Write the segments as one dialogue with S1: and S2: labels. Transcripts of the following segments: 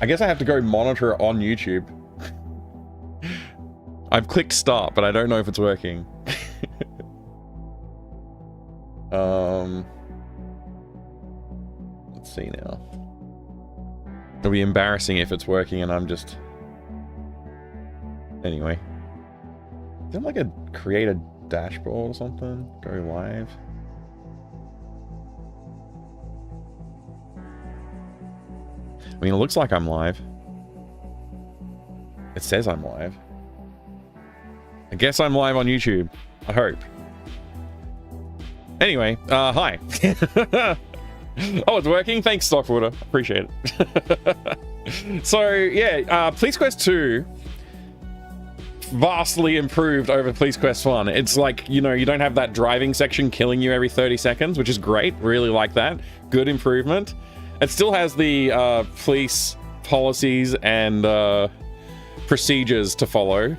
S1: I guess I have to go monitor it on YouTube. I've clicked start, but I don't know if it's working. Let's see now. It'll be embarrassing if it's working and I'm just... Anyway. Is there like a create a dashboard or something? Go live. I mean, it looks like I'm live. It says I'm live. I guess I'm live on YouTube. I hope. Anyway, hi. Oh, it's working? Thanks, Stockwater. Appreciate it. So, yeah, Police Quest 2 vastly improved over Police Quest 1. It's like, you know, you don't have that driving section killing you every 30 seconds, which is great. Really like that. Good improvement. It still has the police policies and procedures to follow,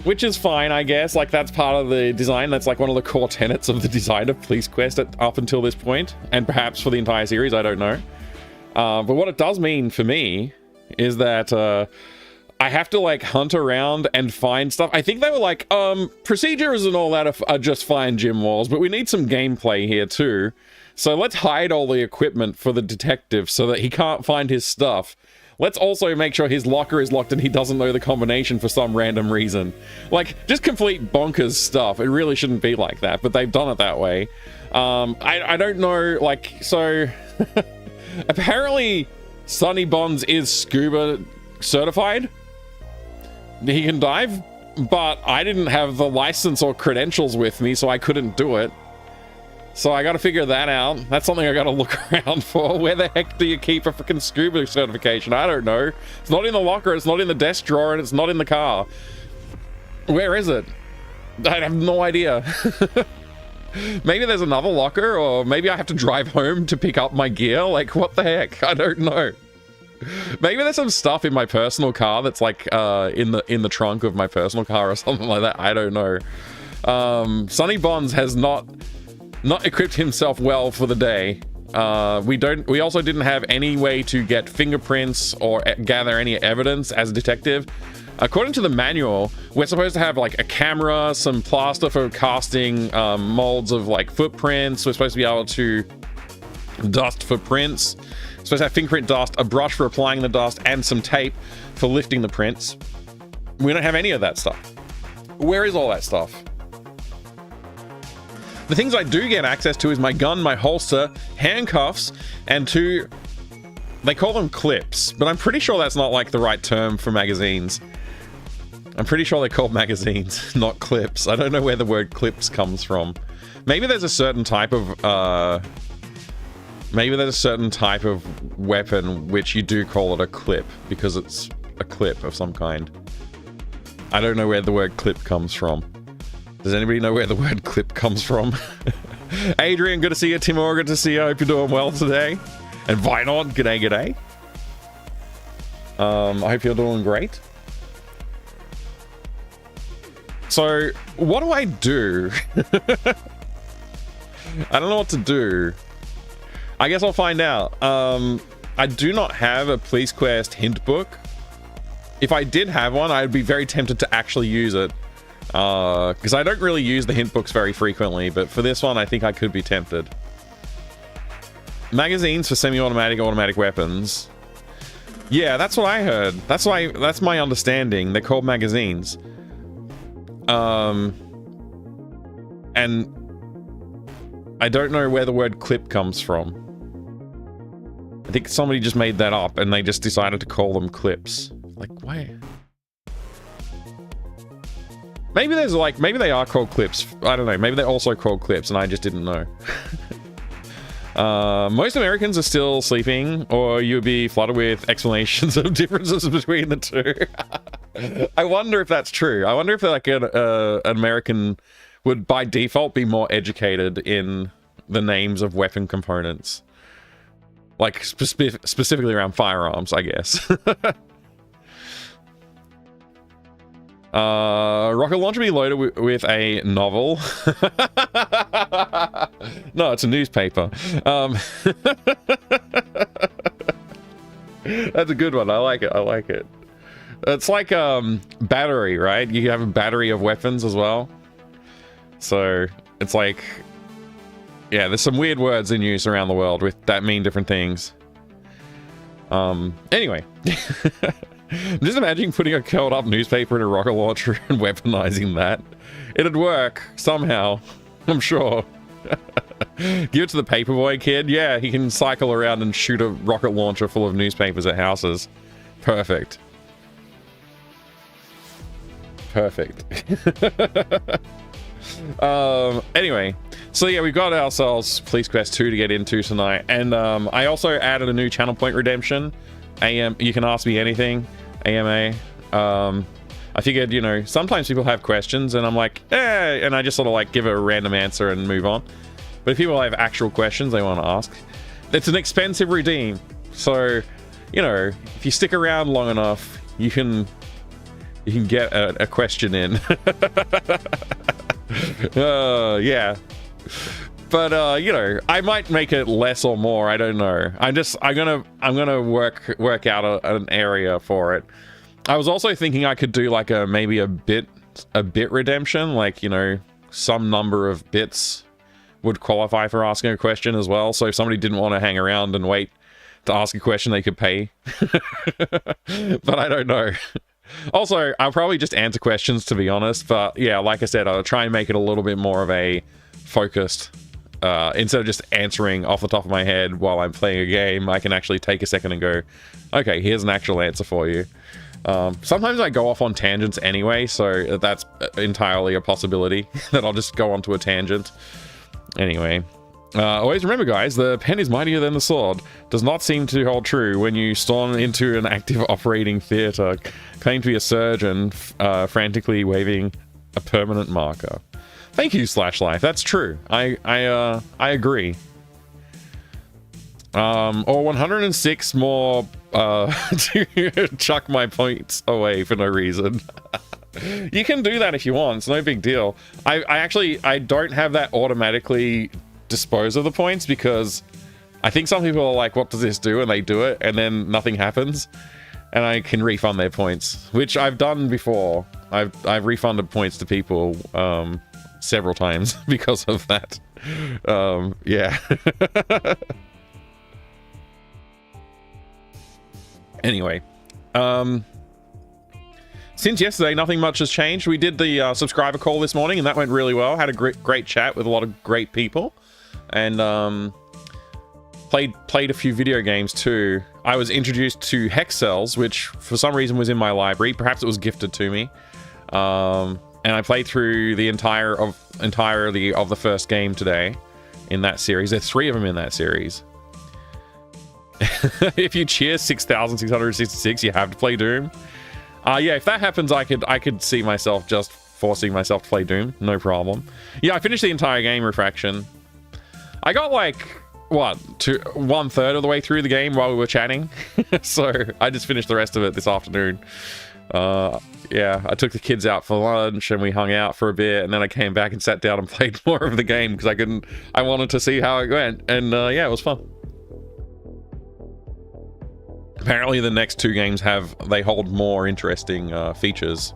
S1: which is fine, I guess. Like, that's part of the design. That's like one of the core tenets of the design of Police Quest up until this point, and perhaps for the entire series, I don't know. But what it does mean for me is that I have to, like, hunt around and find stuff. I think they were like, procedures and all that are just fine, gym walls, but we need some gameplay here too. So let's hide all the equipment for the detective so that he can't find his stuff. Let's also make sure his locker is locked and he doesn't know the combination for some random reason. Like, just complete bonkers stuff. It really shouldn't be like that, but they've done it that way. I don't know, like, so... apparently, Sonny Bonds is scuba certified. He can dive, but I didn't have the license or credentials with me, so I couldn't do it. So I gotta figure that out. That's something I gotta look around for. Where the heck do you keep a freaking scuba certification? I don't know. It's not in the locker, it's not in the desk drawer, and it's not in the car. Where is it? I have no idea. Maybe there's another locker, or maybe I have to drive home to pick up my gear. Like, what the heck? I don't know. Maybe there's some stuff in my personal car that's like in the trunk of my personal car or something like that. I don't know. Sonny Bonds has not equipped himself well for the day. We also didn't have any way to get fingerprints or gather any evidence as a detective. According to the manual, we're supposed to have like a camera, some plaster for casting molds of like footprints. We're supposed to be able to dust for prints. We're supposed to have fingerprint dust, a brush for applying the dust, and some tape for lifting the prints. We don't have any of that stuff. Where is all that stuff? The things I do get access to is my gun, my holster, handcuffs, and two... They call them clips, but I'm pretty sure that's not like the right term for magazines. I'm pretty sure they're called magazines, not clips. I don't know where the word clips comes from. Maybe there's a certain type of... Maybe there's a certain type of weapon which you do call it a clip, because it's a clip of some kind. I don't know where the word clip comes from. Does anybody know where the word clip comes from? Adrian, good to see you. Timur, good to see you. I hope you're doing well today. And Vinod, g'day, g'day. I hope you're doing great. So, what do I do? I don't know what to do. I guess I'll find out. I do not have a Police Quest hint book. If I did have one, I'd be very tempted to actually use it. Because I don't really use the hint books very frequently, but for this one I think I could be tempted. Magazines for semi-automatic, automatic weapons. Yeah, that's what I heard. That's my understanding. They're called magazines. And I don't know where the word clip comes from. I think somebody just made that up and they just decided to call them clips. Like, why? Maybe there's like, maybe they are called clips. I don't know. Maybe they're also called clips and I just didn't know. Most Americans are still sleeping, or you'll be flooded with explanations of differences between the two. I wonder if that's true. I wonder if like an American would by default be more educated in the names of weapon components. Like specifically around firearms, I guess. Rocket launcher be loaded with a novel. No, it's a newspaper. That's a good one. I like it. I like it. It's like battery, right? You have a battery of weapons as well. So it's like, yeah, there's some weird words in use around the world with that mean different things. Anyway. Just imagine putting a curled up newspaper in a rocket launcher and weaponizing that. It'd work somehow, I'm sure. Give it to the paperboy kid. Yeah, he can cycle around and shoot a rocket launcher full of newspapers at houses. Perfect. Perfect. Anyway, so yeah, we've got ourselves Police Quest 2 to get into tonight, and I also added a new channel point redemption. You can ask me anything, AMA. I figured, you know, sometimes people have questions and I'm like, and I just sort of like give a random answer and move on. But if people have actual questions they want to ask, it's an expensive redeem. So, you know, if you stick around long enough, you can get a question in. Yeah. But you know, I might make it less or more. I don't know. I'm gonna work out an area for it. I was also thinking I could do like maybe a bit redemption, like, you know, some number of bits would qualify for asking a question as well. So if somebody didn't want to hang around and wait to ask a question, they could pay. But I don't know. Also, I'll probably just answer questions, to be honest. But yeah, like I said, I'll try and make it a little bit more of a focused. Instead of just answering off the top of my head while I'm playing a game, I can actually take a second and go, okay, here's an actual answer for you. Sometimes I go off on tangents anyway, so that's entirely a possibility that I'll just go onto a tangent. Anyway, always remember, guys, the pen is mightier than the sword. Does not seem to hold true when you storm into an active operating theater, claim to be a surgeon, frantically waving a permanent marker. Thank you, /life. That's true. I agree. Or 106 more to chuck my points away for no reason. You can do that if you want. It's no big deal. I don't have that automatically dispose of the points because I think some people are like, what does this do? And they do it and then nothing happens. And I can refund their points, which I've done before. I've refunded points to people several times because of that. Yeah. Anyway, since yesterday, nothing much has changed. We did the subscriber call this morning, and that went really well. Had a great chat with a lot of great people, and played a few video games too. I was introduced to Hex Cells, which for some reason was in my library. Perhaps it was gifted to me, and I played through the entirety of the first game today in that series. There's 3 of them in that series. If you cheer 6,666, you have to play Doom. Yeah, if that happens, I could see myself just forcing myself to play Doom, no problem. Yeah, I finished the entire game, Refraction. I got like, what, 1/3 of the way through the game while we were chatting. So I just finished the rest of it this afternoon. Yeah, I took the kids out for lunch and we hung out for a bit, and then I came back and sat down and played more of the game because I wanted to see how it went, and yeah, it was fun. Apparently the next 2 games they hold more interesting features,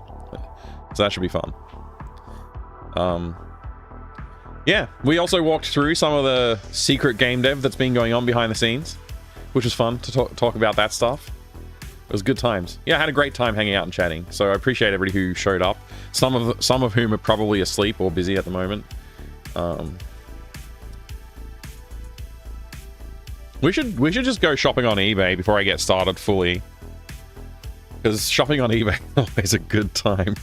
S1: so that should be fun. Yeah, we also walked through some of the secret game dev that's been going on behind the scenes, which was fun to talk about that stuff. It was good times. Yeah, I had a great time hanging out and chatting, so I appreciate everybody who showed up. Some of whom are probably asleep or busy at the moment. We should just go shopping on eBay before I get started fully, because shopping on eBay is always a good time.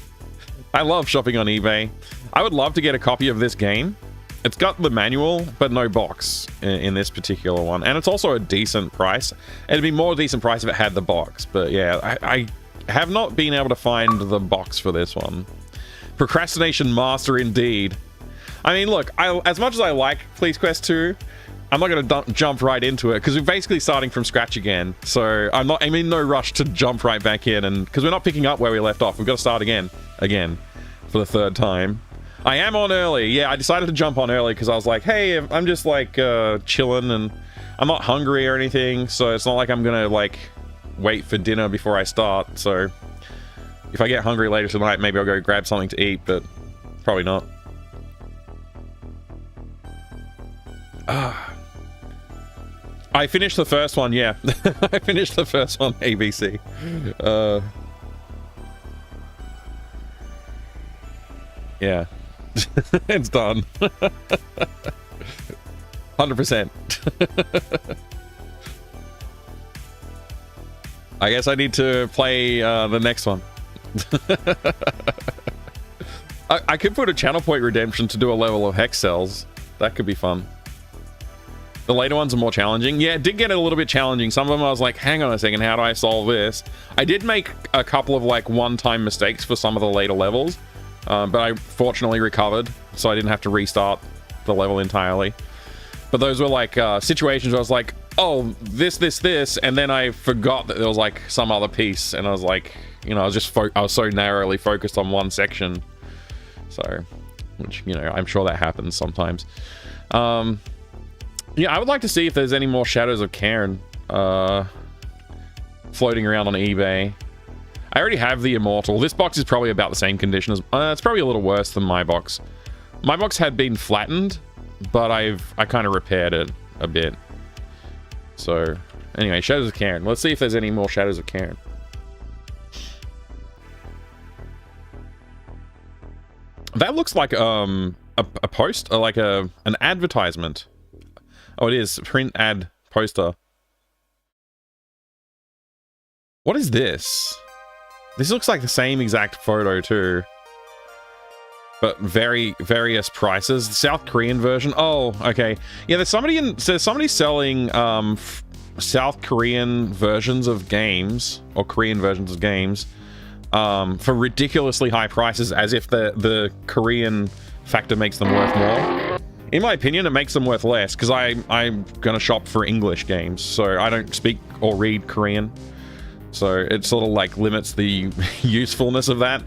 S1: I love shopping on eBay. I would love to get a copy of this game. It's got the manual, but no box in this particular one, and it's also a decent price. It'd be more decent price if it had the box, but yeah, I have not been able to find the box for this one. Procrastination master indeed. I mean, look, as much as I like Police Quest 2, I'm not going to jump right into it because we're basically starting from scratch again. So I'm in no rush to jump right back in, and because we're not picking up where we left off, we've got to start again for the 3rd time. I am on early. Yeah, I decided to jump on early because I was like, hey, I'm just like chilling and I'm not hungry or anything, so it's not like I'm gonna like wait for dinner before I start, so if I get hungry later tonight, maybe I'll go grab something to eat, but probably not. I finished the first one, yeah. I finished the first one, ABC. Yeah. It's done. 100%. I guess I need to play the next one. I could put a channel point redemption to do a level of hex cells. That could be fun. The later ones are more challenging. Yeah, it did get a little bit challenging. Some of them I was like, hang on a second, how do I solve this? I did make a couple of like one-time mistakes for some of the later levels, but I fortunately recovered, so I didn't have to restart the level entirely. But those were like situations where I was like, oh, this, and then I forgot that there was like some other piece, and I was like, you know, I was so narrowly focused on one section. So, which, you know, I'm sure that happens sometimes. Yeah, I would like to see if there's any more Shadows of Cairn floating around on eBay. I already have the Immortal. This box is probably about the same condition as... it's probably a little worse than my box. My box had been flattened, but I kind of repaired it a bit. So, anyway, Shadows of Cairn. Let's see if there's any more Shadows of Cairn. That looks like a post, or like an advertisement. Oh, it is. Print ad poster. What is this? This looks like the same exact photo too, but various prices. The South Korean version. Oh, okay. Yeah, there's somebody selling South Korean versions of games, or Korean versions of games, for ridiculously high prices, as if the Korean factor makes them worth more. In my opinion, it makes them worth less, because I'm gonna shop for English games, so I don't speak or read Korean. So it sort of like limits the usefulness of that.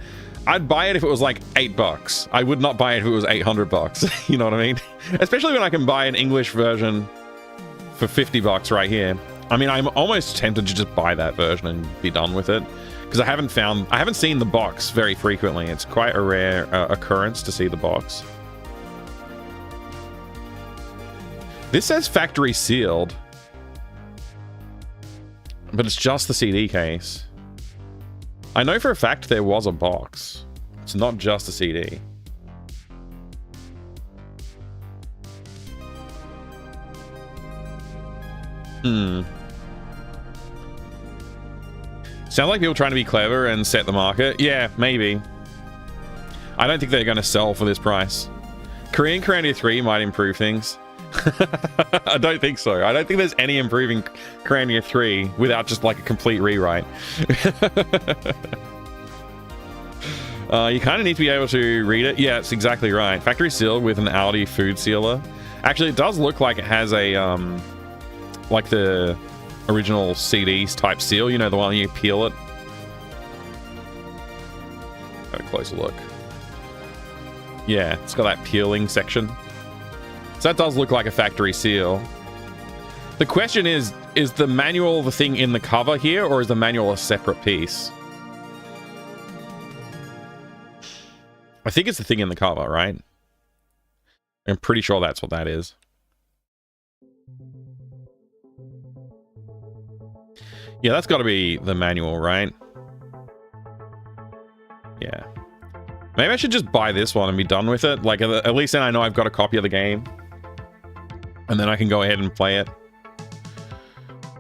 S1: I'd buy it if it was like $8. I would not buy it if it was $800. You know what I mean? Especially when I can buy an English version for $50 right here. I mean, I'm almost tempted to just buy that version and be done with it, because I haven't seen the box very frequently. It's quite a rare occurrence to see the box. This says factory sealed, but it's just the CD case. I know for a fact there was a box. It's not just a CD. Sound like people trying to be clever and set the market? Yeah, maybe. I don't think they're going to sell for this price. Korean Grandia 3 might improve things. I don't think so. I don't think there's any improving Grandia 3 without just like a complete rewrite. You kind of need to be able to read it. Yeah, it's exactly right. Factory sealed with an Aldi food sealer. Actually, it does look like it has a like the original CDs type seal. You know, the one you peel it. Have a closer look. Yeah, it's got that peeling section. So that does look like a factory seal. The question is the manual the thing in the cover here, or is the manual a separate piece? I think it's the thing in the cover, right? I'm pretty sure that's what that is. Yeah, that's got to be the manual, right? Yeah. Maybe I should just buy this one and be done with it. Like, at least then I know I've got a copy of the game. And then I can go ahead and play it.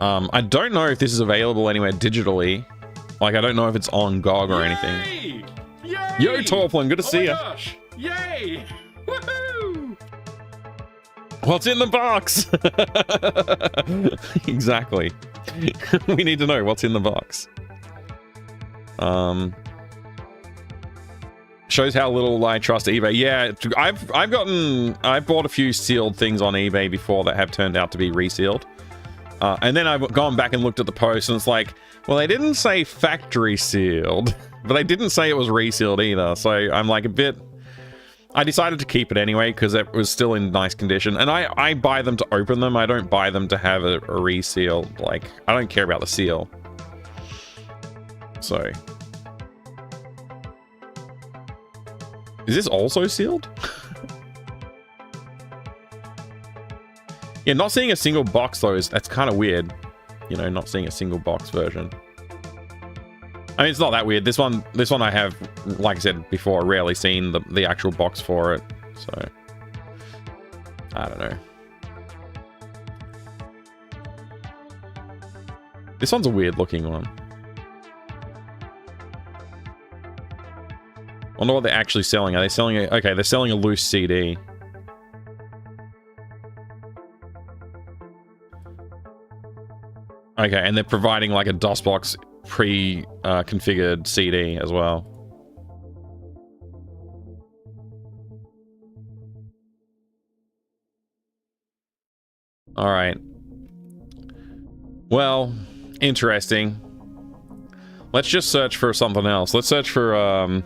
S1: I don't know if this is available anywhere digitally. Like, I don't know if it's on GOG or anything.
S2: Yay!
S1: Yo, Torplin, good to see you.
S2: Gosh. Yay! Woohoo!
S1: What's in the box? Exactly. We need to know what's in the box. Shows how little I trust eBay. Yeah, I've bought a few sealed things on eBay before that have turned out to be resealed. And then I've gone back and looked at the post, and it's like, well, they didn't say factory sealed, but they didn't say it was resealed either. So I'm like a bit... I decided to keep it anyway because it was still in nice condition. And I buy them to open them. I don't buy them to have a reseal. Like, I don't care about the seal. So, is this also sealed? Yeah, not seeing a single box though that's kind of weird. You know, not seeing a single box version. I mean, it's not that weird. This one I have, like I said before, rarely seen the actual box for it. So, I don't know. This one's a weird looking one. Wonder what they're actually selling. Are they selling a... Okay, they're selling a loose CD. Okay, and they're providing like a DOSBox pre-configured CD as well. All right. Well, interesting. Let's just search for something else. Let's search for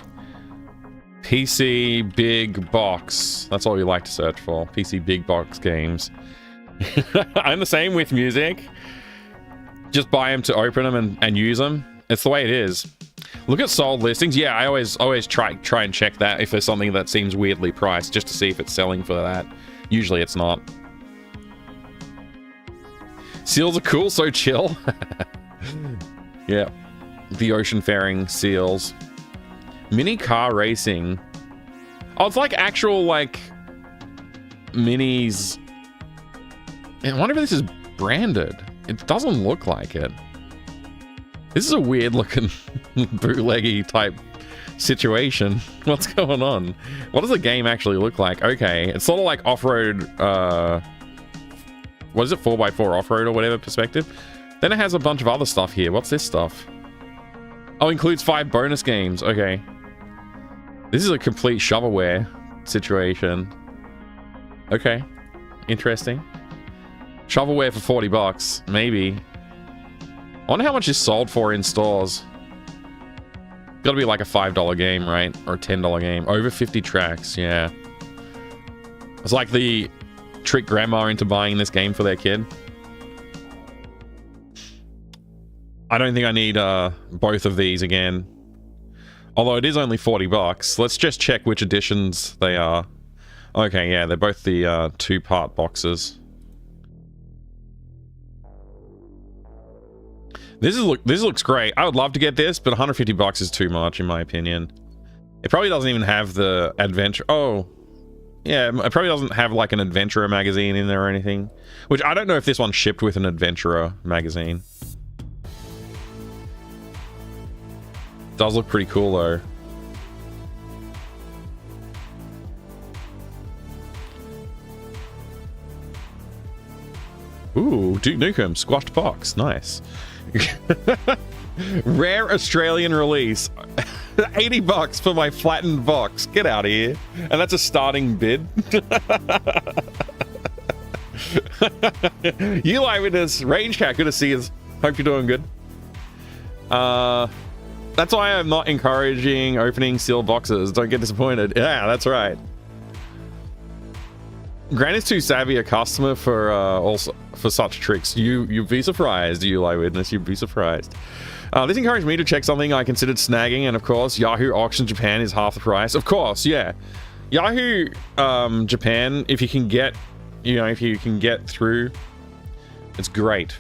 S1: PC Big Box. That's all you like to search for. PC Big Box games. I'm the same with music. Just buy them to open them and use them. It's the way it is. Look at sold listings. Yeah, I always try and check that if there's something that seems weirdly priced, just to see if it's selling for that. Usually it's not. Seals are cool, so chill. Yeah. The ocean faring seals. Mini car racing. Oh, it's like actual, like, minis. I wonder if this is branded. It doesn't look like it. This is a weird looking bootleggy type situation. What's going on? What does the game actually look like? Okay, it's sort of like off-road, what is it, 4x4 off-road or whatever perspective. Then it has a bunch of other stuff here. What's this stuff? Oh, includes 5 bonus games. Okay. This is a complete shovelware situation. Okay. Interesting. Shovelware for 40 bucks, maybe. I wonder how much is sold for in stores. Gotta be like a $5 game, right? Or a $10 game. Over 50 tracks, yeah. It's like the trick grandma into buying this game for their kid. I don't think I need both of these again. Although it is only 40 bucks. Let's just check which editions they are. Okay, yeah, they're both the 2-part boxes. This looks great. I would love to get this, but 150 bucks is too much in my opinion. It probably doesn't even have the adventure. Oh, yeah, it probably doesn't have like an adventurer magazine in there or anything. Which I don't know if this one shipped with an adventurer magazine. Does look pretty cool though. Ooh, Duke Nukem squashed box, nice. Rare Australian release. 80 bucks for my flattened box. Get out of here. And that's a starting bid. You Eyewitness, Range Cat, good to see you. Hope you're doing good. That's why I'm not encouraging opening sealed boxes. Don't get disappointed. Yeah, that's right. Grant is too savvy a customer for also for such tricks. You'd be surprised, you Eyewitness. You'd be surprised. This encouraged me to check something I considered snagging, and of course, Yahoo Auction Japan is half the price. Of course, yeah. Yahoo Japan, if you can get, if you can get through, it's great.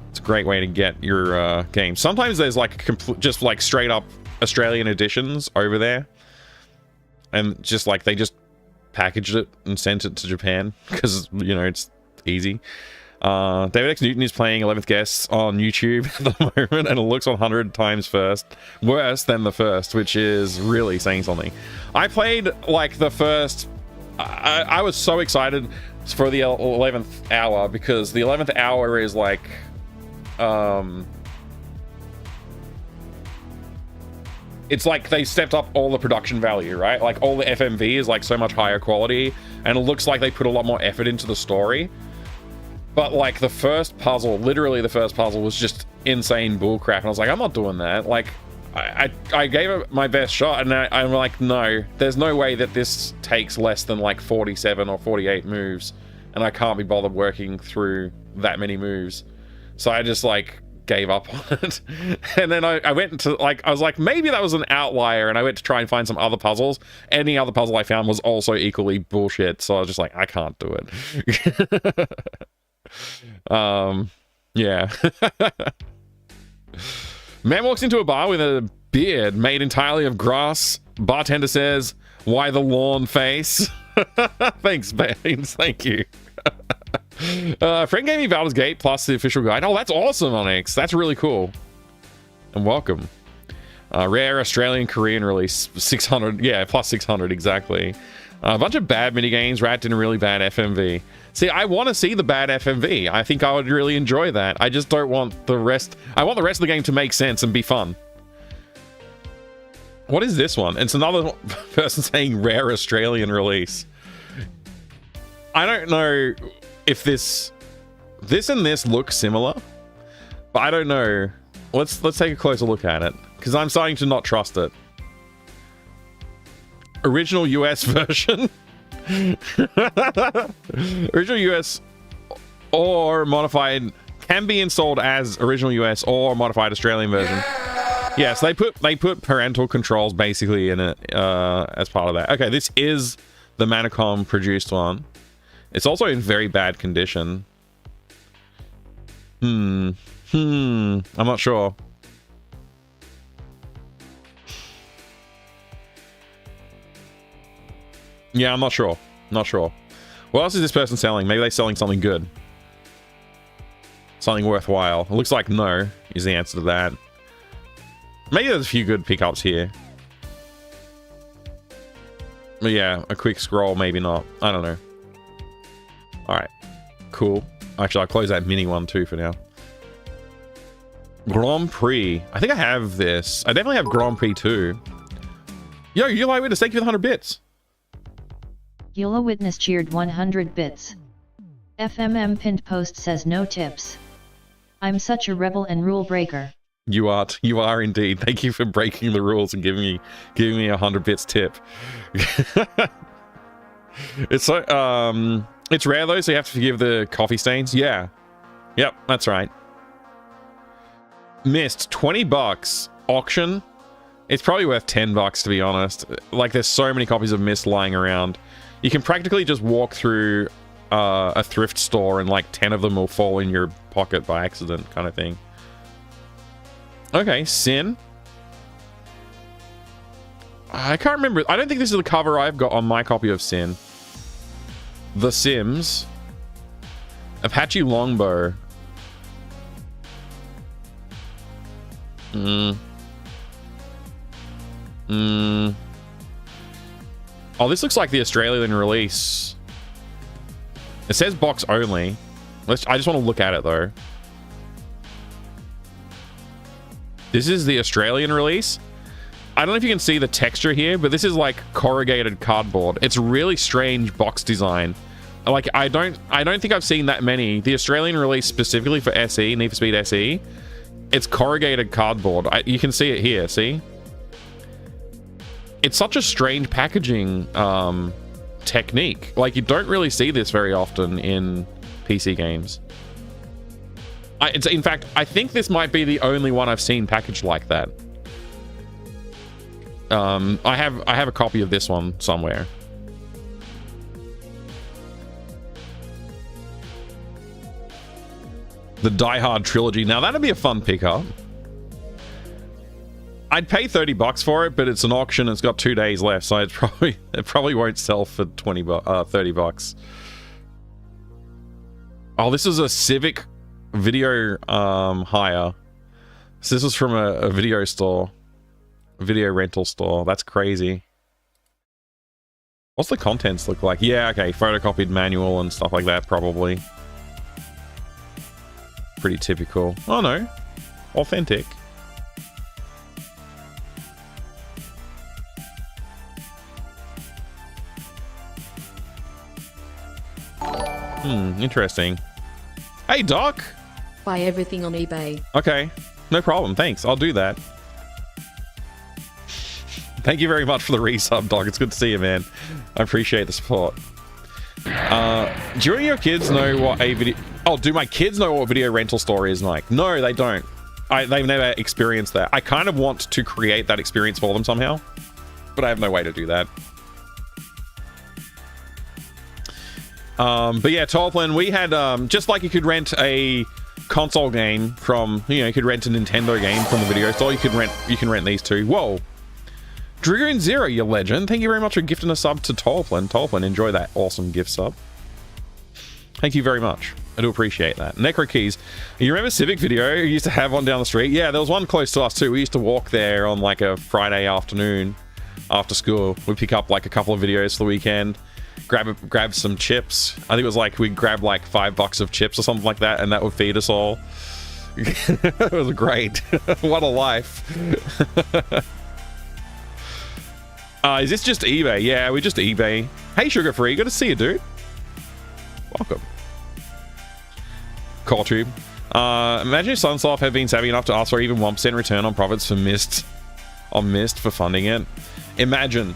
S1: It's a great way to get your game. Sometimes there's like just like straight up Australian editions over there, and just like they just packaged it and sent it to Japan because it's easy. David X Newton is playing 11th Guest on YouTube at the moment, and it looks 100 times worse than the first, which is really saying something. I played like the first. I was so excited for the 11th hour because the 11th hour is like it's like they stepped up all the production value, right? Like all the FMV is like so much higher quality, and it looks like they put a lot more effort into the story. But like the first puzzle, literally the first puzzle was just insane bullcrap, and I was like, I'm not doing that. Like I gave it my best shot, and I'm like, no, there's no way that this takes less than like 47 or 48 moves, and I can't be bothered working through that many moves. So I just like gave up on it. And then I went to, like, I was like, maybe that was an outlier, and I went to try and find some other puzzles. Any other puzzle I found was also equally bullshit, so I was just like, I can't do it. Yeah. Man walks into a bar with a beard made entirely of grass. Bartender says, "Why the lawn face?" Thanks, Baines. Thank you. Friend gave me Baldur's Gate plus the official guide. Oh, that's awesome, Onyx. That's really cool. And welcome. Rare Australian Korean release, 600. Yeah, plus 600 exactly. A bunch of bad minigames wrapped in a really bad FMV. See, I want to see the bad FMV. I think I would really enjoy that. I just don't want the rest. I want the rest of the game to make sense and be fun. What is this one? It's another person saying rare Australian release. I don't know if this and this look similar, but I don't know. Let's take a closer look at it, because I'm starting to not trust it. Original US version. Original US or modified can be installed as original US or modified Australian version. Yes, they put parental controls basically in it as part of that. Okay, this is the Manacom produced one. It's also in very bad condition. I'm not sure. Yeah, I'm not sure. Not sure. What else is this person selling? Maybe they're selling something good. Something worthwhile. It looks like no is the answer to that. Maybe there's a few good pickups here. But yeah, a quick scroll, maybe not. I don't know. Alright. Cool. Actually, I'll close that mini one too for now. Grand Prix. I think I have this. I definitely have Grand Prix 2. Yo, you like witness, thank you for the 100 bits.
S3: Eula Witness cheered 100 bits. FMM pinned post says no tips. I'm such a rebel and rule breaker.
S1: You are indeed. Thank you for breaking the rules and giving me 100 bits tip. It's so it's rare though, so you have to forgive the coffee stains. Yeah. Yep, that's right. Missed 20 bucks auction. It's probably worth 10 bucks to be honest. Like there's so many copies of Mist lying around. You can practically just walk through a thrift store and like 10 of them will fall in your pocket by accident kind of thing. Okay, Sin. I can't remember. I don't think this is the cover I've got on my copy of Sin. The Sims. Apache Longbow. Oh, this looks like the Australian release. It says box only. I just want to look at it though. This is the Australian release. I don't know if you can see the texture here, but this is like corrugated cardboard. It's really strange box design. Like I don't think I've seen that many. The Australian release specifically for SE, Need for Speed SE, it's corrugated cardboard. You can see it here, see? It's such a strange packaging technique. Like you don't really see this very often in PC games. In fact, I think this might be the only one I've seen packaged like that. I have a copy of this one somewhere. The Die Hard trilogy. Now that'd be a fun pickup. I'd pay 30 bucks for it, but it's an auction. It's got 2 days left, so it probably won't sell for 30 bucks. Oh, this is a Civic video hire. So this is from a video store, a video rental store. That's crazy. What's the contents look like? Yeah, okay, photocopied manual and stuff like that, probably. Pretty typical. Oh no, authentic. Interesting. Hey, Doc!
S4: Buy everything on eBay.
S1: Okay, no problem. Thanks, I'll do that. Thank you very much for the resub, Doc. It's good to see you, man. I appreciate the support. Do your kids know what a video... Oh, do my kids know what video rental store is like? No, they don't. they've never experienced that. I kind of want to create that experience for them somehow, but I have no way to do that. But yeah, Tollplan, we had just like you could rent a console game from, you could rent a Nintendo game from the video store. You can rent these two. Whoa, Dragoon Zero, you legend! Thank you very much for gifting a sub to Tollplan. Tollplan, enjoy that awesome gift sub. Thank you very much. I do appreciate that. Necro Keys, you remember Civic Video? You used to have one down the street. Yeah, there was one close to us too. We used to walk there on like a Friday afternoon after school. We'd pick up like a couple of videos for the weekend. Grab some chips. I think it was like we'd grab like $5 of chips or something like that, and that would feed us all. It was great. What a life. Is this just eBay? Yeah, we just eBay. Hey, Sugar Free, good to see you, dude. Welcome. Calltube. Imagine if Sunsoft had been savvy enough to ask for even 1% return on profits for Myst for funding it. Imagine.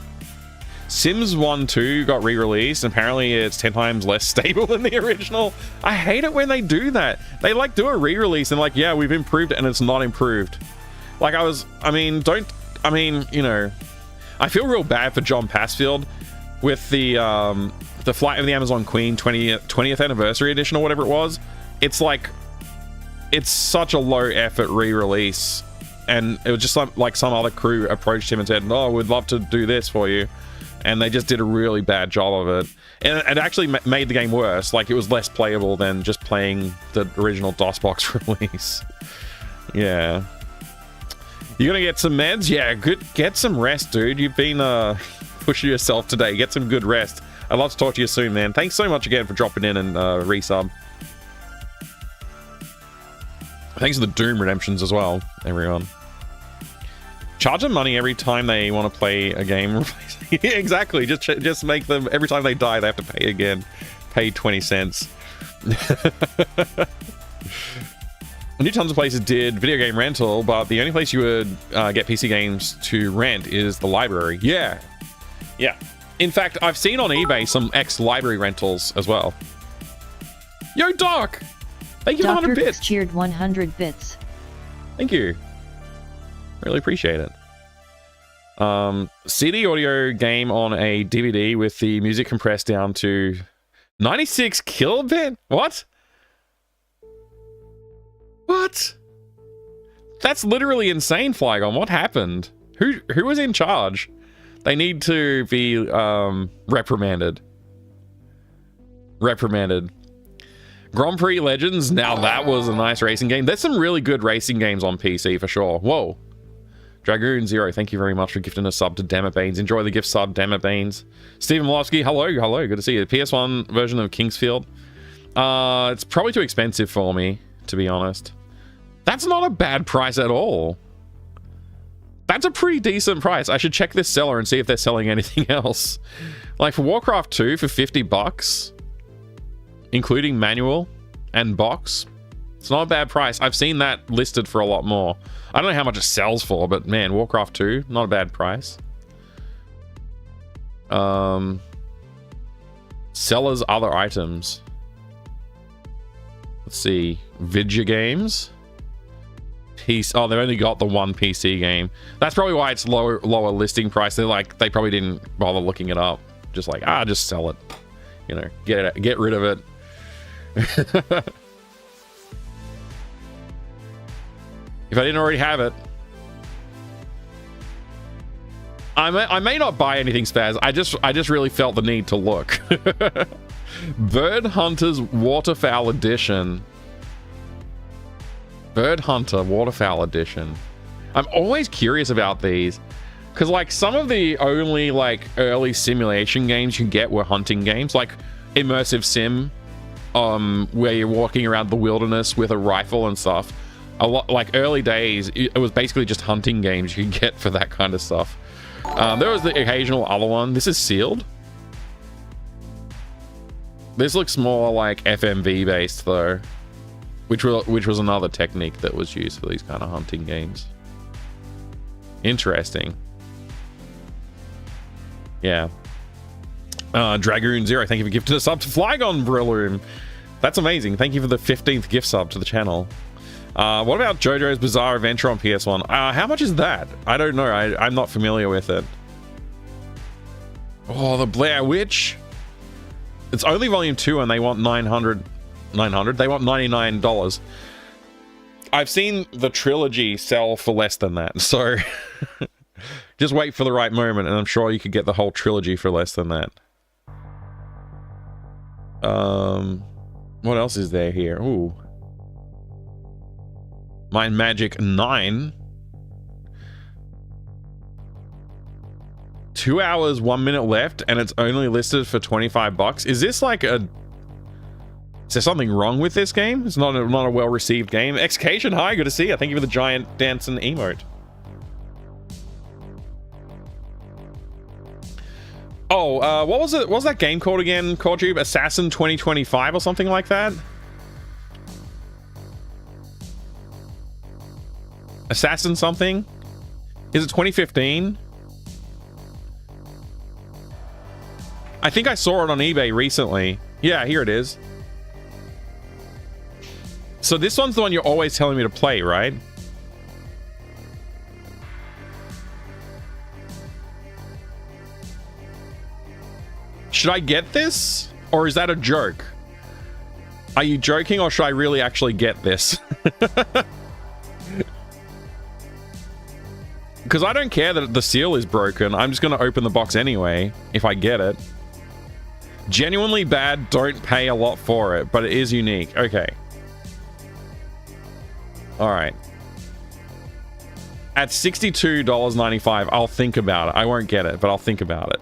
S1: Sims 1-2 got re-released, and apparently it's 10 times less stable than the original. I hate it when they do that. They like do a re-release and like, yeah, we've improved it, and it's not improved. Like I feel real bad for John Passfield with the Flight of the Amazon Queen 20th anniversary edition or whatever it was. It's like, it's such a low effort re-release, and it was just like some other crew approached him and said, oh, we'd love to do this for you. And they just did a really bad job of it. And it actually made the game worse. Like, it was less playable than just playing the original DOSBox release. Yeah. You gonna get some meds? Yeah, good. Get some rest, dude. You've been pushing yourself today. Get some good rest. I'd love to talk to you soon, man. Thanks so much again for dropping in and resub. Thanks for the Doom redemptions as well, everyone. Charge them money every time they want to play a game. Yeah, exactly. Just make them, every time they die, they have to pay again. Pay 20 cents. I knew tons of places did video game rental, but the only place you would get PC games to rent is the library. Yeah. Yeah. In fact, I've seen on eBay some ex-library rentals as well. Yo, Doc! Thank you for 100 bits.
S3: Dr. cheered 100 bits.
S1: Thank you. Really appreciate it. CD audio game on a DVD with the music compressed down to 96 kilobit? What? What? That's literally insane, Flygon. What happened? Who was in charge? They need to be reprimanded. Reprimanded. Grand Prix Legends. Now that was a nice racing game. There's some really good racing games on PC for sure. Whoa. Dragoon Zero, thank you very much for gifting a sub to Damn It Beans. Enjoy the gift sub, Damn It Beans. Stephen Molofsky, hello, good to see you. The PS1 version of Kingsfield. It's probably too expensive for me, to be honest. That's not a bad price at all. That's a pretty decent price. I should check this seller and see if they're selling anything else. Like for Warcraft 2 for $50, including manual and box. It's not a bad price. I've seen that listed for a lot more. I don't know how much it sells for, but man, Warcraft 2, not a bad price. Sellers other items. Let's see. Vidya Games. Oh, they've only got the one PC game. That's probably why it's lower listing price. They probably didn't bother looking it up. Just like, just sell it. You know, get rid of it. If I didn't already have it. I may not buy anything, Spaz. I just really felt the need to look. Bird Hunter's Waterfowl Edition. Bird Hunter Waterfowl Edition. I'm always curious about these. Because like some of the only like early simulation games you get were hunting games. Like Immersive Sim. Where you're walking around the wilderness with a rifle and stuff. A lot like early days, it was basically just hunting games you could get for that kind of stuff. There was the occasional other one. This is sealed. This looks more like FMV based though, which was another technique that was used for these kind of hunting games. Interesting. Yeah. Dragoon Zero, thank you for gifting a sub to Flygon Brilloom. That's amazing. Thank you for the 15th gift sub to the channel. What about JoJo's Bizarre Adventure on PS1? How much is that? I don't know. I'm not familiar with it. Oh, the Blair Witch. It's only volume 2 and they want 900. They want $99. I've seen the trilogy sell for less than that, so just wait for the right moment and I'm sure you could get the whole trilogy for less than that. What else is there here? Ooh. Mind Magic 9. 2 hours, 1 minute left, and it's only listed for $25. Is this like a... Is there something wrong with this game? It's not a well-received game. Excation, hi, good to see you. Thank you for the giant dancing emote. Oh, what was it? What was that game called again? CallTube Assassin 2025 or something like that? Assassin something? Is it 2015? I think I saw it on eBay recently. Yeah, here it is. So this one's the one you're always telling me to play, right? Should I get this? Or is that a joke? Are you joking or should I really actually get this? Because I don't care that the seal is broken. I'm just going to open the box anyway if I get it. Genuinely bad, don't pay a lot for it, but it is unique. Okay. All right. At $62.95, I'll think about it. I won't get it, but I'll think about it.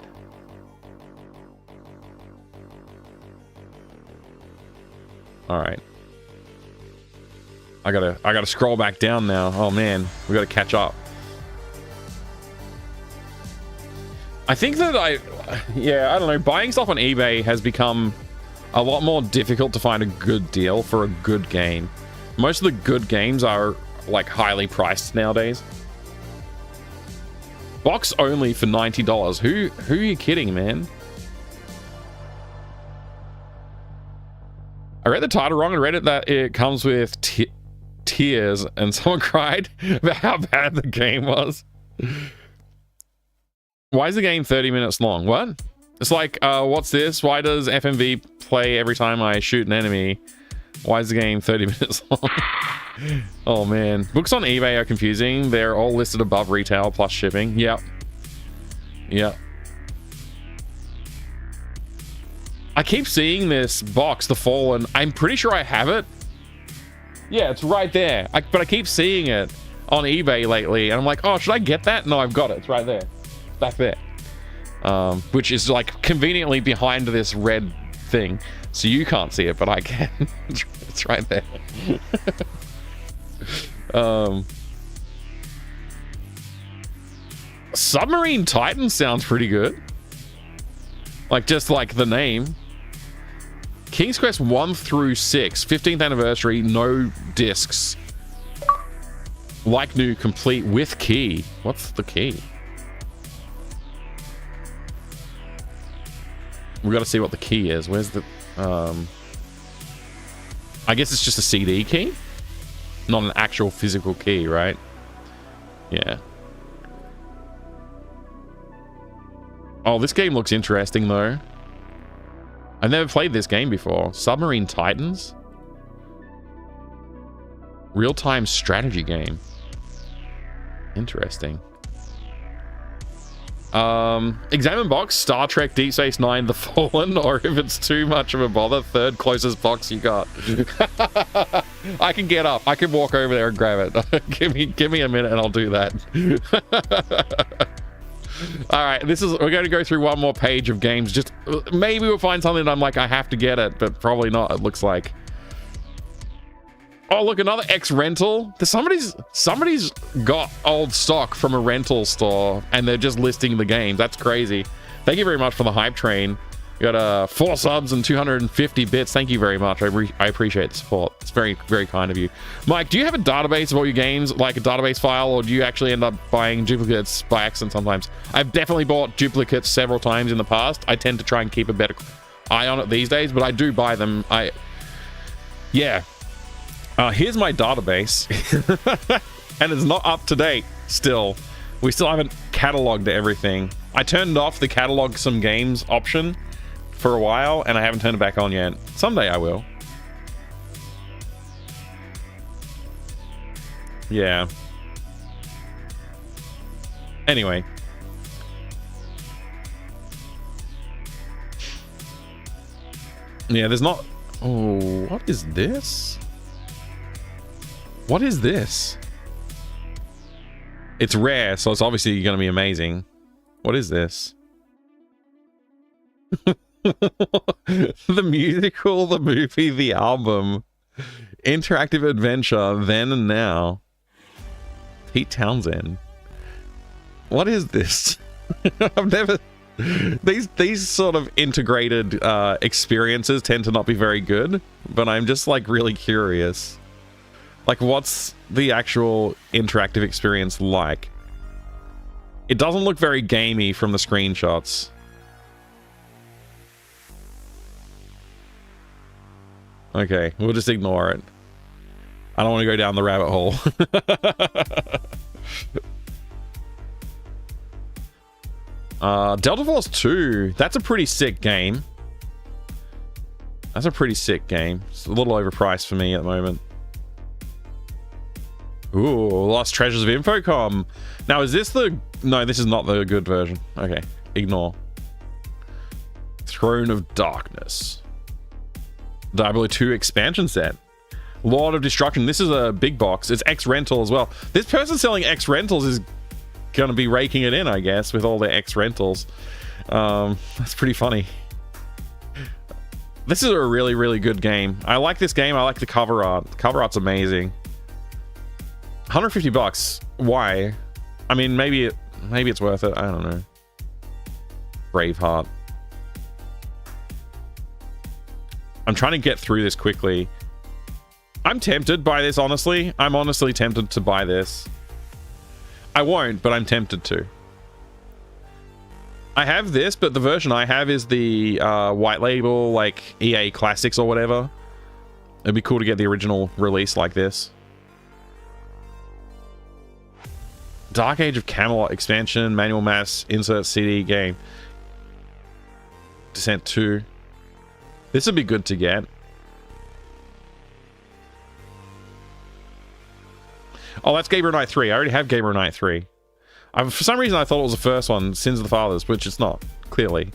S1: All right. I gotta scroll back down now. Oh man, we gotta catch up. I think that I don't know. Buying stuff on eBay has become a lot more difficult to find a good deal for a good game. Most of the good games are like highly priced nowadays. Box only for $90. Who are you kidding, man? I read the title wrong and read it that it comes with tears, and someone cried about how bad the game was. Why is the game 30 minutes long? What? It's like, what's this? Why does FMV play every time I shoot an enemy? Why is the game 30 minutes long? Oh man. Books on eBay are confusing. They're all listed above retail plus shipping. Yep. Yep. I keep seeing this box, The Fallen. I'm pretty sure I have it. Yeah, it's right there. But I keep seeing it on eBay lately. And I'm like, oh, should I get that? No, I've got it. It's right there. Back there. Which is like conveniently behind this red thing. So you can't see it, but I can. It's right there. Submarine Titan sounds pretty good. Like, just like the name. King's Quest 1 through 6, 15th anniversary, no discs. Like new, complete with key. What's the key? We got to see what the key is. Where's the... I guess it's just a CD key? Not an actual physical key, right? Yeah. Oh, this game looks interesting, though. I've never played this game before. Submarine Titans? Real-time strategy game. Interesting. Examine box, Star Trek Deep Space Nine, The Fallen, or if it's too much of a bother, third closest box you got. I can get up. I can walk over there and grab it. give me a minute and I'll do that. All right, we're going to go through one more page of games. Just maybe we'll find something that I'm like, I have to get it, but probably not, it looks like. Oh, look, another X rental. Somebody's got old stock from a rental store and they're just listing the games. That's crazy. Thank you very much for the hype train. You got 4 subs and 250 bits. Thank you very much. I appreciate the support. It's very, very kind of you. Mike, do you have a database of all your games, like a database file, or do you actually end up buying duplicates by accident sometimes? I've definitely bought duplicates several times in the past. I tend to try and keep a better eye on it these days, but I do buy them. Yeah. Here's my database. And it's not up to date still. We still haven't cataloged everything. I turned off the catalog some games option for a while, and I haven't turned it back on yet. Someday I will. Yeah. Anyway. Yeah, there's not... Oh, what is this? What is this? It's rare, so it's obviously going to be amazing. What is this? The musical, the movie, the album. Interactive adventure, then and now. Pete Townsend. What is this? I've never... These sort of integrated experiences tend to not be very good, but I'm just like really curious. Like, what's the actual interactive experience like? It doesn't look very gamey from the screenshots. Okay, we'll just ignore it. I don't want to go down the rabbit hole. Delta Force 2. That's a pretty sick game. That's a pretty sick game. It's a little overpriced for me at the moment. Ooh, Lost Treasures of Infocom. Now, is this the... No, this is not the good version. Okay, ignore. Throne of Darkness. Diablo 2 expansion set. Lord of Destruction. This is a big box. It's X-Rental as well. This person selling X-Rentals is going to be raking it in, I guess, with all their X-Rentals. That's pretty funny. This is a really, really good game. I like this game. I like the cover art. The cover art's amazing. 150 bucks. Why? I mean, maybe it's worth it. I don't know. Braveheart. I'm trying to get through this quickly. I'm tempted by this, honestly. I'm honestly tempted to buy this. I won't, but I'm tempted to. I have this, but the version I have is the white label, like EA Classics or whatever. It'd be cool to get the original release like this. Dark Age of Camelot expansion, manual mass, insert CD game. Descent 2. This would be good to get. Oh, that's Gabriel Knight 3. I already have Gabriel Knight 3. For some reason, I thought it was the first one, Sins of the Fathers, which it's not, clearly.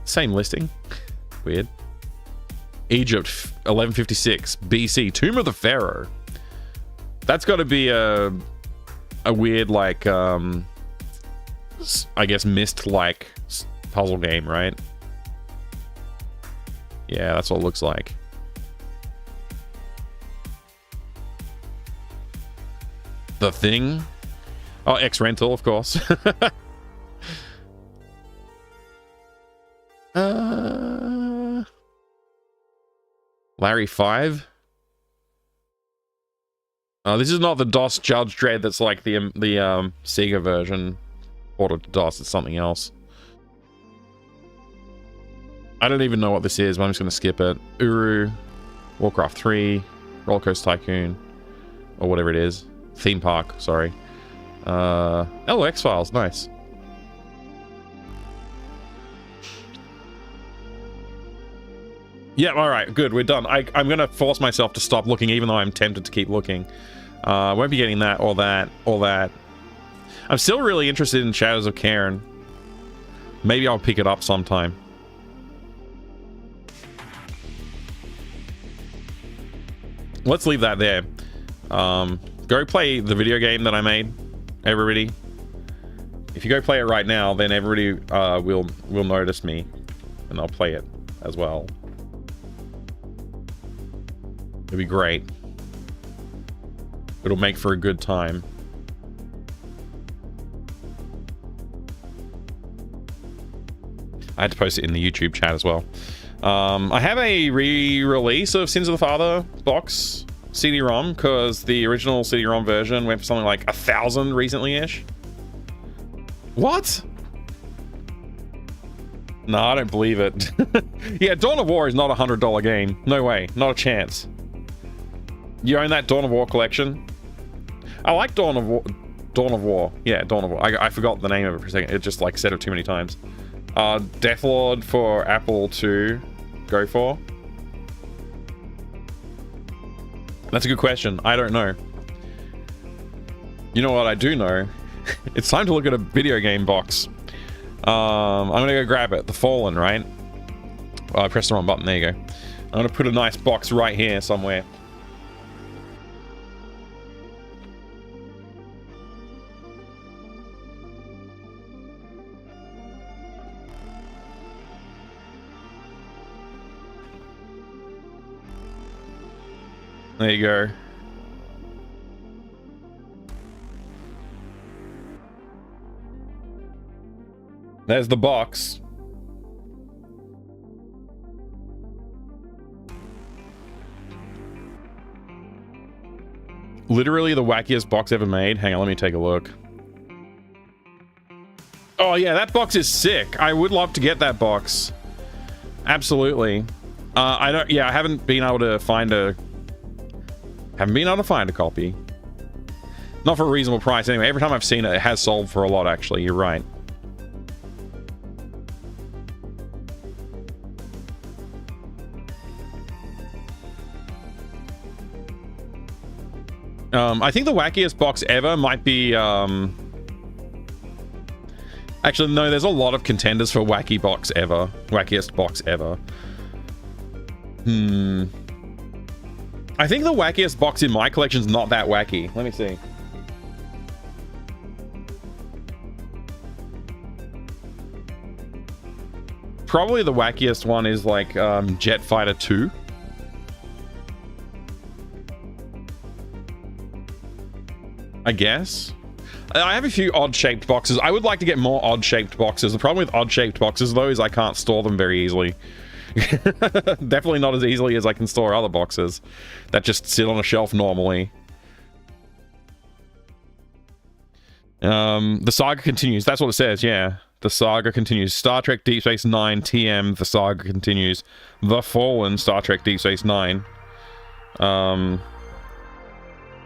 S1: Same listing. Weird. Egypt, 1156 BC, Tomb of the Pharaoh. That's got to be a weird, like, I guess, Myst-like puzzle game, right? Yeah, that's what it looks like. The Thing. Oh, X-Rental, of course. Larry 5. This is not the DOS Judge Dredd that's like the Sega version ported to DOS. It's something else. I don't even know what this is, but I'm just going to skip it. Uru, Warcraft 3, Roller Coaster Tycoon, or whatever it is. Theme Park, sorry. Oh, X-Files, nice. Yeah, alright, good, we're done. I'm going to force myself to stop looking, even though I'm tempted to keep looking. I won't be getting that, or that, or that. I'm still really interested in Shadows of Cairn. Maybe I'll pick it up sometime. Let's leave that there. Go play the video game that I made, everybody. If you go play it right now, then everybody will notice me, and I'll play it as well. It'll be great. It'll make for a good time. I had to post it in the YouTube chat as well. I have a re-release of Sins of the Father box CD-ROM, because the original CD-ROM version went for something like 1,000 recently-ish. What? No, I don't believe it. Yeah, Dawn of War is not a $100 game. No way. Not a chance. You own that Dawn of War collection? I like Dawn of War. Dawn of War. Yeah, Dawn of War. I forgot the name of it for a second. It just like said it too many times. Deathlord for Apple to go for? That's a good question. I don't know. You know what I do know? It's time to look at a video game box. I'm gonna go grab it. The Fallen, right? Oh, I pressed the wrong button. There you go. I'm gonna put a nice box right here somewhere. There you go. There's the box. Literally the wackiest box ever made. Hang on, let me take a look. Oh yeah, that box is sick. I would love to get that box. Absolutely. I haven't been able to find a copy. Not for a reasonable price anyway. Every time I've seen it, it has sold for a lot actually. You're right. I think the wackiest box ever might be, actually, no, there's a lot of contenders for wacky box ever. Wackiest box ever. I think the wackiest box in my collection is not that wacky. Let me see. Probably the wackiest one is like, Jet Fighter 2. I guess. I have a few odd-shaped boxes. I would like to get more odd-shaped boxes. The problem with odd-shaped boxes, though, is I can't store them very easily. Definitely not as easily as I can store other boxes that just sit on a shelf normally. The saga continues. That's what it says, yeah. The saga continues. Star Trek Deep Space Nine, TM, the saga continues. The Fallen, Star Trek Deep Space Nine.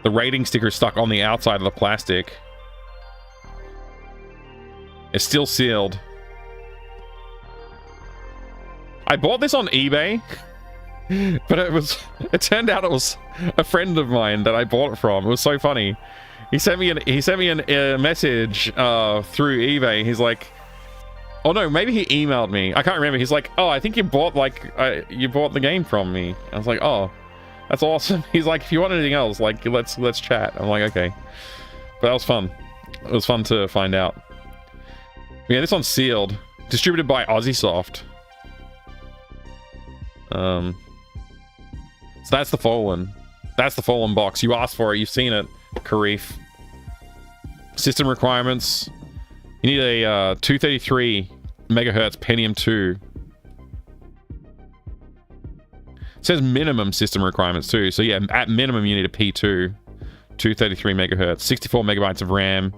S1: The rating sticker is stuck on the outside of the plastic. It's still sealed. I bought this on eBay, but it turned out it was a friend of mine that I bought it from. It was so funny. He sent me a message through eBay. He's like, oh no, maybe he emailed me. I can't remember. He's like, oh, I think you bought you bought the game from me. I was like, oh. That's awesome. He's like, if you want anything else, like, let's chat. I'm like, okay. But that was fun. It was fun to find out. Yeah, this one's sealed. Distributed by Aussiesoft. So that's the Fallen. That's the Fallen box. You asked for it. You've seen it, Karif. System requirements. You need a 233 megahertz Pentium 2. It says minimum system requirements too. So yeah, at minimum you need a P2, 233 megahertz, 64 megabytes of RAM.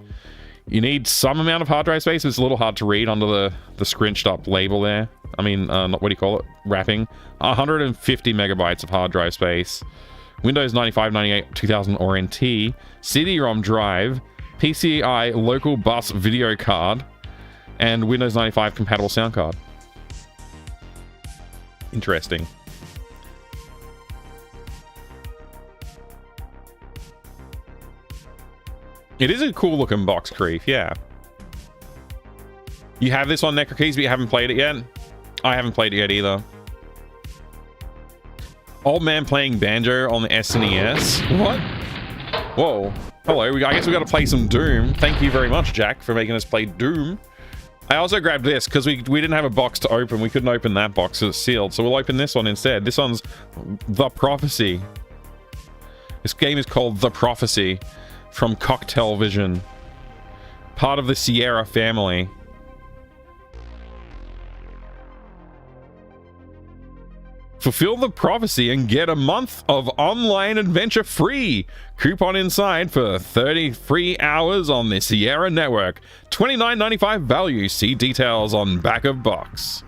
S1: You need some amount of hard drive space. It's a little hard to read under the scrunched up label there. I mean, what do you call it? Wrapping. 150 megabytes of hard drive space. Windows 95, 98, 2000 or NT. CD-ROM drive. PCI local bus video card. And Windows 95 compatible sound card. Interesting. It is a cool looking box, Creef, yeah. You have this on Necrokeys, but you haven't played it yet? I haven't played it yet either. Old man playing banjo on the SNES? What? Whoa. Hello, I guess we gotta play some Doom. Thank you very much, Jack, for making us play Doom. I also grabbed this, because we didn't have a box to open. We couldn't open that box, because it's sealed. So we'll open this one instead. This one's The Prophecy. This game is called The Prophecy. From Cocktail Vision. Part of the Sierra family. Fulfill the prophecy and get a month of online adventure free. Coupon inside for 30 free hours on the Sierra network. $29.95 value. See details on back of box.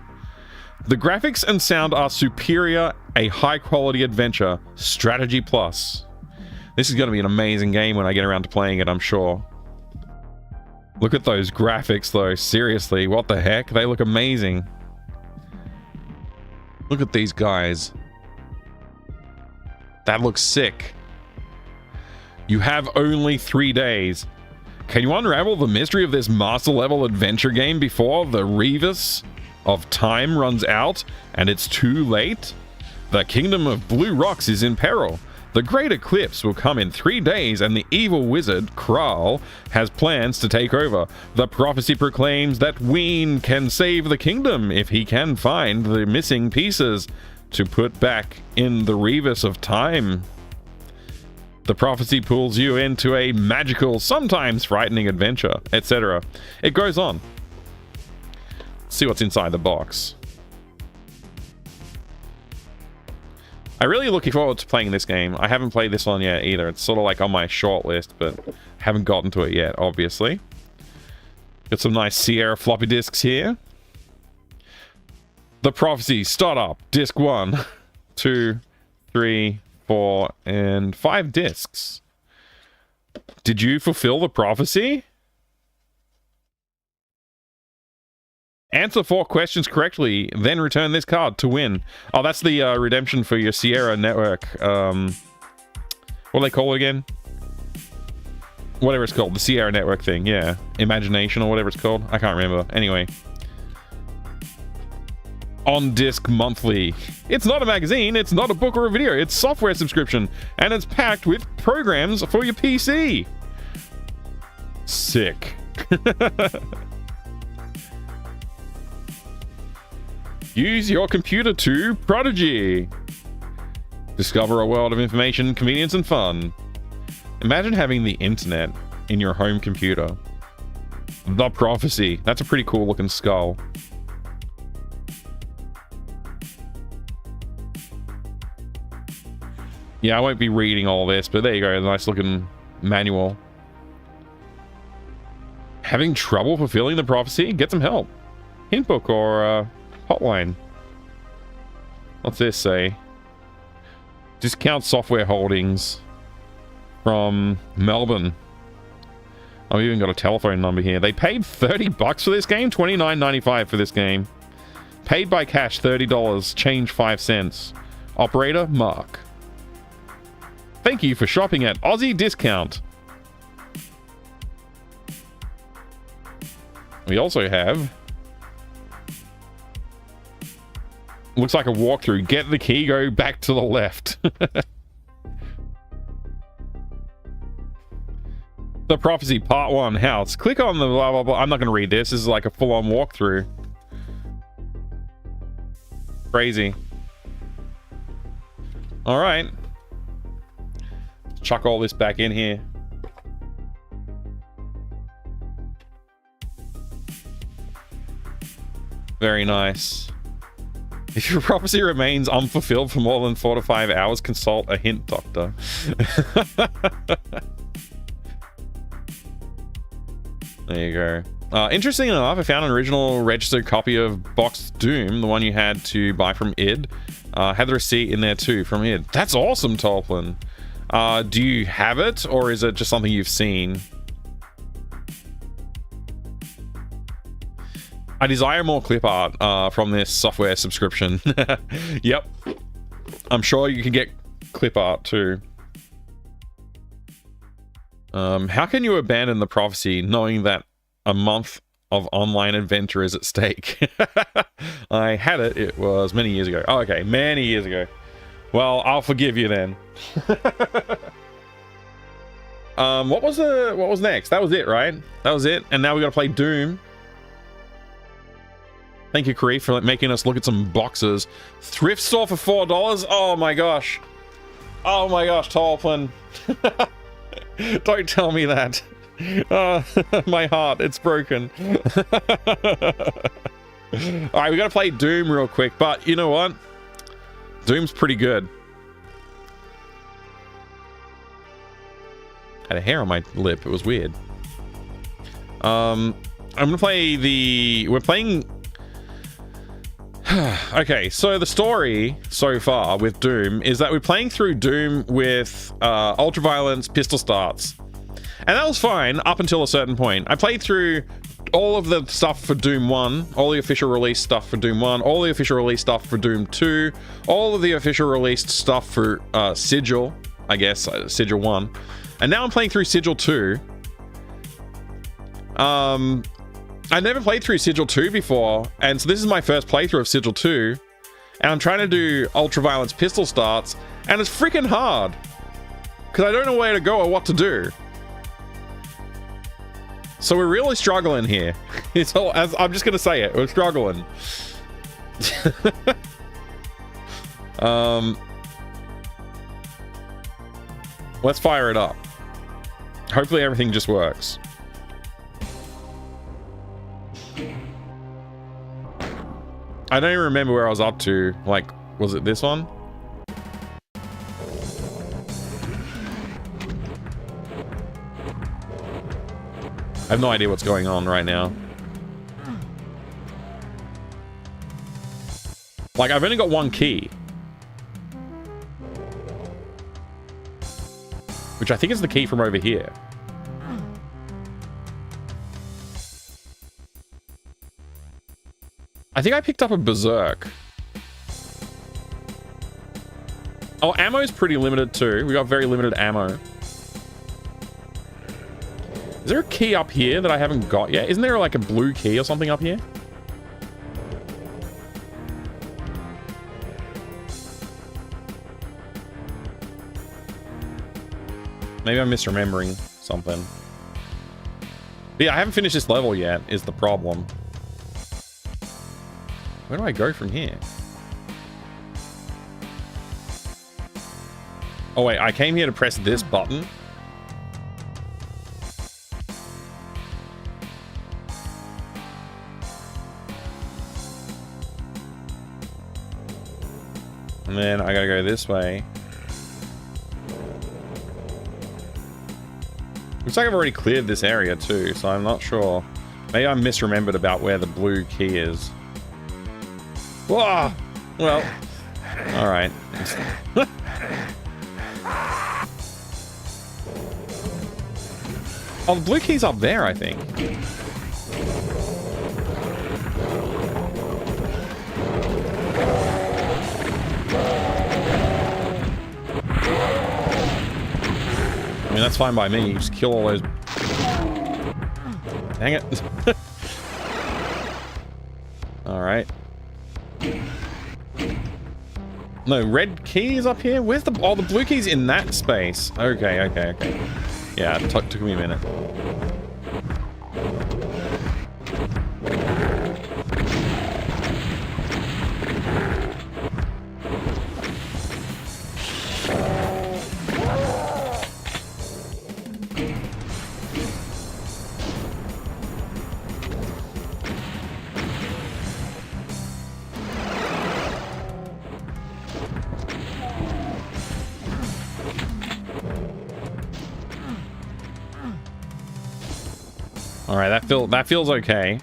S1: The graphics and sound are superior, a high-quality adventure. Strategy plus. This is going to be an amazing game when I get around to playing it, I'm sure. Look at those graphics, though. Seriously, what the heck? They look amazing. Look at these guys. That looks sick. You have only 3 days. Can you unravel the mystery of this master-level adventure game before the Revis of time runs out and it's too late? The kingdom of Blue Rocks is in peril. The great eclipse will come in 3 days and the evil wizard, Kral, has plans to take over. The prophecy proclaims that Ween can save the kingdom if he can find the missing pieces to put back in the Revis of time. The prophecy pulls you into a magical, sometimes frightening adventure, etc. It goes on. Let's see what's inside the box. I'm really looking forward to playing this game. I haven't played this one yet either. It's sort of like on my short list, but haven't gotten to it yet, obviously. Got some nice Sierra floppy disks here. The Prophecy, start up, disc 1, 2, 3, 4, and 5 discs. Did you fulfill the prophecy? Answer 4 questions correctly, then return this card to win. Oh, that's the redemption for your Sierra network. What do they call it again? Whatever it's called, the Sierra network thing, yeah. Imagination or whatever it's called. I can't remember. Anyway. On Disc Monthly. It's not a magazine, it's not a book or a video, it's software subscription, and it's packed with programs for your PC. Sick. Use your computer to Prodigy. Discover a world of information, convenience, and fun. Imagine having the internet in your home computer. The Prophecy. That's a pretty cool looking skull. Yeah, I won't be reading all this, but there you go. Nice looking manual. Having trouble fulfilling the prophecy? Get some help. Hint book or hotline. What's this say? Discount software holdings from Melbourne. I've even got a telephone number here. They paid $30 for this game? $29.95 for this game. Paid by cash, $30. Change 5 cents. Operator, Mark. Thank you for shopping at Aussie Discount. We also have... looks like a walkthrough. Get the key, go back to the left. The Prophecy Part 1 House. Click on the blah blah blah. I'm not going to read this. This is like a full-on walkthrough. Crazy. All right. Chuck all this back in here. Very nice. If your prophecy remains unfulfilled for more than 4 to 5 hours, consult a hint doctor. There you go. Interesting enough, I found an original registered copy of Boxed Doom, the one you had to buy from id. Had the receipt in there too from id. That's awesome, Tolpin. Do you have it, or is it just something you've seen? I desire more clip art from this software subscription. Yep. I'm sure you can get clip art too. How can you abandon the prophecy knowing that a month of online adventure is at stake? I had it. It was many years ago. Oh, okay, many years ago. Well, I'll forgive you then. What was next? That was it, right? That was it. And now we got to play Doom. Thank you, Karif, for making us look at some boxes. Thrift store for $4. Oh my gosh. Oh my gosh, Tolpin. Don't tell me that. My heart, it's broken. Alright, we gotta play Doom real quick, but you know what? Doom's pretty good. Had a hair on my lip, it was weird. I'm gonna play we're playing Okay, so the story so far with Doom is that we're playing through Doom with ultraviolence pistol starts. And that was fine up until a certain point. I played through all of the stuff for Doom 1, all the official release stuff for Doom 1, all the official release stuff for Doom 2, all of the official released stuff for Sigil, I guess, Sigil 1. And now I'm playing through Sigil 2. I never played through Sigil 2 before, and so this is my first playthrough of Sigil 2, and I'm trying to do ultraviolence pistol starts, and it's freaking hard, because I don't know where to go or what to do. So we're really struggling here. It's all, as I'm just gonna say it, we're struggling. Let's fire it up. Hopefully everything just works. I don't even remember where I was up to. Like, was it this one? I have no idea what's going on right now. Like, I've only got one key. Which I think is the key from over here. I think I picked up a berserk. Oh, ammo's pretty limited too. We got very limited ammo. Is there a key up here that I haven't got yet? Isn't there like a blue key or something up here? Maybe I'm misremembering something. But yeah, I haven't finished this level yet, is the problem. Where do I go from here? Oh wait, I came here to press this button. And then I gotta go this way. Looks like I've already cleared this area too, so I'm not sure. Maybe I misremembered about where the blue key is. Whoa! Well, alright. Oh, the blue key's up there, I think. I mean, that's fine by me. You just kill all those... Dang it. Alright. No, red key is up here? Where's the... Oh, the blue key's in that space. Okay, okay, okay. Yeah, it took me a minute. Alright, that feels okay.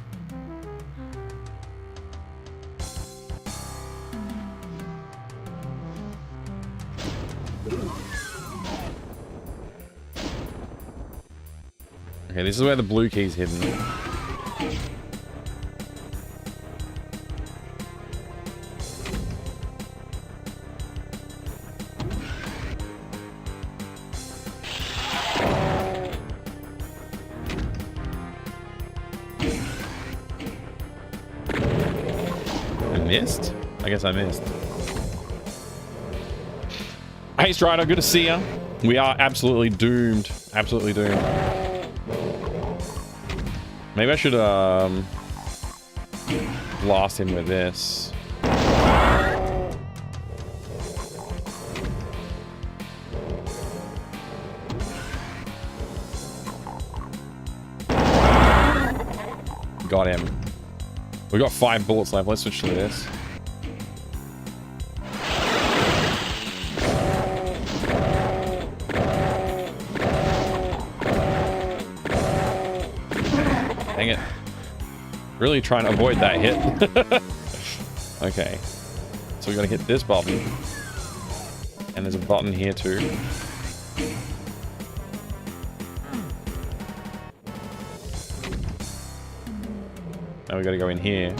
S1: Okay, this is where the blue key's hidden. Missed? I guess I missed. Hey Strider, good to see ya. We are absolutely doomed. Absolutely doomed. Maybe I should blast him with this. Got him. We got 5 bullets left. Let's switch to this. Dang it. Really trying to avoid that hit. Okay. So we gotta hit this button. And there's a button here too. Now we gotta go in here.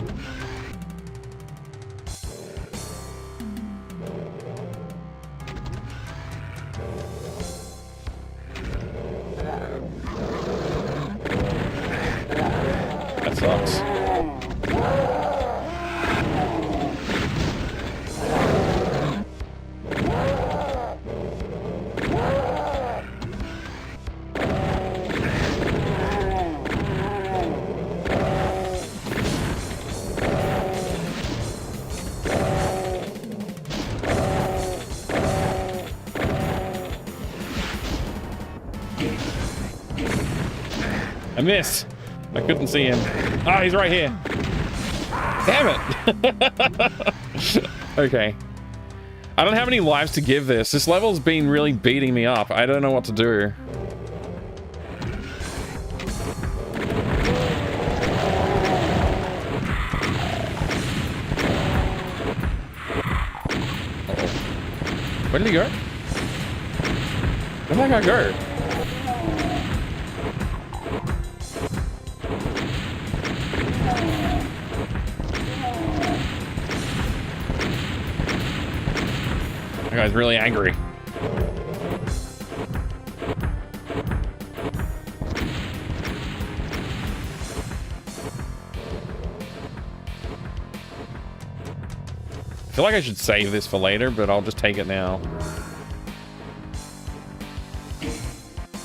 S1: That sucks. I missed. I couldn't see him. Ah, he's right here. Damn it. Okay. I don't have any lives to give this. This level's been really beating me up. I don't know what to do. Uh-oh. Where did he go? Where did that guy go? That guy's really angry. I feel like I should save this for later, but I'll just take it now.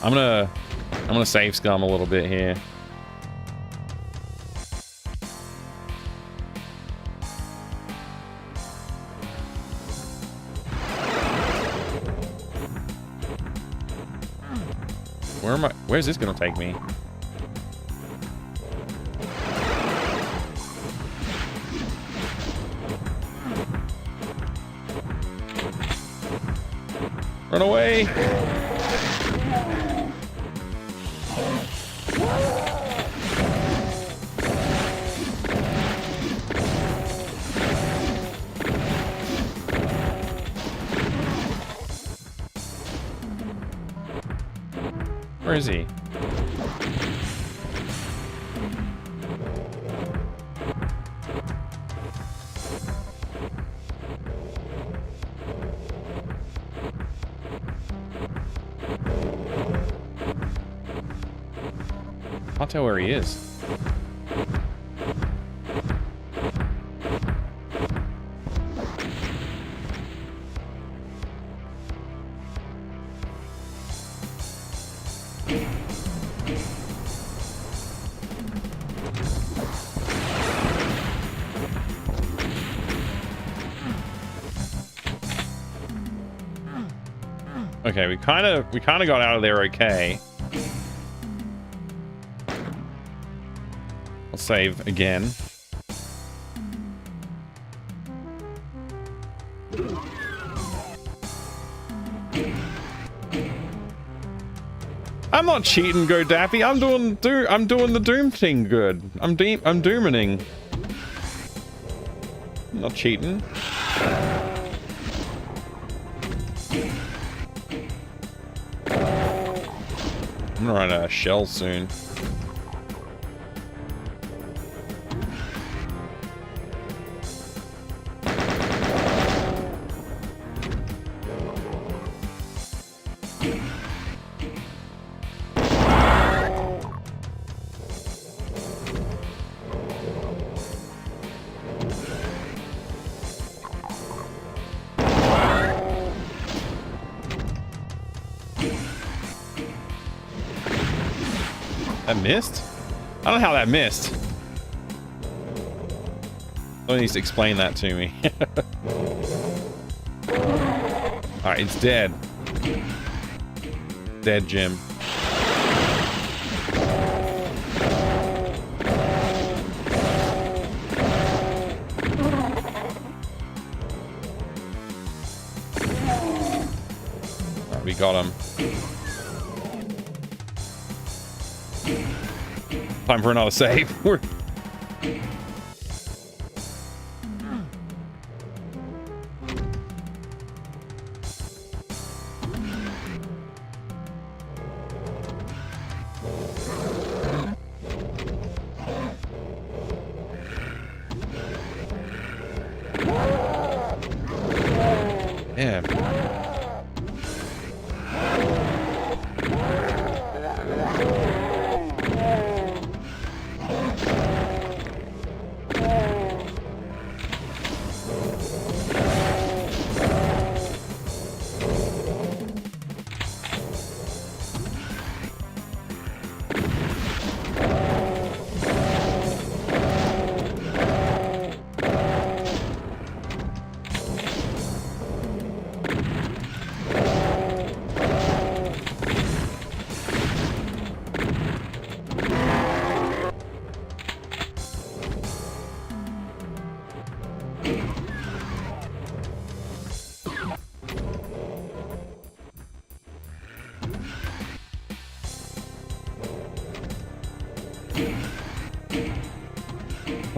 S1: I'm gonna save scum a little bit here. Where am I? Where's this gonna take me? Run away! Where is he? Can't tell where he is. Okay, we kind of got out of there okay. I'll save again. I'm not cheating, Go Daffy. I'm doing the Doom thing good. I'm dooming. I'm not cheating. I'm gonna run out of shells soon. That missed? I don't know how that missed. Someone needs to explain that to me. Alright, it's dead. Dead, Jim. Alright, we got him. Time for another save.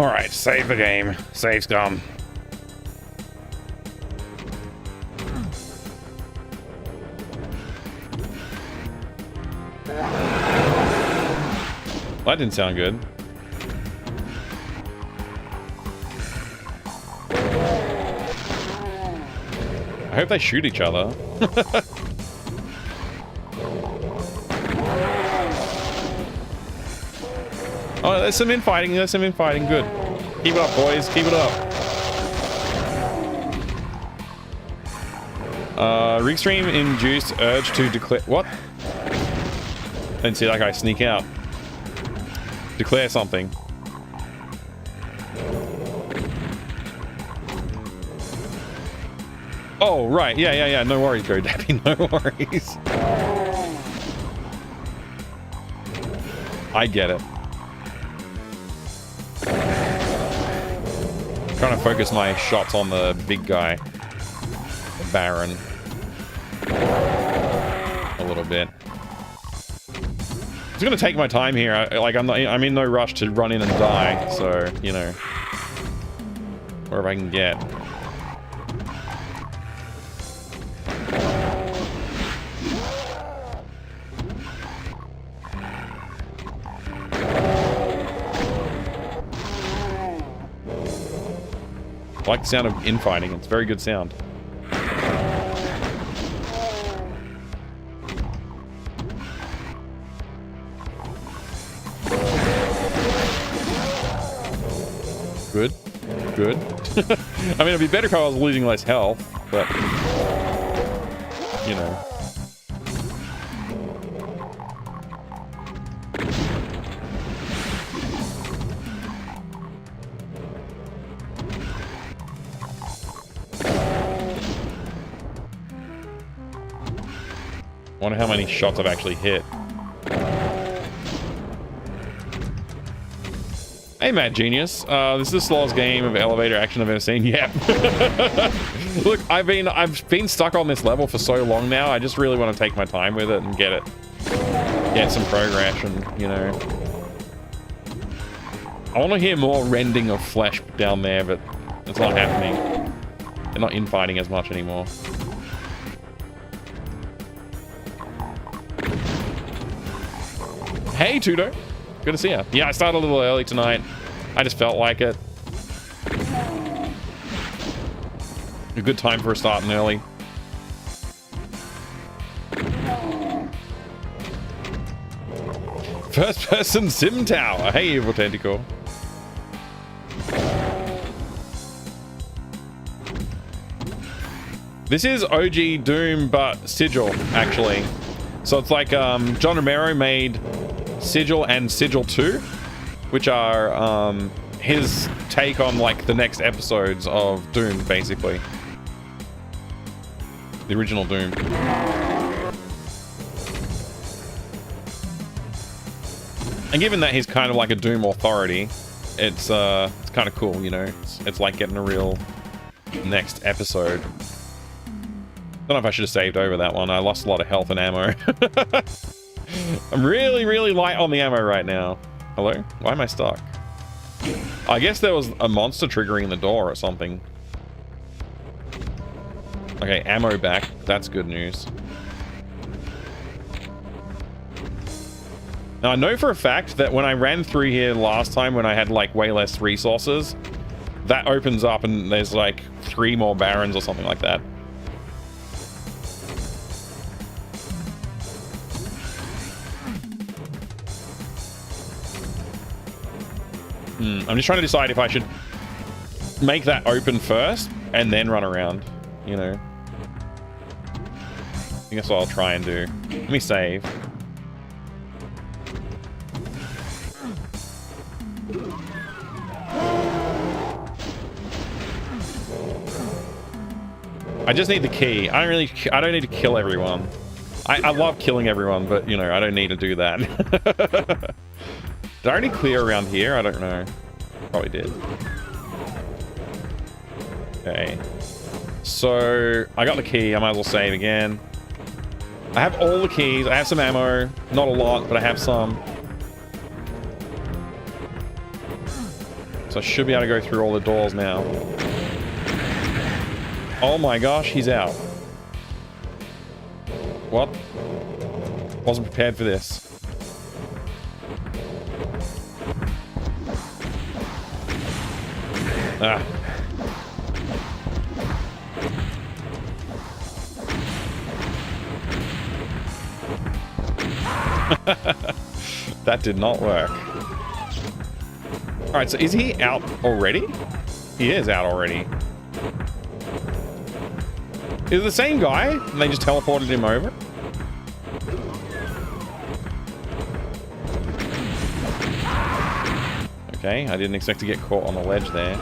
S1: Alright, save the game. Save scum. That didn't sound good. I hope they shoot each other. Oh, there's some infighting. There's some infighting. Good. Keep it up, boys. Keep it up. Restream induced urge to declare... What? Didn't see that guy sneak out. Declare something. Oh, right. Yeah. No worries, GoDaddy. No worries. I get it. Trying to focus my shots on the big guy. The Baron. A little bit. I'm gonna take my time here. I'm in no rush to run in and die, so, you know. Wherever I can get. I like the sound of infighting. It's a very good sound. Good. Good. I mean, it'd be better if I was losing less health, but... You know. Wonder how many shots I've actually hit. Hey, Mad Genius. This is the slowest game of elevator action I've ever seen. Yep. Look, I've been stuck on this level for so long now. I just really want to take my time with it and get some progression, you know. I want to hear more rending of flesh down there, but it's not happening. They're not infighting as much anymore. Hey, Tudo. Good to see you. Yeah, I started a little early tonight. I just felt like it. A good time for starting early. First person sim tower. Hey, Evil Tentacle. This is OG Doom, but Sigil, actually. So it's like John Romero made Sigil and Sigil 2, which are his take on like the next episodes of Doom, basically. The original Doom. And given that he's kind of like a Doom authority, it's kind of cool, you know. It's like getting a real next episode. Don't know if I should have saved over that one. I lost a lot of health and ammo. I'm really, really light on the ammo right now. Hello? Why am I stuck? I guess there was a monster triggering the door or something. Okay, ammo back. That's good news. Now, I know for a fact that when I ran through here last time when I had, like, way less resources, that opens up and there's, like, 3 more barons or something like that. I'm just trying to decide if I should make that open first and then run around, you know. I think that's what I'll try and do. Let me save. I just need the key. I don't need to kill everyone. I love killing everyone, but you know, I don't need to do that. Did I already clear around here? I don't know. Probably did. Okay. So, I got the key. I might as well save again. I have all the keys. I have some ammo. Not a lot, but I have some. So I should be able to go through all the doors now. Oh my gosh, he's out. What? Wasn't prepared for this. Ah. That did not work. Alright, so is he out already? He is out already. Is it the same guy? And they just teleported him over? Okay, I didn't expect to get caught on the ledge there.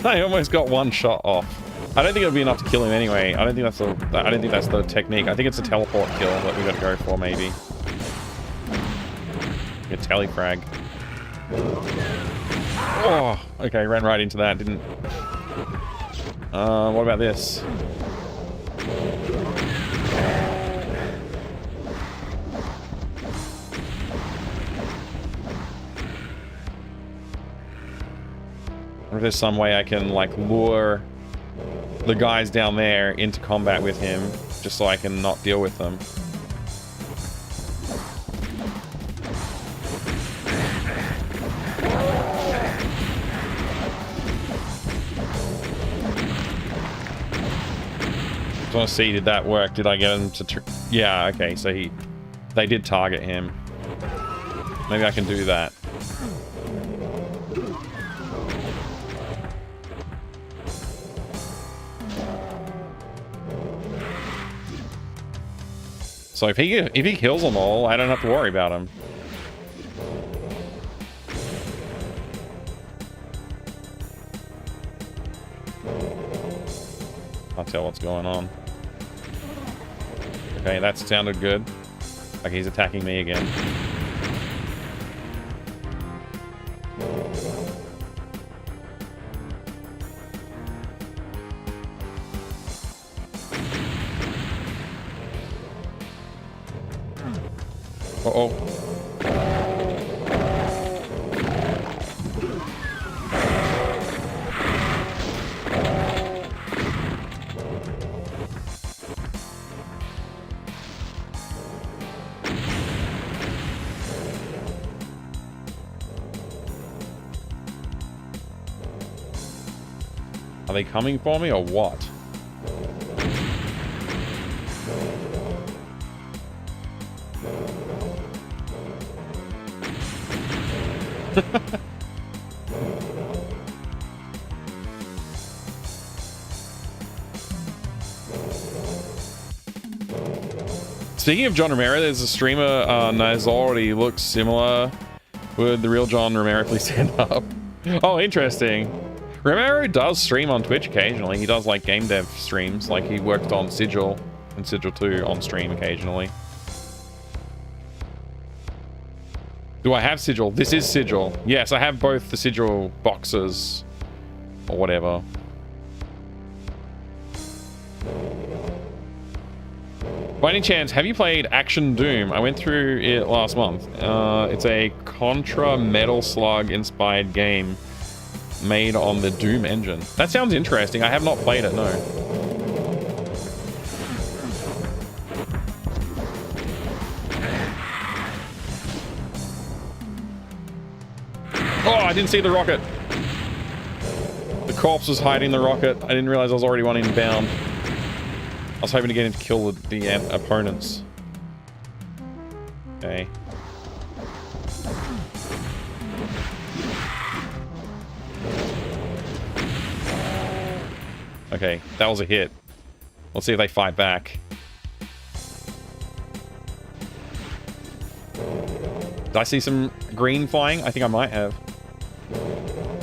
S1: I almost got one shot off. I don't think it'll be enough to kill him anyway. I don't think that's the technique. I think it's a teleport kill that we got to go for, maybe. A telefrag. Oh, okay, ran right into that. Didn't. What about this? I wonder if there's some way I can, like, lure the guys down there into combat with him, just so I can not deal with them. Just want to see, did that work? Did I get him to... Yeah, okay, so they did target him. Maybe I can do that. So if he kills them all, I don't have to worry about him. I'll tell what's going on. Okay, that sounded good. Okay, he's attacking me again. Uh-oh. Are they coming for me or what? Speaking of John Romero, there's a streamer, Nizor, he looks similar. Would the real John Romero please stand up? Oh, interesting. Romero does stream on Twitch occasionally. He does, like, game dev streams. Like, he worked on Sigil and Sigil 2 on stream occasionally. Do I have Sigil? This is Sigil. Yes, I have both the Sigil boxes. Or whatever. By any chance, have you played Action Doom? I went through it last month. It's a Contra Metal Slug inspired game made on the Doom engine. That sounds interesting. I have not played it, no. Oh, I didn't see the rocket. The corpse was hiding the rocket. I didn't realize I was already one inbound. I was hoping to get him to kill the opponents. Okay. Okay, that was a hit. Let's see if they fight back. Did I see some green flying? I think I might have.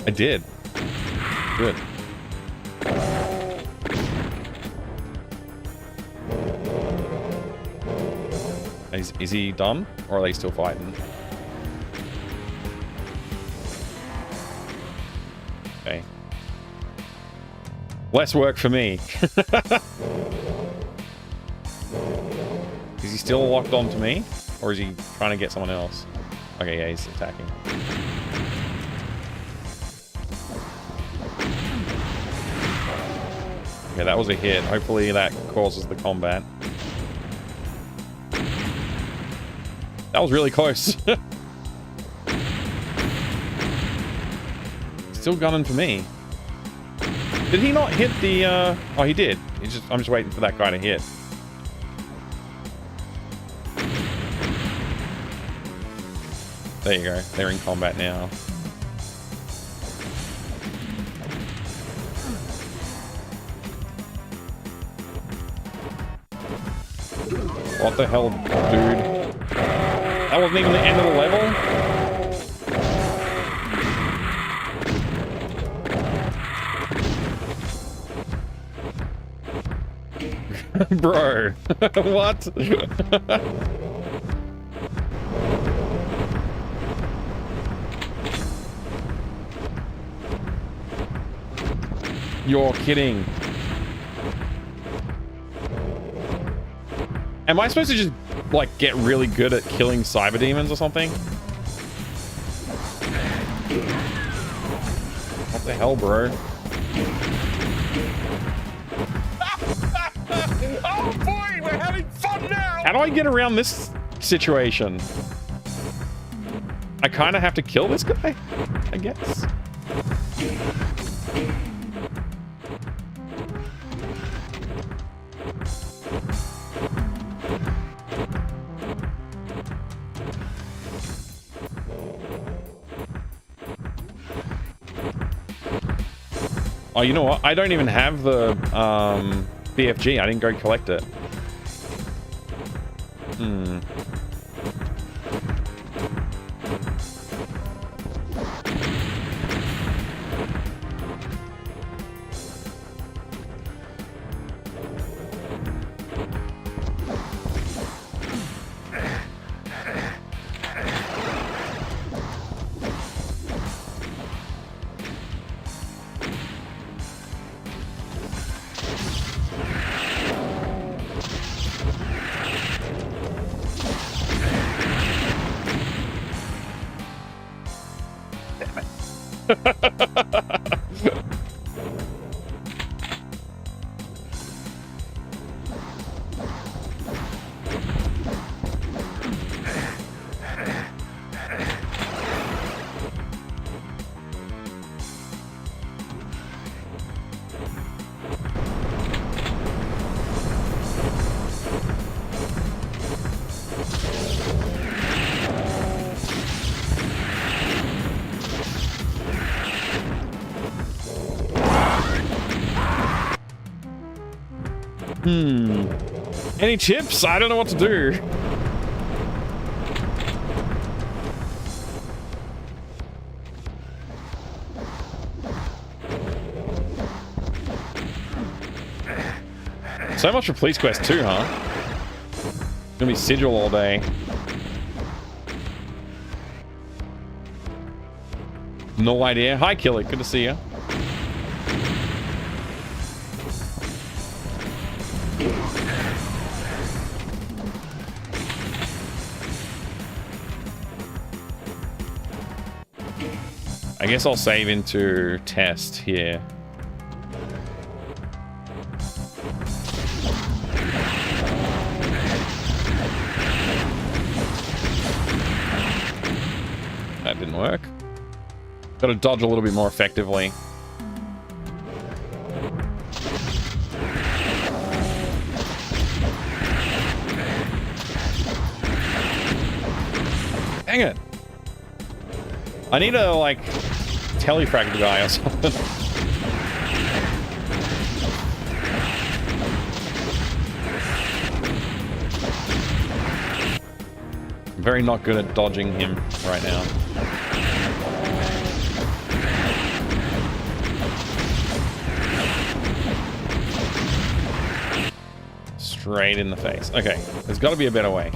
S1: I did. Good. Is he done? Or are they still fighting? Okay. Less work for me. Is he still locked onto me? Or is he trying to get someone else? Okay, yeah, he's attacking. Okay, that was a hit. Hopefully that causes the combat. That was really close. Still gunning for me. Did he not hit the, Oh, he did. I'm just waiting for that guy to hit. There you go. They're in combat now. What the hell, dude? That wasn't even the end of the level? Bro, what? You're kidding. Am I supposed to just, like, get really good at killing cyber demons or something? What the hell, bro?
S2: Oh boy, we're having fun now!
S1: How do I get around this situation? I kind of have to kill this guy, I guess. Oh, you know what? I don't even have the BFG. I didn't go collect it. Any chips? I don't know what to do. So much for Police Quest 2, huh? Gonna be sigil all day. No idea. Hi, Killer. Good to see you. I guess I'll save into test here. That didn't work. Got to dodge a little bit more effectively. Dang it. I need to, like, telefrag the guy or something. I'm very not good at dodging him right now. Straight in the face. Okay, there's got to be a better way.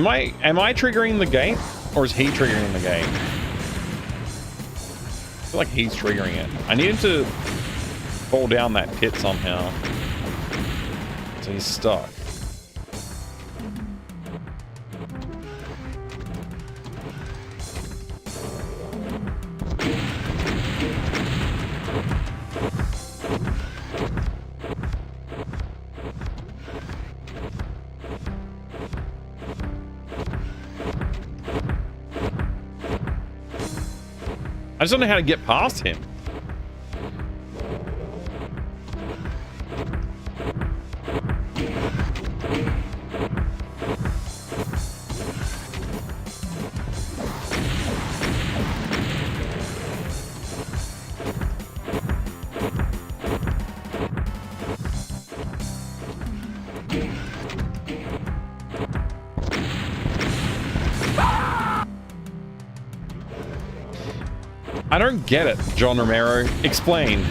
S1: Am I triggering the gate? Or is he triggering the gate? I feel like he's triggering it. I need him to fall down that pit somehow. So he's stuck. I just don't know how to get past him. I don't get it, John Romero. Explain.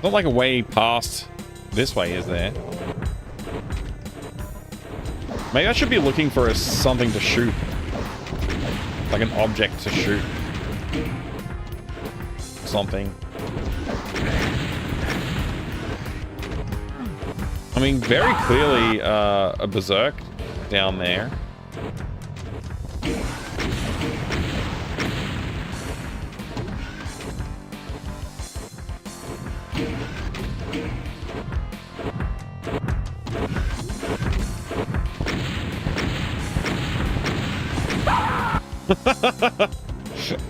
S1: Not like a way past this way, is there? Maybe I should be looking for something to shoot. Like an object to shoot. Something. I mean, very clearly a berserk down there.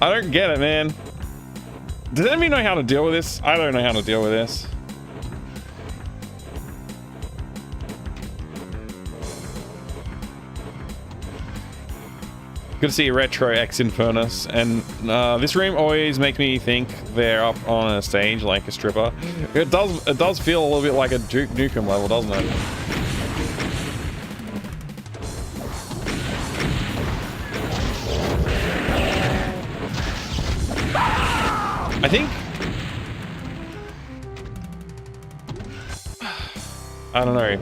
S1: I don't get it, man. Does anybody know how to deal with this? I don't know how to deal with this. Good to see you, Retro X Infernus. And this room always makes me think they're up on a stage like a stripper. It does feel a little bit like a Duke Nukem level, doesn't it? I think... I don't know.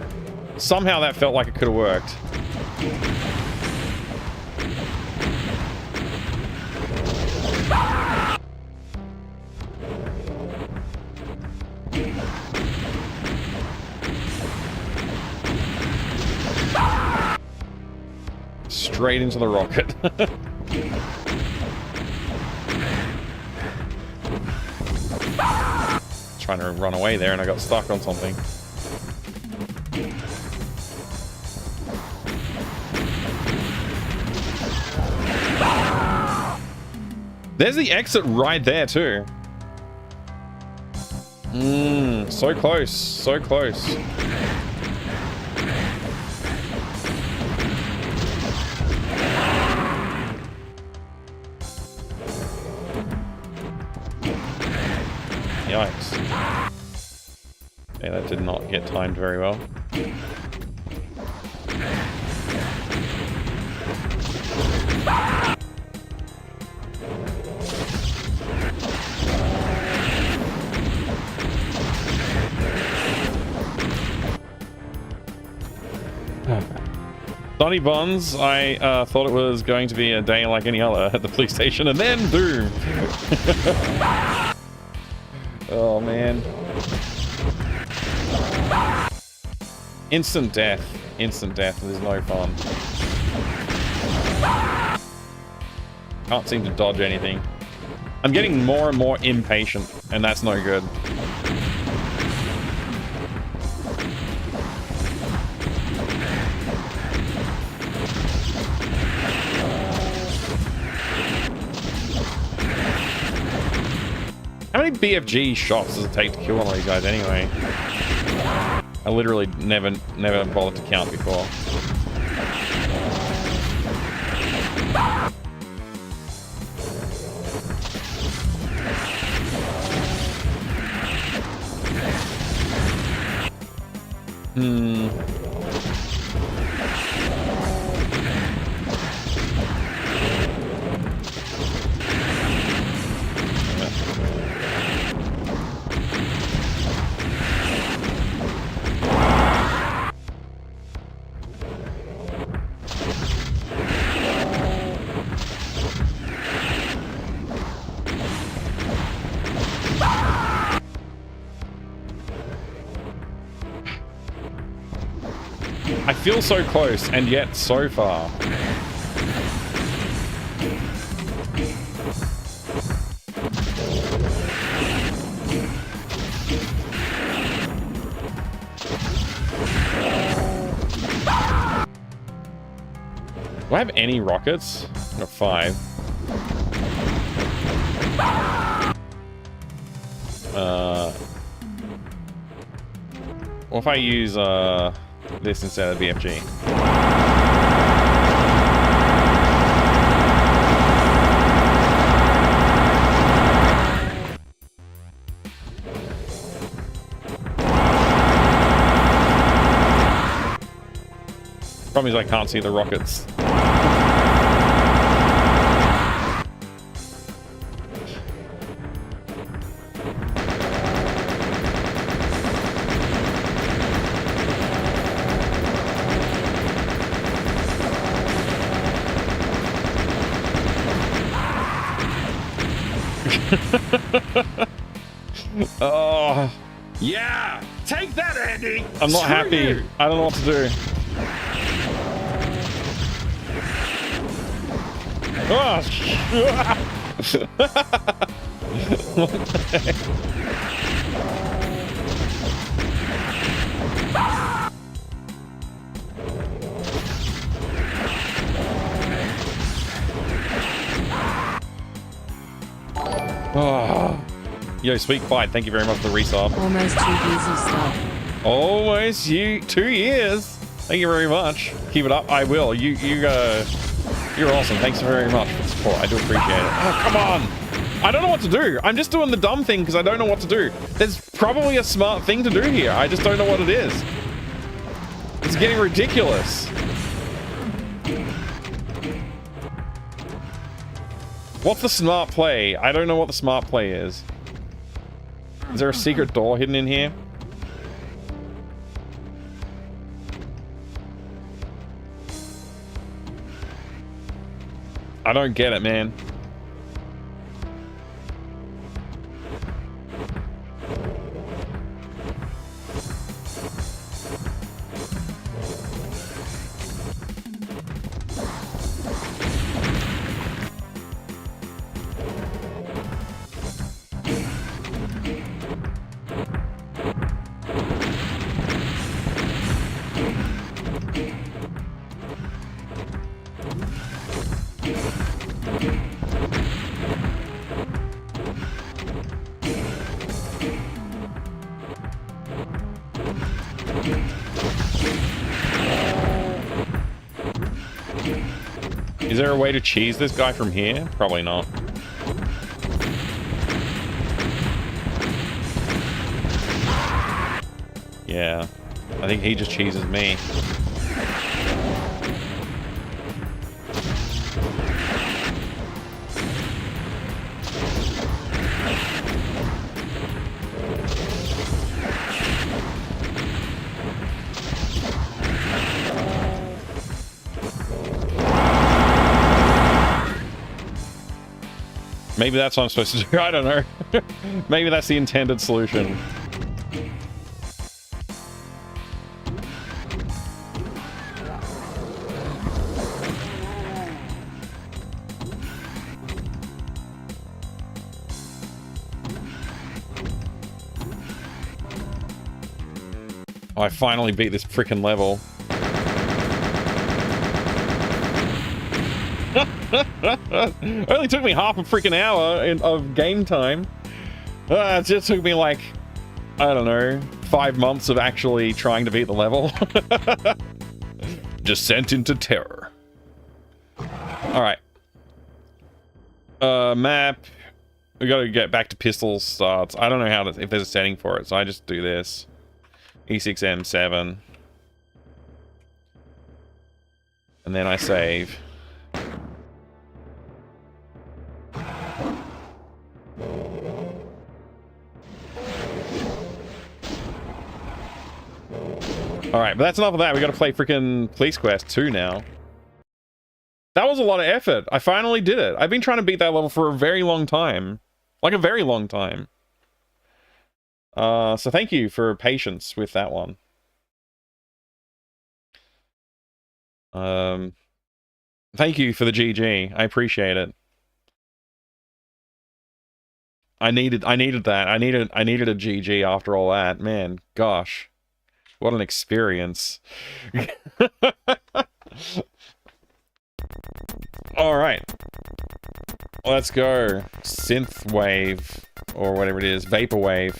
S1: Somehow that felt like it could have worked. Straight into the rocket. Trying to run away there and I got stuck on something. There's the exit right there too. So close, so close. Yikes. Yeah, that did not get timed very well. Donny Buns, I thought it was going to be a day like any other at the police station, and then boom! Oh man. Instant death. Instant death. There's no fun. Can't seem to dodge anything. I'm getting more and more impatient, and that's no good. How many BFG shots does it take to kill one of these guys anyway? I literally never bothered to count before. feels so close, and yet so far. Do I have any rockets? I got 5. What if I use this instead of BFG? Problem is I can't see the rockets. Oh,
S2: Yeah! Take that, Andy!
S1: I'm not
S2: Screw
S1: happy.
S2: you.
S1: I don't know what to do. Oh, what the heck? Oh. Yo, Sweet Fight, thank you very much for the resub.
S4: Almost 2 years of stuff.
S1: Almost 2 years. Thank you very much. Keep it up. I will. You're awesome. Thanks very much for the support. I do appreciate it. Oh, come on. I don't know what to do. I'm just doing the dumb thing because I don't know what to do. There's probably a smart thing to do here. I just don't know what it is. It's getting ridiculous. What's the smart play? I don't know what the smart play is. Is there a secret door hidden in here? I don't get it, man. Is there a way to cheese this guy from here? Probably not. Yeah. I think he just cheeses me. Maybe that's what I'm supposed to do. I don't know. Maybe that's the intended solution. Oh, I finally beat this frickin' level. It only took me half a freaking hour of game time. It just took me like, I don't know, 5 months of actually trying to beat the level. Descent into terror. Alright. Map. We gotta get back to pistol starts. I don't know how to, if there's a setting for it, so I just do this. E6M7. And then I save. Alright, but that's enough of that. We gotta play freaking Police Quest 2 now. That was a lot of effort. I finally did it. I've been trying to beat that level for a very long time. Like a very long time. So thank you for patience with that one. Thank you for the GG. I appreciate it. I needed that. I needed a GG after all that. Man, gosh. What an experience. Alright. Let's go. Synthwave. Or whatever it is. Vaporwave.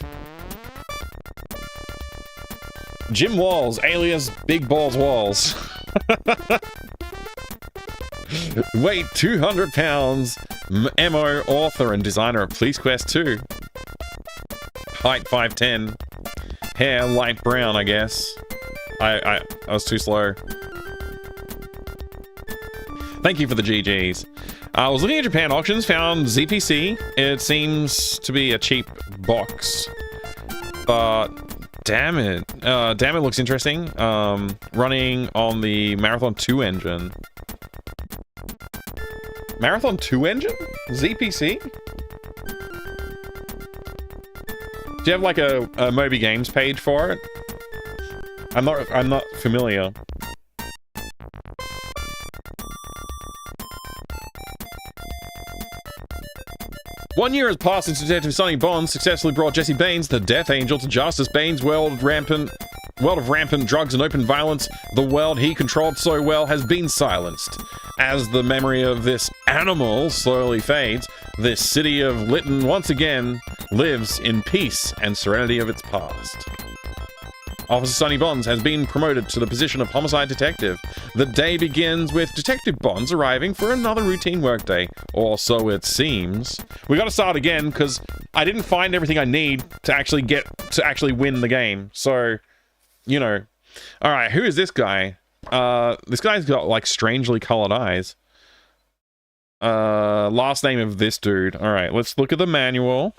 S1: Jim Walls, alias Big Balls Walls. Weight 200 pounds. MO, author and designer of Police Quest 2. Height 5'10". Hair light brown, I guess. I was too slow. Thank you for the GGs. I was looking at Japan auctions, found ZPC. It seems to be a cheap box. But damn it. Damn it looks interesting. Running on the Marathon 2 engine. Marathon 2 engine? ZPC? Do you have like a Moby Games page for it? I'm not familiar. One year has passed since Detective Sonny Bond successfully brought Jesse Baines, the Death Angel, to justice. Baines' world of rampant drugs and open violence, the world he controlled so well, has been silenced. As the memory of this animal slowly fades, this city of Lytton once again lives in peace and serenity of its past. Officer Sonny Bonds has been promoted to the position of homicide detective. The day begins with Detective Bonds arriving for another routine workday, or so it seems. We gotta start again, because I didn't find everything I need to actually win the game. So, you know. Alright, who is this guy? This guy's got, like, strangely colored eyes. Last name of this dude. Alright, let's look at the manual.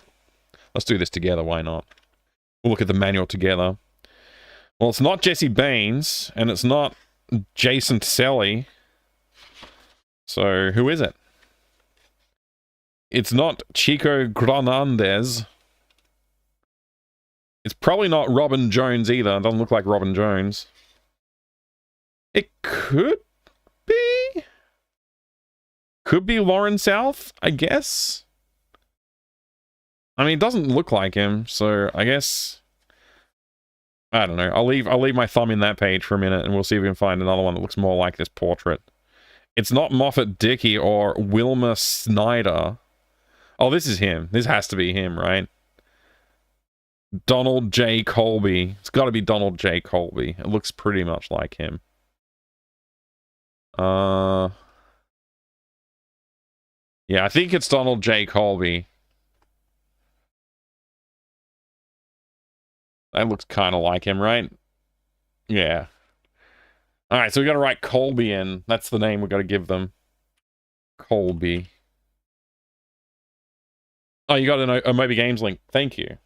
S1: Let's do this together, why not? We'll look at the manual together. Well, it's not Jesse Baines, and it's not Jason Selly. So, who is it? It's not Chico Granandez. It's probably not Robin Jones either. It doesn't look like Robin Jones. It could be? Could be Lauren South, I guess? I mean, it doesn't look like him, so I guess... I don't know. I'll leave my thumb in that page for a minute, and we'll see if we can find another one that looks more like this portrait. It's not Moffat Dickey or Wilma Snyder. Oh, this is him. This has to be him, right? Donald J. Colby. It's got to be Donald J. Colby. It looks pretty much like him. Yeah, I think it's Donald J. Colby. That looks kind of like him, right? Yeah. Alright, so we got to write Colby in. That's the name we got to give them. Colby. Oh, you got a Moby Games link. Thank you.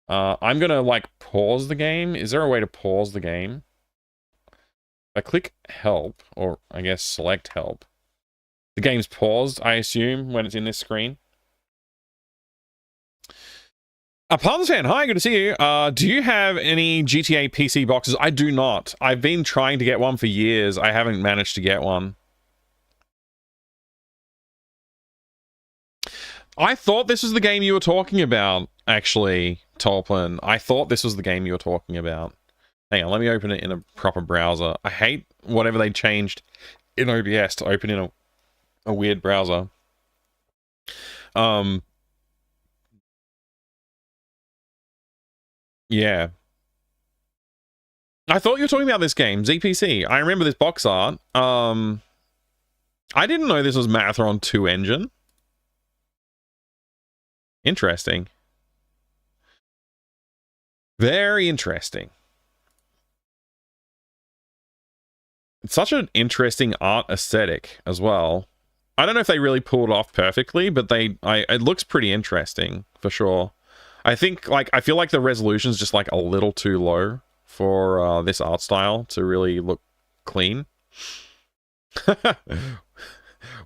S1: I'm going to, like, pause the game. Is there a way to pause the game? If I click help, or I guess select help. The game's paused, I assume, when it's in this screen. Palms fan, hi, good to see you. Do you have any GTA PC boxes? I do not. I've been trying to get one for years. I haven't managed to get one. I thought this was the game you were talking about, actually, Tolpin. I thought this was the game you were talking about. Hang on, let me open it in a proper browser. I hate whatever they changed in OBS to open in a weird browser. Yeah. I thought you were talking about this game, ZPC. I remember this box art. I didn't know this was Marathon 2 engine. Interesting. Very interesting. It's such an interesting art aesthetic as well. I don't know if they really pulled it off perfectly, but it looks pretty interesting for sure. I think, like, I feel like the resolution's just, like, a little too low for this art style to really look clean.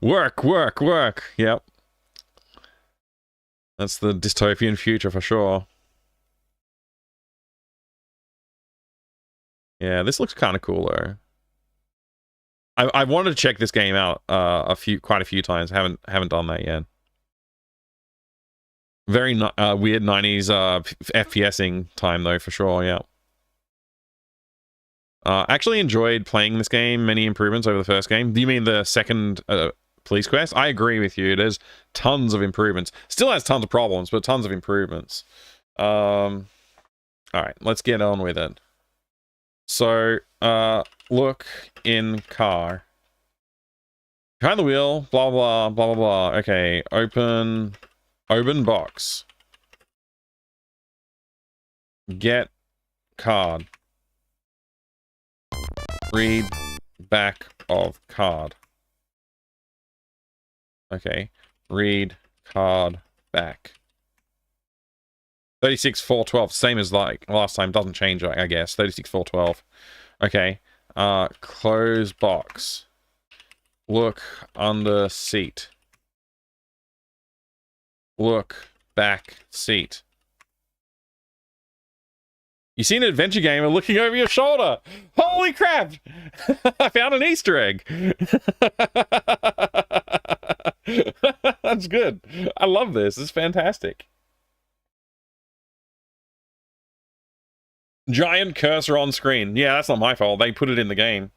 S1: Work, work, work. Yep. That's the dystopian future for sure. Yeah, this looks kind of cool, though. I wanted to check this game out quite a few times. Haven't done that yet. Very weird 90s FPSing time though, for sure. Yeah. Actually enjoyed playing this game. Many improvements over the first game. Do you mean the second police quest? I agree with you. There's tons of improvements. Still has tons of problems, but tons of improvements. All right, let's get on with it. So, look in car. Behind the wheel, blah, blah, blah, blah, blah. Okay, open box. Get card. Read back of card. Okay, read card back. 36,412, same as like last time, doesn't change, I guess. 36,412. Okay, close box. Look under seat. Look back seat. You see an adventure gamer looking over your shoulder. Holy crap! I found an Easter egg. That's good. I love this. It's fantastic. Giant cursor on screen. Yeah, that's not my fault. They put it in the game.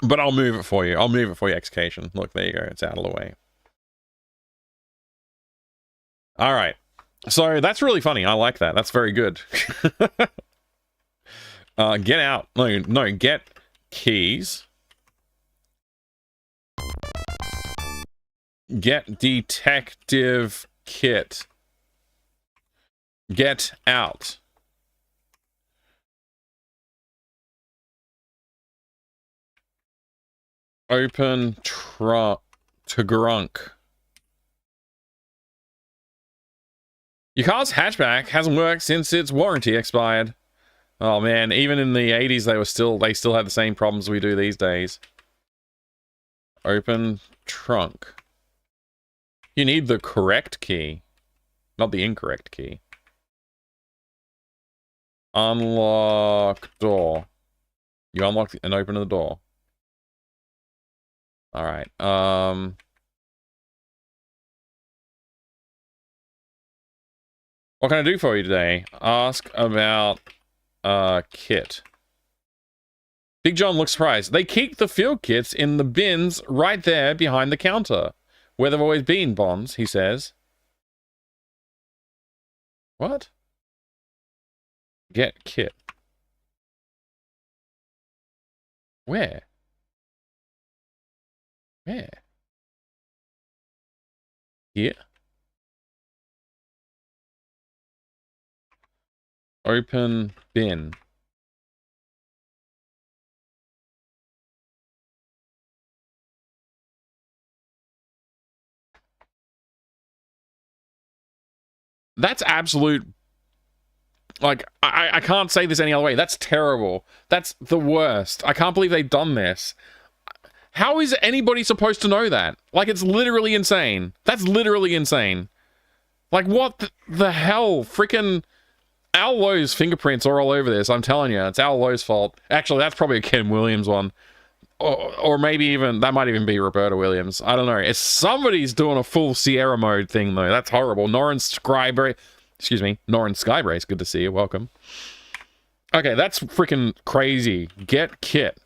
S1: But I'll move it for you. I'll move it for you, Execation. Look, there you go. It's out of the way. All right. So that's really funny. I like that. That's very good. Get out. No, get keys. Get detective kit. Get out. Open trunk. Your car's hatchback hasn't worked since its warranty expired. Oh man, even in the 80s they still had the same problems we do these days. Open trunk. You need the correct key, not the incorrect key. Unlock door. You unlock and open the door. All right. What can I do for you today? Ask about kit. Big John looks surprised. They keep the field kits in the bins right there behind the counter, where they've always been, Bonds, he says. What? Get kit. Where? Where? Here? Open bin. That's absolute... Like, I can't say this any other way. That's terrible. That's the worst. I can't believe they've done this. How is anybody supposed to know that? Like, it's literally insane. That's literally insane. Like, what the hell? Freaking Al Lowe's fingerprints are all over this. I'm telling you, it's Al Lowe's fault. Actually, that's probably a Ken Williams one. Or maybe even, that might even be Roberta Williams. I don't know. It's somebody's doing a full Sierra mode thing, though. That's horrible. Norrin Skybrace. Excuse me. Norrin Skybrace. Good to see you. Welcome. Okay, that's freaking crazy. Get kit.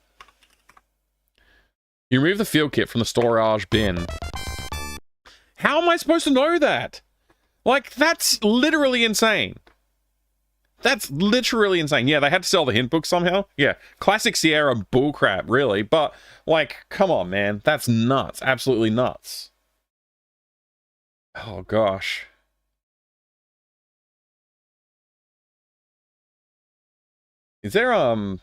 S1: You remove the field kit from the storage bin. How am I supposed to know that? Like, that's literally insane. That's literally insane. Yeah, they had to sell the hint book somehow. Yeah, classic Sierra bullcrap, really. But, like, come on, man. That's nuts. Absolutely nuts. Oh, gosh. Is there, I wonder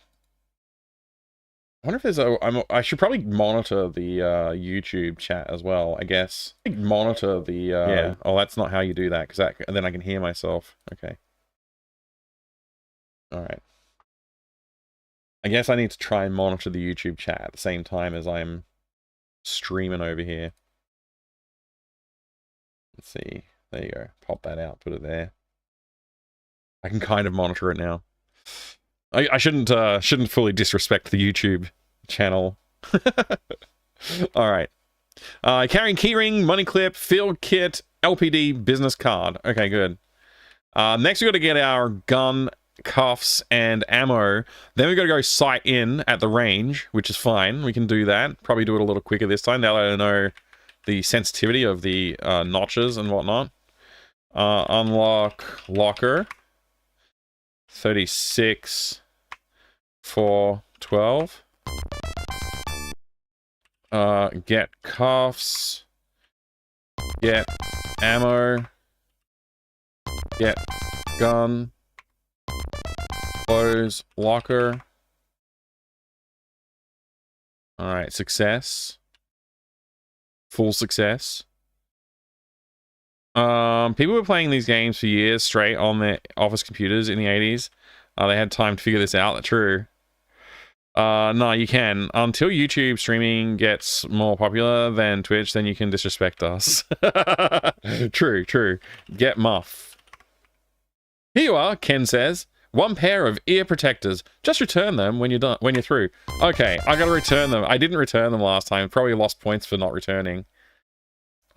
S1: if there's I should probably monitor the, YouTube chat as well, I guess. Monitor the, yeah. Oh, that's not how you do that, because then I can hear myself. Okay. Alright. I guess I need to try and monitor the YouTube chat at the same time as I'm streaming over here. Let's see. There you go. Pop that out, put it there. I can kind of monitor it now. I shouldn't fully disrespect the YouTube channel. All right. Carrying keyring, money clip, field kit, LPD, business card. Okay, good. Next we got to get our gun, cuffs, and ammo. Then we got to go sight in at the range, which is fine. We can do that. Probably do it a little quicker this time. Now that I know the sensitivity of the notches and whatnot. Unlock locker. 36 for 12. Get cuffs. Get ammo. Get gun. Close locker. Alright, success. Full success. People were playing these games for years straight on their office computers in the 80s. They had time to figure this out. True. No, you can. Until YouTube streaming gets more popular than Twitch, then you can disrespect us. True, true. Get muff. Here you are, Ken says. 1 pair of ear protectors. Just return them when you're done. When you're through. Okay, I gotta return them. I didn't return them last time. Probably lost points for not returning.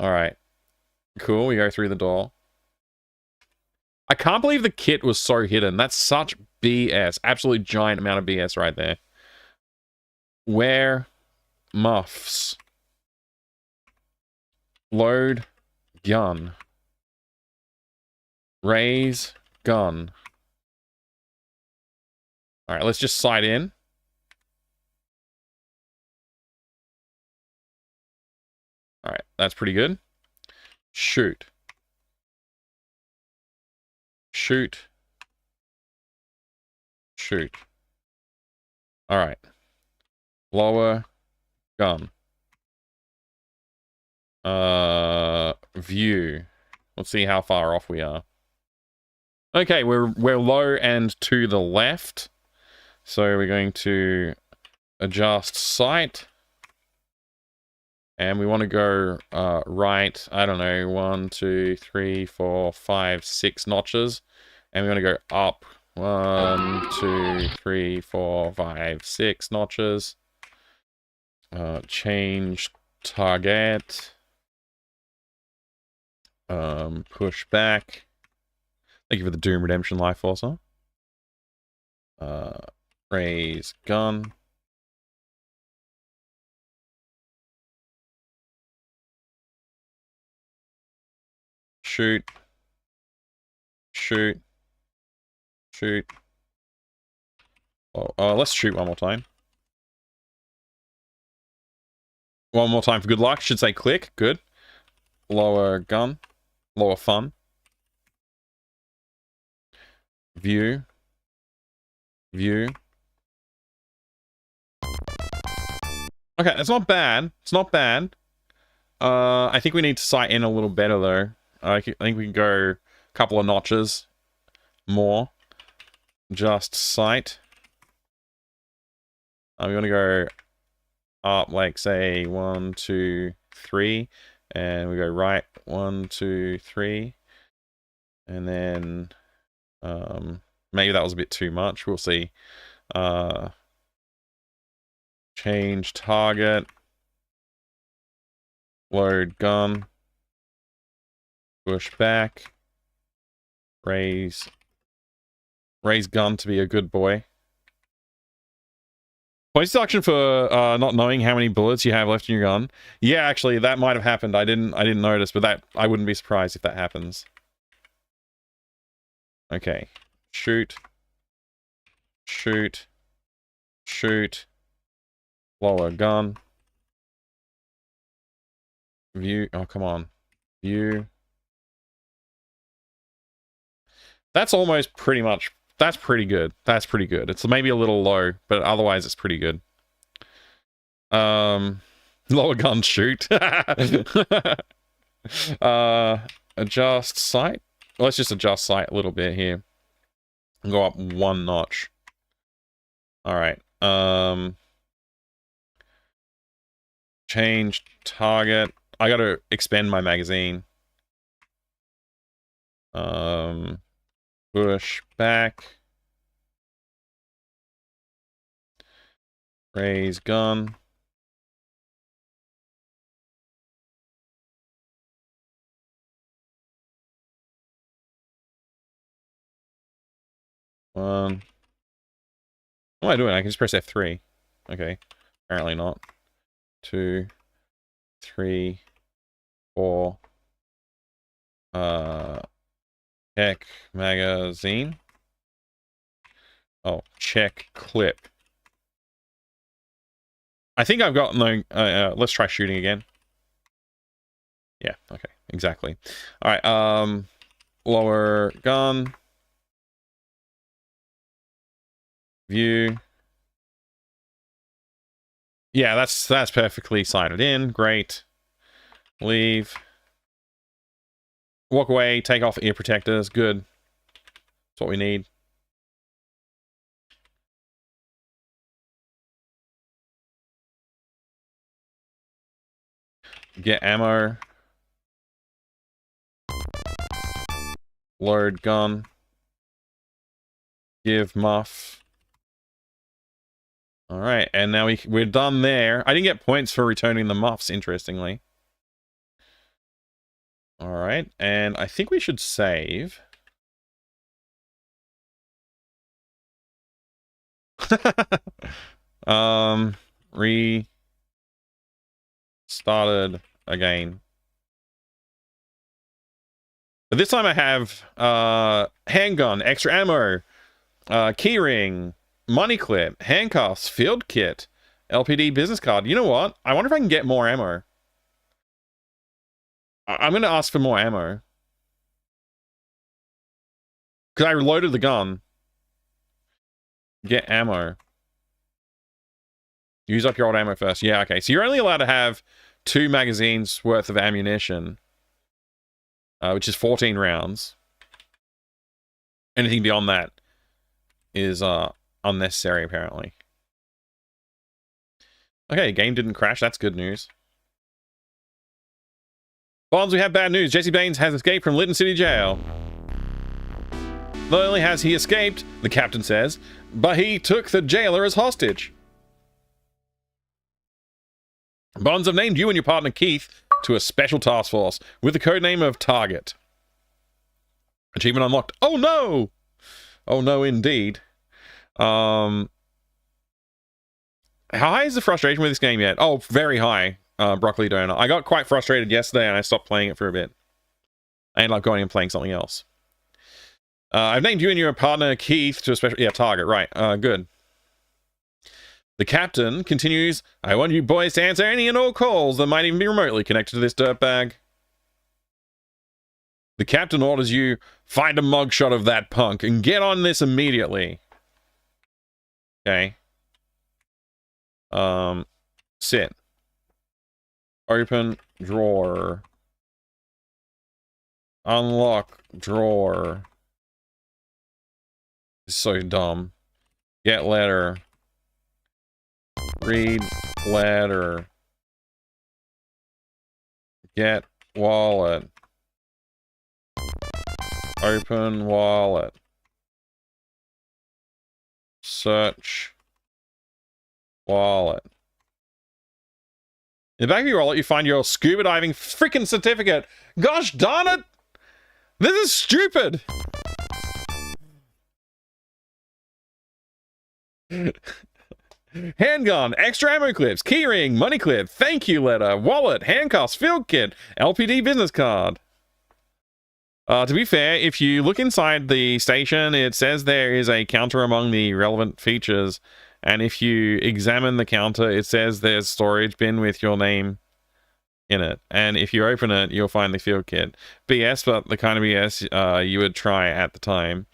S1: All right. Cool. We go through the door. I can't believe the kit was so hidden. That's such BS. Absolute giant amount of BS right there. Wear muffs. Load gun. Raise gun. All right, let's just sight in. All right, that's pretty good. Shoot. Shoot. Shoot. All right. Lower gun. View. Let's see how far off we are. Okay, we're low and to the left. So we're going to adjust sight. And we want to go right, I don't know, 1, 2, 3, 4, 5, 6 notches. And we want to go up 1, 2, 3, 4, 5, 6 notches. Change target. Push back. Thank you for the Doom Redemption Life also. Raise gun. Shoot. Shoot. Shoot. Oh, let's shoot one more time. One more time for good luck. Should say click. Good. Lower gun. Lower fun. View. View. Okay, that's not bad. It's not bad. I think we need to sight in a little better, though. I think we can go a couple of notches more. Just sight. I'm going to go up, like, say, 1, 2, 3. And we go right, 1, 2, 3. And then, maybe that was a bit too much. We'll see. Change target. Load gun. Push back. Raise gun to be a good boy. Point deduction for not knowing how many bullets you have left in your gun. Yeah, actually, that might have happened. I didn't notice, but that I wouldn't be surprised if that happens. Okay. Shoot. Shoot. Shoot. Lower gun. View. Oh, come on. View. That's almost pretty much... That's pretty good. That's pretty good. It's maybe a little low, but otherwise it's pretty good. Lower gun shoot. Adjust sight. Let's just adjust sight a little bit here. Go up 1 notch. Alright. Change target. I gotta expand my magazine. Push back. Raise gun. One. What am I doing? I can just press F3. Okay. Apparently not. 2, 3, 4. Check magazine. Oh, check clip. I think I've got no. Let's try shooting again. Yeah. Okay. Exactly. All right. Lower gun. View. Yeah, that's perfectly sighted in. Great. Leave. Walk away. Take off ear protectors. Good. That's what we need. Get ammo. Load gun. Give muff. All right, and now we're done there. I didn't get points for returning the muffs, interestingly. All right, and I think we should save. Restarted again. But this time I have handgun, extra ammo, keyring, money clip, handcuffs, field kit, LPD business card. You know what? I wonder if I can get more ammo. I'm going to ask for more ammo. Because I reloaded the gun. Get ammo. Use up your old ammo first. Yeah, okay. So you're only allowed to have 2 magazines worth of ammunition. Which is 14 rounds. Anything beyond that is unnecessary, apparently. Okay, game didn't crash. That's good news. Bonds, we have bad news. Jesse Baines has escaped from Lytton City Jail. Not only has he escaped, the captain says, but he took the jailer as hostage. Bonds have named you and your partner Keith to a special task force with the codename of Target. Achievement unlocked. Oh no! Oh no, indeed. How high is the frustration with this game yet? Oh, very high, Broccoli Donor. I got quite frustrated yesterday and I stopped playing it for a bit. I ended up going and playing something else. I've named you and your partner Keith to a special... Yeah, Target, right. Good. The captain continues, I want you boys to answer any and all calls that might even be remotely connected to this dirtbag. The captain orders you, find a mugshot of that punk and get on this immediately. Okay. Sit. Open drawer. Unlock drawer. It's so dumb. Get letter. Read letter. Get wallet. Open wallet. Search wallet. In the back of your wallet, you find your scuba diving freaking certificate. Gosh darn it! This is stupid! Handgun, extra ammo clips, keyring, money clip, thank you letter, wallet, handcuffs, field kit, LPD business card. To be fair, if you look inside the station, it says there is a counter among the relevant features. And if you examine the counter, it says there's storage bin with your name in it. And if you open it, you'll find the field kit. BS, but the kind of BS you would try at the time.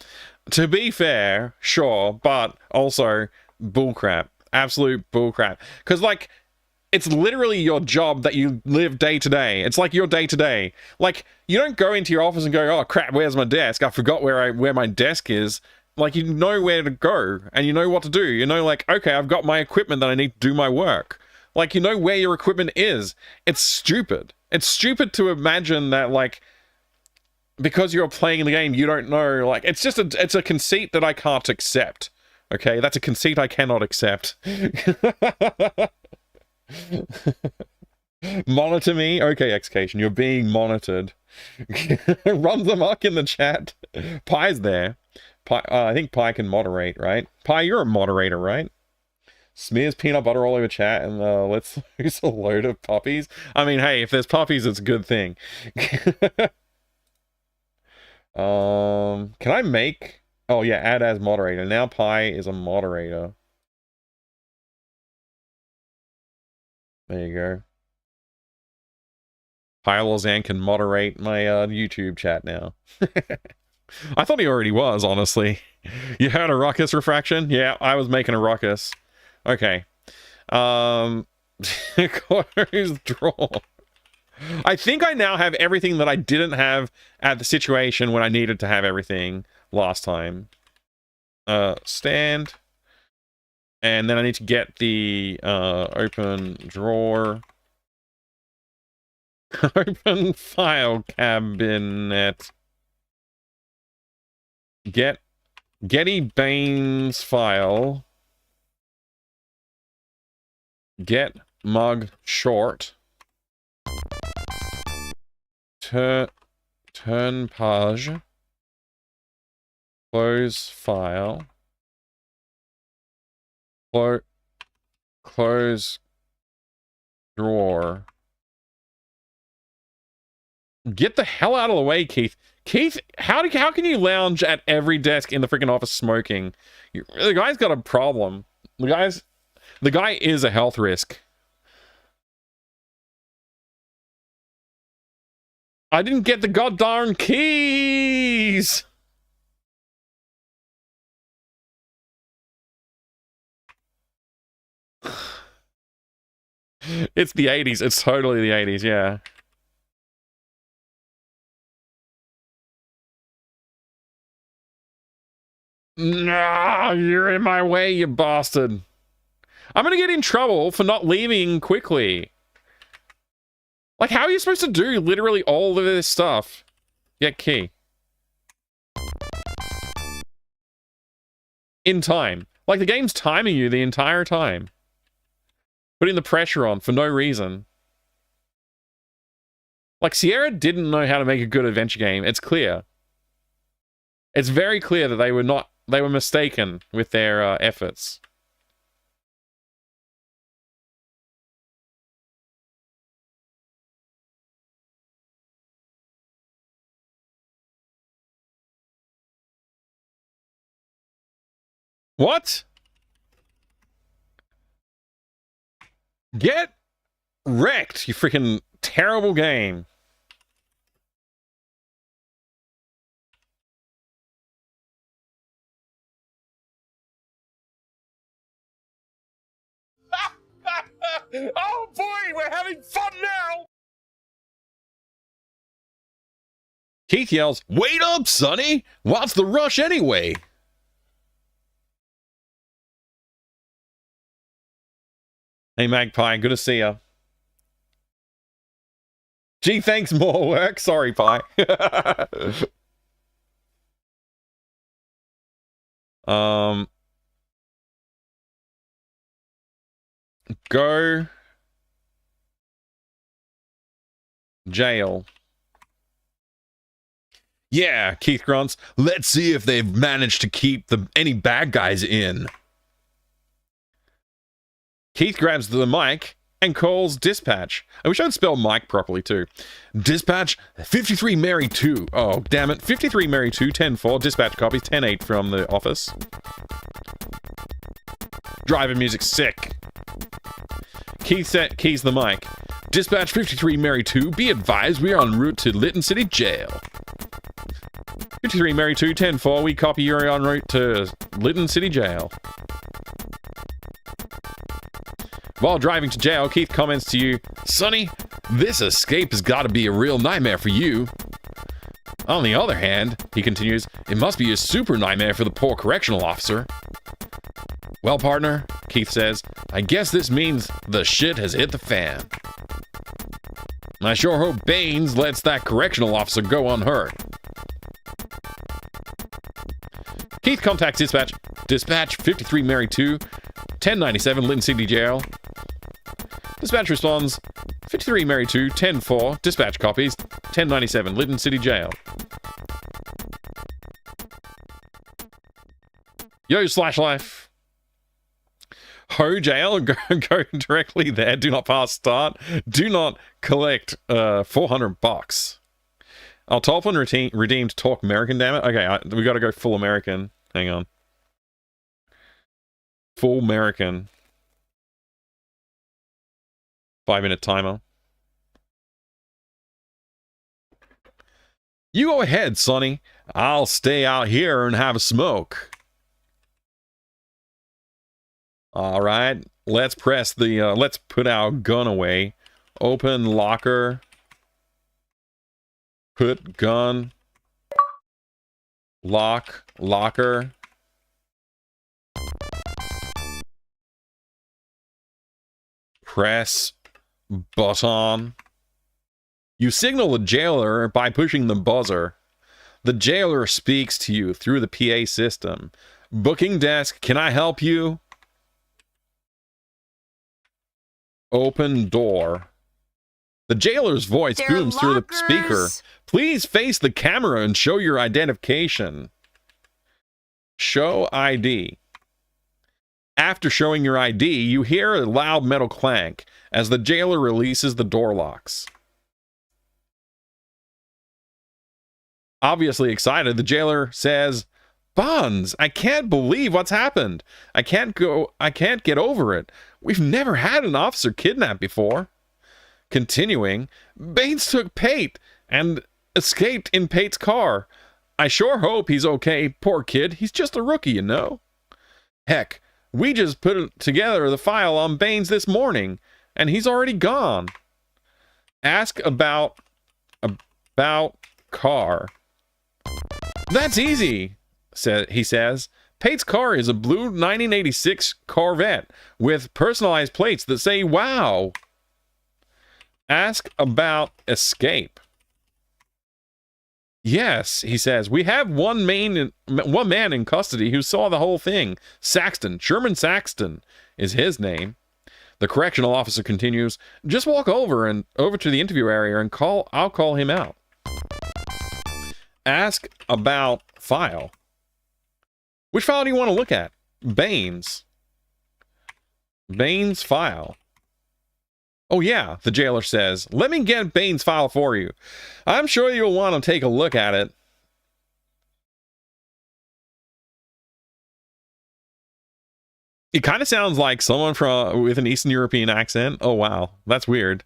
S1: To be fair, sure, but also bullcrap. Absolute bullcrap. Because, like, it's literally your job that you live day to day. It's like your day to day. Like, you don't go into your office and go, oh crap, where's my desk? I forgot where my desk is. Like, you know where to go and you know what to do. You know, like, okay, I've got my equipment that I need to do my work. Like, you know where your equipment is. It's stupid. It's stupid to imagine that, like, because you're playing the game, you don't know. Like, it's just it's a conceit that I can't accept. Okay, that's a conceit I cannot accept. Monitor me? Okay, Xcation, you're being monitored. Runs amok in the chat. Pie's there. Pie, I think Pie can moderate, right? Pie, you're a moderator, right? Smears peanut butter all over chat and let's lose a load of puppies. I mean, hey, if there's puppies, it's a good thing. Can I make... Oh, yeah, add as moderator. Now Pie is a moderator. There you go. Pie Lausanne can moderate my YouTube chat now. I thought he already was, honestly. You heard a ruckus refraction? Yeah, I was making a ruckus. Okay. Close draw. I think I now have everything that I didn't have at the situation when I needed to have everything last time. Stand. And then I need to get the open drawer. Open file cabinet. Get Getty Baines file. Get mug short. Turn page. Close file. Close drawer. Get the hell out of the way, Keith. Keith, how can you lounge at every desk in the freaking office smoking? The guy's got a problem. The guy is a health risk. I didn't get the goddamn keys. It's the 80s. It's totally the 80s, yeah. Nah, you're in my way, you bastard. I'm gonna get in trouble for not leaving quickly. Like, how are you supposed to do literally all of this stuff? Get key. In time. Like, the game's timing you the entire time. Putting the pressure on for no reason. Like, Sierra didn't know how to make a good adventure game. It's clear. It's very clear that they were mistaken with their efforts. What? Get wrecked, you freaking terrible game.
S2: Oh boy, we're having fun now!
S1: Keith yells, "Wait up, Sonny! What's the rush anyway?" Hey, Magpie, good to see ya. Gee, thanks, more work. Sorry, Pie. Go. Jail. Yeah, Keith grunts. Let's see if they've managed to keep any bad guys in. Keith grabs the mic and calls dispatch. I wish I'd spell mic properly too. Dispatch 53 Mary 2. Oh, damn it. 53 Mary 2, 10-4. Dispatch copies 10-8 from the office. Driver music sick. Keith keys the mic. Dispatch 53 Mary 2. Be advised we are en route to Lytton City Jail. 53 Mary 2, 10-4. We copy you're en route to Lytton City Jail. While driving to jail, Keith comments to you, "Sonny, this escape has got to be a real nightmare for you. On the other hand," he continues, "it must be a super nightmare for the poor correctional officer." Well, partner, Keith says, "I guess this means the shit has hit the fan. I sure hope Baines lets that correctional officer go unhurt." Keith contacts dispatch. Dispatch 53 Mary 2, 1097 Linton City Jail. Dispatch responds 53 Mary 2, 10-4. Dispatch copies 1097 Linton City Jail. Yo, slash life. Ho jail, go directly there. Do not pass start. Do not collect $400. I'll top and redeemed talk American, damn it. Okay, we got to go full American. Hang on. Full American. 5-minute timer. You go ahead, Sonny. I'll stay out here and have a smoke. All right, let's press the, let's put our gun away. Open locker. Put gun. Lock, locker. Press button. You signal the jailer by pushing the buzzer. The jailer speaks to you through the PA system. Booking desk, can I help you? Open door. The jailer's voice booms through the speaker. Please face the camera and show your identification. Show ID. After showing your ID, you hear a loud metal clank as the jailer releases the door locks. Obviously excited, the jailer says, Bonds, I can't believe what's happened. I can't get over it. We've never had an officer kidnapped before. Continuing, Baines took Pate and escaped in Pate's car. I sure hope he's okay. Poor kid, he's just a rookie, you know. Heck, we just put together the file on Baines this morning, and he's already gone. Ask about car. That's easy, he says. Pate's car is a blue 1986 Corvette with personalized plates that say wow. Ask about escape. Yes, he says, we have one man in custody who saw the whole thing. Saxton, Sherman Saxton is his name. The correctional officer continues, just walk over to the interview area and I'll call him out. Ask about file. Which file do you want to look at? Baines. Baines file. Oh yeah, the jailer says, let me get Baines' file for you. I'm sure you'll want to take a look at it. It kind of sounds like someone with an Eastern European accent. Oh wow, that's weird.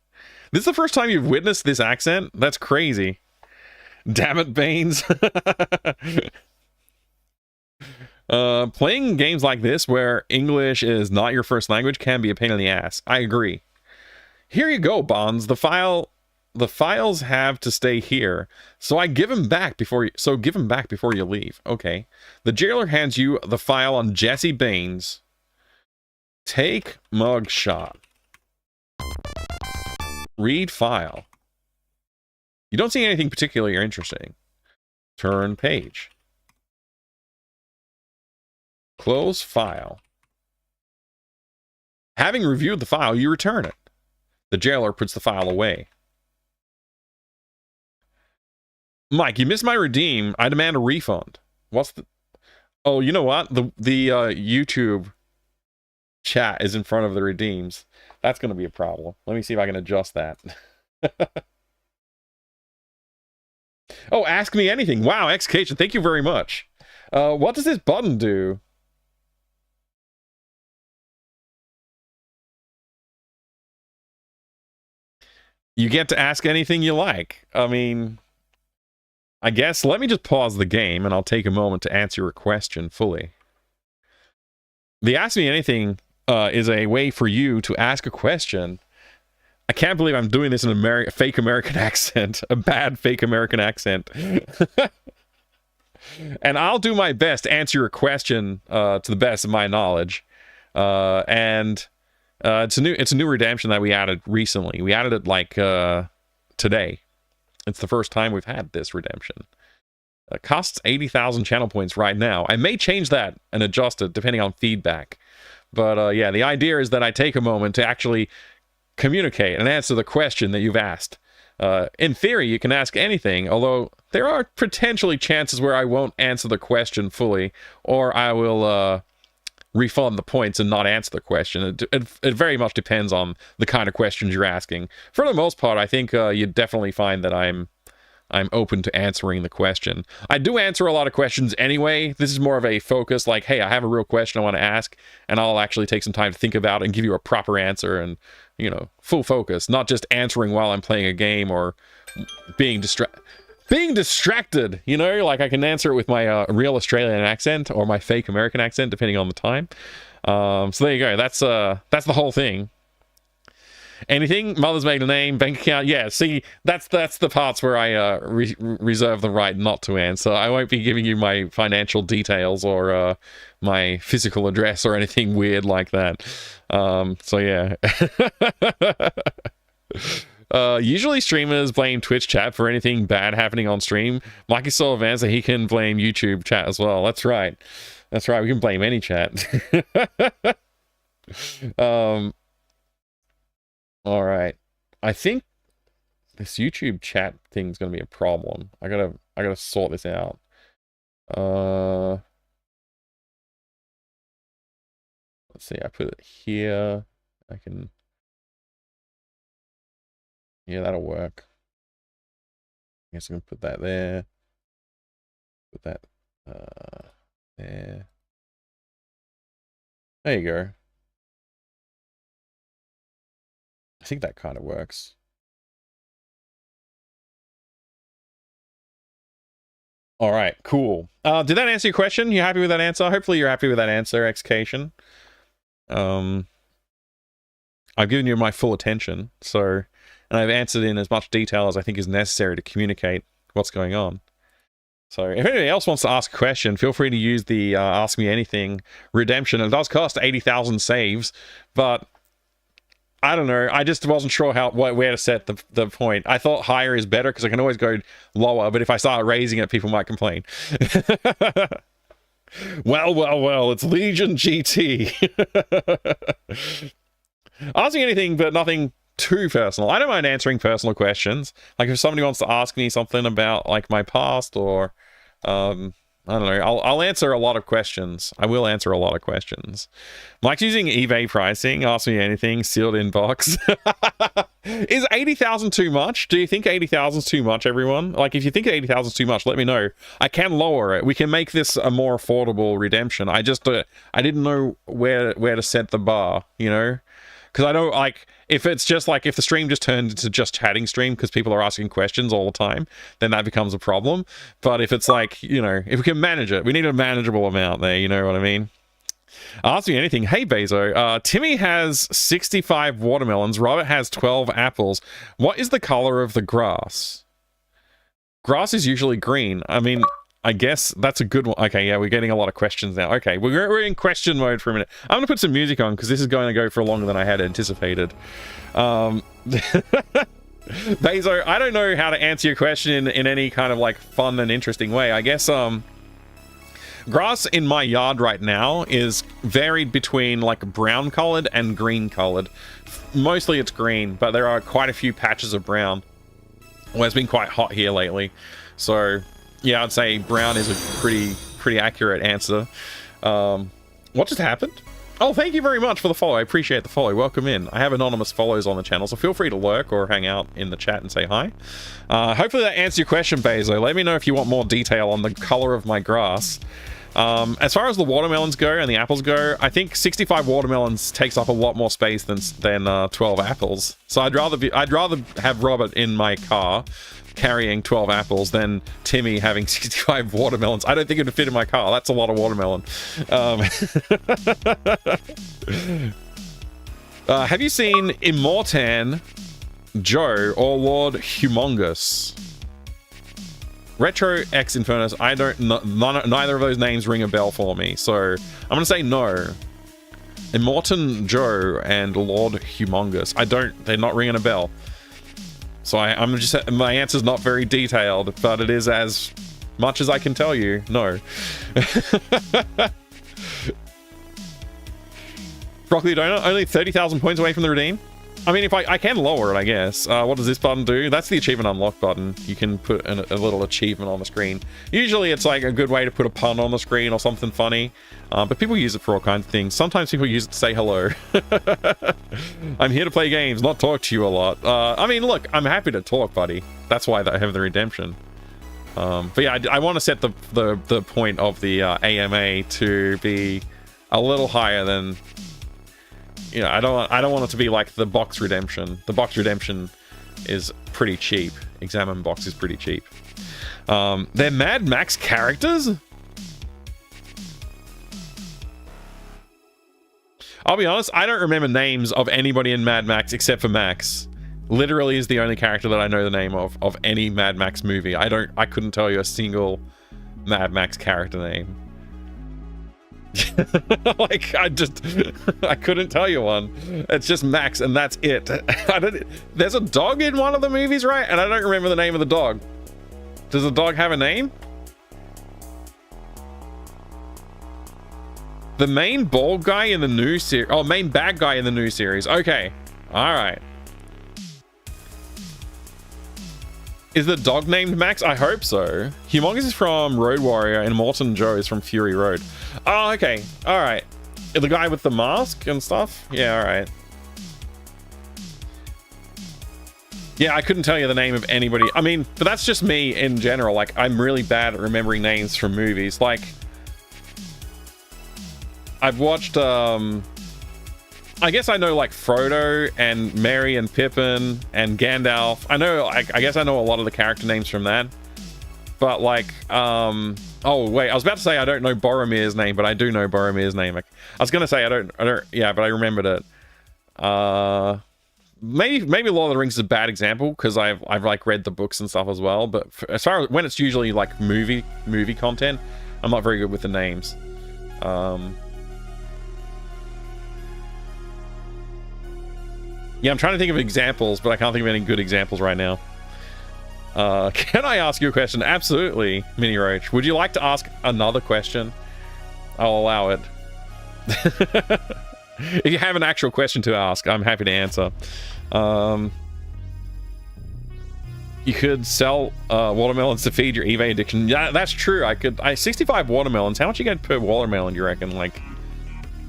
S1: This is the first time you've witnessed this accent? That's crazy. Damn it, Baines. Playing games like this where English is not your first language can be a pain in the ass. I agree. Here you go, Bonds. The files have to stay here. So give him back before you leave. Okay. The jailer hands you the file on Jesse Baines. Take mugshot. Read file. You don't see anything particularly interesting. Turn page. Close file. Having reviewed the file, you return it. The jailer puts the file away. Mike, you missed my redeem. I demand a refund. What's the... Oh, you know what? The YouTube chat is in front of the redeems. That's going to be a problem. Let me see if I can adjust that. Oh, ask me anything. Wow, execution. Thank you very much. What does this button do? You get to ask anything you like. I mean, I guess let me just pause the game and I'll take a moment to answer your question fully. The Ask Me Anything is a way for you to ask a question. I can't believe I'm doing this in a fake American accent, a bad fake American accent. And I'll do my best to answer your question to the best of my knowledge. It's a new redemption that we added recently. We added it like today. It's the first time we've had this redemption. It costs 80,000 channel points right now. I may change that and adjust it depending on feedback. But yeah, the idea is that I take a moment to actually communicate and answer the question that you've asked. In theory, you can ask anything, although there are potentially chances where I won't answer the question fully, or I will refund the points and not answer the question. It very much depends on the kind of questions you're asking. For the most part, I think you definitely find that I'm open to answering the question. I do answer a lot of questions anyway. This is more of a focus, like, hey, I have a real question I want to ask, and I'll actually take some time to think about it and give you a proper answer, and, you know, full focus, not just answering while I'm playing a game or being distracted, you know, like I can answer it with my real Australian accent or my fake American accent, depending on the time. So there you go. That's the whole thing. Anything? Mother's maiden name, bank account. Yeah, see, that's the parts where I reserve the right not to answer. I won't be giving you my financial details or my physical address or anything weird like that. So yeah. Usually streamers blame Twitch chat for anything bad happening on stream. Mikey so advanced that he can blame YouTube chat as well. That's right. That's right. We can blame any chat. All right. I think this YouTube chat thing's gonna be a problem. I gotta sort this out. Let's see. I put it here. I can. Yeah, that'll work. I guess I'm gonna put that there. Put that there. There you go. I think that kind of works. All right, cool. Did that answer your question? You happy with that answer? Hopefully you're happy with that answer, Xcation. I've given you my full attention, so, and I've answered in as much detail as I think is necessary to communicate what's going on. So if anybody else wants to ask a question, feel free to use the Ask Me Anything redemption. It does cost 80,000 saves, but I don't know. I just wasn't sure where to set the point. I thought higher is better because I can always go lower, but if I start raising it, people might complain. Well, it's Legion GT. Asking anything, but nothing too personal. I don't mind answering personal questions. Like if somebody wants to ask me something about like my past or I don't know. I'll answer a lot of questions. I will answer a lot of questions. Mike's using eBay pricing. Ask me anything. Sealed inbox. Is 80,000 too much? Do you think 80,000 is too much, everyone? Like, if you think 80,000 is too much, let me know. I can lower it. We can make this a more affordable redemption. I just, I didn't know where to set the bar, you know? Because I don't, like, if it's just like, if the stream just turned into just chatting stream because people are asking questions all the time, then that becomes a problem. But if it's like, you know, if we can manage it, we need a manageable amount there, you know what I mean? Ask me anything. Hey, Bezo. Timmy has 65 watermelons. Robert has 12 apples. What is the color of the grass? Grass is usually green. I mean, I guess that's a good one. Okay, yeah, we're getting a lot of questions now. Okay, we're in question mode for a minute. I'm going to put some music on because this is going to go for longer than I had anticipated. Bezo, I don't know how to answer your question in any kind of like fun and interesting way. I guess grass in my yard right now is varied between like brown colored and green colored. Mostly it's green, but there are quite a few patches of brown. Well, it's been quite hot here lately, so yeah, I'd say brown is a pretty accurate answer. What just happened? Oh, thank you very much for the follow. I appreciate the follow. Welcome in. I have anonymous follows on the channel, so feel free to lurk or hang out in the chat and say hi. Hopefully that answers your question, Bezo. Let me know if you want more detail on the color of my grass. As far as the watermelons go and the apples go, I think 65 watermelons takes up a lot more space than 12 apples. So I'd rather have Robert in my car carrying 12 apples than Timmy having 65 watermelons. I don't think it would fit in my car. That's a lot of watermelon. Have you seen Immortan Joe or Lord Humongous? Retro X Infernus, I don't, neither of those names ring a bell for me, so I'm gonna say no. Immortan Joe and Lord Humongous, they're not ringing a bell. So I'm just, my answer's not very detailed, but it is as Much as I can tell you, no. Broccoli Donut, only 30,000 points away from the redeem. I mean, if I can lower it, I guess. What does this button do? That's the achievement unlock button. You can put a little achievement on the screen. Usually it's like a good way to put a pun on the screen or something funny. But people use it for all kinds of things. Sometimes people use it to say hello. I'm here to play games, not talk to you a lot. I mean, look, I'm happy to talk, buddy. That's why I have the redemption. But yeah, I want to set the point of the AMA to be a little higher than... You know, I don't want it to be like the box redemption. The box redemption is pretty cheap. Examine box is pretty cheap. They're Mad Max characters? I'll be honest, I don't remember names of anybody in Mad Max except for Max. Literally is the only character that I know the name of any Mad Max movie. I couldn't tell you a single Mad Max character name. Like, I couldn't tell you one. It's just Max and that's it. There's a dog in one of the movies, right? And I don't remember the name of the dog. Does the dog have a name? The main bald guy in the new series. Oh, main bad guy in the new series. Okay. All right. Is the dog named Max? I hope so. Humongous is from Road Warrior and Morton Joe is from Fury Road. Oh, okay. All right. The guy with the mask and stuff? Yeah, all right. Yeah, I couldn't tell you the name of anybody. I mean, but that's just me in general. Like, I'm really bad at remembering names from movies. Like, I've watched, I guess I know like Frodo and Merry and Pippin and Gandalf. I know, I guess I know a lot of the character names from that. But like, oh wait, I was about to say I don't know Boromir's name, but I do know Boromir's name. I was gonna say I don't, yeah, but I remembered it. Maybe Lord of the Rings is a bad example because I've like read the books and stuff as well. But as far as when it's usually like movie content, I'm not very good with the names. Yeah, I'm trying to think of examples, but I can't think of any good examples right now. Can I ask you a question? Absolutely, Mini Roach. Would you like to ask another question? I'll allow it. If you have an actual question to ask, I'm happy to answer. You could sell watermelons to feed your eBay addiction. Yeah, that's true. I could. 65 watermelons. How much you get per watermelon, do you reckon? Like,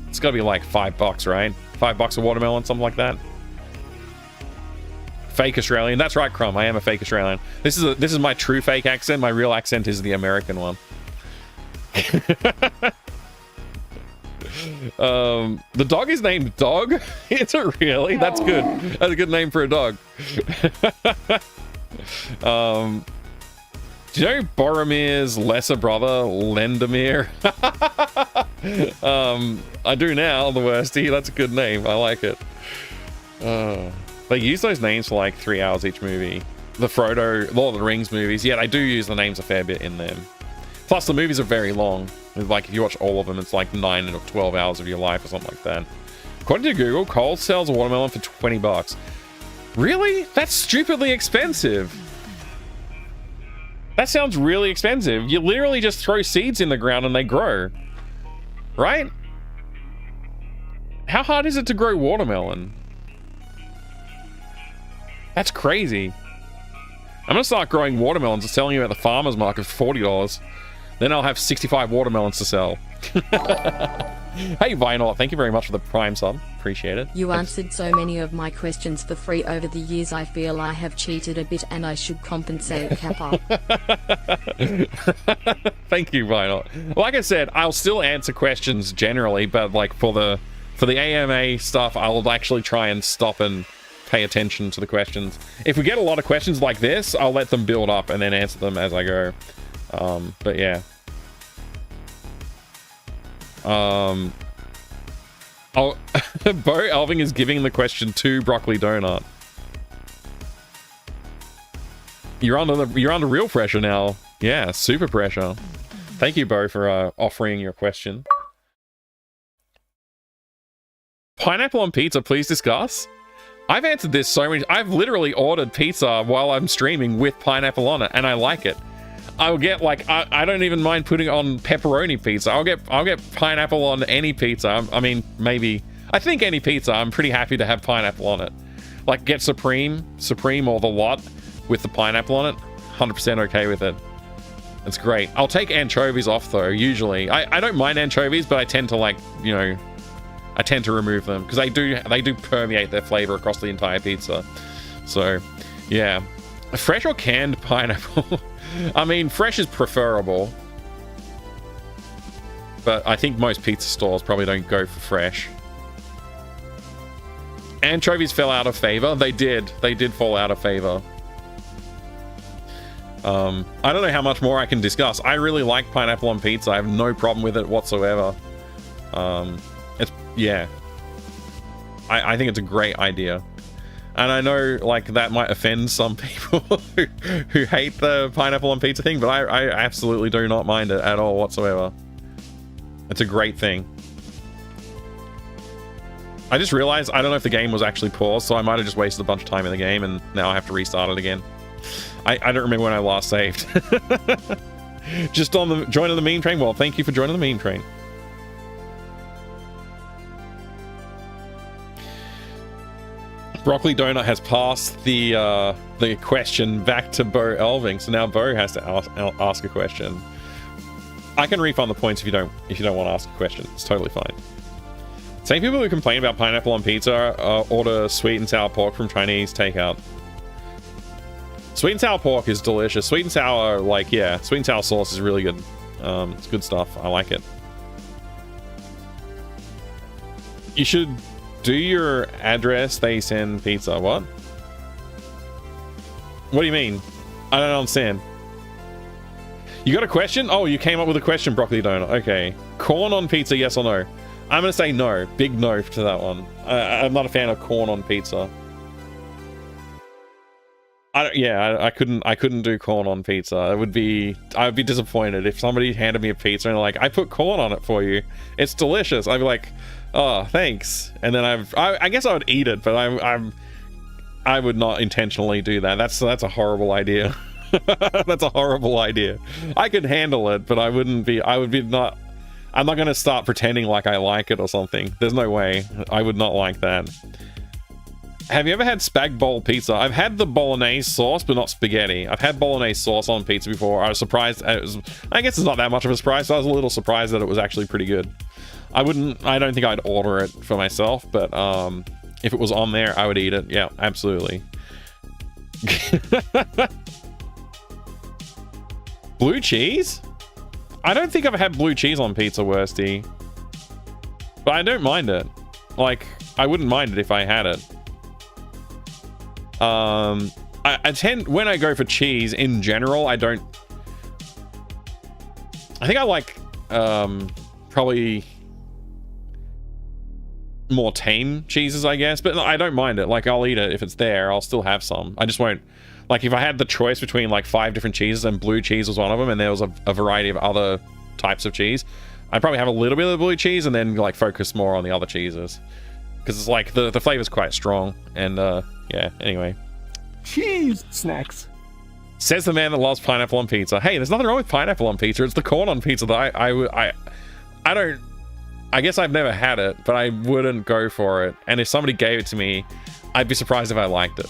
S1: it's got to be like $5, right? $5 a watermelon, something like that. Fake Australian. That's right, Crumb. I am a fake Australian. This is my true fake accent. My real accent is the American one. The dog is named Dog. Is it really? That's good. That's a good name for a dog. Do you know Boromir's lesser brother, Lendemir? I do now, the worsty. That's a good name. I like it. They use those names for like 3 hours each movie. The Frodo, Lord of the Rings movies. Yeah, they do use the names a fair bit in them. Plus, the movies are very long. Like, if you watch all of them, it's like 9 or 12 hours of your life or something like that. According to Google, Coles sells a watermelon for $20. Really? That's stupidly expensive. That sounds really expensive. You literally just throw seeds in the ground and they grow. Right? How hard is it to grow watermelon? That's crazy. I'm gonna start growing watermelons and selling you at the farmer's market for $40. Then I'll have 65 watermelons to sell. Hey, Vinyl, thank you very much for the Prime sub. Appreciate it.
S4: You answered so many of my questions for free over the years. I feel I have cheated a bit and I should compensate, Kappa.
S1: Thank you, Vinyl. Like I said, I'll still answer questions generally, but like for the AMA stuff, I'll actually try and stop and pay attention to the questions. If we get a lot of questions like this, I'll let them build up and then answer them as I go. But yeah. Oh, Bo Elving is giving the question to Broccoli Donut. You're under real pressure now. Yeah, super pressure. Thank you, Bo, for offering your question. Pineapple on pizza, please discuss. I've answered this so many. I've literally ordered pizza while I'm streaming with pineapple on it, and I like it. I'll get like I don't even mind putting it on pepperoni pizza. I'll get pineapple on any pizza. I mean, maybe I think any pizza. I'm pretty happy to have pineapple on it. Like get Supreme or the lot with the pineapple on it. 100% okay with it. It's great. I'll take anchovies off though. Usually, I don't mind anchovies, but I tend to like, you know, I tend to remove them because they do permeate their flavor across the entire pizza. So, yeah, fresh or canned pineapple. I mean, fresh is preferable, but I think most pizza stores probably don't go for fresh. Anchovies fell out of favor. They did fall out of favor. I don't know how much more I can discuss. I really like pineapple on pizza. I have no problem with it whatsoever. Yeah. I think it's a great idea. And I know, like, that might offend some people who hate the pineapple on pizza thing, but I absolutely do not mind it at all whatsoever. It's a great thing. I just realized I don't know if the game was actually paused, so I might have just wasted a bunch of time in the game, and now I have to restart it again. I don't remember when I last saved. Just on the joining the meme train. Well, thank you for joining the meme train. Broccoli Donut has passed the question back to Bo Elving, so now Bo has to ask a question. I can refund the points if you don't want to ask a question. It's totally fine. Same people who complain about pineapple on pizza order sweet and sour pork from Chinese takeout. Sweet and sour pork is delicious. Sweet and sour, like, yeah, sweet and sour sauce is really good. It's good stuff. I like it. You should do your address, they send pizza. What? What do you mean? I don't understand. You got a question? Oh, you came up with a question, Broccoli Donut. Okay. Corn on pizza, yes or no? I'm gonna say no. Big no to that one. I'm not a fan of corn on pizza. I couldn't do corn on pizza. I would be disappointed if somebody handed me a pizza and like, I put corn on it for you. It's delicious. I'd be like, oh, thanks. And then I guess I would eat it, but I would not intentionally do that. That's a horrible idea. That's a horrible idea. I could handle it, but I'm not gonna start pretending like I like it or something. There's no way. I would not like that. Have you ever had spag bowl pizza? I've had the bolognese sauce, but not spaghetti. I've had bolognese sauce on pizza before. I was surprised. I guess it's not that much of a surprise, so I was a little surprised that it was actually pretty good. I don't think I'd order it for myself, but if it was on there, I would eat it. Yeah, absolutely. Blue cheese? I don't think I've had blue cheese on pizza, Worsty. But I don't mind it. Like, I wouldn't mind it if I had it. I tend, when I go for cheese in general, I think I like probably more tame cheeses, I guess, but I don't mind it. Like, I'll eat it if it's there. I'll still have some. I just won't, like, if I had the choice between like 5 different cheeses and blue cheese was one of them, and there was a variety of other types of cheese, I'd probably have a little bit of blue cheese and then like focus more on the other cheeses, because it's like the flavor's quite strong. And yeah, anyway.
S2: Cheese snacks.
S1: Says the man that loves pineapple on pizza. Hey, there's nothing wrong with pineapple on pizza. It's the corn on pizza that I guess I've never had it, but I wouldn't go for it. And if somebody gave it to me, I'd be surprised if I liked it.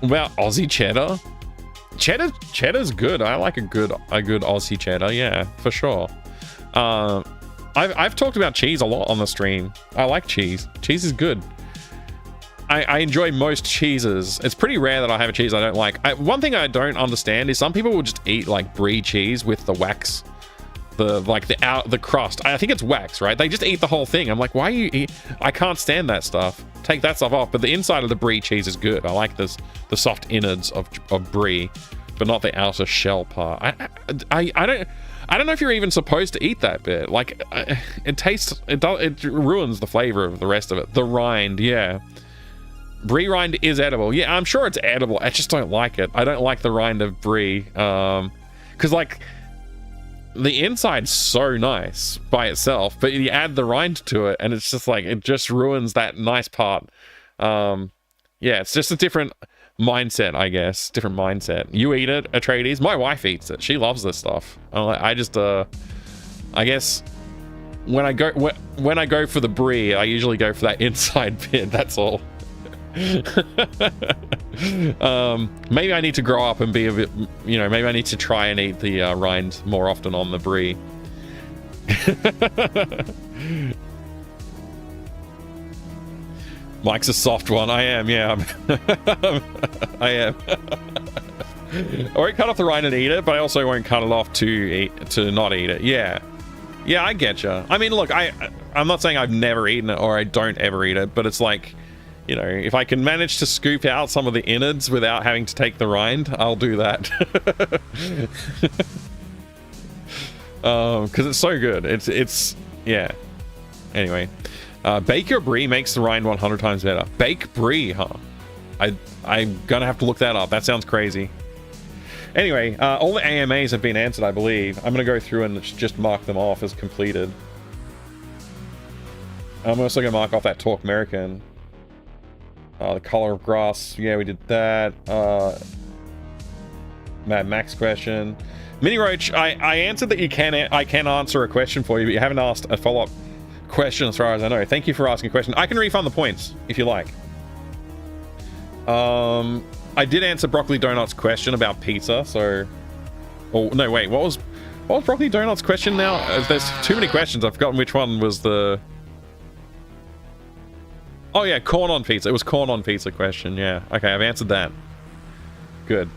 S1: About Aussie cheddar? Cheddar's good. I like a good Aussie cheddar, yeah, for sure. I've talked about cheese a lot on the stream. I like cheese. Cheese is good. I enjoy most cheeses. It's pretty rare that I have a cheese I don't like. One thing I don't understand is some people will just eat like brie cheese with the wax, the crust. I think it's wax, right? They just eat the whole thing. I'm like, why you eat? I can't stand that stuff. Take that stuff off. But the inside of the brie cheese is good. I like the soft innards of brie, but not the outer shell part. I don't know if you're even supposed to eat that bit. Like, it ruins the flavor of the rest of it. The rind, yeah. Brie rind is edible. Yeah, I'm sure it's edible. I just don't like it. I don't like the rind of brie. Because, like, the inside's so nice by itself, but you add the rind to it and it's just like, it just ruins that nice part. Yeah, it's just a different mindset, I guess. Different mindset. You eat it, Atreides. My wife eats it. She loves this stuff. I just I guess when I go for the brie, I usually go for that inside bit. That's all. Maybe I need to grow up and be a bit, you know, maybe I need to try and eat the rind more often on the brie. Mike's a soft one. I am, yeah. I am. I won't cut off the rind and eat it, but I also won't cut it off to not eat it. Yeah. Yeah, I getcha. I mean, look, I'm not saying I've never eaten it or I don't ever eat it, but it's like, you know, if I can manage to scoop out some of the innards without having to take the rind, I'll do that. Because it's so good. It's yeah. Anyway. Bake your brie makes the rind 100 times better. Bake brie, huh? I'm gonna have to look that up. That sounds crazy. Anyway, all the AMAs have been answered, I believe. I'm gonna go through and just mark them off as completed. I'm also gonna mark off that Talk American. The color of grass. Yeah, we did that. Mad Max question. Mini Roach, I answered that I can answer a question for you, but you haven't asked a follow-up question as far as I know. Thank you for asking a question. I can refund the points if you like. I did answer Broccoli Donut's question about pizza, so... Oh, no, wait, what was Broccoli Donut's question now? There's too many questions. I've forgotten which one was the... Oh yeah, corn on pizza. It was corn on pizza question, yeah. Okay, I've answered that. Good.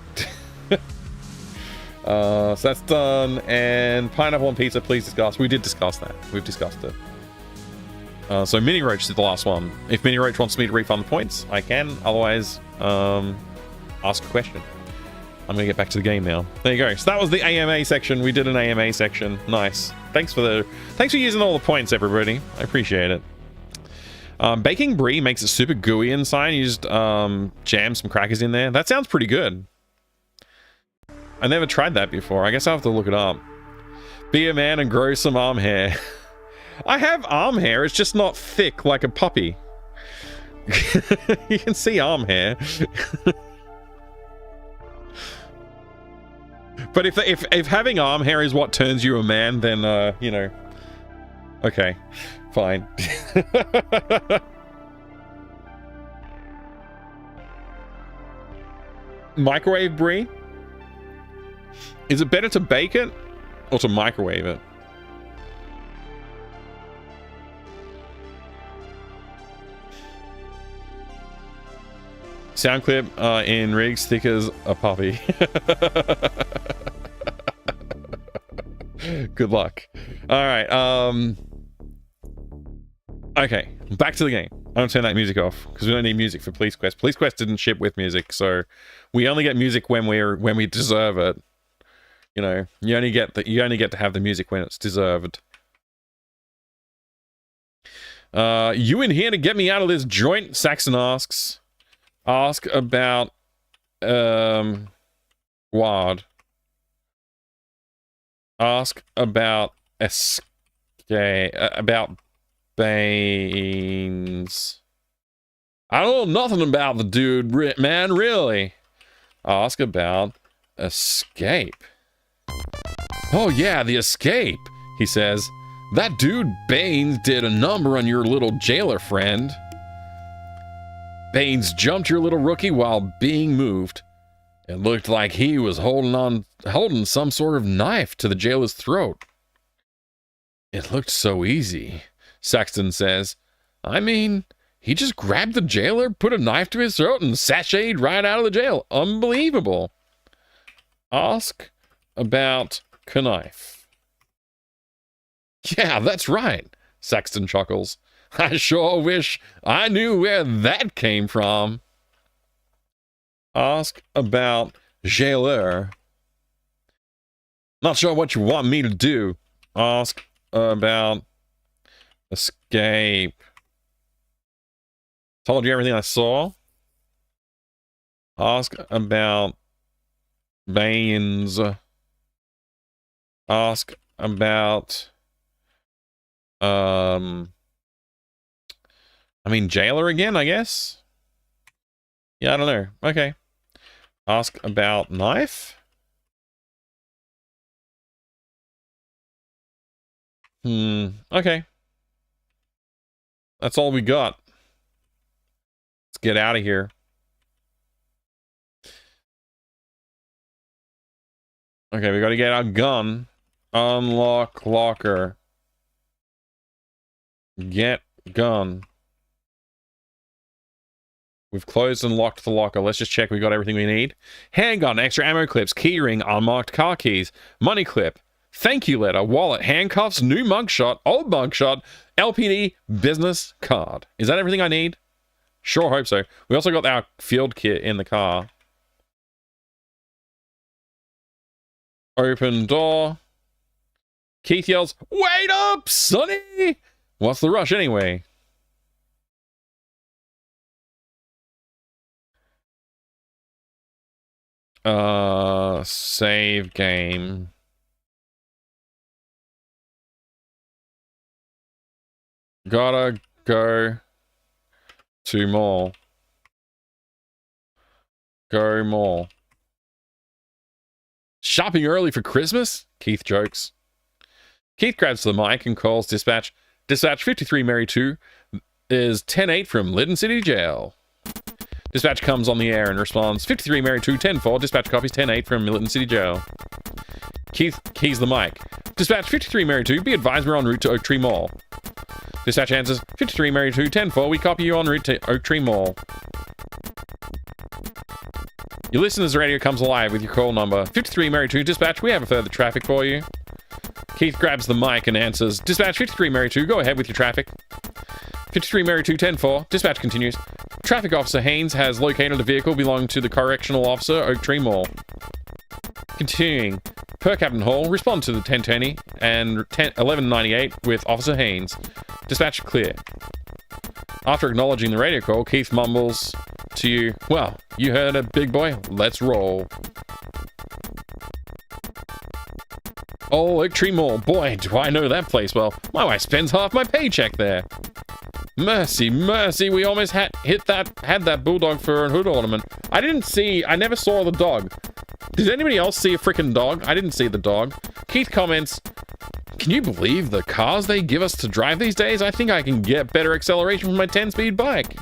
S1: So that's done. And pineapple on pizza, please discuss. We did discuss that. We've discussed it. So Mini Roach did the last one. If Mini Roach wants me to refund the points, I can. Otherwise, ask a question. I'm gonna get back to the game now. There you go. So that was the AMA section. We did an AMA section. Nice. Thanks for using all the points, everybody. I appreciate it. Baking brie makes it super gooey inside. You just jam some crackers in there. That sounds pretty good. I never tried that before. I guess I'll have to look it up. Be a man and grow some arm hair. I have arm hair. It's just not thick like a puppy. You can see arm hair. But if having arm hair is what turns you a man, then you know, okay, fine. Microwave brie? Is it better to bake it or to microwave it? Sound clip in rigs thick as a puppy. Good luck. All right. Okay, back to the game. I'm gonna turn that music off because we don't need music for Police Quest. Police Quest didn't ship with music, so we only get music when we deserve it. You know, you only get to have the music when it's deserved. You in here to get me out of this joint? Saxon asks. Ask about Ward. Ask about about Baines. I don't know nothing about the dude, man, really. Ask about Escape. Oh yeah, the Escape, he says. That dude Baines did a number on your little jailer friend. Baines jumped your little rookie while being moved. It looked like he was holding some sort of knife to the jailer's throat. It looked so easy, Saxton says. I mean, he just grabbed the jailer, put a knife to his throat, and sashayed right out of the jail. Unbelievable. Ask about Knife. Yeah, that's right, Saxton chuckles. I sure wish I knew where that came from. Ask about jailer. Not sure what you want me to do. Ask about Escape. Told you everything I saw. Ask about Baines. Ask about I mean jailer again, I guess. Yeah, I don't know. Okay. Ask about knife. Okay. That's all we got. Let's get out of here. Okay, we gotta get our gun. Unlock locker. Get gun. We've closed and locked the locker. Let's just check we got everything we need. Handgun, extra ammo clips, keyring, unmarked car keys, money clip, thank you letter, wallet, handcuffs, new mugshot, old mugshot, LPD, business card. Is that everything I need? Sure hope so. We also got our field kit in the car. Open door. Keith yells, "Wait up, Sonny!" What's the rush anyway? Save game. Gotta go to mall. Go mall. Shopping early for Christmas? Keith jokes. Keith grabs the mic and calls dispatch. Dispatch 53 Mary 2 is 10-8 from Lytton City Jail. Dispatch comes on the air and responds, 53 Mary 2, 10-4. Dispatch copies 10-8 from Lytton City Jail. Keith keys the mic. Dispatch 53 Mary 2, be advised we're en route to Oak Tree Mall. Dispatch answers, 53 Mary 2, 10-4. We copy you en route to Oak Tree Mall. Your listener's radio comes alive with your call number. 53 Mary 2, dispatch, we have a further traffic for you. Keith grabs the mic and answers, dispatch 53 Mary 2, go ahead with your traffic. 53 Mary 2, 10-4, dispatch continues. Traffic Officer Haynes has located a vehicle belonging to the Correctional Officer, Oak Tree Mall. Continuing, per Captain Hall, respond to the 1020 and 1198 with Officer Haynes. Dispatch clear. After acknowledging the radio call, Keith mumbles to you, well, you heard it, big boy, let's roll. Oh, Oak Tree Mall, boy, do I know that place well. My wife spends half my paycheck there. Mercy, mercy, we almost had that bulldog for a hood ornament. I never saw the dog. Did anybody else see a freaking dog? I didn't see the dog. Keith comments, can you believe the cars they give us to drive these days? I think I can get better acceleration from my 10-speed bike.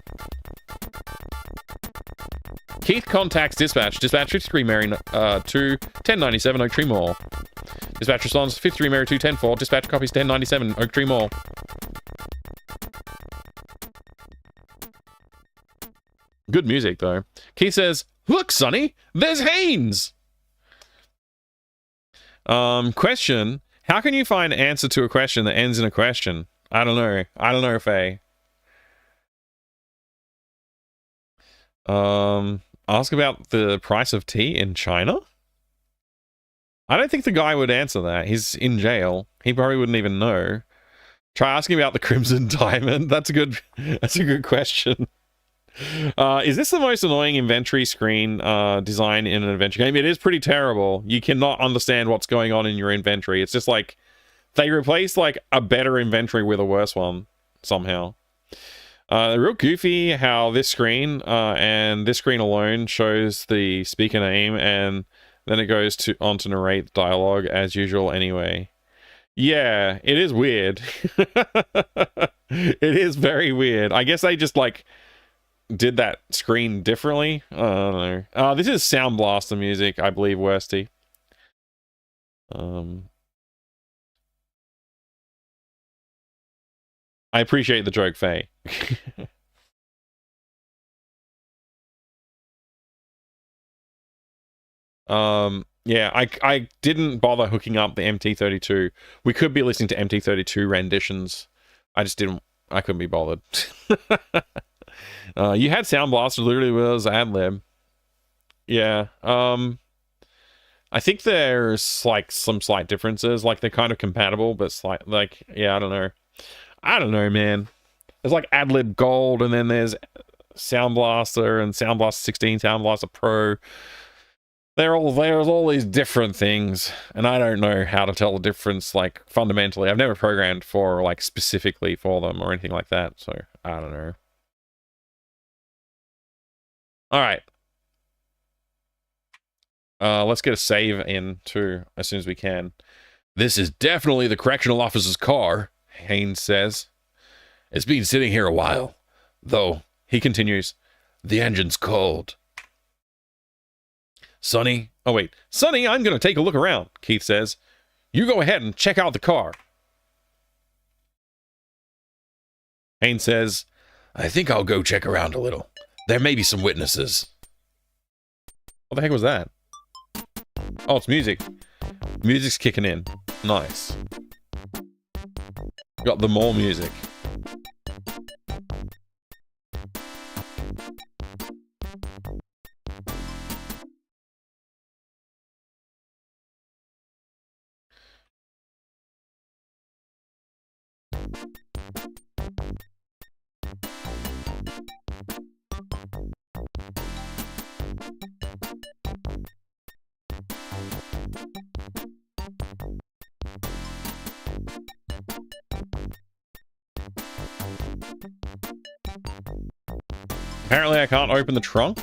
S1: Keith contacts dispatch. Dispatch 53 Mary 2, 1097 Oak Tree Mall. Dispatch responds, 53 Mary 2, 10-4. Dispatch copies 1097 Oak Tree Mall. Good music, though. Keith says, look, Sonny, there's Haynes! Question. How can you find an answer to a question that ends in a question? I don't know. I don't know, Faye. Ask about the price of tea in China? I don't think the guy would answer that. He's in jail. He probably wouldn't even know. Try asking about the Crimson Diamond. That's a good question. Is this the most annoying inventory screen design in an adventure game? It is pretty terrible. You cannot understand what's going on in your inventory. It's just like they replaced like a better inventory with a worse one somehow. Real goofy how this screen and this screen alone shows the speaker name and then it goes on to narrate the dialogue as usual anyway. Yeah, it is weird. It is very weird. I guess they just like did that screen differently. I don't know. This is Sound Blaster music, I believe, Worsty. I appreciate the joke, Faye. Yeah, I didn't bother hooking up the MT32. We could be listening to MT32 renditions. I couldn't be bothered. You had Sound Blaster, literally was ad-lib. Yeah, I think there's like some slight differences, like they're kind of compatible, but slight, like, yeah, I don't know, man. There's like ad-lib Gold, and then there's Sound Blaster and Sound Blaster 16, Sound Blaster Pro. There's all these different things, and I don't know how to tell the difference, like, fundamentally. I've never programmed for, like, specifically for them or anything like that, so I don't know. Alright. Let's get a save in, too, as soon as we can. This is definitely the correctional officer's car, Haynes says. It's been sitting here a while, though, he continues, the engine's cold. Sonny, Sonny, I'm going to take a look around, Keith says. You go ahead and check out the car. Haynes says, I think I'll go check around a little. There may be some witnesses. What the heck was that? Oh, it's music. Music's kicking in. Nice. Got the more music. Apparently I can't open the trunk.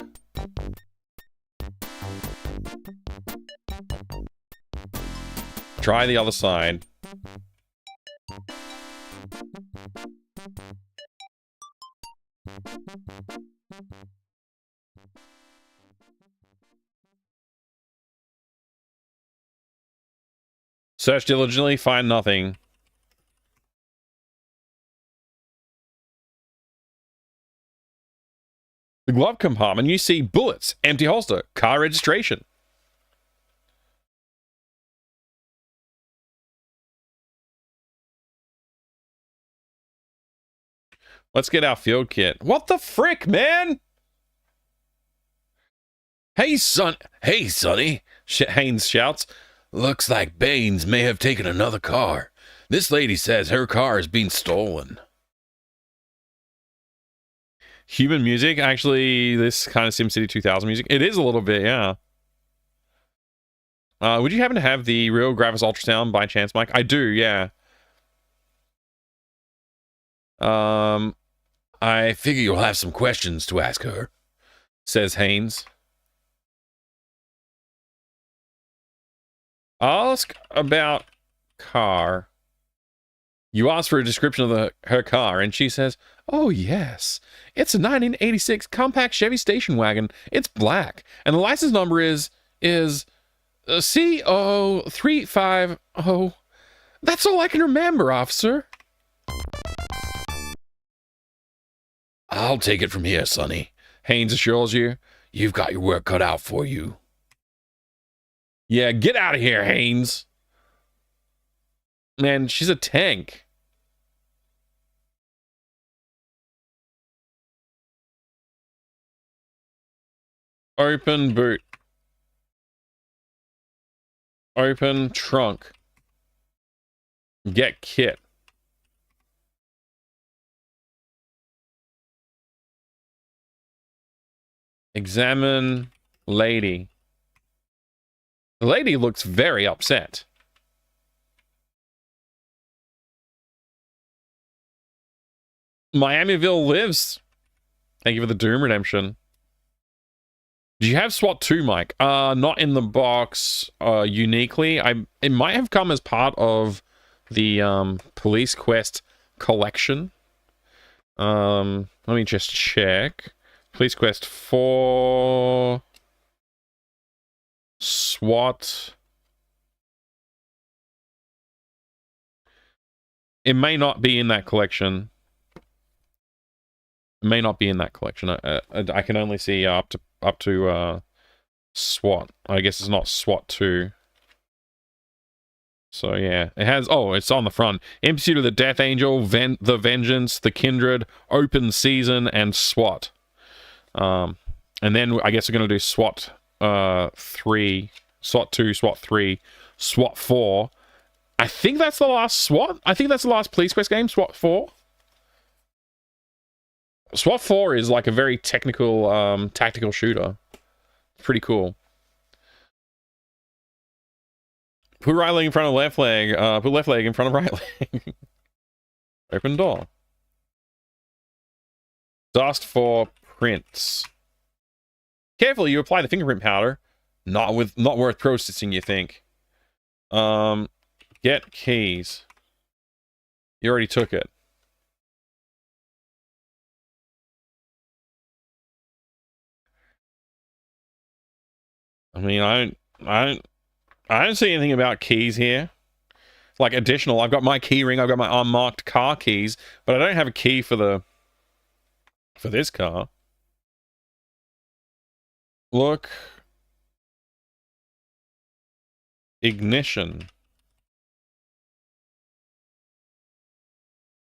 S1: Try the other side. Search diligently, find nothing. The glove compartment, you see bullets, empty holster, car registration. Let's get our field kit. What the frick, man? Hey, Sonny, Haynes shouts. Looks like Baines may have taken another car. This lady says her car is being stolen. Human music? Actually, this kind of SimCity 2000 music. It is a little bit, yeah. Would you happen to have the real Gravis ultrasound by chance, Mike? I do, yeah. I figure you'll have some questions to ask her, says Haynes. Ask about car. You ask for a description of her car, and she says, oh, yes. It's a 1986 compact Chevy station wagon. It's black, and the license number is CO350. That's all I can remember, officer. I'll take it from here, Sonny. Haynes assures you. You've got your work cut out for you. Yeah, get out of here, Haynes. Man, she's a tank. Open boot. Open trunk. Get kit. Examine lady. The lady looks very upset. Miamiville lives. Thank you for the Doom Redemption. Do you have SWAT 2, Mike? Not in the box uniquely. It might have come as part of the Police Quest collection. Let me just check. Police Quest 4... SWAT. It may not be in that collection. It may not be in that collection. I can only see up to SWAT. I guess it's not SWAT 2. So yeah, it has. Oh, it's on the front. In Pursuit of the Death Angel, the Vengeance, the Kindred, Open Season, and SWAT. And then I guess we're gonna do SWAT 3, SWAT 2, SWAT 3, SWAT 4. I think that's the last SWAT. I think that's the last Police Quest game, SWAT 4. SWAT 4 is like a very technical, tactical shooter. Pretty cool. Put right leg in front of left leg. Put left leg in front of right leg. Open door. Dust for prints. Carefully, you apply the fingerprint powder. Not worth processing, you think. Get keys. You already took it. I mean, I don't see anything about keys here. Like additional, I've got my key ring, I've got my unmarked car keys, but I don't have a key for this car. Look. Ignition.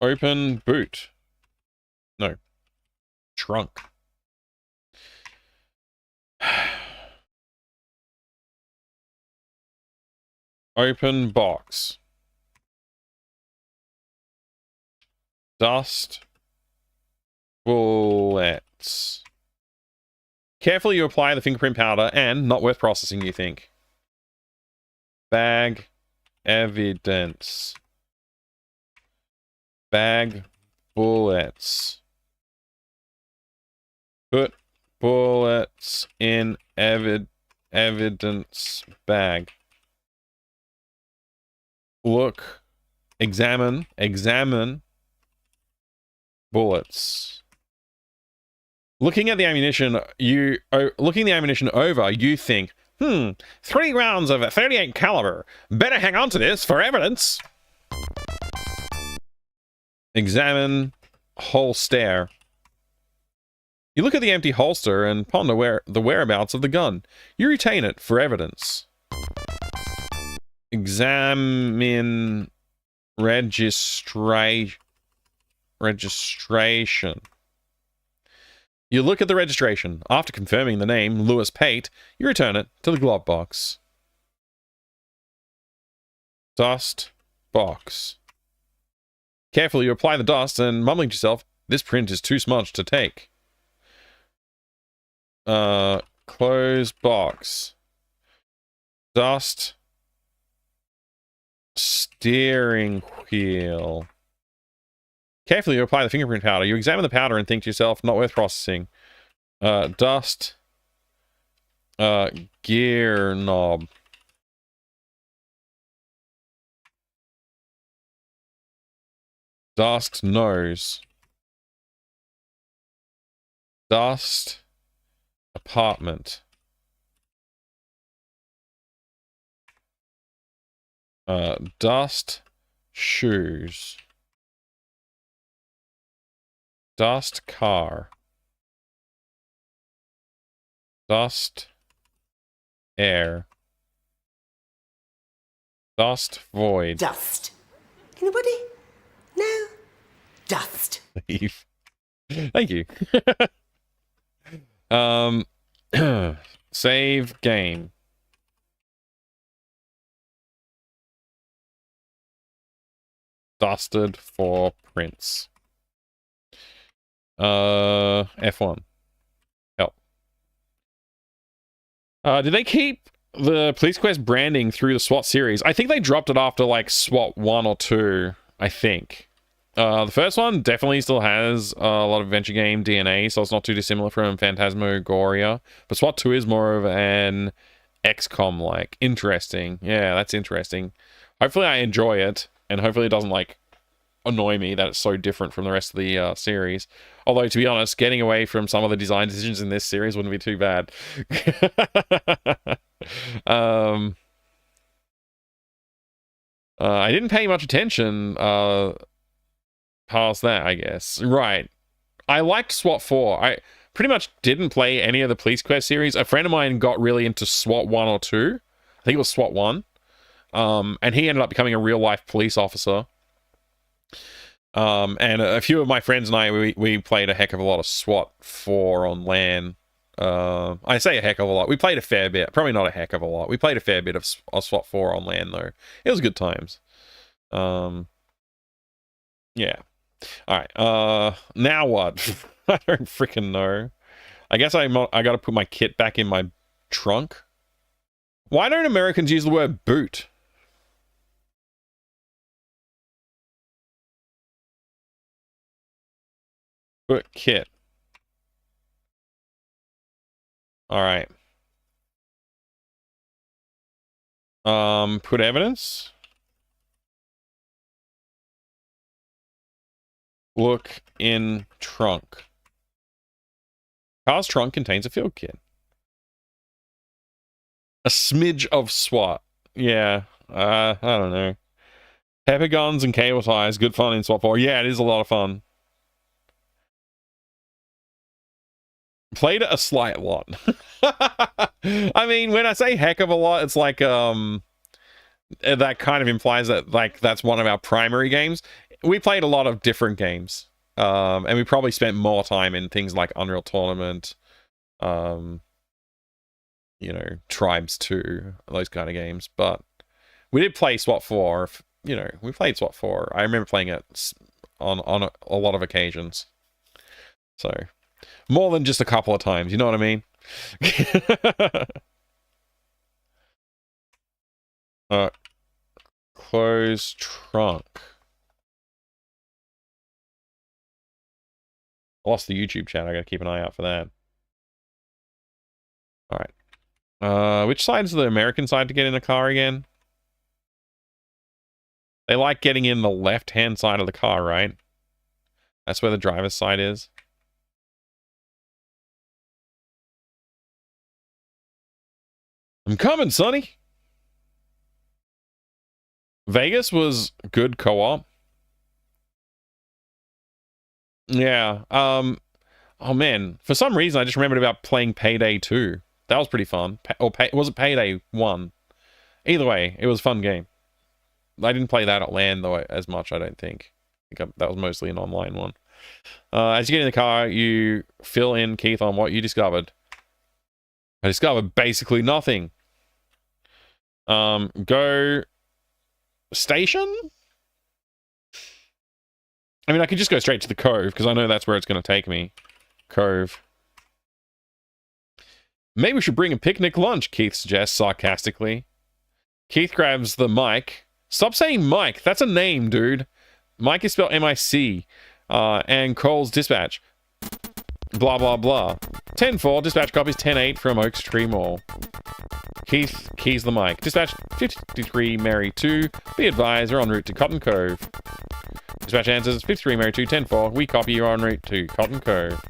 S1: Open boot. No. Trunk. Open box. Dust. Bullets. Carefully you apply the fingerprint powder and not worth processing, you think. Bag. Evidence. Bag. Bullets. Put bullets in evidence bag. Look. Examine bullets. Looking at the ammunition, looking the ammunition over, you think, 3 rounds of a 38 caliber. Better hang on to this for evidence. Examine holster. You look at the empty holster and ponder the whereabouts of the gun. You retain it for evidence. Examine registration. You look at the registration. After confirming the name, Lewis Pate, you return it to the glove box. Dust box. Carefully, you apply the dust and mumbling to yourself, this print is too smudged to take. Close box. Dust. Steering wheel. Carefully, you apply the fingerprint powder. You examine the powder and think to yourself, not worth processing. Dust. Gear knob. Dust nose. Dust apartment. Dust shoes. Dust car. Dust air. Dust void.
S5: Dust. Anybody? No? Dust.
S1: Leave. Thank you. Save game. Dusted for prints. F1. Help. Did they keep the Police Quest branding through the SWAT series? I think they dropped it after like SWAT 1 or 2, I think. The first one definitely still has a lot of adventure game DNA, so it's not too dissimilar from Phantasmagoria. But SWAT 2 is more of an XCOM-like. Interesting. Yeah, that's interesting. Hopefully I enjoy it, and hopefully it doesn't, like, annoy me that it's so different from the rest of the series. Although, to be honest, getting away from some of the design decisions in this series wouldn't be too bad. I didn't pay much attention past that, I guess. Right. I liked SWAT 4. I pretty much didn't play any of the Police Quest series. A friend of mine got really into SWAT 1 or 2. I think it was SWAT 1. And he ended up becoming a real-life police officer. And a few of my friends and I, we played a heck of a lot of SWAT 4 on LAN. I say a heck of a lot. We played a fair bit. Probably not a heck of a lot. We played a fair bit of SWAT 4 on LAN, though. It was good times. Yeah. Alright, now what? I don't freaking know. I guess I gotta put my kit back in my trunk. Why don't Americans use the word boot? Put kit. All right. Put evidence. Look in trunk. Car's trunk contains a field kit. A smidge of SWAT. Yeah. I don't know. Pepper guns and cable ties. Good fun in SWAT 4. Yeah, it is a lot of fun. Played it a slight lot. I mean, when I say heck of a lot, it's like, that kind of implies that, like, that's one of our primary games. We played a lot of different games. And we probably spent more time in things like Unreal Tournament, you know, Tribes 2, those kind of games. But we did play SWAT 4. You know, we played SWAT 4. I remember playing it on a lot of occasions. So, more than just a couple of times, you know what I mean? Close trunk. I lost the YouTube chat. I gotta keep an eye out for that. Alright. Which side is the American side to get in a car again? They like getting in the left-hand side of the car, right? That's where the driver's side is. I'm coming, Sonny! Vegas was good co-op. Yeah. Oh man, for some reason I just remembered about playing Payday 2. That was pretty fun. Was it Payday 1? Either way, it was a fun game. I didn't play that at LAN though as much, I don't think. That was mostly an online one. As you get in the car, you fill in, Keith, on what you discovered. I discovered basically nothing. Go station? I mean, I could just go straight to the Cove, because I know that's where it's going to take me. Cove. Maybe we should bring a picnic lunch, Keith suggests sarcastically. Keith grabs the mic. Stop saying Mike. That's a name, dude. Mike is spelled M-I-C. And calls dispatch. Blah, blah, blah. 10-4, dispatch copies 10-8 from Oaks Tree Mall. Keith keys the mic. Dispatch 53 Mary 2. Be advised, we're en route to Cotton Cove. Dispatch answers 53 Mary 2, 10-4. We copy, you're en route to Cotton Cove.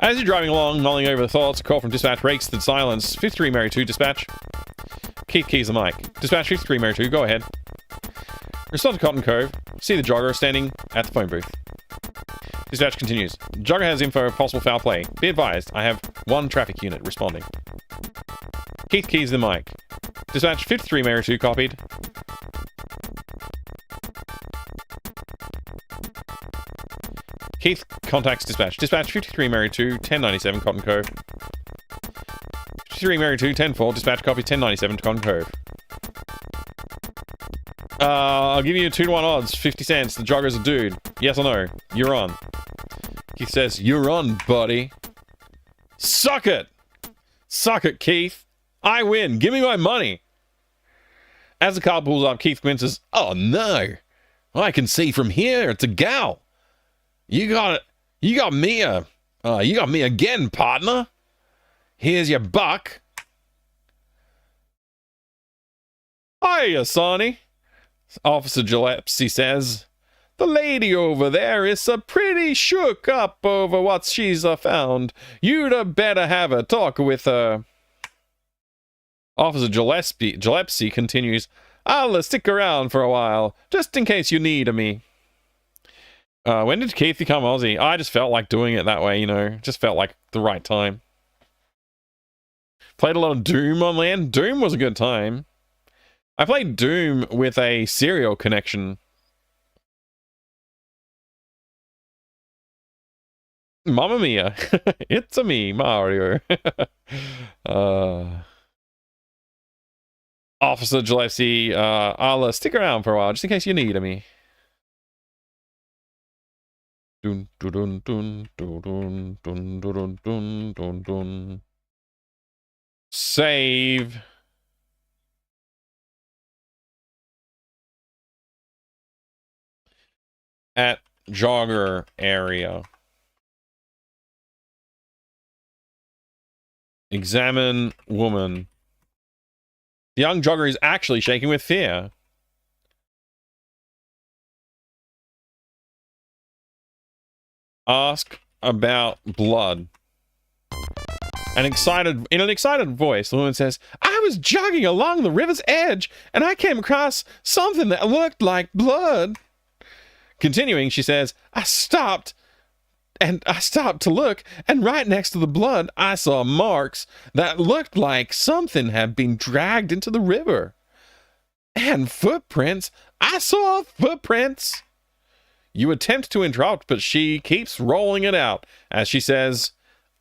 S1: As you're driving along, mulling over the thoughts, a call from dispatch breaks the silence. 53 Mary 2, dispatch. Keith keys the mic. Dispatch 53 Mary 2, go ahead. Respond to Cotton Cove. See the jogger standing at the phone booth. Dispatch continues. Jogger has info of possible foul play. Be advised, I have one traffic unit responding. Keith keys the mic. Dispatch 53 Mary 2 copied. Keith contacts dispatch. Dispatch 53 Mary 2, 1097 Cotton Cove. 53 Mary 2, 10-4. Dispatch copy 1097 to Cotton Cove. I'll give you a 2-to-1 odds, 50 cents. The jogger's a dude. Yes or no? You're on. Keith says, you're on, buddy. Suck it! Suck it, Keith. I win. Give me my money. As the car pulls up, Keith winces. Oh, no. I can see from here. It's a gal. You got me again, partner. Here's your buck. Hiya, Sonny. Officer Gillespie says, the lady over there is pretty shook up over what she's found. You'd better have a talk with her. Officer Gillespie continues, I'll stick around for a while, just in case you need me. When did Keith become Aussie? I just felt like doing it that way, you know. Just felt like the right time. Played a lot of Doom on LAN. Doom was a good time. I played Doom with a serial connection. Mamma mia. It's a me, Mario. Officer Gillespie, I'll stick around for a while, just in case you need me. Dun dun dun dun dun dun dun dun dun dun. Save. at jogger area. Examine woman. The young jogger is actually shaking with fear. Ask about blood. In an excited voice, the woman says, I was jogging along the river's edge and I came across something that looked like blood. Continuing, she says, I stopped to look, and right next to the blood, I saw marks that looked like something had been dragged into the river. And footprints. I saw footprints. You attempt to interrupt, but she keeps rolling it out as she says,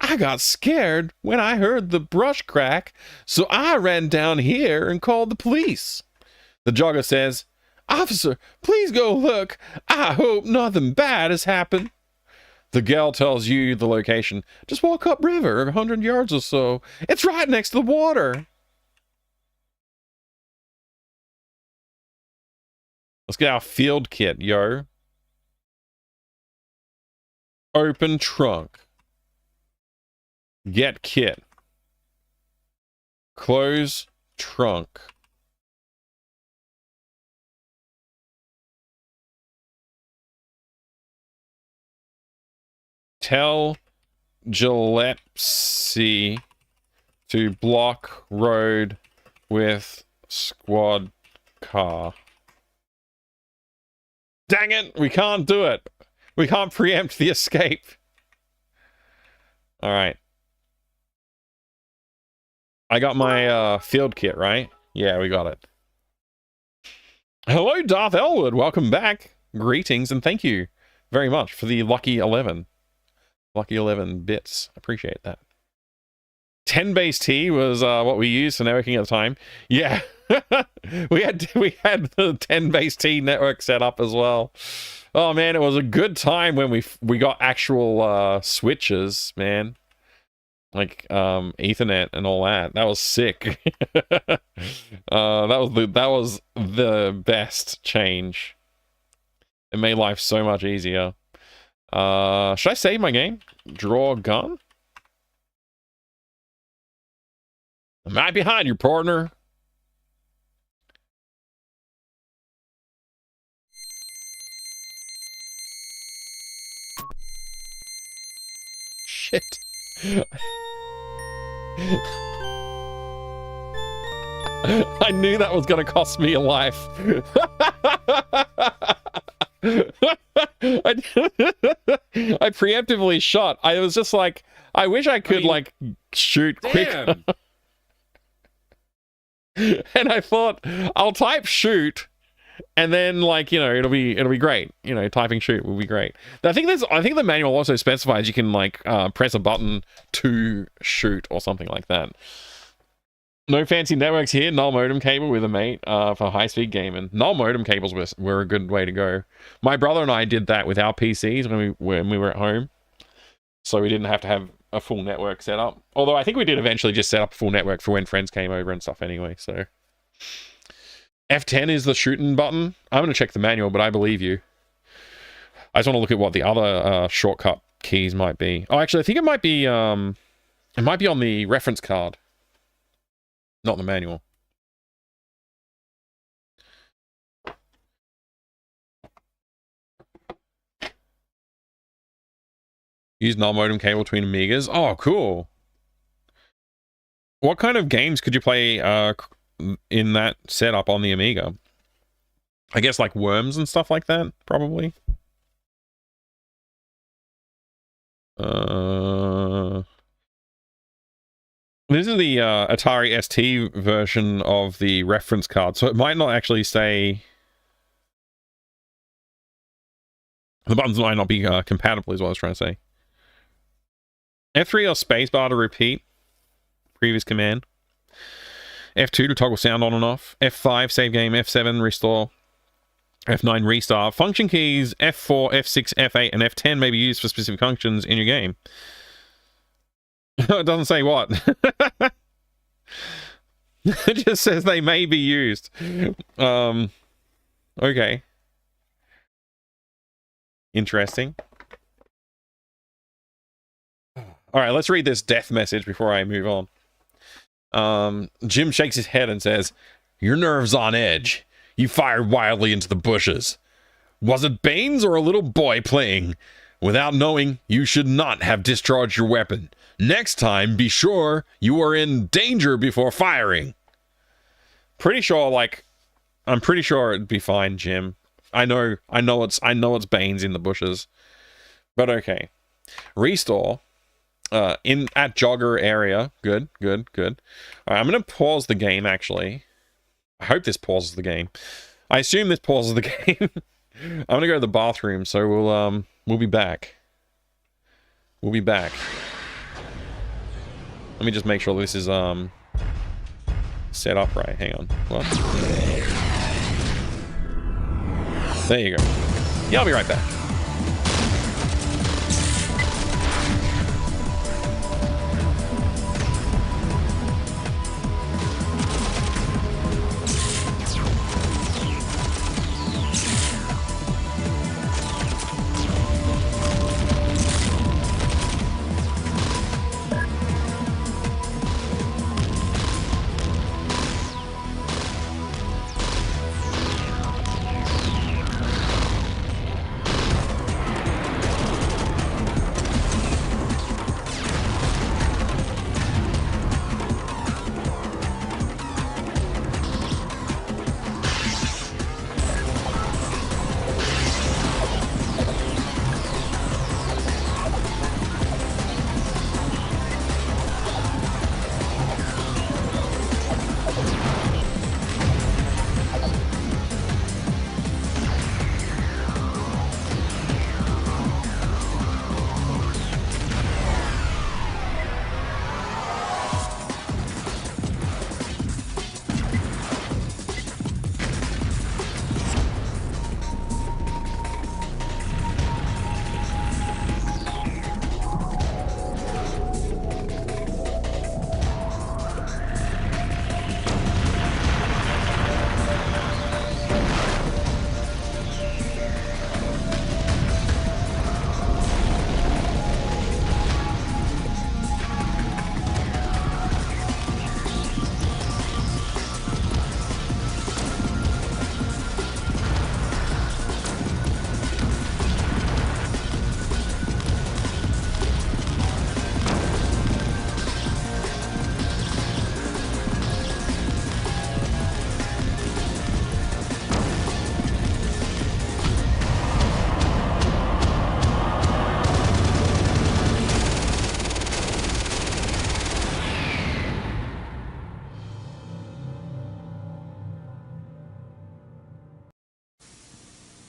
S1: I got scared when I heard the brush crack, so I ran down here and called the police. The jogger says, Officer, please go look. I hope nothing bad has happened. The gal tells you the location. Just walk upriver 100 yards or so. It's right next to the water. Let's get our field kit, yo. Open trunk. Get kit. Close trunk. Tell Gillespie to block road with squad car. Dang it, we can't do it. We can't preempt the escape. All right. I got my field kit, right? Yeah, we got it. Hello, Darth Elwood. Welcome back. Greetings and thank you very much for the lucky 11. Lucky 11 bits. Appreciate that. 10 base T was what we used for networking at the time. Yeah. we had the 10 base T network set up as well. Oh man, it was a good time when we got actual switches, man. Like Ethernet and all that. That was sick. that was the best change. It made life so much easier. Should I save my game? Draw gun? I'm right behind you, partner. Shit. I knew that was going to cost me a life. I preemptively shot. I was just like, I wish I could like shoot quicker. And I thought I'll type shoot, and then like it'll be great. Typing shoot will be great. I think the manual also specifies you can like press a button to shoot or something like that. No fancy networks here. Null modem cable with a mate for high-speed gaming. Null modem cables were a good way to go. My brother and I did that with our PCs when we were at home, so we didn't have to have a full network set up. Although I think we did eventually just set up a full network for when friends came over and stuff anyway. So F10 is the shooting button. I'm going to check the manual, but I believe you. I just want to look at what the other shortcut keys might be. Oh, actually, I think it might be on the reference card. Not the manual. Use null modem cable between Amigas. Oh, cool. What kind of games could you play in that setup on the Amiga? I guess like Worms and stuff like that, probably. This is the Atari ST version of the reference card, so it might not actually say... The buttons might not be compatible, is what I was trying to say. F3 or spacebar to repeat previous command. F2 to toggle sound on and off. F5 save game. F7 restore. F9 restart. Function keys F4, F6, F8, and F10 may be used for specific functions in your game. It doesn't say what. It just says they may be used. Okay. Interesting. All right, let's read this death message before I move on. Jim shakes his head and says, "Your nerve's on edge. You fired wildly into the bushes. Was it Baines or a little boy playing? Without knowing, you should not have discharged your weapon. Next time, be sure you are in danger before firing." Pretty sure, like, I'm pretty sure it'd be fine, Jim. I know it's Baines in the bushes. But okay. Restore. At jogger area. Good. All right, I'm going to pause the game, actually. I hope this pauses the game. I assume this pauses the game. I'm going to go to the bathroom, so we'll be back. We'll be back. Let me just make sure this is, set up right. Hang on. What? There you go. Yeah, I'll be right back.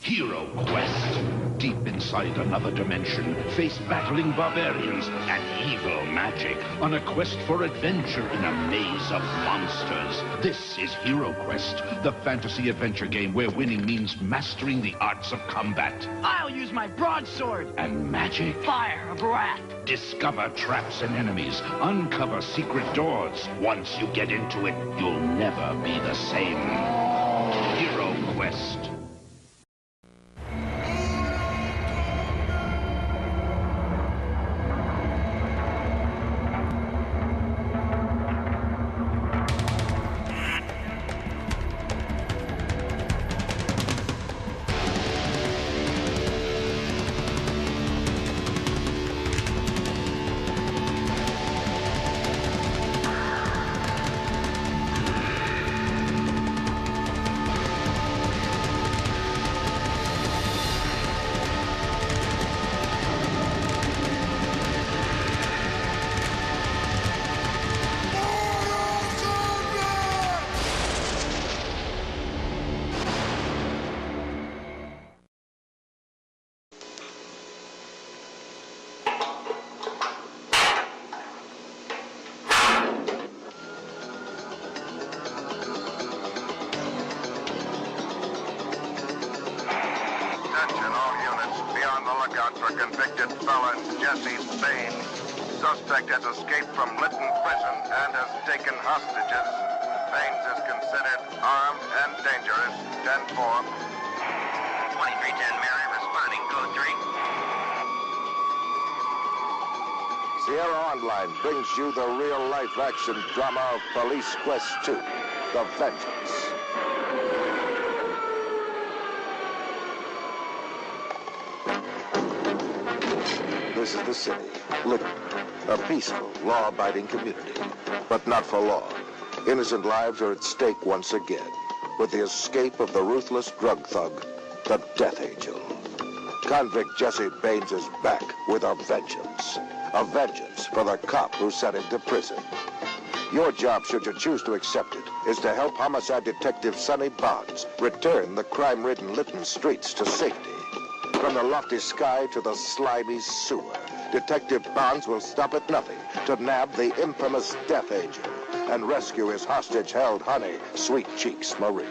S6: Hero Quest. Deep inside another dimension, face battling barbarians and evil magic on a quest for adventure in a maze of monsters. This is Hero Quest, the fantasy adventure game where winning means mastering the arts of combat.
S7: I'll use my broadsword.
S6: And magic.
S7: Fire a brat.
S6: Discover traps and enemies. Uncover secret doors. Once you get into it, you'll never be the same. Hero Quest.
S8: Suspect has escaped from Lytton Prison and has taken hostages. Baines is considered armed and dangerous. 10-4.
S9: 2310 Mary responding, code 3.
S8: Sierra Online brings you the real-life action drama of Police Quest 2, The Vengeance. This is the city, Lytton, a peaceful, law-abiding community, but not for long. Innocent lives are at stake once again, with the escape of the ruthless drug thug, the Death Angel. Convict Jesse Baines is back with a vengeance. A vengeance for the cop who sent him to prison. Your job, should you choose to accept it, is to help homicide detective Sonny Bonds return the crime-ridden Lytton streets to safety. From the lofty sky to the slimy sewer, Detective Bonds will stop at nothing to nab the infamous Death Angel and rescue his hostage-held honey, Sweet Cheeks Marie.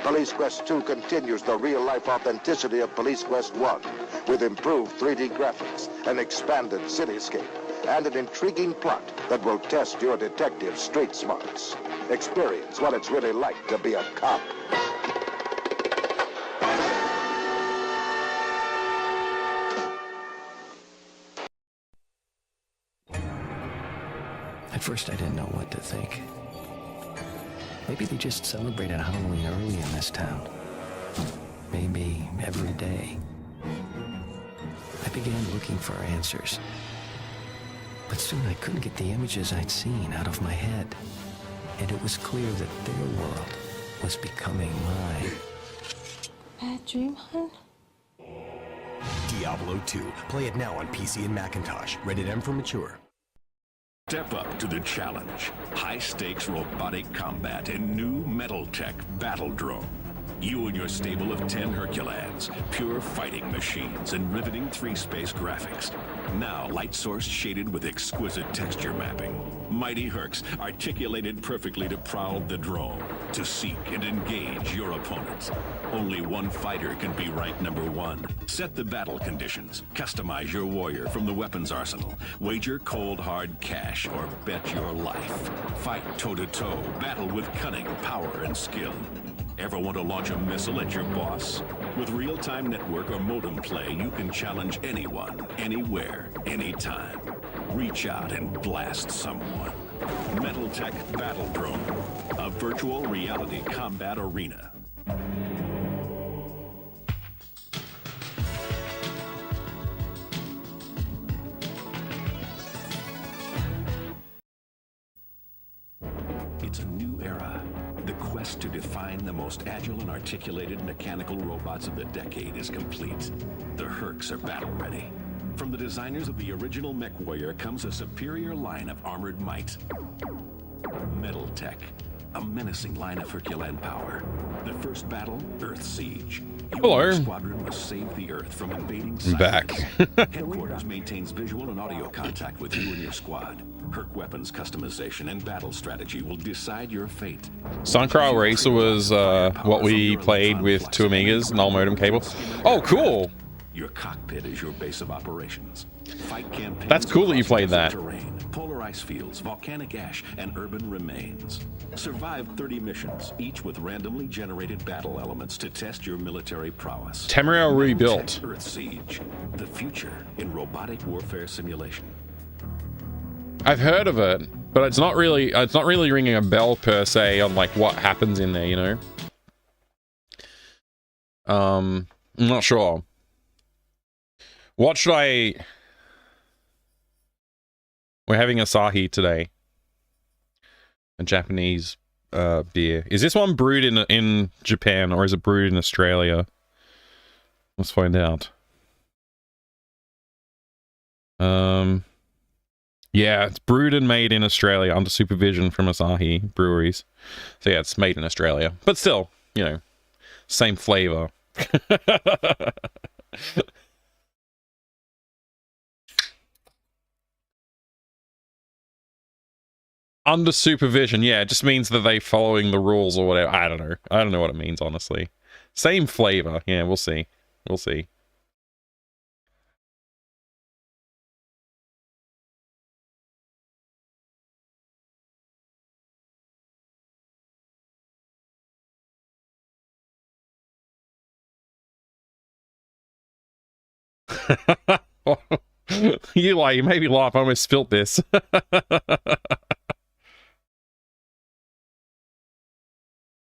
S8: Police Quest 2 continues the real-life authenticity of Police Quest 1 with improved 3D graphics, an expanded cityscape, and an intriguing plot that will test your detective's street smarts. Experience what it's really like to be a cop.
S9: At first, I didn't know what to think. Maybe they just celebrated Halloween early in this town. Maybe every day. I began looking for answers. But soon I couldn't get the images I'd seen out of my head. And it was clear that their world was becoming mine.
S5: Bad dream, hun?
S10: Diablo 2. Play it now on PC and Macintosh. Rated M for mature.
S6: Step up to the challenge. High-stakes robotic combat in new Metal-Tech Battle Drone. You and your stable of 10 Herculans, pure fighting machines and riveting 3-space graphics. Now light-source shaded with exquisite texture mapping. Mighty Hercs articulated perfectly to prowl the drone, to seek and engage your opponents. Only one fighter can be ranked #1. Set the battle conditions. Customize your warrior from the weapons arsenal. Wager cold hard cash or bet your life. Fight toe-to-toe. Battle with cunning, power, and skill. Ever want to launch a missile at your boss? With real-time network or modem play, you can challenge anyone, anywhere, anytime. Reach out and blast someone. Metal-Tech Battle Drone, a virtual reality combat arena. It's a new era. The quest to define the most agile and articulated mechanical robots of the decade is complete. The Hercs are battle-ready. From the designers of the original Mech Warrior comes a superior line of armored might. Metal-Tech, a menacing line of Herculean power. The first battle, Earth Siege. You
S1: Hello.
S6: and your squadron must save the Earth from invading
S1: I'm back.
S6: Headquarters maintains visual and audio contact with you and your squad. Herc weapons customization and battle strategy will decide your fate.
S1: Suncrow Racer was what we played with 2 Amigas, null modem cable. Oh, cool.
S6: Your cockpit is your base of operations. Fight campaigns.
S1: That's cool that you played that.
S6: Terrain, polar ice fields, volcanic ash, and urban remains. Survive 30 missions, each with randomly generated battle elements to test your military prowess.
S1: Tamriel rebuilt.
S6: Earth Siege, the future in robotic warfare simulation.
S1: I've heard of it, but it's not really ringing a bell per se on like what happens in there, you know. I'm not sure. What should I... We're having Asahi today. A Japanese beer. Is this one brewed in Japan or is it brewed in Australia? Let's find out. Yeah, it's brewed and made in Australia under supervision from Asahi Breweries. So yeah, it's made in Australia. But still, you know, same flavor. Under supervision, yeah, it just means that they following the rules or whatever. I don't know. I don't know what it means, honestly. Same flavor. Yeah, we'll see. We'll see. You made me laugh. I almost spilt this.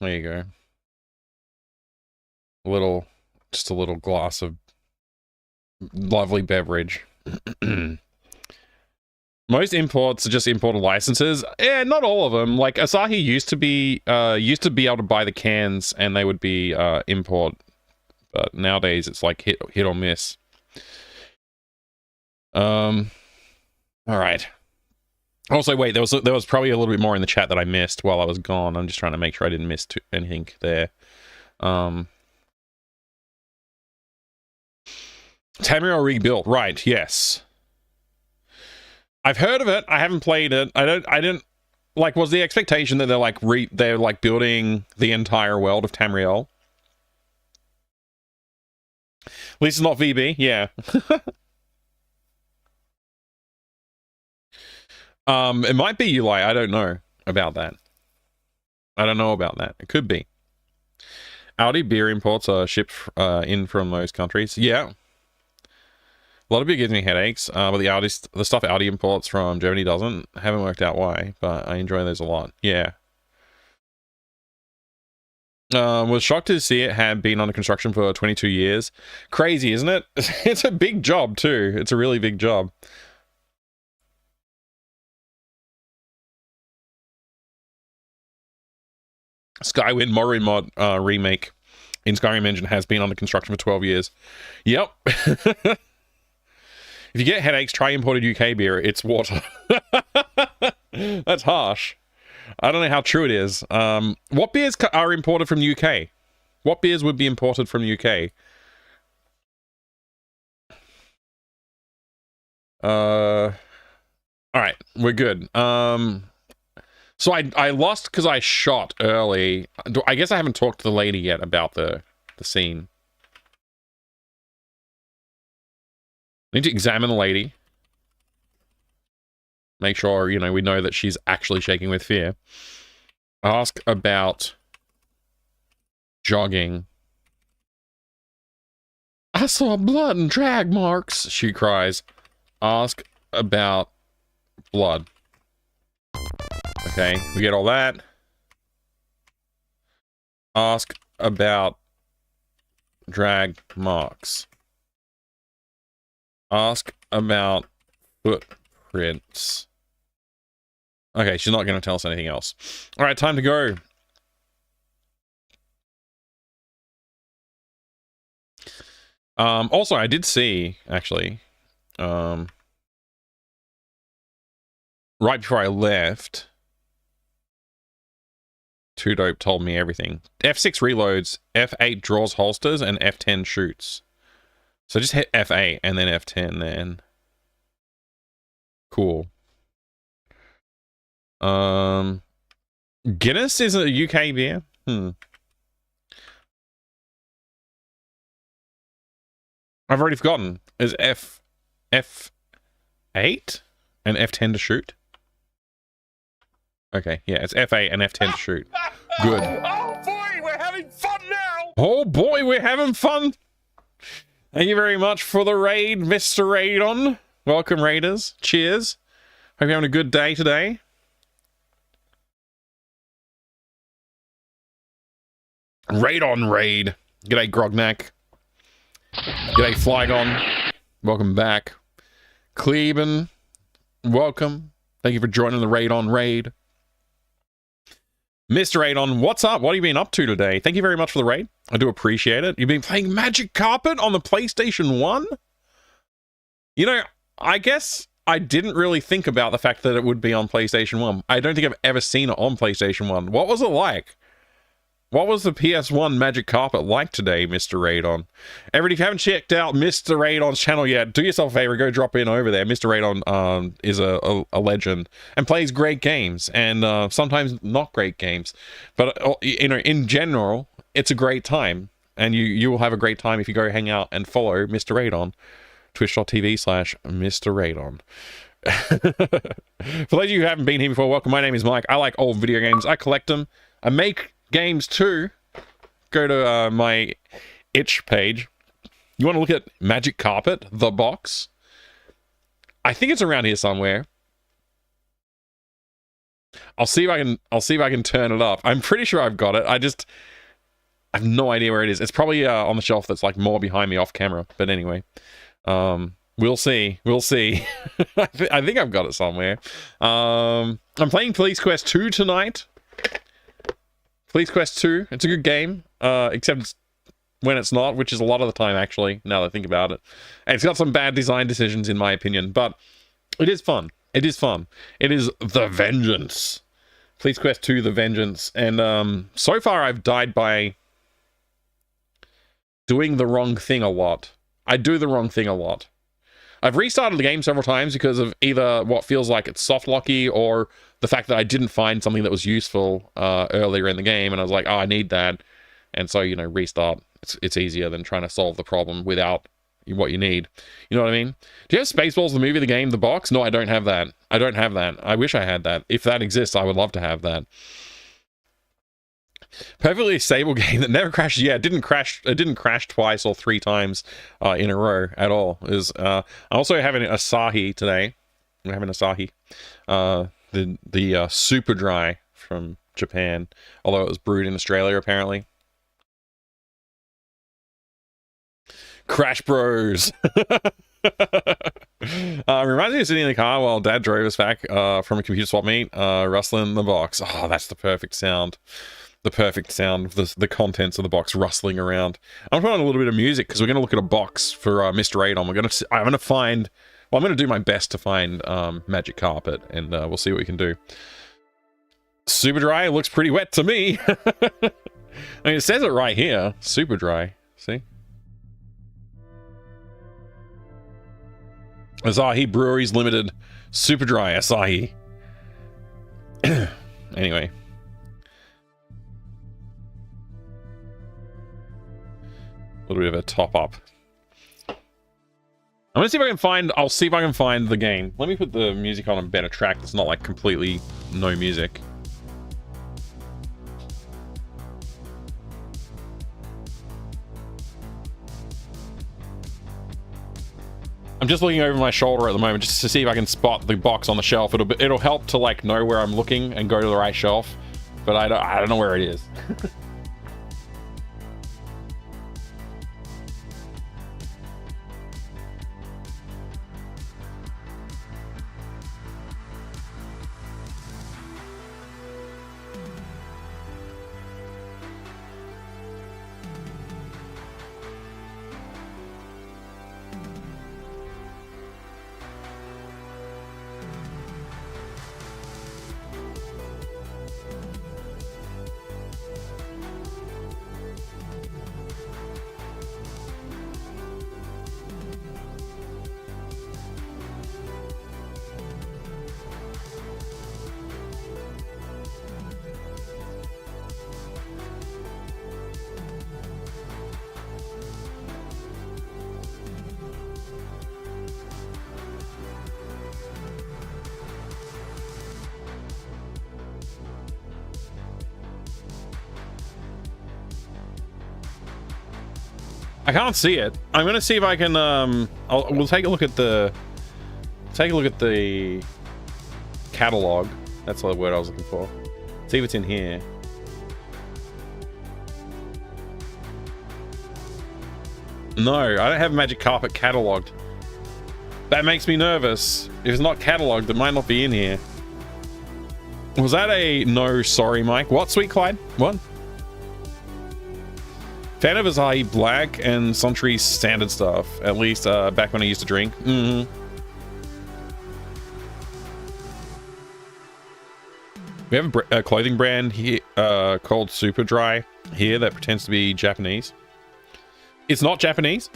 S1: There you go. Just a little glass of lovely beverage. Most imports are just imported licenses. Yeah, not all of them. Like Asahi used to be able to buy the cans and they would be import, but nowadays it's like hit or miss. All right. Also, wait, there was probably a little bit more in the chat that I missed while I was gone. I'm just trying to make sure I didn't miss anything there. Tamriel rebuilt, right? Yes. I've heard of it. I haven't played it. I didn't like. Was the expectation that they're like building the entire world of Tamriel? At least it's not VB. Yeah. It might be Uli. I don't know about that. I don't know about that. It could be. Audi beer imports are shipped in from those countries. Yeah. A lot of it gives me headaches, but the stuff Audi imports from Germany doesn't. Haven't worked out why, but I enjoy those a lot. Yeah. Was shocked to see it had been under construction for 22 years. Crazy, isn't it? It's a big job too. It's a really big job. Skywind Morrowind mod remake in Skyrim Engine has been under construction for 12 years. Yep. If you get headaches, try imported UK beer. It's water. That's harsh. I don't know how true it is. What beers are imported from UK? What beers would be imported from UK? All right, we're good. So I lost because I shot early. I guess I haven't talked to the lady yet about the scene. I need to examine the lady. Make sure, we know that she's actually shaking with fear. Ask about jogging. I saw blood and drag marks, she cries. Ask about blood. Okay, we get all that. Ask about drag marks. Ask about footprints. Okay, she's not going to tell us anything else. All right, time to go. Also, I did see, actually, right before I left, Too Dope told me everything. F6 reloads, F8 draws holsters, and F10 shoots. So just hit F8 and then F10 then. Cool. Guinness is a UK beer? I've already forgotten. Is F8 and F10 to shoot? Okay, yeah, it's F8 and F10 to shoot. Good.
S2: Oh boy, we're having fun now!
S1: Oh boy, we're having fun! Thank you very much for the raid, Mr. Raidon. Welcome, Raiders. Cheers. Hope you're having a good day today. Raid on raid. G'day, Grognak. G'day, Flygon. Welcome back. Kleben, welcome. Thank you for joining the raid on raid. Mr. Raidon, what's up? What have you been up to today? Thank you very much for the raid. I do appreciate it. You've been playing Magic Carpet on the PlayStation 1? I guess I didn't really think about the fact that it would be on PlayStation 1. I don't think I've ever seen it on PlayStation 1. What was it like? What was the PS1 Magic Carpet like today, Mr. Raidon? Everybody, if you haven't checked out Mr. Raidon's channel yet, do yourself a favor, go drop in over there. Mr. Raidon is a legend and plays great games and sometimes not great games. But, in general, it's a great time. And you will have a great time if you go hang out and follow Mr. Raidon. Twitch.tv/Mr. Raidon. For those of you who haven't been here before, welcome. My name is Mike. I like old video games. I collect them. I make games too. Go to my itch page. You want to look at Magic Carpet, the box? I think it's around here somewhere. I'll see if I can turn it up. I'm pretty sure I've got it. I have no idea where it is. It's probably on the shelf that's like more behind me off camera. But anyway, we'll see. We'll see. I think I've got it somewhere. I'm playing Police Quest 2 tonight. Police Quest 2. It's a good game, except when it's not, which is a lot of the time, actually, now that I think about it. And it's got some bad design decisions, in my opinion, but it is fun. It is fun. It is The Vengeance. Police Quest 2, The Vengeance. And so far, I've died by doing the wrong thing a lot. I do the wrong thing a lot. I've restarted the game several times because of either what feels like it's soft locky or the fact that I didn't find something that was useful earlier in the game, and I was like, oh, I need that. And so, you know, restart. It's easier than trying to solve the problem without what you need. You know what I mean? Do you have Spaceballs, the movie, the game, the box? No, I don't have that. I don't have that. I wish I had that. If that exists, I would love to have that. Perfectly stable game that never crashes. Yeah, it didn't crash twice or 3 times in a row at all. I'm also having Asahi today. I'm having Asahi. The super dry from Japan, although it was brewed in Australia apparently. Crash Bros. Reminds me of sitting in the car while Dad drove us back from a computer swap meet, rustling the box. Oh, that's the perfect sound. The perfect sound of the contents of the box rustling around. I'm putting on a little bit of music because we're going to look at a box for Mr. Adon. I'm going to find... Well, I'm going to do my best to find Magic Carpet, and we'll see what we can do. Super dry. It looks pretty wet to me. I mean, it says it right here. Super dry. See? Asahi Breweries Limited. Super dry Asahi. Anyway. A little bit of a top up. I'm gonna see if I can find... I'll see if I can find the game. Let me put the music on a better track that's not like completely no music. I'm just looking over my shoulder at the moment just to see if I can spot the box on the shelf. It'll help to like know where I'm looking and go to the right shelf, but I don't know where it is. I can't see it. I'm gonna see if I can. We'll take a look at the catalog. That's the word I was looking for. See if it's in here. No, I don't have Magic Carpet cataloged. That makes me nervous. If it's not cataloged, it might not be in here. Was that a no? Sorry, Mike. What, Sweet Clyde? What? Fan of Asahi Black and Suntory's standard stuff, at least back when I used to drink. We have a clothing brand here called Super Dry here that pretends to be Japanese. It's not Japanese.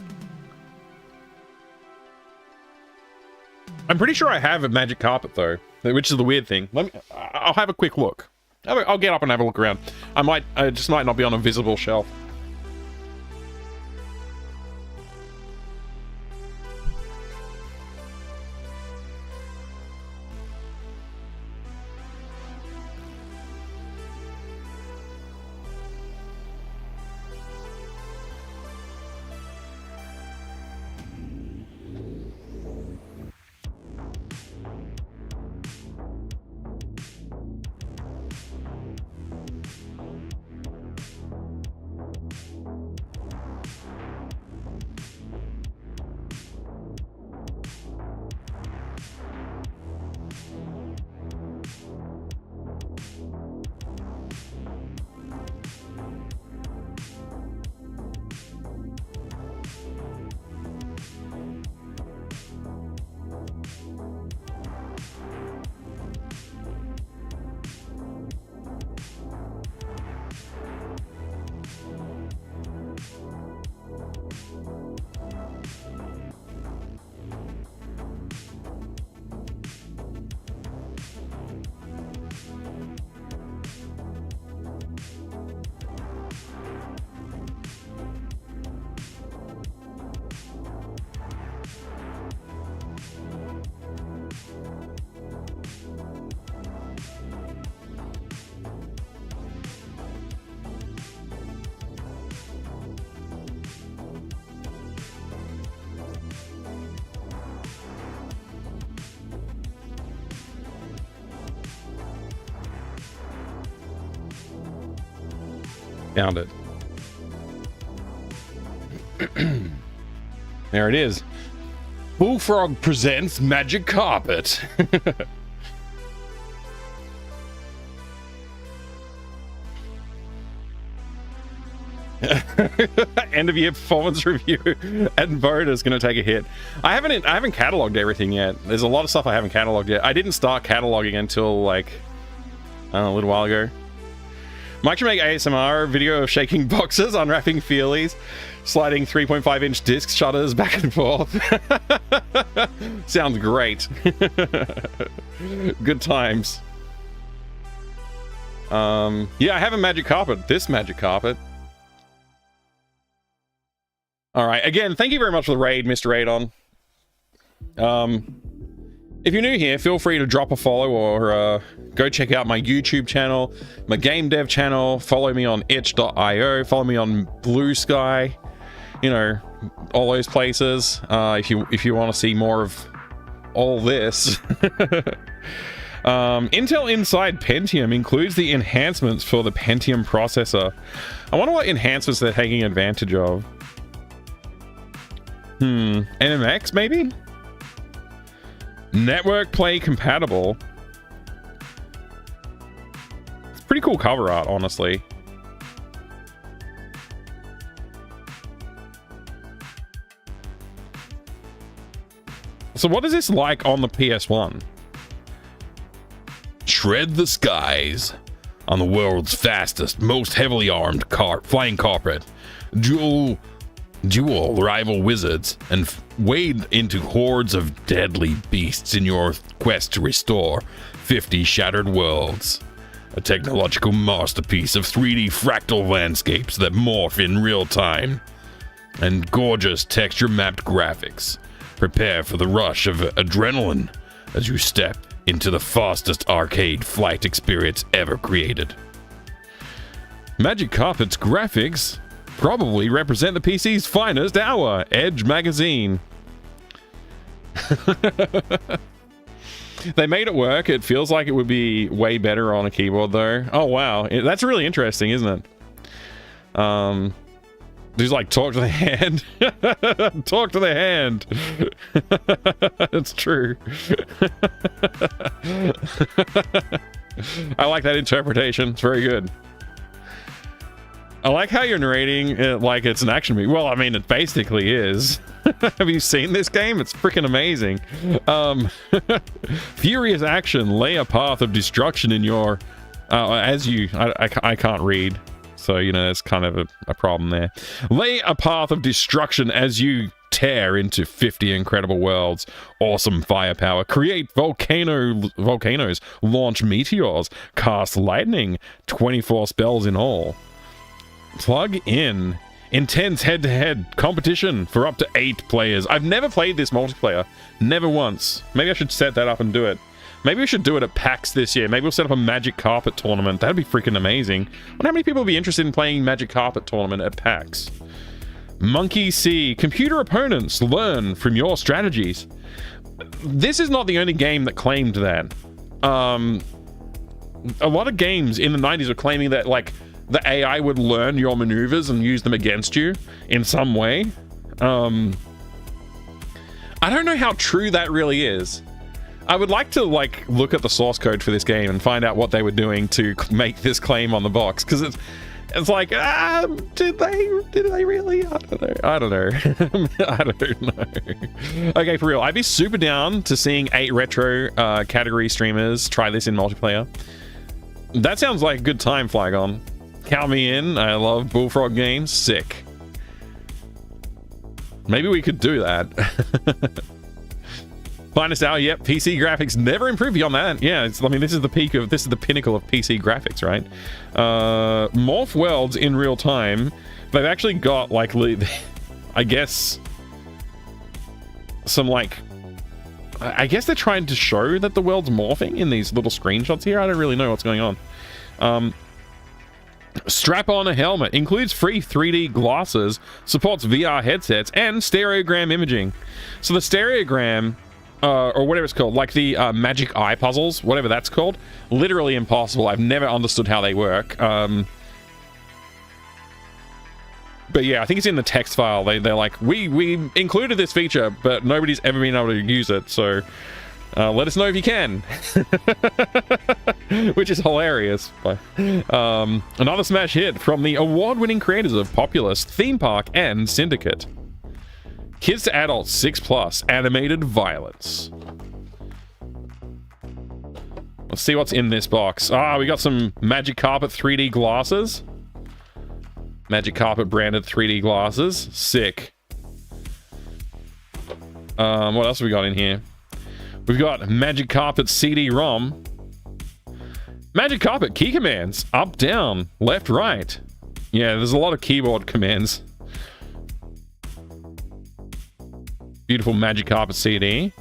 S1: I'm pretty sure I have a Magic Carpet though, which is the weird thing. I'll have a quick look. I'll get up and have a look around. I just might not be on a visible shelf. Found it. There it is. Bullfrog presents Magic Carpet. End of year performance review and vote is going to take a hit. I haven't cataloged everything yet. There's a lot of stuff I haven't cataloged yet. I didn't start cataloging until like a little while ago. Mike should make ASMR video of shaking boxes, unwrapping feelies, sliding 3.5-inch disc shutters back and forth. Sounds great. Good times. Yeah, I have a magic carpet. This magic carpet. All right. Again, thank you very much for the raid, Mr. Radon. If you're new here, feel free to drop a follow or go check out my YouTube channel, my game dev channel. Follow me on itch.io. Follow me on Blue Sky. You know, all those places. If you want to see more of all this. Intel Inside Pentium includes the enhancements for the Pentium processor. I wonder what enhancements they're taking advantage of. NMX maybe? Network play compatible. It's pretty cool cover art, honestly. So what is this like on the PS1? Shred the skies on the world's fastest, most heavily armed flying carpet. Duel rival wizards and wade into hordes of deadly beasts in your quest to restore 50 shattered worlds. A technological masterpiece of 3D fractal landscapes that morph in real time. And gorgeous texture-mapped graphics. Prepare for the rush of adrenaline as you step into the fastest arcade flight experience ever created. Magic Carpet's graphics probably represent the PC's finest hour, Edge magazine. They made it work. It feels like it would be way better on a keyboard though. Oh wow, that's really interesting, isn't it? There's like talk to the hand. Talk to the hand. It's true. I like that interpretation. It's very good. I like how you're narrating it like it's an action movie. Well, I mean, it basically is. Have you seen this game? It's freaking amazing. Furious action, lay a path of destruction in your... as you... I can't read. So, you know, there's kind of a problem there. Lay a path of destruction as you tear into 50 incredible worlds. Awesome firepower. Create volcanoes. Launch meteors. Cast lightning. 24 spells in all. Plug in. Intense head-to-head competition for up to 8 players. I've never played this multiplayer. Never once. Maybe I should set that up and do it. Maybe we should do it at PAX this year. Maybe we'll set up a Magic Carpet tournament. That'd be freaking amazing. I wonder how many people would be interested in playing Magic Carpet tournament at PAX. Monkey See. Computer opponents learn from your strategies. This is not the only game that claimed that. A lot of games in the 90s were claiming that, like, the AI would learn your maneuvers and use them against you in some way. I don't know how true that really is. I would like to like look at the source code for this game and find out what they were doing to make this claim on the box, because it's like, did they really? I don't know. I don't know. Okay, for real, I'd be super down to seeing 8 retro category streamers try this in multiplayer. That sounds like a good time, Flygon. Count me in. I love Bullfrog games. Sick. Maybe we could do that. Finest hour, yep. PC graphics never improve beyond that. Yeah, I mean, this is the pinnacle of PC graphics, right? Morph worlds in real time. They've actually got like, I guess, some like, I guess they're trying to show that the world's morphing in these little screenshots here. I don't really know what's going on. Strap on a helmet. Includes free 3D glasses. Supports VR headsets and stereogram imaging. So the stereogram, or whatever it's called, like the magic eye puzzles, whatever that's called, literally impossible. I've never understood how they work. But yeah, I think it's in the text file. They're like, we included this feature, but nobody's ever been able to use it, so let us know if you can. Which is hilarious. Another smash hit from the award-winning creators of Populous, Theme Park, and Syndicate. Kids to adults 6+, animated violence. Let's see what's in this box. We got some Magic Carpet 3D glasses. Magic Carpet branded 3D glasses. Sick. What else have we got in here? We've got Magic Carpet CD-ROM. Magic Carpet key commands. Up, down, left, right. Yeah, there's a lot of keyboard commands. Beautiful Magic Carpet CD.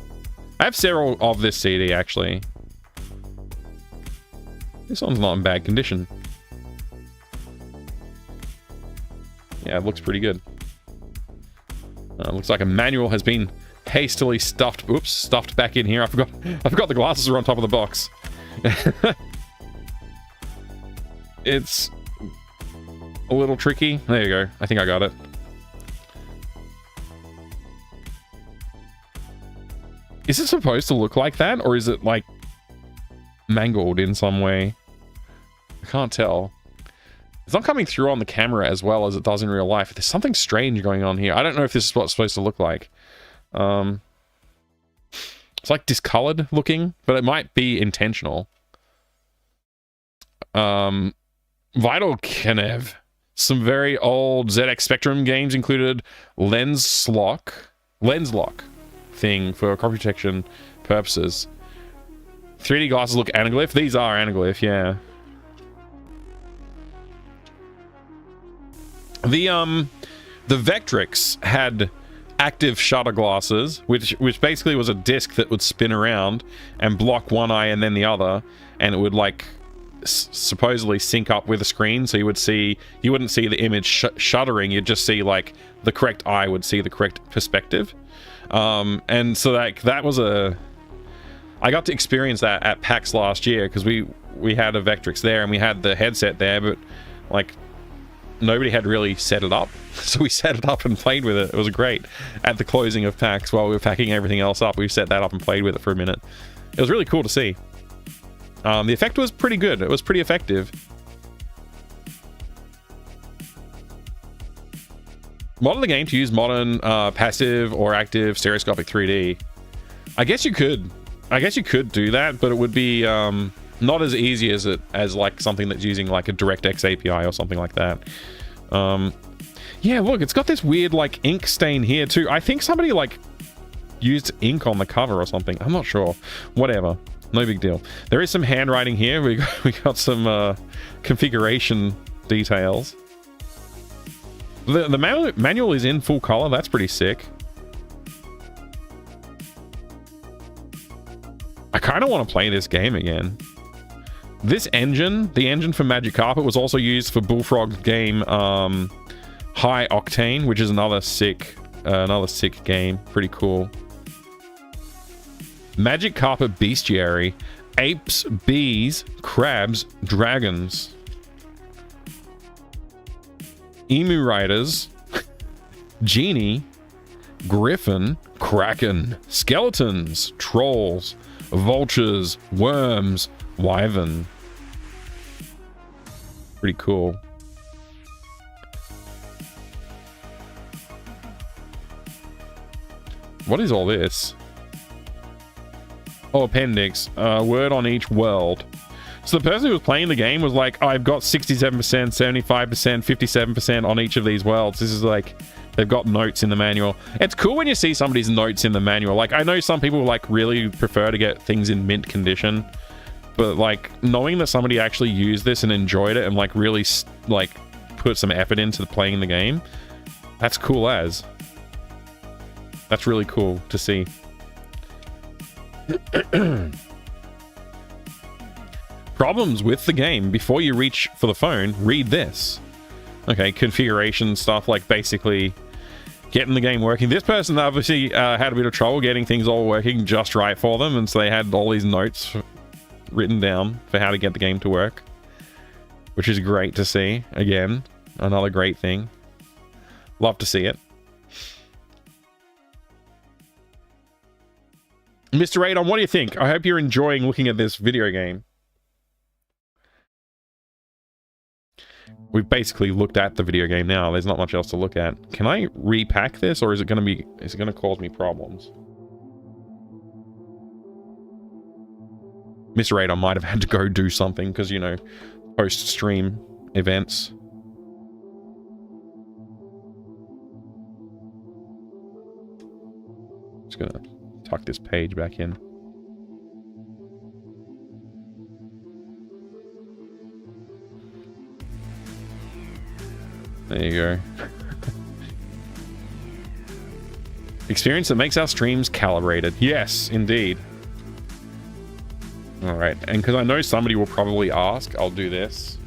S1: I have several of this CD, actually. This one's not in bad condition. Yeah, it looks pretty good. Looks like a manual has been hastily stuffed. Oops, stuffed back in here. I forgot the glasses are on top of the box. It's a little tricky. There you go. I think I got it. Is it supposed to look like that, or is it like mangled in some way? I can't tell. It's not coming through on the camera as well as it does in real life. There's something strange going on here. I don't know if this is what it's supposed to look like. It's like discolored looking, but it might be intentional. Vital Kenev. Some very old ZX Spectrum games included lens lock thing for crop protection purposes. 3D glasses look anaglyph. These are anaglyph, yeah. The Vectrix had active shutter glasses, which basically was a disc that would spin around and block one eye and then the other, and it would like supposedly sync up with the screen, so you wouldn't see the image shuddering. You'd just see like the correct eye would see the correct perspective. And so that was I got to experience that at PAX last year because we had a Vectrix there and we had the headset there, but like nobody had really set it up, so we set it up and played with it. It was great. At the closing of PAX, while we were packing everything else up, we set that up and played with it for a minute. It was really cool to see. The effect was pretty good. It was pretty effective. Model the game to use modern passive or active stereoscopic 3D. I guess you could do that, but it would be not as easy as like something that's using like a DirectX API or something like that. Yeah, look, it's got this weird like ink stain here too. I think somebody like used ink on the cover or something. I'm not sure. Whatever. No big deal. There is some handwriting here. We got some configuration details. The manual is in full color. That's pretty sick. I kind of want to play this game again. This engine, the engine for Magic Carpet, was also used for Bullfrog's game High Octane, which is another sick game. Pretty cool. Magic Carpet Bestiary. Apes, bees, crabs, dragons. Emu Riders. Genie. Griffin. Kraken. Skeletons. Trolls. Vultures. Worms. Wyvern. Pretty cool. What is all this? Oh, appendix. Word on each world. So the person who was playing the game was like, oh, I've got 67%, 75%, 57% on each of these worlds. This is like, they've got notes in the manual. It's cool when you see somebody's notes in the manual. Like, I know some people like really prefer to get things in mint condition, but like knowing that somebody actually used this and enjoyed it and like really like put some effort into playing the game, that's cool as. That's really cool to see. Problems with the game. Before you reach for the phone, read this. Okay, configuration stuff, like basically getting the game working. This person obviously had a bit of trouble getting things all working just right for them, and so they had all these notes written down for how to get the game to work, which is great to see. Again, another great thing. Love to see it. Mr. Radon, what do you think? I hope you're enjoying looking at this video game. We've basically looked at the video game now. There's not much else to look at. Can I repack this, or is it going to cause me problems? Mr. Radon might have had to go do something because, you know, post-stream events. Just gonna tuck this page back in. There you go. Experience that makes our streams calibrated. Yes, indeed. Alright, and because I know somebody will probably ask, I'll do this.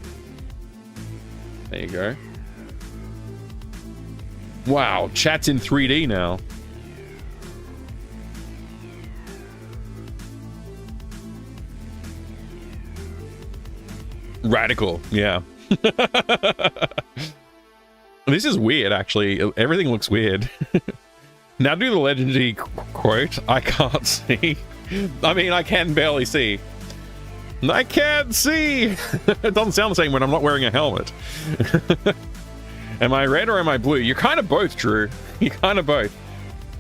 S1: There you go. Wow, chat's in 3D now. Radical, yeah. This is weird, actually. Everything looks weird. Now do the legendary quote. I can't see. I mean, I can barely see. I can't see! It doesn't sound the same when I'm not wearing a helmet. Am I red or am I blue? You're kind of both, Drew. You're kind of both.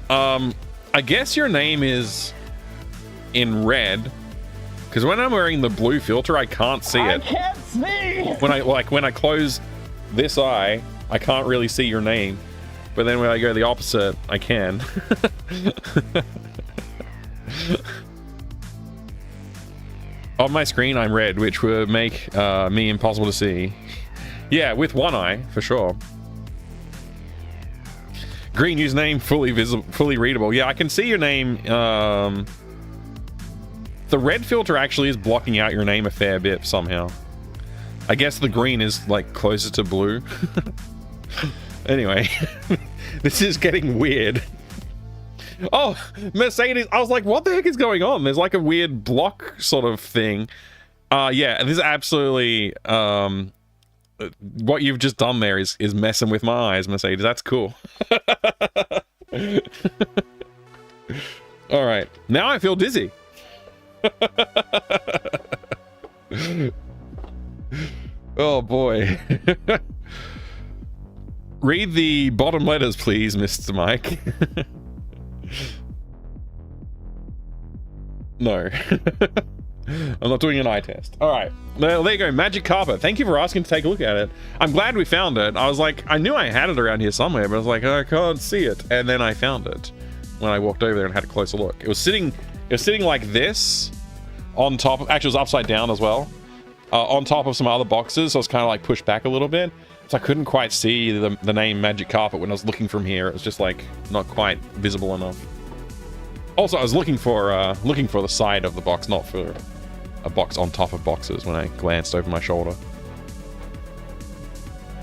S1: I guess your name is in red. Because when I'm wearing the blue filter, I can't see it. I
S2: can't see!
S1: When I close this eye, I can't really see your name. But then when I go the opposite, I can. On my screen, I'm red, which would make me impossible to see. Yeah, with one eye, for sure. Green username, fully visible, fully readable. Yeah, I can see your name. The red filter actually is blocking out your name a fair bit somehow. I guess the green is like closer to blue. Anyway, this is getting weird. Oh, Mercedes. I was like, what the heck is going on? There's like a weird block sort of thing. Yeah, this is absolutely what you've just done there is messing with my eyes, Mercedes. That's cool. All right, now I feel dizzy. Oh boy. Read the bottom letters, please, Mr. Mike. No. I'm not doing an eye test. All right. Well, there you go. Magic carpet. Thank you for asking to take a look at it. I'm glad we found it. I was like, I knew I had it around here somewhere, but I was like, I can't see it. And then I found it when I walked over there and had a closer look. It was sitting like this on top of, actually it was upside down as well, on top of some other boxes. So I was kind of like pushed back a little bit. So I couldn't quite see the name Magic Carpet when I was looking from here. It was just like not quite visible enough. Also, I was looking for the side of the box, not for a box on top of boxes when I glanced over my shoulder.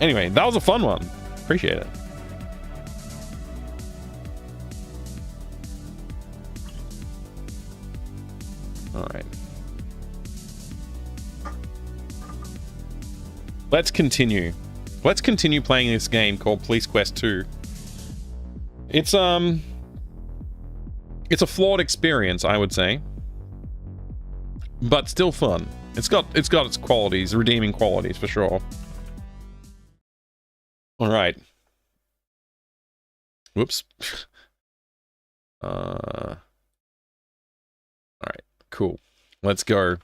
S1: Anyway, that was a fun one. Appreciate it. All right. Let's continue. Let's continue playing this game called Police Quest 2. It's a flawed experience, I would say, but still fun. It's got its qualities, redeeming qualities for sure. All right. Whoops. All right. Cool. Let's go.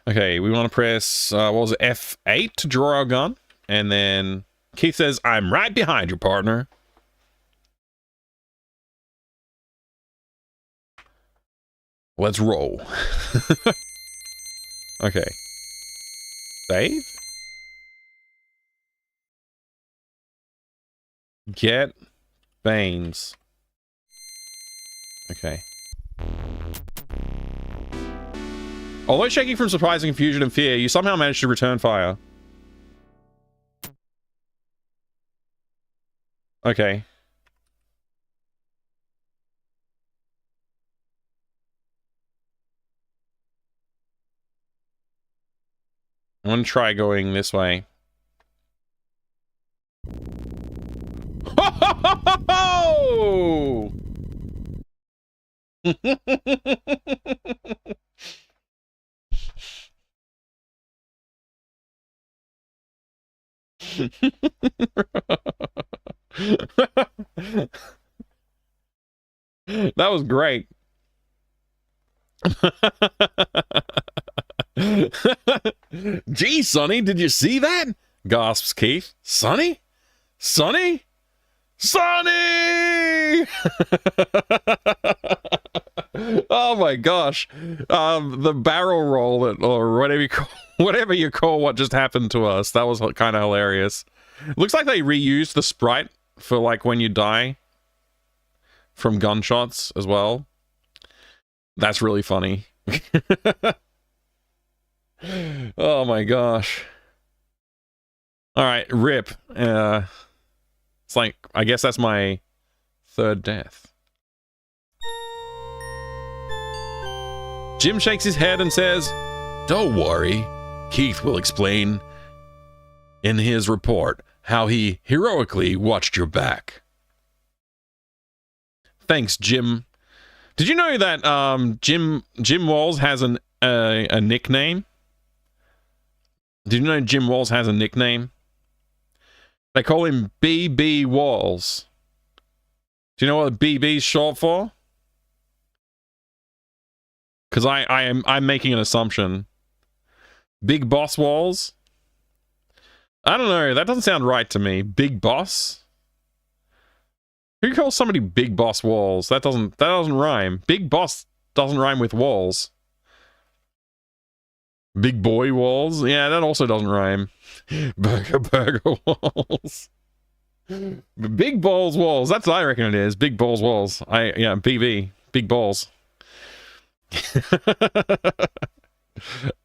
S1: Okay, we want to press what was it, F8 to draw our gun, and then Keith says, "I'm right behind you, partner." Let's roll. Okay. Save. Get Baines. Okay. Although shaking from surprise and confusion and fear, you somehow managed to return fire. Okay. I'm gonna try going this way. Oh! That was great. Gee, Sonny, did you see that? Gasps Keith. Sonny? Sonny? Sonny! Oh my gosh. The barrel roll, or whatever you call what just happened to us, that was kind of hilarious. Looks like they reused the sprite for like when you die from gunshots as well. That's really funny. Oh my gosh. All right, rip. It's like, I guess that's my third death. Jim shakes his head and says, "Don't worry. Keith will explain in his report how he heroically watched your back." Thanks, Jim. Did you know that Jim Walls has a nickname? Did you know Jim Walls has a nickname? They call him BB Walls. Do you know what BB is short for? Because I'm making an assumption. Big Boss Walls? I don't know. That doesn't sound right to me. Big Boss? Who calls somebody Big Boss Walls? That doesn't rhyme. Big Boss doesn't rhyme with walls. Big Boy Walls? Yeah, that also doesn't rhyme. Burger Walls. Big Balls Walls. That's what I reckon it is. Big Balls Walls. Yeah, BB. Big Balls.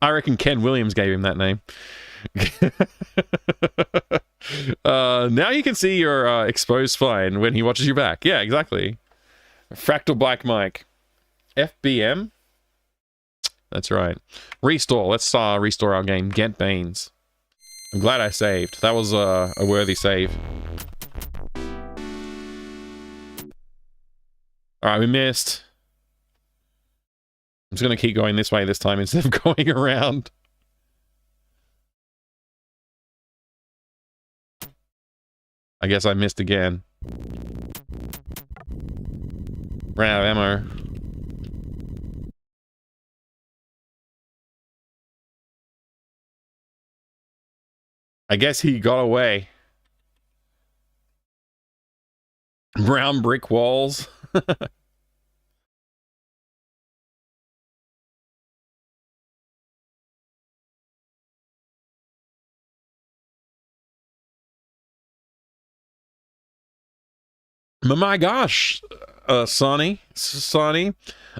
S1: I reckon Ken Williams gave him that name. Now you can see your exposed spine when he watches you back. Yeah, exactly. Fractal Black Mike. FBM? That's right. Restore. Let's restore our game. Get Banes. I'm glad I saved. That was a worthy save. Alright, we missed. I'm just going to keep going this way this time instead of going around. I guess I missed again. Ran out of ammo. I guess he got away. Brown brick walls. My gosh, Sonny,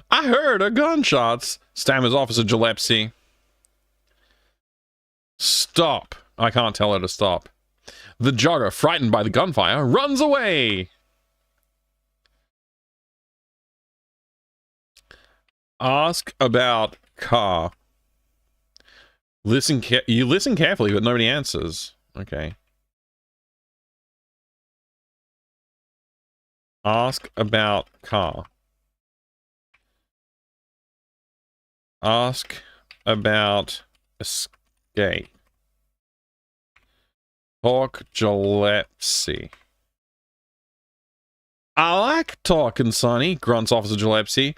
S1: I heard a gunshots, stammers Officer Gillespie. Stop. I can't tell her to stop. The jogger, frightened by the gunfire, runs away. Ask about car. You listen carefully, but nobody answers. Okay. Ask about car. Ask about escape. Talk Gillespie. I like talking, Sonny, grunts Officer Gillespie,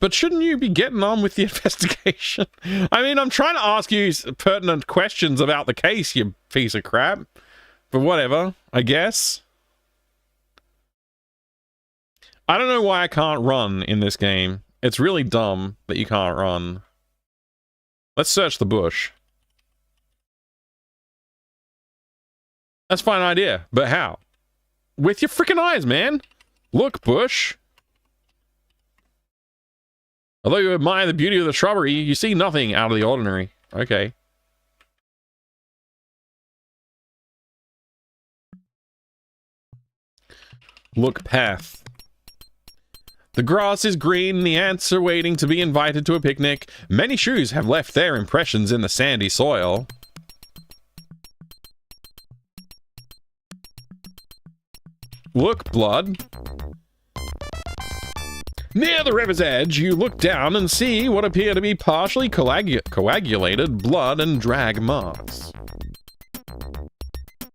S1: but shouldn't you be getting on with the investigation? I mean, I'm trying to ask you pertinent questions about the case, you piece of crap. But whatever, I guess. I don't know why I can't run in this game. It's really dumb that you can't run. Let's search the bush. That's a fine idea, but how? With your freaking eyes, man! Look, bush! Although you admire the beauty of the shrubbery, you see nothing out of the ordinary. Okay. Look, path. The grass is green, the ants are waiting to be invited to a picnic. Many shoes have left their impressions in the sandy soil. Look, Blood. Near the river's edge, you look down and see what appear to be partially coagulated blood and drag marks.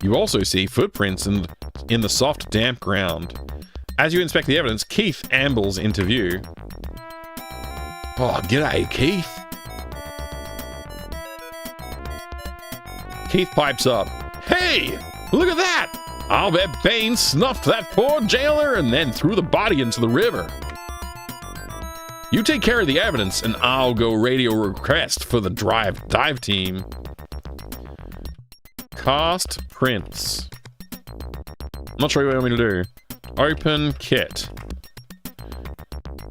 S1: You also see footprints in the soft, damp ground. As you inspect the evidence, Keith ambles into view. Oh, g'day, Keith. Keith pipes up. Hey, look at that! I'll bet Bain snuffed that poor jailer and then threw the body into the river. You take care of the evidence and I'll go radio request for the dive team. Cast prints. I'm not sure what you want me to do. Open kit.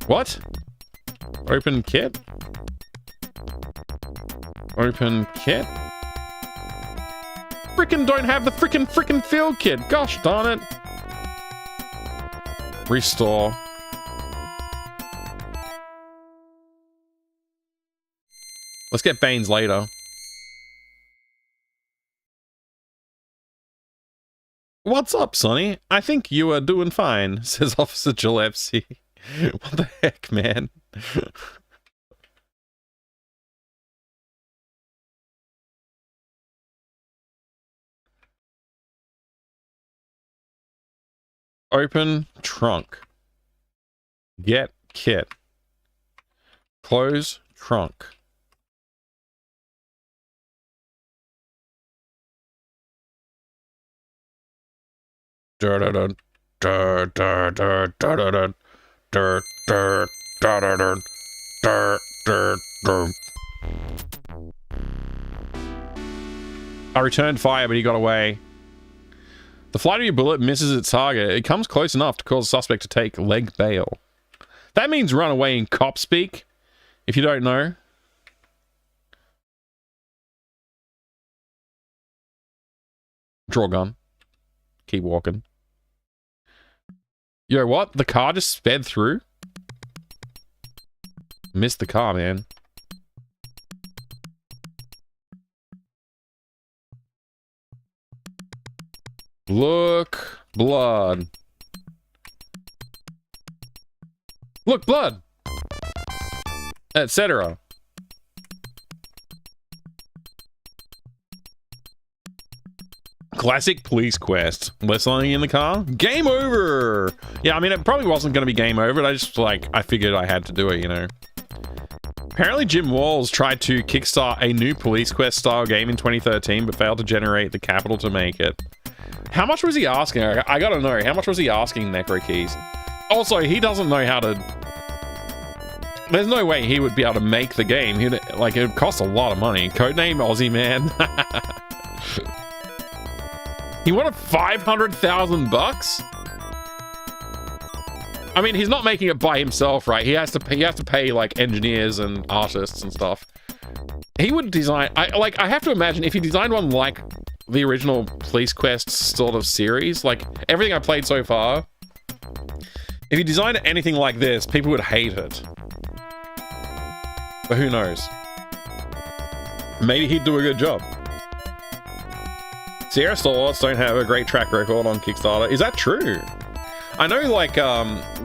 S1: What? Open kit? Open kit? Frickin' don't have the frickin' field kit. Gosh darn it. Restore. Let's get Baines later. What's up, Sonny? I think you are doing fine, says Officer Gillespie. What the heck, man? Open trunk. Get kit. Close trunk. I returned fire, but he got away. The flight of your bullet misses its target. It comes close enough to cause the suspect to take leg bail. That means run away in cop speak, if you don't know. Draw gun. Keep walking. Yo, what? The car just sped through? Missed the car, man. Look, blood. Look, blood! Etc. Classic police quest. Less lying in the car. Game over! Yeah, I mean, it probably wasn't going to be game over. I just, like, I figured I had to do it, you know. Apparently, Jim Walls tried to kickstart a new police quest style game in 2013, but failed to generate the capital to make it. How much was he asking? I gotta know. How much was he asking Necro Keys? Also, he doesn't know how to... There's no way he would be able to make the game. He'd, like, it would cost a lot of money. Codename Aussie Man. He wanted 500,000 bucks? I mean, he's not making it by himself, right? He has to pay like engineers and artists and stuff. He would design, I have to imagine if he designed one like the original Police Quest sort of series, like everything I played so far, if he designed anything like this, people would hate it. But who knows? Maybe he'd do a good job. Sierra Stalwarts don't have a great track record on Kickstarter. Is that true? I know, like,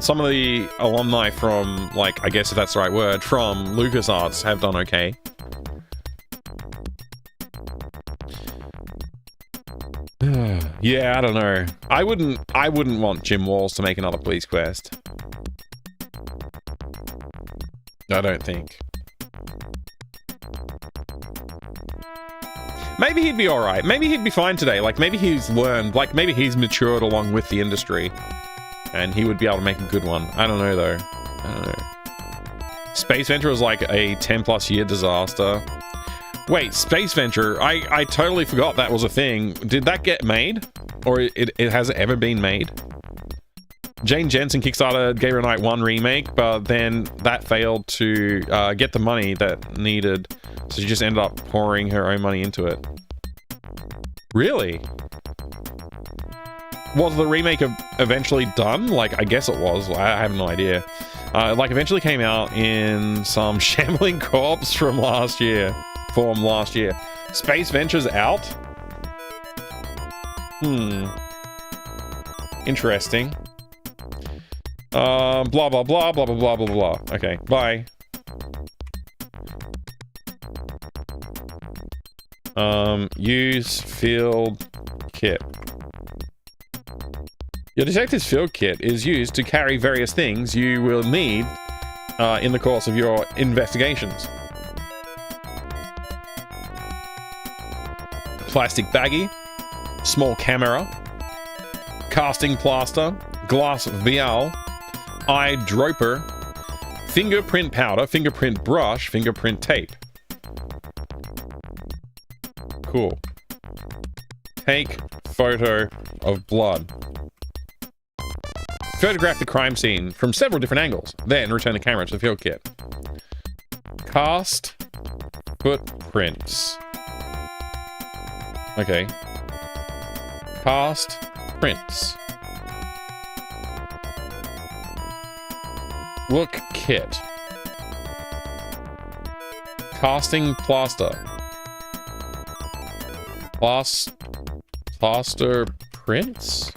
S1: some of the alumni from, like, I guess if that's the right word, from LucasArts have done okay. Yeah, I don't know. I wouldn't want Jim Walls to make another Police Quest. I don't think. Maybe he'd be alright. Maybe he'd be fine today. Like, maybe he's learned, like, maybe he's matured along with the industry. And he would be able to make a good one. I don't know, though. I don't know. Space Venture was like a 10+ year disaster. Wait, Space Venture? I totally forgot that was a thing. Did that get made? Or it hasn't ever been made? Jane Jensen Kickstarter Gamer Night 1 remake, but then that failed to get the money that needed. So she just ended up pouring her own money into it. Really? Was the remake eventually done? Like, I guess it was. I have no idea. Like, eventually came out in some shambling corpse from last year. Space Venture's out? Interesting. Blah, blah, blah, blah, blah, blah, blah, blah. Okay, bye. Use field kit. Your detective's field kit is used to carry various things you will need in the course of your investigations. Plastic baggie, small camera, casting plaster, glass vial, eyedropper, fingerprint powder, fingerprint brush, fingerprint tape. Cool. Take photo of blood. Photograph the crime scene from several different angles, then return the camera to the field kit. Cast footprints. Okay. Cast prints. Look kit. Casting plaster. Plaster prints?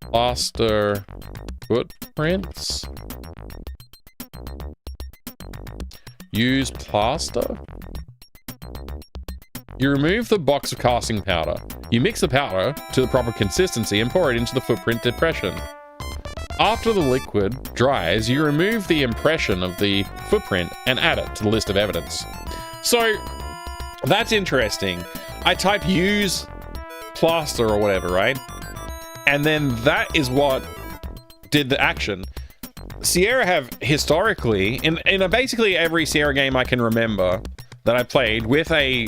S1: Plaster footprints? Use plaster? You remove the box of casting powder. You mix the powder to the proper consistency and pour it into the footprint depression. After the liquid dries, you remove the impression of the footprint and add it to the list of evidence. So, that's interesting. I type use plaster or whatever, right? And then that is what did the action. Sierra have historically, in basically every Sierra game I can remember that I played with a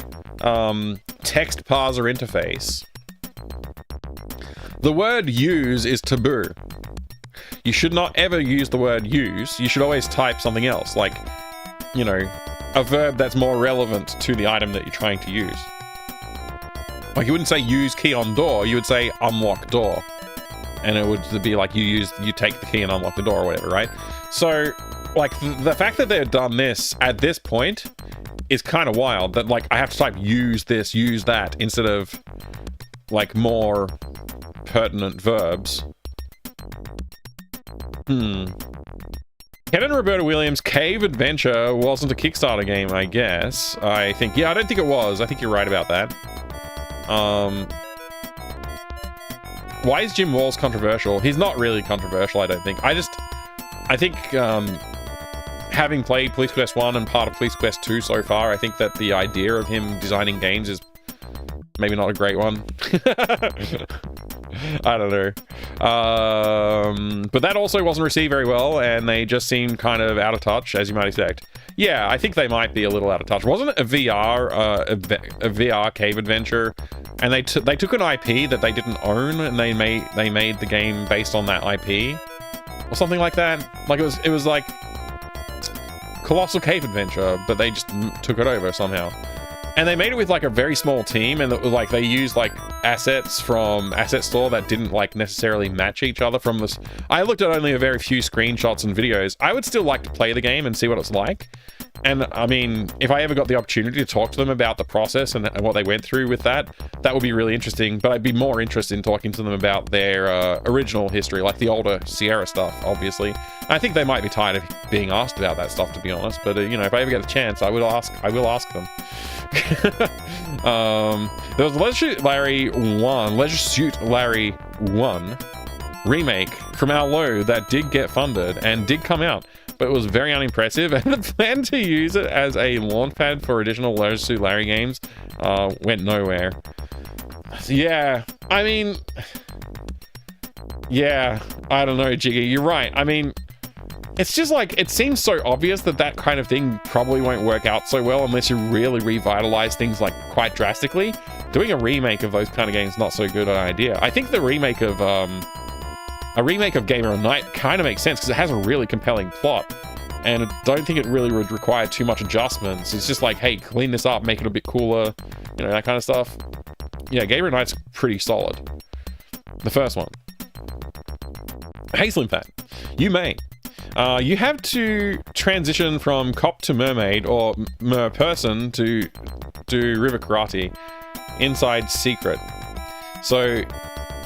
S1: text parser interface, the word use is taboo. You should not ever use the word use. You should always type something else, like, you know, a verb that's more relevant to the item that you're trying to use. Like, you wouldn't say use key on door, you would say unlock door. And it would be like you take the key and unlock the door or whatever, right? So, like, the fact that they've done this at this point is kind of wild, that, like, I have to type use this, use that, instead of, like, more pertinent verbs. Ken and Roberta Williams' Cave Adventure wasn't a Kickstarter game, I guess. I think, yeah, I don't think it was. I think you're right about that. Why is Jim Walls controversial? He's not really controversial, I don't think. I think, having played Police Quest 1 and part of Police Quest 2 so far, I think that the idea of him designing games is maybe not a great one. I don't know. But that also wasn't received very well, and they just seemed kind of out of touch, as you might expect. Yeah, I think they might be a little out of touch. Wasn't it a VR cave adventure? And they took an IP that they didn't own, and they made the game based on that IP, or something like that. Like it was like Colossal Cave Adventure, but they just took it over somehow. And they made it with like a very small team, and it was like they used like assets from Asset Store that didn't like necessarily match each other from this. I looked at only a very few screenshots and videos. I would still like to play the game and see what it's like. And I mean, if I ever got the opportunity to talk to them about the process and what they went through with that, that would be really interesting. But I'd be more interested in talking to them about their original history, like the older Sierra stuff, obviously. I think they might be tired of being asked about that stuff, to be honest. But you know, if I ever get a chance, I will ask them. There was Leisure Suit Larry 1 remake from Our Low that did get funded and did come out, but it was very unimpressive, and the plan to use it as a launchpad for additional Leisure Suit Larry games went nowhere. Yeah, I mean, yeah, I don't know, Jiggy, you're right. I mean, it's just like, it seems so obvious that that kind of thing probably won't work out so well unless you really revitalize things like quite drastically. Doing a remake of those kind of games is not so good an idea. I think the remake of Gamer Night kind of makes sense because it has a really compelling plot, and I don't think it really would require too much adjustments. It's just like, hey, clean this up, make it a bit cooler, you know, that kind of stuff. Yeah, Gamer Night's pretty solid. The first one. Hey, Slim Fat, you may. You have to transition from cop to mermaid or mer person to do river karate inside secret. So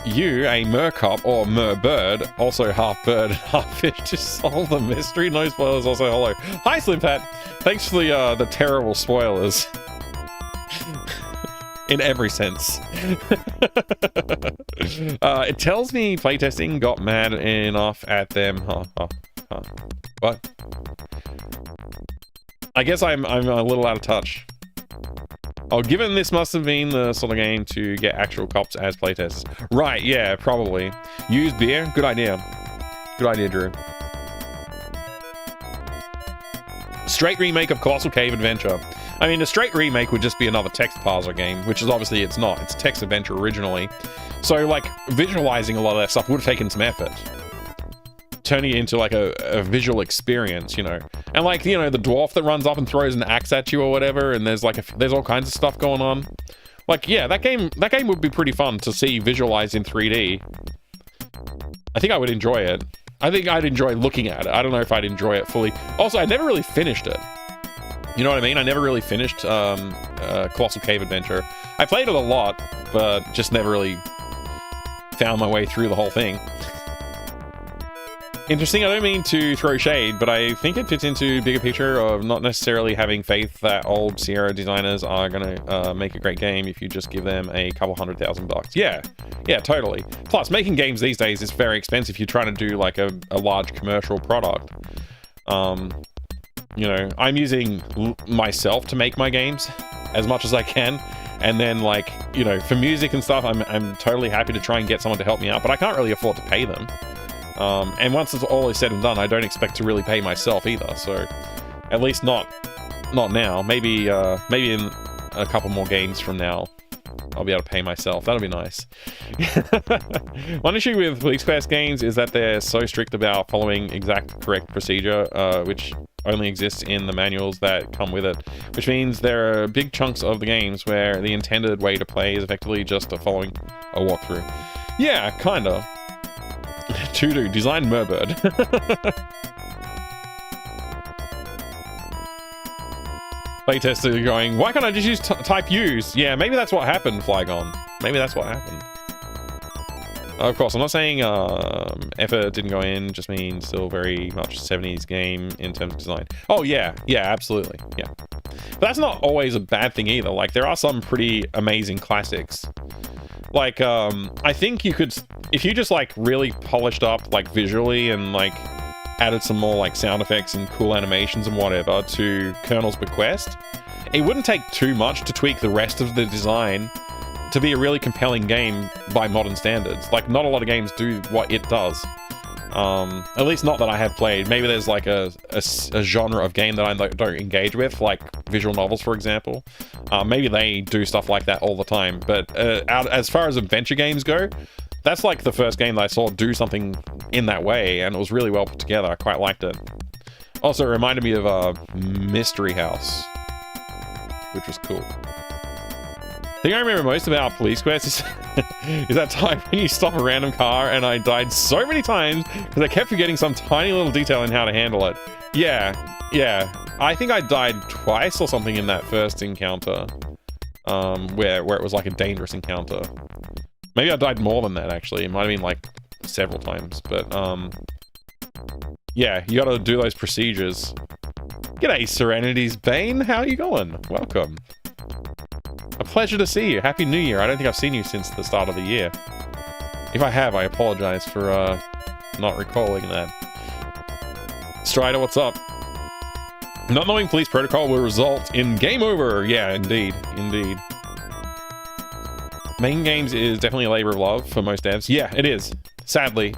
S1: you, a mercop or merbird, also half bird, half fish, to solve the mystery. No spoilers, also hello. Hi, Slim Pat. Thanks for the terrible spoilers. In every sense. It tells me playtesting got mad enough at them. What? I guess I'm a little out of touch. Oh, given this must have been the sort of game to get actual cops as playtesters. Right, yeah, probably. Use beer? Good idea. Good idea, Drew. Straight remake of Colossal Cave Adventure. I mean, a straight remake would just be another text parser game, which is obviously it's not. It's text adventure originally. So, like, visualizing a lot of that stuff would have taken some effort. Turning it into, like, a visual experience, you know. And, like, you know, the dwarf that runs up and throws an axe at you or whatever, and there's, like, there's all kinds of stuff going on. Like, yeah, that game would be pretty fun to see visualized in 3D. I think I would enjoy it. I think I'd enjoy looking at it. I don't know if I'd enjoy it fully. Also, I never really finished it. You know what I mean? I never really finished Colossal Cave Adventure. I played it a lot, but just never really found my way through the whole thing. Interesting, I don't mean to throw shade, but I think it fits into bigger picture of not necessarily having faith that old Sierra designers are going to make a great game if you just give them a couple $100,000. Yeah, totally. Plus, making games these days is very expensive if you're trying to do like a large commercial product. You know, I'm using myself to make my games as much as I can. And then, like, you know, for music and stuff, I'm totally happy to try and get someone to help me out, but I can't really afford to pay them. And once it's all is said and done, I don't expect to really pay myself either. So, at least not now. Maybe in a couple more games from now, I'll be able to pay myself. That'll be nice. One issue with Police Quest games is that they're so strict about following exact correct procedure, which only exists in the manuals that come with it, which means there are big chunks of the games where the intended way to play is effectively just following a walkthrough. Yeah, kinda. To-do, design Merbird. Playtester going, why can't I just use type use? Yeah, maybe that's what happened, Flygon. Maybe that's what happened. Of course, I'm not saying effort didn't go in, just means still very much 70s game in terms of design. Oh, yeah, absolutely, yeah. But that's not always a bad thing either. Like, there are some pretty amazing classics. Like, I think you could, if you just, like, really polished up, like, visually and, like, added some more, like, sound effects and cool animations and whatever to Colonel's Bequest, it wouldn't take too much to tweak the rest of the design to be a really compelling game by modern standards. Like, not a lot of games do what it does. At least not that I have played. Maybe there's like a genre of game that I don't engage with, like visual novels, for example. Maybe they do stuff like that all the time. But as far as adventure games go, that's like the first game that I saw do something in that way, and it was really well put together. I quite liked it. Also, it reminded me of Mystery House, which was cool. The thing I remember most about Police Quest is that time when you stop a random car, and I died so many times because I kept forgetting some tiny little detail in how to handle it. Yeah. I think I died twice or something in that first encounter, where it was like a dangerous encounter. Maybe I died more than that, actually. It might have been like several times, but yeah, you gotta do those procedures. G'day, Serenity's Bane. How you going? Welcome. A pleasure to see you. Happy New Year. I don't think I've seen you since the start of the year. If I have, I apologize for not recalling that. Strider, what's up? Not knowing police protocol will result in game over. Yeah, indeed. Making games is definitely a labor of love for most devs. Yeah, it is. Sadly.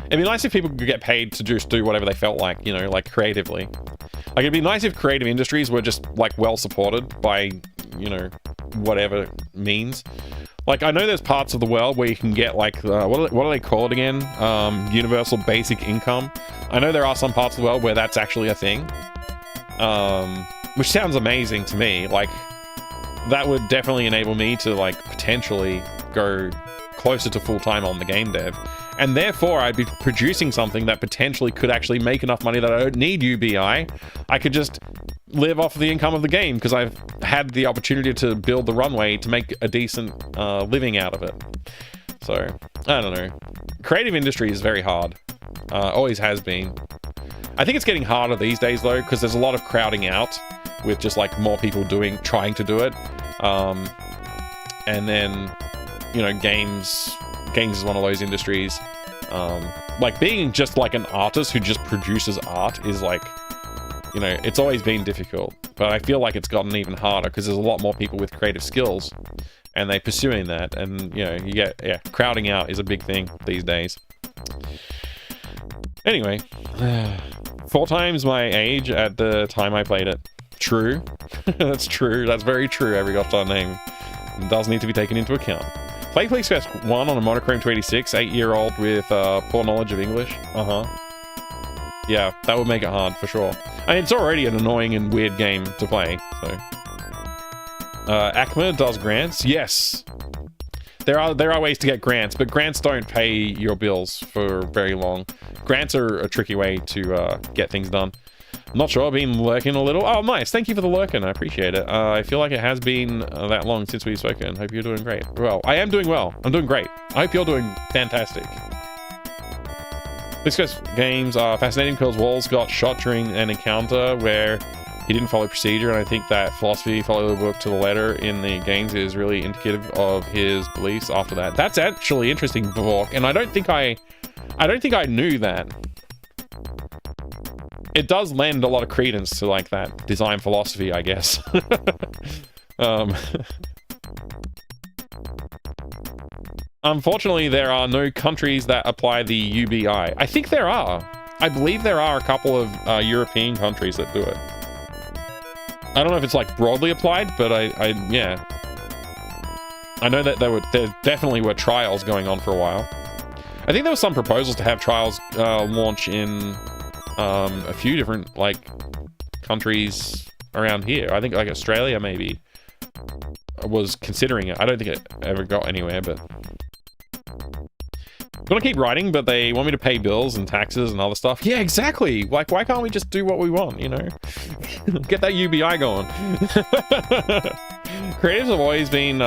S1: It'd be nice if people could get paid to just do whatever they felt like, you know, like creatively. Like, it'd be nice if creative industries were just, like, well supported by, you know, whatever means. Like, I know there's parts of the world where you can get, like, what do they call it again? Universal basic income. I know there are some parts of the world where that's actually a thing. Which sounds amazing to me. Like, that would definitely enable me to, like, potentially go closer to full-time on the game dev. And therefore, I'd be producing something that potentially could actually make enough money that I don't need UBI. I could just live off of the income of the game because I've had the opportunity to build the runway to make a decent living out of it. So, I don't know. Creative industry is very hard. Always has been. I think it's getting harder these days, though, because there's a lot of crowding out with just, like, more people trying to do it. And then, you know, games is one of those industries. Like, being just, like, an artist who just produces art is, like, you know, it's always been difficult. But I feel like it's gotten even harder because there's a lot more people with creative skills. And they're pursuing that, and you know, you get, yeah, crowding out is a big thing these days. Anyway, 4 times my age at the time I played it. True. That's true. That's very true. Every goddamn name does need to be taken into account. Play Please Quest 1 on a monochrome 286, 8-year-old with poor knowledge of English. Yeah, that would make it hard for sure. I mean, it's already an annoying and weird game to play, so. ACMA does grants. Yes, there are ways to get grants, but grants don't pay your bills for very long. Grants are a tricky way to get things done. I'm not sure. I've been lurking a little. Oh, nice. Thank you for the lurking. I appreciate it. I feel like it has been that long since we've spoken. Hope you're doing great. Well, I am doing well. I'm doing great. I hope you're doing fantastic. This guy's games are fascinating because Walls got shot during an encounter where he didn't follow procedure, and I think that philosophy, follow the book to the letter in the games is really indicative of his beliefs after that. That's actually interesting, Bork, and I don't think I knew that. It does lend a lot of credence to, like, that design philosophy, I guess. Unfortunately, there are no countries that apply the UBI. I think there are. I believe there are a couple of European countries that do it. I don't know if it's, like, broadly applied, but yeah. I know that there definitely were trials going on for a while. I think there were some proposals to have trials launch in a few different, like, countries around here. I think, like, Australia, maybe, was considering it. I don't think it ever got anywhere, but... I'm gonna keep writing, but they want me to pay bills and taxes and other stuff. Yeah, exactly. Like, why can't we just do what we want, you know? Get that UBI going. Creatives have always been,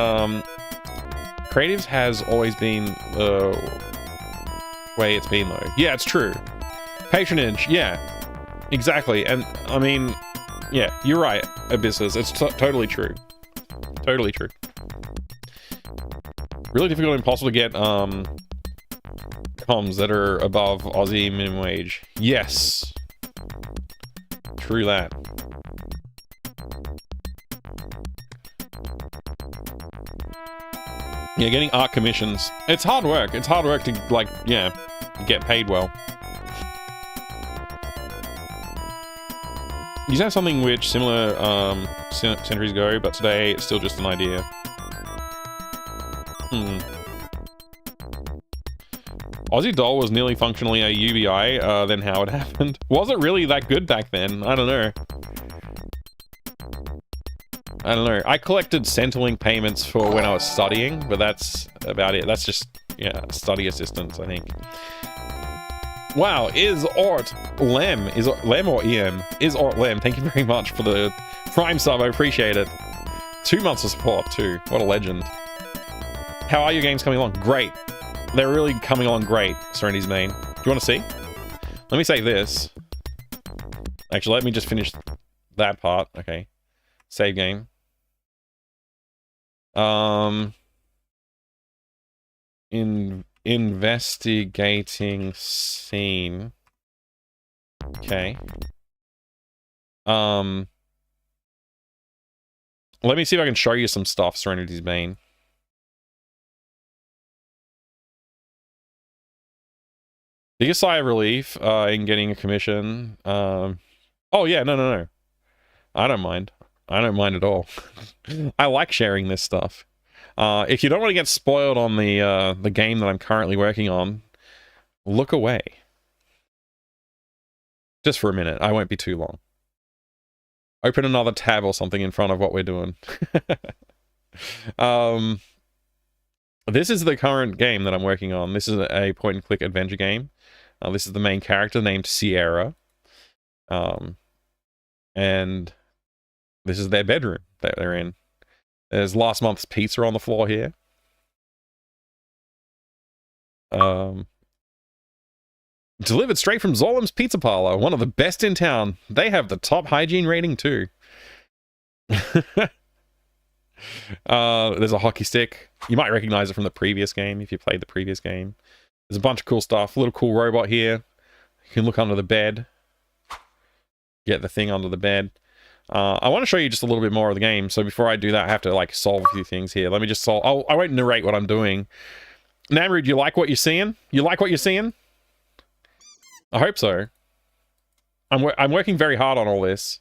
S1: Creatives has always been the way it's been, though. Yeah, it's true. Patronage, yeah. Exactly. And, I mean, yeah, you're right, Abyssus. It's totally true. Totally true. Really difficult and impossible to get, comms that are above Aussie minimum wage. Yes. True that. Yeah, getting art commissions. It's hard work. It's hard work to, like, yeah, get paid well. You have something which similar centuries ago, but today it's still just an idea. Aussie Doll was nearly functionally a UBI, then how it happened. Was it really that good back then? I don't know. I don't know. I collected Centrelink payments for when I was studying, but that's about it. That's just, yeah, study assistance, I think. Wow, is Ort Lem? Is it Lem or EM? Is Ort Lem? Thank you very much for the Prime sub. I appreciate it. 2 months of support, too. What a legend. How are your games coming along? Great. They're really coming along great, Serenity's Main. Do you want to see? Let me say this. Actually, let me just finish that part. Okay. Save game. Investigating scene. Okay. Let me see if I can show you some stuff, Serenity's Main. Biggest sigh of relief in getting a commission. Oh yeah, no. I don't mind. I don't mind at all. I like sharing this stuff. If you don't want to get spoiled on the game that I'm currently working on, look away. Just for a minute. I won't be too long. Open another tab or something in front of what we're doing. This is the current game that I'm working on. This is a point-and-click adventure game. This is the main character named Sierra. And this is their bedroom that they're in. There's last month's pizza on the floor here. Delivered straight from Zolam's Pizza Parlor, one of the best in town. They have the top hygiene rating too. There's a hockey stick. You might recognize it from the previous game if you played the previous game. There's a bunch of cool stuff. A little cool robot here. You can look under the bed. Get the thing under the bed. I want to show you just a little bit more of the game. So before I do that, I have to like solve a few things here. Let me just solve. I won't narrate what I'm doing. Namrud, you like what you're seeing? You like what you're seeing? I hope so. I'm working very hard on all this.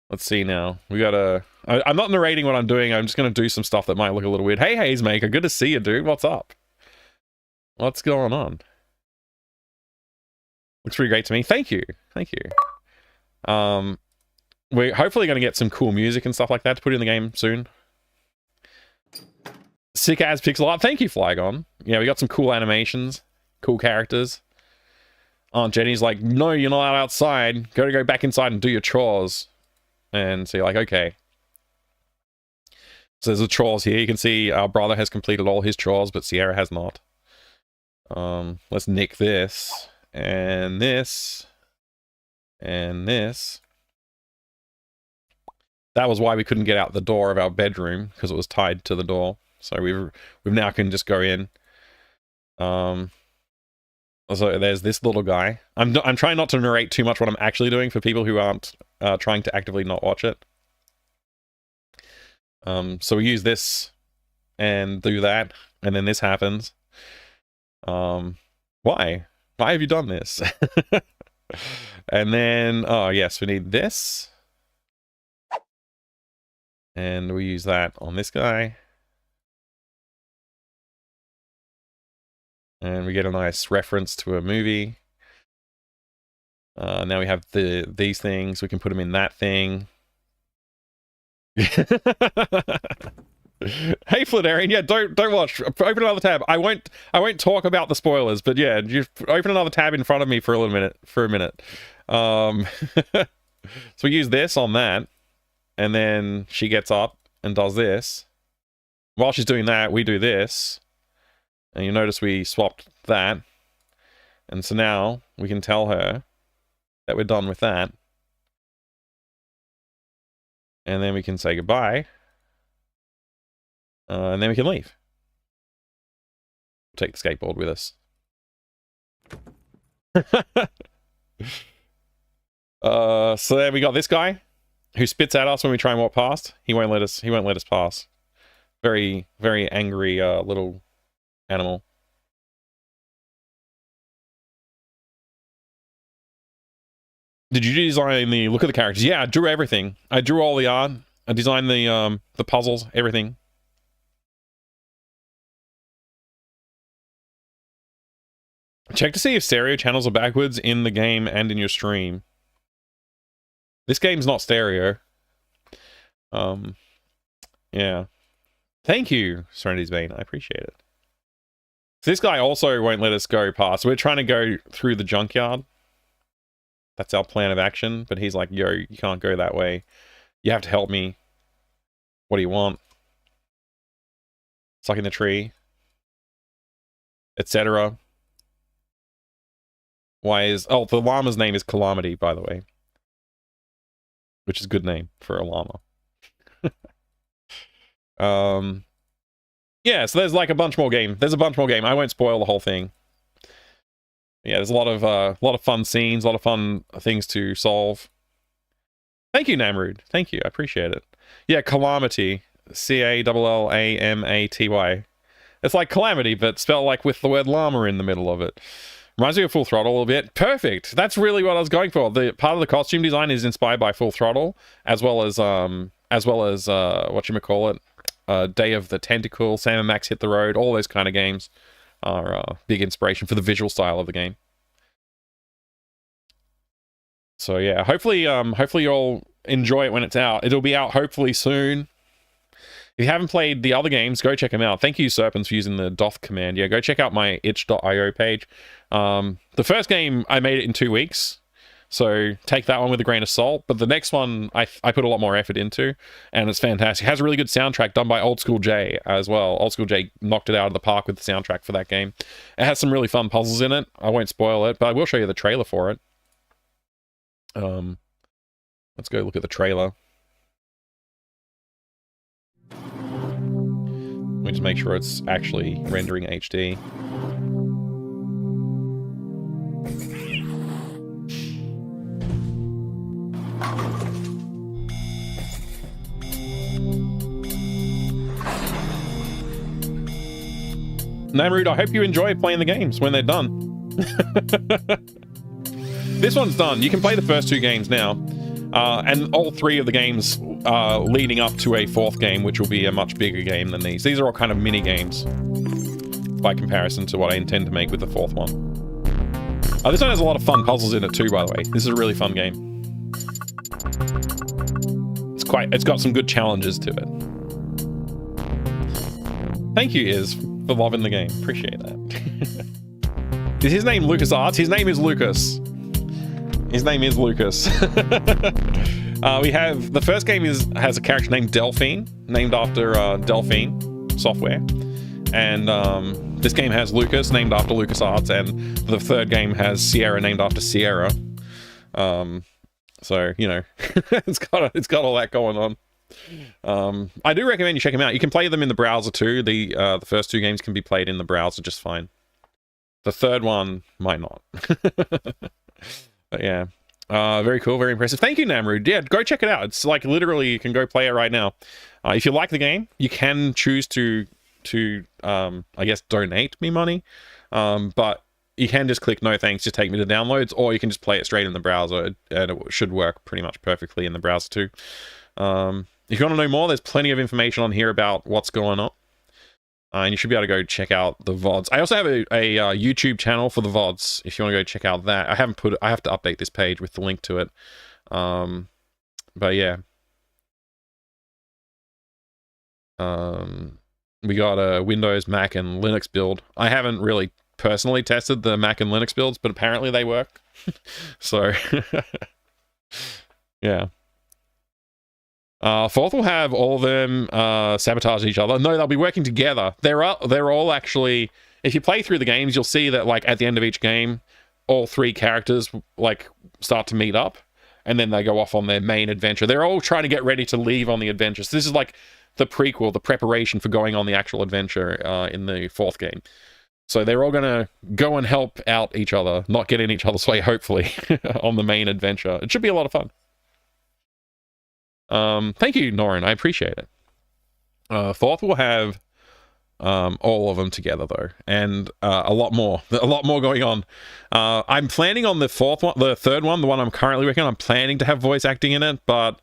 S1: Let's see now. We gotta... I'm not narrating what I'm doing. I'm just gonna do some stuff that might look a little weird. Hey, Hazemaker, good to see you, dude. What's up? What's going on? Looks pretty great to me. Thank you. Thank you. We're hopefully gonna get some cool music and stuff like that to put in the game soon. Sick as pixel art. Thank you, Flygon. Yeah, we got some cool animations, cool characters. Aunt Jenny's like, no, you're not outside. Go back inside and do your chores. And so you're like, okay. So there's the chores here. You can see our brother has completed all his chores, but Sierra has not. Let's nick this, and this, and this. That was why we couldn't get out the door of our bedroom, because it was tied to the door. So we've now can just go in. So there's this little guy. I'm trying not to narrate too much what I'm actually doing for people who aren't trying to actively not watch it. So we use this and do that, and then this happens. Why have you done this? And then, oh yes, we need this. And we use that on this guy. And we get a nice reference to a movie. Now we have these things. We can put them in that thing. Hey, Flidarian, yeah, don't watch. Open another tab. I won't talk about the spoilers, but yeah, you open another tab in front of me for a minute. So we use this on that, and then she gets up and does this. While she's doing that, we do this. And you notice we swapped that. And so now we can tell her that we're done with that. And then we can say goodbye. And then we can leave. Take the skateboard with us. So then we got this guy who spits at us when we try and walk past. He won't let us pass. Very, very angry little animal. Did you design the look of the characters? Yeah, I drew everything. I drew all the art. I designed the puzzles, everything. Check to see if stereo channels are backwards in the game and in your stream. This game's not stereo. Yeah. Thank you, Serenity's Bane. I appreciate it. So this guy also won't let us go past. We're trying to go through the junkyard. That's our plan of action. But he's like, yo, you can't go that way. You have to help me. What do you want? Sucking the tree. Etc. Why is... Oh, the llama's name is Calamity, by the way. Which is a good name for a llama. Yeah, so there's like a bunch more game. There's a bunch more game. I won't spoil the whole thing. Yeah, there's a lot of fun scenes, a lot of fun things to solve. Thank you, Namrud. Thank you. I appreciate it. Yeah, Calamity. C-A-L-L-A-M-A-T-Y. It's like Calamity, but spelled like with the word llama in the middle of it. Reminds me of Full Throttle a little bit. Perfect. That's really what I was going for. The part of the costume design is inspired by Full Throttle, as well as whatchamacallit, Day of the Tentacle, Sam and Max Hit the Road. All those kind of games are big inspiration for the visual style of the game. So yeah, hopefully you'll enjoy it when it's out. It'll be out hopefully soon. If you haven't played the other games, go check them out. Thank you, Serpents, for using the doth command. Yeah, go check out my itch.io page. The first game, I made it in 2 weeks. So take that one with a grain of salt. But the next one I put a lot more effort into, and it's fantastic. It has a really good soundtrack done by Old School J as well. Old School J knocked it out of the park with the soundtrack for that game. It has some really fun puzzles in it. I won't spoil it, but I will show you the trailer for it. Let's go look at the trailer. Let me just make sure it's actually rendering HD. Namrood, I hope you enjoy playing the games when they're done. This one's done. You can play the first 2 games now. And all 3 of the games leading up to a 4th game, which will be a much bigger game than these. These are all kind of mini games by comparison to what I intend to make with the 4th one. This one has a lot of fun puzzles in it too, by the way. This is a really fun game. It's got some good challenges to it. Thank you, Iz, for loving the game. Appreciate that. Is his name LucasArts? His name is Lucas. His name is Lucas. We have the first game has a character named Delphine, named after Delphine software, and this game has Lucas, named after LucasArts, and the third game has Sierra, named after Sierra. So you know, it's got all that going on. I do recommend you check them out. You can play them in the browser too. The first 2 games can be played in the browser just fine. The third one might not. But yeah, very cool, very impressive. Thank you, Namrood. Yeah, go check it out. It's like literally you can go play it right now. If you like the game, you can choose to I guess donate me money, but you can just click no thanks, just take me to downloads, or you can just play it straight in the browser, and it should work pretty much perfectly in the browser too. If you want to know more, there's plenty of information on here about what's going on. And you should be able to go check out the VODs. I also have a YouTube channel for the VODs, if you want to go check out that. I have to update this page with the link to it. But yeah. We got a Windows, Mac, and Linux build. I haven't really personally tested the Mac and Linux builds, but apparently they work. So, yeah. 4th will have all of them sabotage each other. No, they'll be working together. They're all actually... If you play through the games, you'll see that like at the end of each game, all 3 characters like start to meet up, and then they go off on their main adventure. They're all trying to get ready to leave on the adventure. So this is like the prequel, the preparation for going on the actual adventure in the 4th game. So they're all going to go and help out each other, not get in each other's way, hopefully, on the main adventure. It should be a lot of fun. Thank you, Norin. I appreciate it. 4th will have all of them together though, and a lot more going on. I'm planning on the 4th one, the 3rd one, the one I'm currently working on. I'm planning to have voice acting in it, but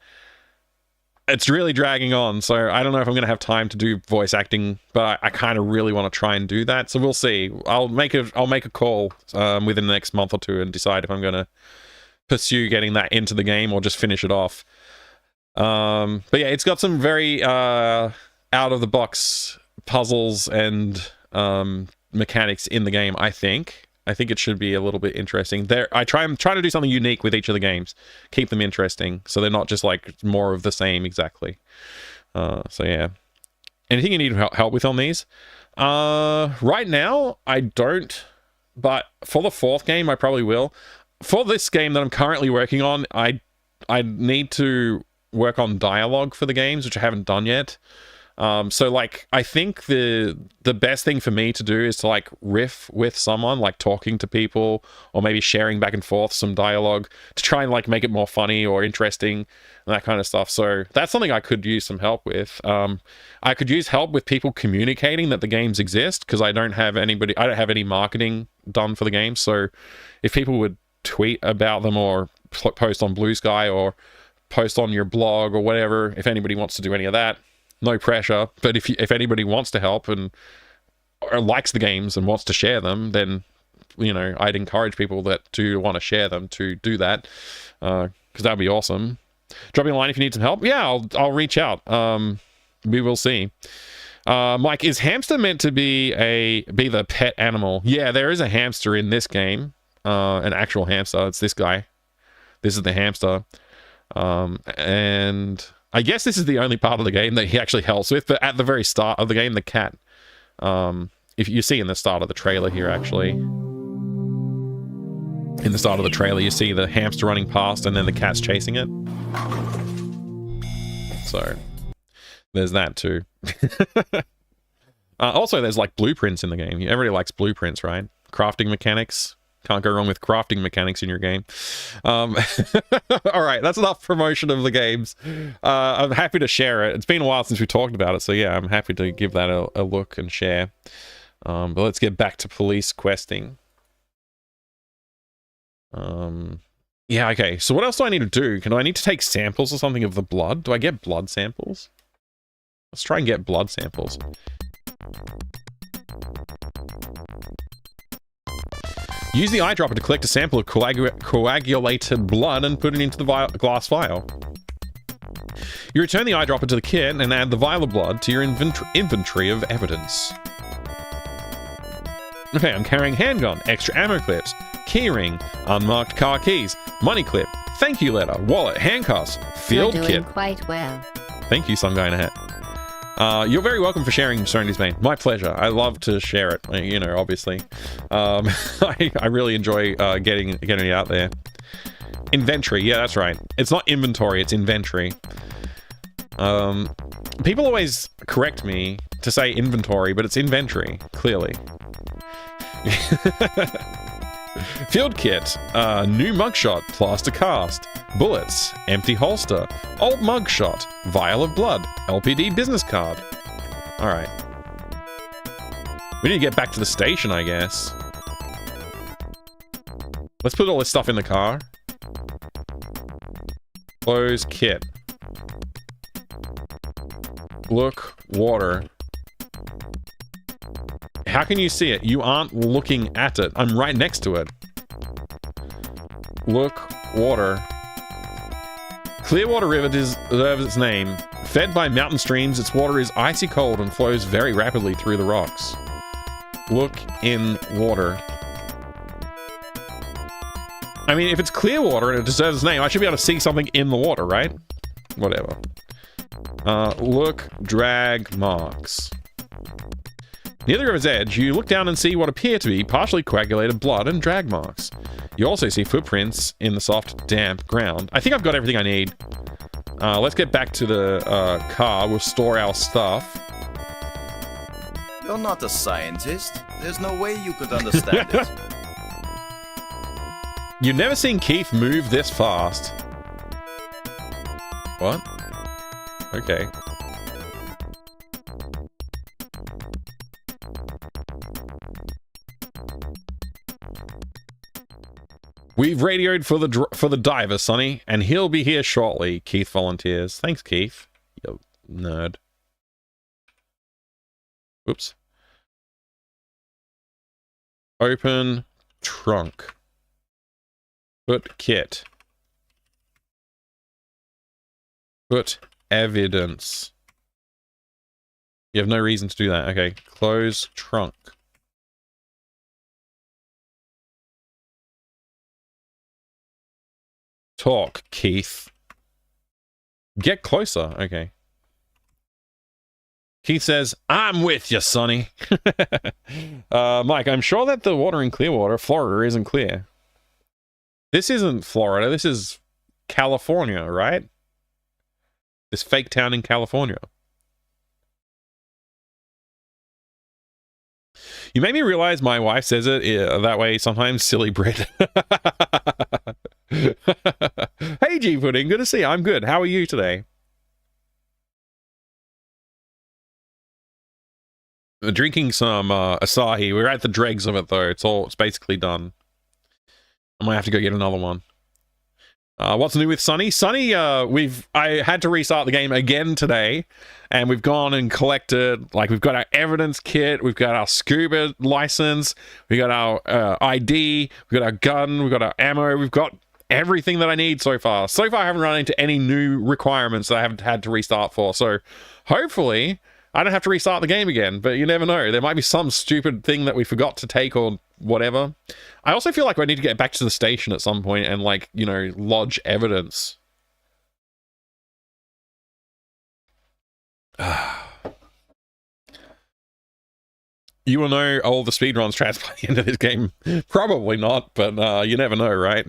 S1: it's really dragging on, so I don't know if I'm going to have time to do voice acting, but I kind of really want to try and do that, so we'll see. I'll make a call within the next month or 2 and decide if I'm going to pursue getting that into the game or just finish it off. But yeah, it's got some very out of the box puzzles and mechanics in the game. I think it should be a little bit interesting. I'm trying to do something unique with each of the games, keep them interesting, so they're not just like more of the same exactly. So yeah, anything you need help with on these? Right now I don't, but for the 4th game I probably will. For this game that I'm currently working on, I need to work on dialogue for the games, which I haven't done yet. So like I think the best thing for me to do is to like riff with someone, like talking to people, or maybe sharing back and forth some dialogue to try and like make it more funny or interesting and that kind of stuff. So that's something I could use some help with. I could use help with people communicating that the games exist, because I don't have any marketing done for the game. So if people would tweet about them or post on Blue Sky or post on your blog or whatever, if anybody wants to do any of that, no pressure, but if anybody wants to help or likes the games and wants to share them, then you know, I'd encourage people that to want to share them to do that, because that'd be awesome. Drop me a line if you need some help. Yeah, I'll reach out. We will see. Mike, is hamster meant to be the pet animal? Yeah, there is a hamster in this game, an actual hamster. It's this guy. This is the hamster. And I guess this is the only part of the game that he actually helps with, but at the very start of the game, the cat, if you see in the start of the trailer here, actually, in the start of the trailer, you see the hamster running past and then the cat's chasing it. So there's that too. Also, there's like blueprints in the game. Everybody likes blueprints, right? Crafting mechanics. Can't go wrong with crafting mechanics in your game. All right, that's enough promotion of the games. I'm happy to share it. It's been a while since we talked about it, so yeah, I'm happy to give that a look and share. But let's get back to police questing. Yeah, okay. So what else do I need to do? I need to take samples or something of the blood? Do I get blood samples? Let's try and get blood samples. Use the eyedropper to collect a sample of coagulated blood and put it into the glass vial. You return the eyedropper to the kit and add the vial of blood to your inventory of evidence. Okay, I'm carrying handgun, extra ammo clips, keyring, unmarked car keys, money clip, thank you letter, wallet, handcuffs, field
S11: You're
S1: kit.
S11: doing quite well.
S1: Thank you, some guy in a hat. You're very welcome for sharing Serenity's Bane. My pleasure. I love to share it, you know, obviously. I really enjoy getting it out there. Inventory, yeah, that's right. It's not inventory, it's inventory. People always correct me to say inventory, but it's inventory, clearly. Field kit, new mugshot, plaster cast, bullets, empty holster, old mugshot, vial of blood, LPD business card. Alright. We need to get back to the station, I guess. Let's put all this stuff in the car. Close kit. Look, water. How can you see it? You aren't looking at it. I'm right next to it. Look, water. Clearwater River deserves its name. Fed by mountain streams, its water is icy cold and flows very rapidly through the rocks. Look in water. I mean, if it's clear water and it deserves its name, I should be able to see something in the water, right? Whatever. Look, drag marks. Near the river's edge, you look down and see what appear to be partially coagulated blood and drag marks. You also see footprints in the soft, damp ground. I think I've got everything I need. Let's get back to the car. We'll store our stuff.
S12: You're not a scientist. There's no way you could understand it.
S1: You've never seen Keith move this fast. What? Okay. We've radioed for the diver, Sonny, and he'll be here shortly. Keith volunteers. Thanks, Keith. You nerd. Oops. Open trunk. Put kit. Put evidence. You have no reason to do that. Okay. Close trunk. Talk, Keith. Get closer. Okay. Keith says, I'm with you, Sonny. Mike, I'm sure that the water in Clearwater, Florida, isn't clear. This isn't Florida. This is California, right? This fake town in California. You made me realize my wife says it that way sometimes, silly Brit. Hey, G Pudding, good to see you. I'm good. How are you today? We're drinking some Asahi. We're at the dregs of it though. It's basically done. I might have to go get another one. What's new with Sunny? Sunny, I had to restart the game again today, and we've gone and collected, like, we've got our evidence kit, we've got our scuba license, we got our ID, we've got our gun, we've got our ammo, we've got everything that I need so far. So far, I haven't run into any new requirements that I haven't had to restart for, so hopefully I don't have to restart the game again, but you never know. There might be some stupid thing that we forgot to take or whatever. I also feel like I need to get back to the station at some point and, like, you know, lodge evidence. You will know all the speedrun strats by the end of this game. Probably not, but you never know, right?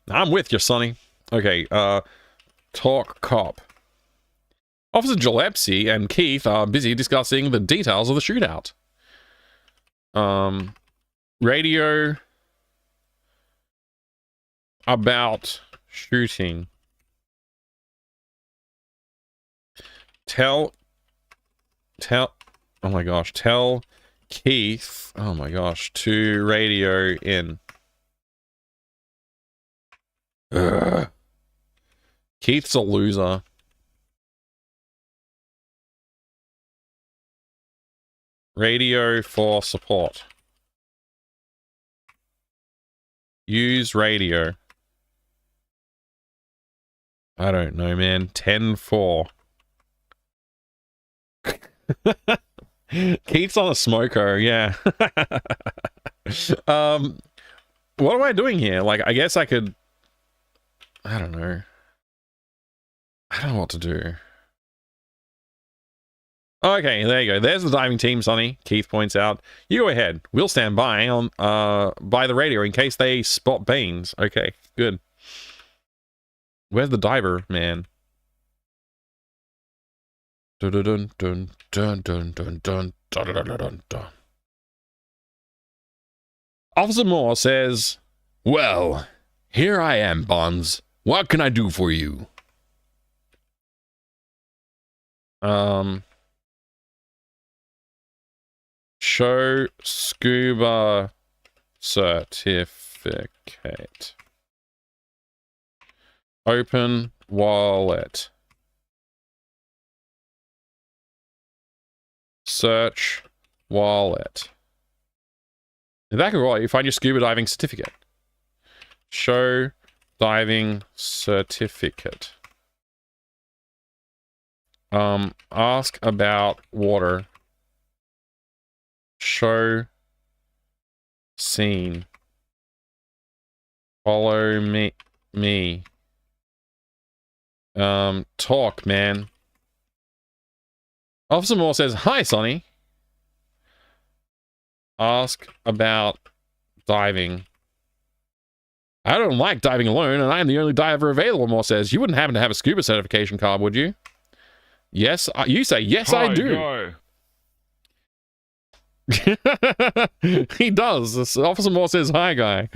S1: I'm with you, Sonny. Okay, talk cop. Officer Gillespie and Keith are busy discussing the details of the shootout. Radio about shooting. Tell, oh my gosh, tell Keith, oh my gosh, to radio in. Ugh. Keith's a loser. Radio for support. Use radio. I don't know, man. 10-4. Keith's on a smoker, yeah. What am I doing here? Like, I guess I could... I don't know. I don't know what to do. Okay, there you go. There's the diving team, Sonny. Keith points out. You go ahead. We'll stand by on by the radio in case they spot Baines. Okay, good. Where's the diver, man? Dun dun dun dun dun dun dun dun dun dun dun. Officer Moore says, "Well, here I am, Bonds. What can I do for you?" Show scuba certificate. Open wallet. Search wallet. In the back of the wallet, you find your scuba diving certificate. Show diving certificate. Ask about water. Show scene. Follow me. Talk, man. Officer Moore says, "Hi, Sonny. Ask about diving." "I don't like diving alone, and I am the only diver available," Moore says. "You wouldn't happen to have a scuba certification card, would you?" "Yes." You say, "Yes,
S2: Hi,
S1: I do."
S2: guy.
S1: He does. Officer Moore says, "Hi, guy."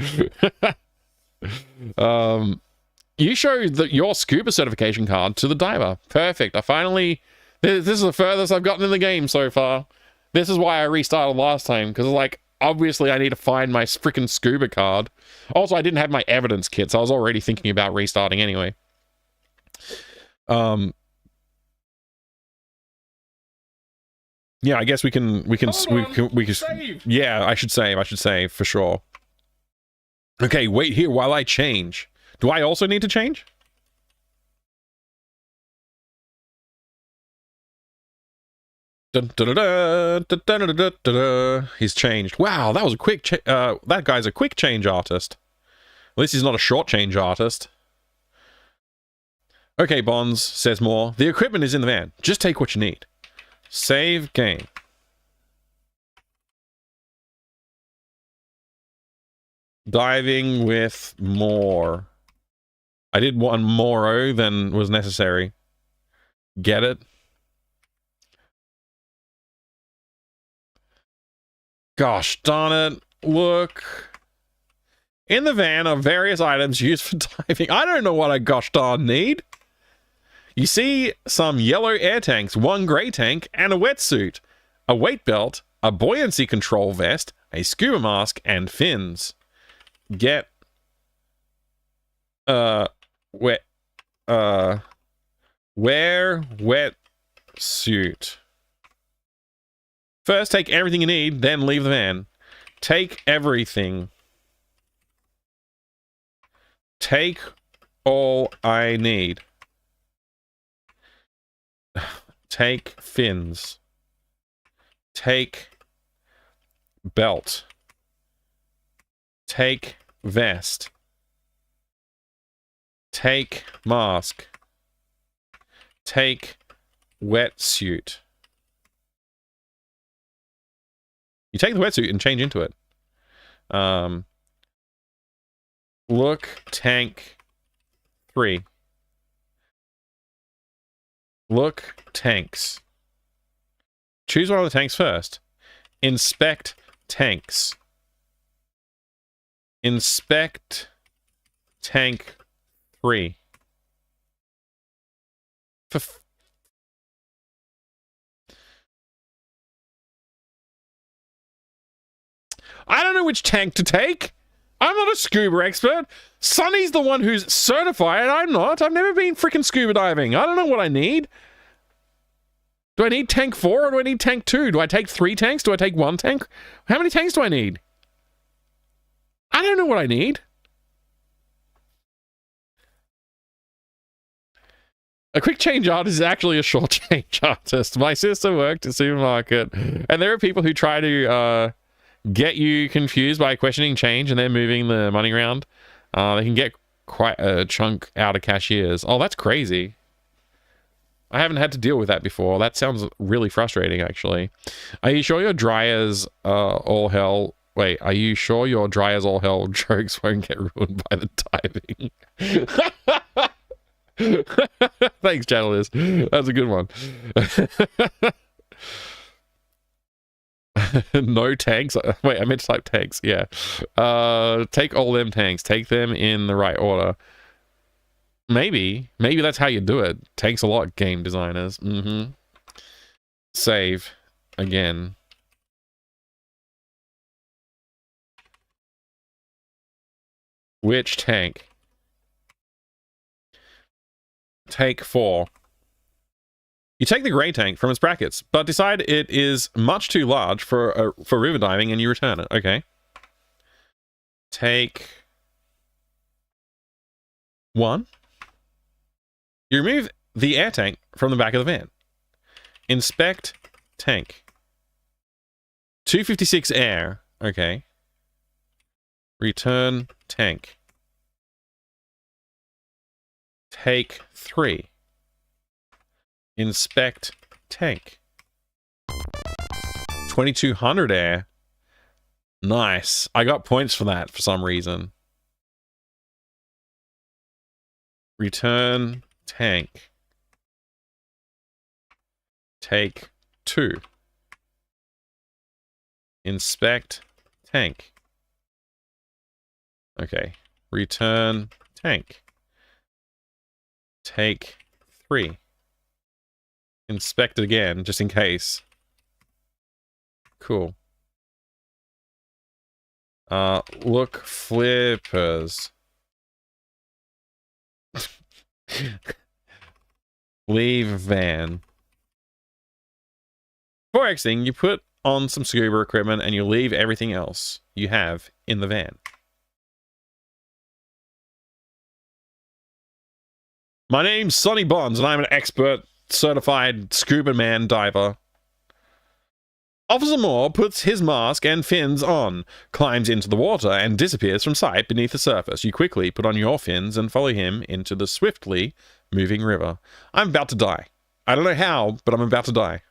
S1: You show your scuba certification card to the diver. Perfect. I finally... This is the furthest I've gotten in the game so far. This is why I restarted last time, because, like, obviously I need to find my freaking scuba card. Also, I didn't have my evidence kit, so I was already thinking about restarting anyway. Yeah, I guess we can
S2: Save.
S1: yeah, I should save for sure. Okay, wait here while I change. Do I also need to change? Dun, dun, dun, dun, dun, dun, dun, dun, dun. He's changed. Wow, that was a quick that guy's a quick change artist. At least he's not a short change artist. Okay, Bonds, says Moore. The equipment is in the van. Just take what you need. Save game. Diving with more. I did one more than was necessary. Get it? Gosh darn it. Look. In the van are various items used for diving. I don't know what I gosh darn need. You see some yellow air tanks, one gray tank, and a wetsuit, a weight belt, a buoyancy control vest, a scuba mask, and fins. Get wear wetsuit. First, take everything you need, then leave the van. Take everything. Take all I need. Take fins. Take belt. Take vest. Take mask. Take wetsuit. You take the wetsuit and change into it. Look, tank 3. Look, tanks. Choose one of the tanks first. Inspect tanks. Inspect tank 3. I don't know which tank to take. I'm not a scuba expert. Sonny's the one who's certified. I'm not. I've never been freaking scuba diving. I don't know what I need. Do I need tank 4 or do I need tank 2? Do I take 3 tanks? Do I take 1 tank? How many tanks do I need? I don't know what I need. A quick change artist is actually a short change artist. My sister worked at a supermarket, and there are people who try to get you confused by questioning change and they're moving the money around. They can get quite a chunk out of cashiers. Oh, that's crazy. I haven't had to deal with that before. That sounds really frustrating, actually. Are you sure your dryers all hell... Wait, are you sure your dryers all hell jokes won't get ruined by the diving? Thanks, Channelers. That's a good one. No tanks. Wait, I meant to type tanks. Yeah. Take all them tanks. Take them in the right order. Maybe that's how you do it. Takes a lot, game designers. Save again. Which tank? Take 4. You take the grey tank from its brackets, but decide it is much too large for river diving, and you return it. Okay. Take 1. You remove the air tank from the back of the van. Inspect tank. 256 air. Okay. Return tank. Take 3. Inspect tank. 2200 air. Nice. I got points for that for some reason. Return tank. Take 2. Inspect tank. Okay. Return tank. Take 3. Inspect it again, just in case. Cool. Look, flippers. Leave van. Before exiting, you put on some scuba equipment and you leave everything else you have in the van. My name's Sonny Bonds, and I'm an expert certified scuba man diver. Officer Moore puts his mask and fins on, climbs into the water, and disappears from sight beneath the surface. You quickly put on your fins and follow him into the swiftly moving river. I'm about to die. I don't know how, but I'm about to die.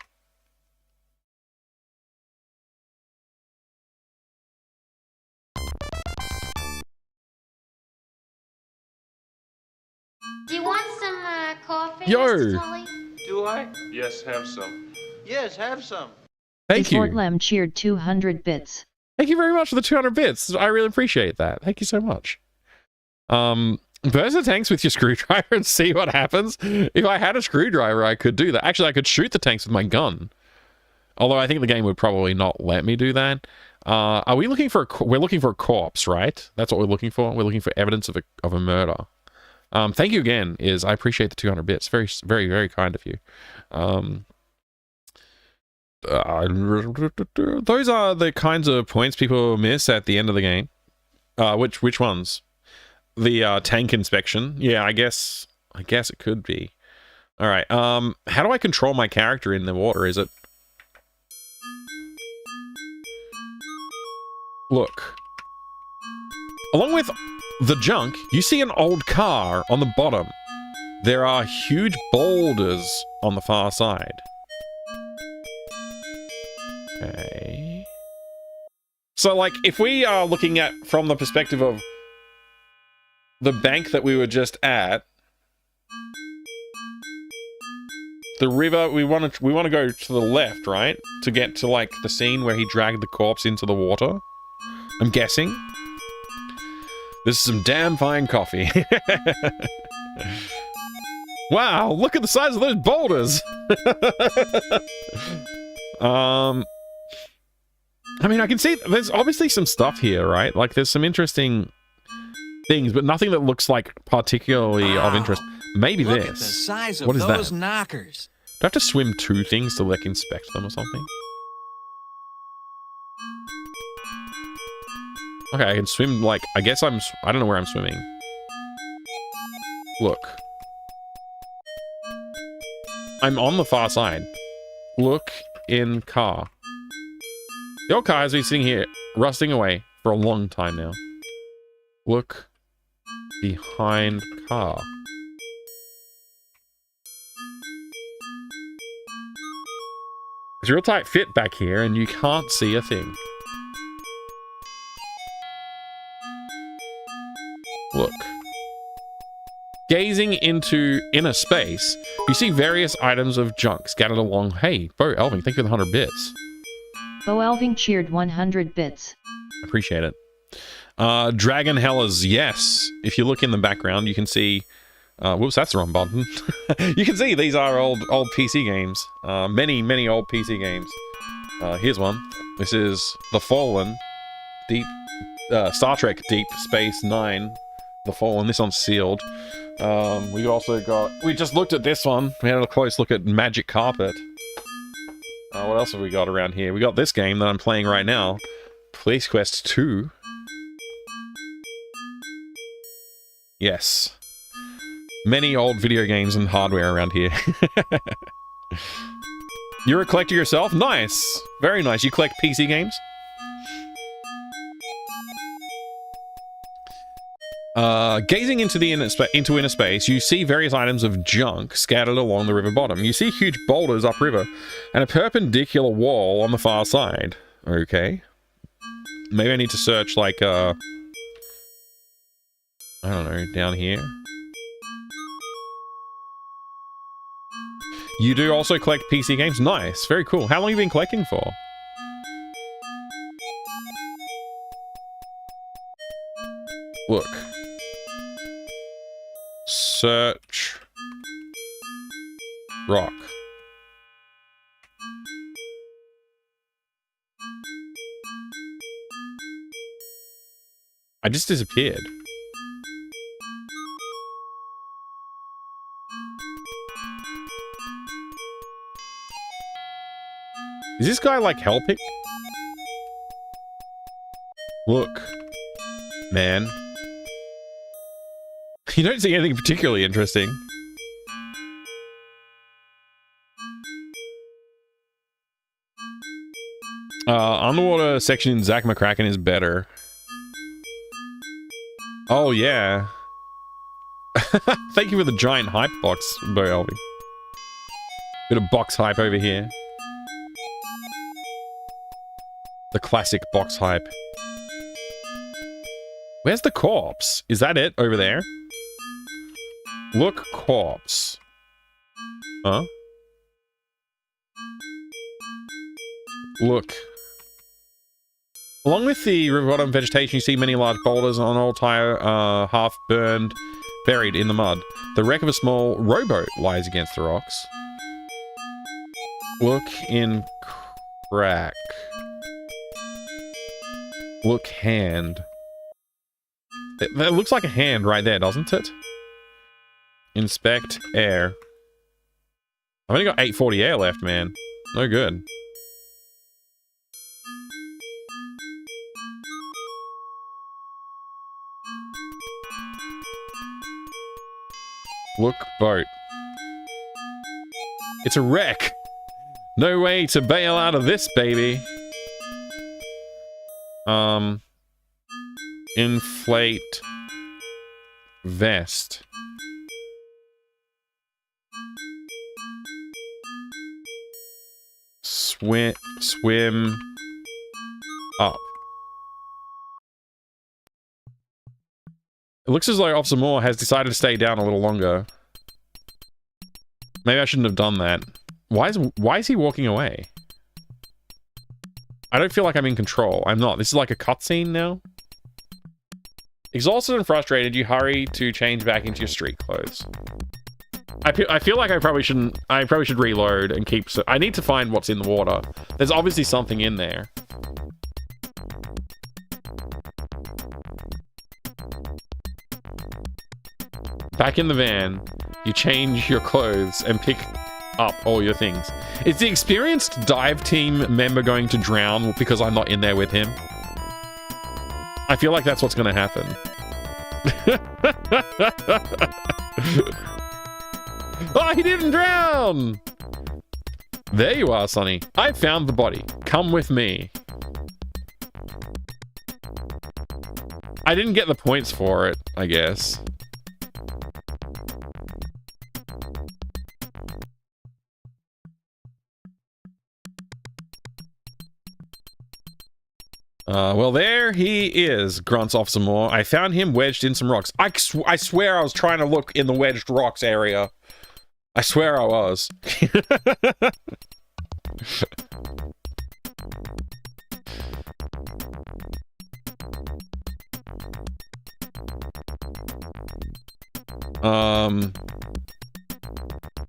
S11: Do you want some coffee,
S1: Yo.
S11: Mr. Tully?
S2: Do I? Yes, have some. Yes, have some.
S1: Thank you.
S3: Fortlem cheered 200 bits.
S1: Thank you very much for the 200 bits. I really appreciate that. Thank you so much. Burst the tanks with your screwdriver and see what happens. If I had a screwdriver, I could do that. Actually, I could shoot the tanks with my gun. Although I think the game would probably not let me do that. Are we looking for we're looking for a corpse, right? That's what we're looking for. We're looking for evidence of a murder. Thank you again, I appreciate the 200 bits. Very, very, very kind of you. Those are the kinds of points people miss at the end of the game. Which ones? The tank inspection. Yeah, I guess it could be. All right. How do I control my character in the water? Is it look? Along with the junk, you see an old car on the bottom. There are huge boulders on the far side. Okay. So, like, if we are looking at from the perspective of the bank that we were just at, the river, we want to go to the left, right? To get to, like, the scene where he dragged the corpse into the water. I'm guessing. This is some damn fine coffee. Wow, look at the size of those boulders! I mean, I can see there's obviously some stuff here, right? Like, there's some interesting things, but nothing that looks like particularly of interest. Maybe
S13: Look
S1: this.
S13: At the size of
S1: what is
S13: those
S1: that?
S13: knockers.
S1: Do I have to swim 2 things to, like, inspect them or something? Okay, I can swim, like, I guess I don't know where I'm swimming. Look. I'm on the far side. Look in car. The old car has been sitting here, rusting away for a long time now. Look behind car. It's a real tight fit back here, and you can't see a thing. Look. Gazing into inner space, you see various items of junk scattered along. Hey, Bo Elving, thank you for the 100 bits.
S3: Bo Elving cheered 100 bits.
S1: Appreciate it. Dragon Hellers, yes. If you look in the background, you can see... whoops, that's the wrong button. You can see these are old PC games. Many old PC games. Here's one. This is The Fallen. Star Trek Deep Space Nine. The Fallen. This one's sealed. We also got... We just looked at this one. We had a close look at Magic Carpet. What else have we got around here? We got this game that I'm playing right now. Police Quest 2. Yes. Many old video games and hardware around here. You're a collector yourself? Nice! Very nice. You collect PC games? Gazing into inner space, you see various items of junk scattered along the river bottom. You see huge boulders upriver and a perpendicular wall on the far side. Okay. Maybe I need to search, like, I don't know, down here. You do also collect PC games? Nice. Very cool. How long have you been collecting for? Look. Search. Rock. I just disappeared. Is this guy like helping? Look. Man. You don't see anything particularly interesting. Underwater section in Zack McCracken is better. Oh, yeah. Thank you for the giant hype box, Bo Elving. Bit of box hype over here. The classic box hype. Where's the corpse? Is that it over there? Look, corpse. Huh? Look. Along with the river bottom vegetation, you see many large boulders on old tire, half burned, buried in the mud. The wreck of a small rowboat lies against the rocks. Look in crack. Look hand. That looks like a hand right there, doesn't it? Inspect air. I've only got 840 air left, man. No good. Look, boat. It's a wreck. No way to bail out of this, baby. Inflate vest. Swim up. It looks as though Officer Moore has decided to stay down a little longer. Maybe I shouldn't have done that. Why is he walking away? I don't feel like I'm in control. I'm not. This is like a cutscene now. Exhausted and frustrated, you hurry to change back into your street clothes. I feel like I probably should reload and keep... I need to find what's in the water. There's obviously something in there. Back in the van, you change your clothes and pick up all your things. Is the experienced dive team member going to drown because I'm not in there with him? I feel like that's what's going to happen. Oh, he didn't drown! There you are, Sonny. I found the body. Come with me. I didn't get the points for it, I guess. Well, there he is, grunts Officer Moore. I found him wedged in some rocks. I swear I was trying to look in the wedged rocks area. I swear I was.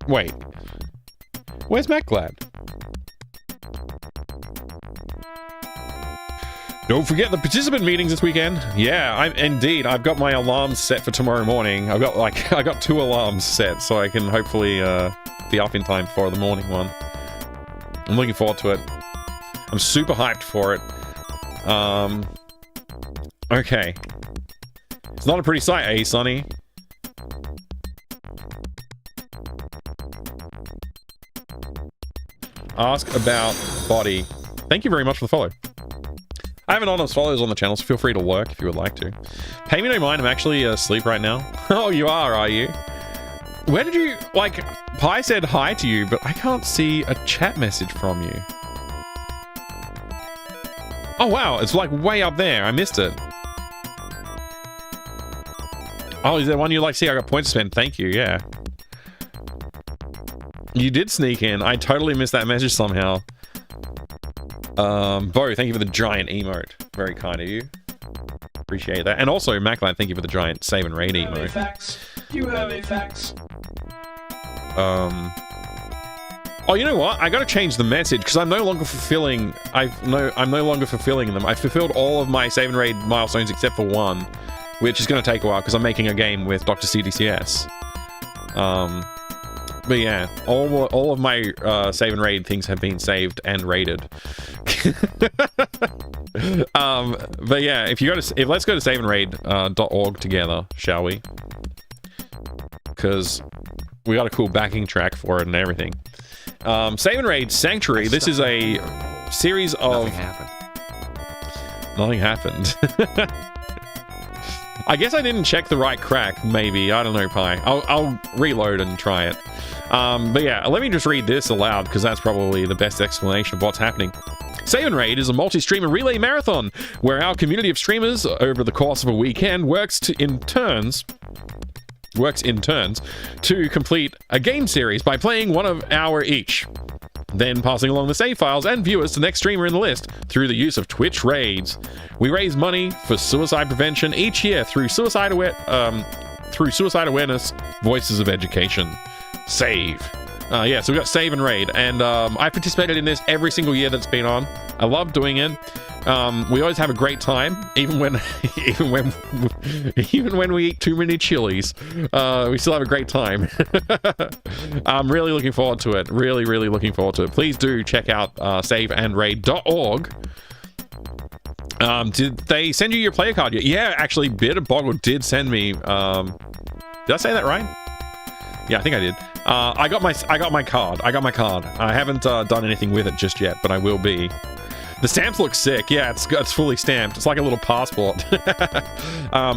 S1: Wait. Where's MacGlad? Don't forget the participant meetings this weekend. Yeah, I've got my alarms set for tomorrow morning. I got 2 alarms set, so I can hopefully be up in time for the morning one. I'm looking forward to it. I'm super hyped for it. Okay. It's not a pretty sight, eh, Sonny? Ask about body. Thank you very much for the follow. I have anonymous followers on the channel, so feel free to lurk if you would like to. Pay me no mind, I'm actually asleep right now. Oh, you are you? Where did you... Like, Pi said hi to you, but I can't see a chat message from you. Oh, wow, it's like way up there. I missed it. Oh, is there one you like? See, I got points to spend. Thank you, yeah. You did sneak in. I totally missed that message somehow. Bo, thank you for the giant emote. Very kind of you. Appreciate that. And also, Macline, thank you for the giant save and raid emote.
S2: You have a fax.
S1: Oh, you know what? I gotta change the message because I'm no longer fulfilling... I'm no longer fulfilling them. I fulfilled all of my save and raid milestones except for one, which is gonna take a while because I'm making a game with Dr. CDCS. But yeah, all of my save and raid things have been saved and raided. But yeah, let's go to saveandraid.org together, shall we? Because we got a cool backing track for it and everything. Save and Raid Sanctuary. This is a series of... Nothing happened. I guess I didn't check the right crack, maybe. I don't know, Pi. I'll reload and try it. But yeah, let me just read this aloud, because that's probably the best explanation of what's happening. Save and Raid is a multi-streamer relay marathon, where our community of streamers, over the course of a weekend, works in turns to complete a game series by playing 1 hour each, then passing along the save files and viewers to the next streamer in the list through the use of Twitch raids. We raise money for suicide prevention each year through suicide awareness, Voices of Education. Save. Yeah, so we got Save and Raid, and I participated in this every single year that's been on. I love doing it. We always have a great time, even when we eat too many chilies. We still have a great time. I'm really looking forward to it. Really, really looking forward to it. Please do check out saveandraid.org. Did they send you your player card yet? Yeah, actually, Bitter Boggle did send me. Did I say that right? Yeah, I think I did. I got my card. I haven't done anything with it just yet, but I will be. The stamps look sick. Yeah, it's fully stamped. It's like a little passport.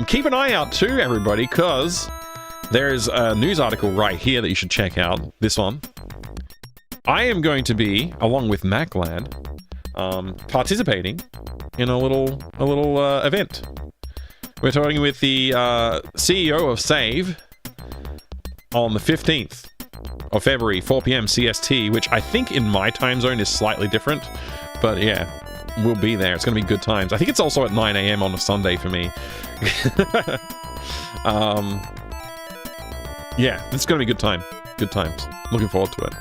S1: Keep an eye out too, everybody, because there's a news article right here that you should check out. This one. I am going to be, along with MacLad, participating in a little event. We're talking with the CEO of Save on the 15th of February, 4 p.m. CST, which I think in my time zone is slightly different. But yeah, we'll be there. It's going to be good times. I think it's also at 9 a.m. on a Sunday for me. Yeah, it's going to be good time. Good times. Looking forward to it.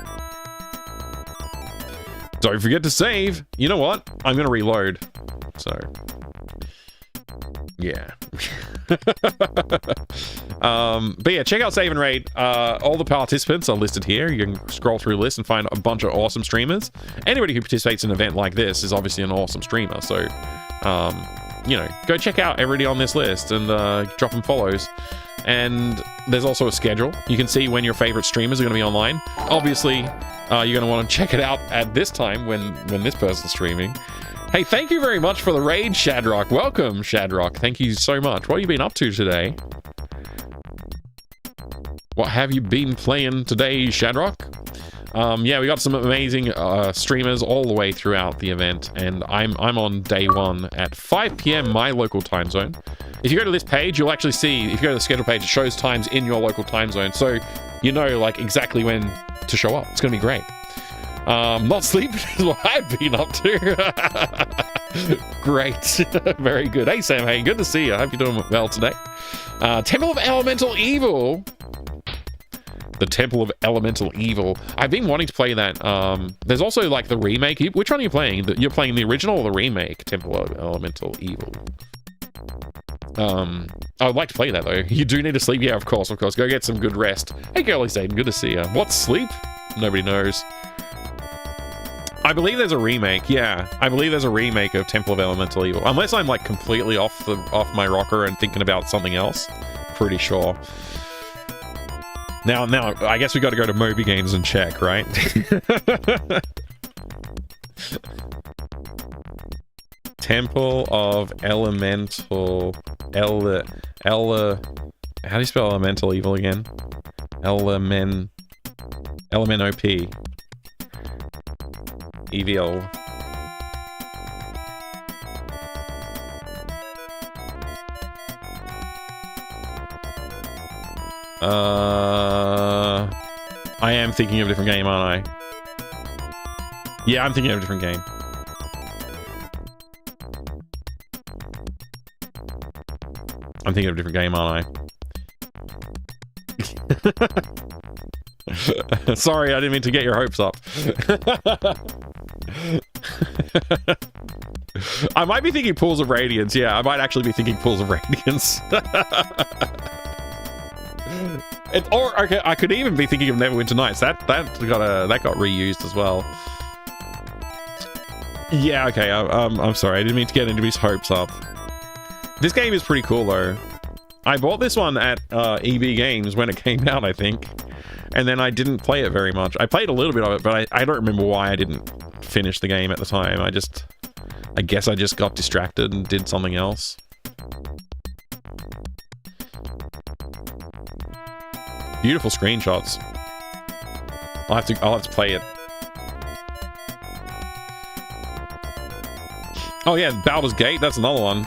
S1: Don't forget to save. You know what? I'm going to reload. So, yeah. But yeah, check out Save and Raid. All the participants are listed here. You can scroll through the list and find a bunch of awesome streamers. Anybody who participates in an event like this is obviously an awesome streamer. So, you know, go check out everybody on this list and drop them follows. And there's also a schedule. You can see when your favorite streamers are going to be online. Obviously, you're going to want to check it out at this time when this person's streaming. Hey, thank you very much for the raid, Shadrock. Welcome, Shadrock. Thank you so much. What have you been up to today? What have you been playing today, Shadrock? Yeah, we got some amazing streamers all the way throughout the event, and I'm on day one at 5 p.m. my local time zone. If you go to this page, you'll actually see, if you go to the schedule page, it shows times in your local time zone, so you know like exactly when to show up. It's gonna be great. Not sleeping is what I've been up to. Great. Very good. Hey, Sam. Hey, good to see you. I hope you're doing well today. Temple of Elemental Evil. The Temple of Elemental Evil. I've been wanting to play that. There's also like the remake. Which one are you playing? You're playing the original or the remake? Temple of Elemental Evil. I would like to play that though. You do need to sleep. Yeah, of course. Go get some good rest. Hey, Girly Satan. Good to see you. What's sleep? Nobody knows. I believe there's a remake. Yeah, I believe there's a remake of Temple of Elemental Evil. Unless I'm like completely off my rocker and thinking about something else. Pretty sure. Now, I guess we got to go to Moby Games and check, right? Temple of Elemental... how do you spell Elemental Evil again? Elemenop. Evil. I am thinking of a different game, aren't I? Yeah, I'm thinking of a different game. I'm thinking of a different game, aren't I? Sorry, I didn't mean to get your hopes up. I might be thinking Pools of Radiance. Yeah, I might actually be thinking Pools of Radiance. Or okay, I could even be thinking of Neverwinter Nights. That got reused as well. Yeah, okay. I'm sorry. I didn't mean to get into his hopes up. This game is pretty cool though. I bought this one at EB Games when it came out, I think, and then I didn't play it very much. I played a little bit of it, but I don't remember why I didn't finish the game at the time. I guess I just got distracted and did something else. Beautiful screenshots. I'll have to play it. Oh yeah, Baldur's Gate, that's another one.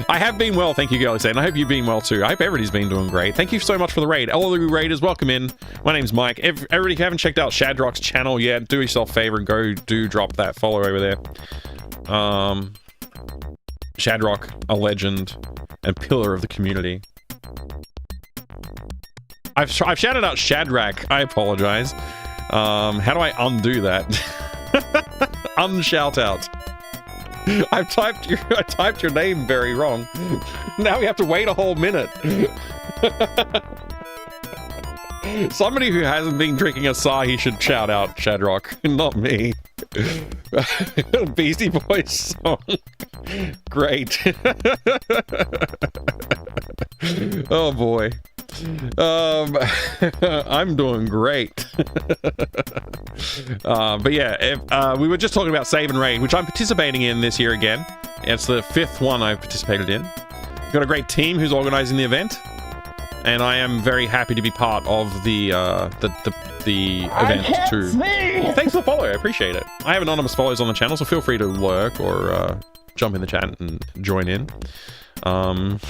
S1: I have been well, thank you, Girly Satan. I hope you've been well too. I hope everybody's been doing great. Thank you so much for the raid. All the raiders, welcome in. My name's Mike. Everybody, if you haven't checked out Shadrock's channel yet, do yourself a favor and go drop that follow over there. Shadrock, a legend and pillar of the community. I've shouted out Shadrack. I apologize. How do I undo that? Unshout out. I typed your name very wrong. Now we have to wait a whole minute. Somebody who hasn't been drinking Asahi should shout out Shadrock, not me. Beastie Boys song. Great. Oh boy. I'm doing great. But yeah, we were just talking about Save and Raid, which I'm participating in this year again. It's the 5th one I've participated in. Got a great team who's organizing the event, and I am very happy to be part of the event too. Thanks for the follow, I appreciate it. I have anonymous follows on the channel, so feel free to lurk or jump in the chat and join in. What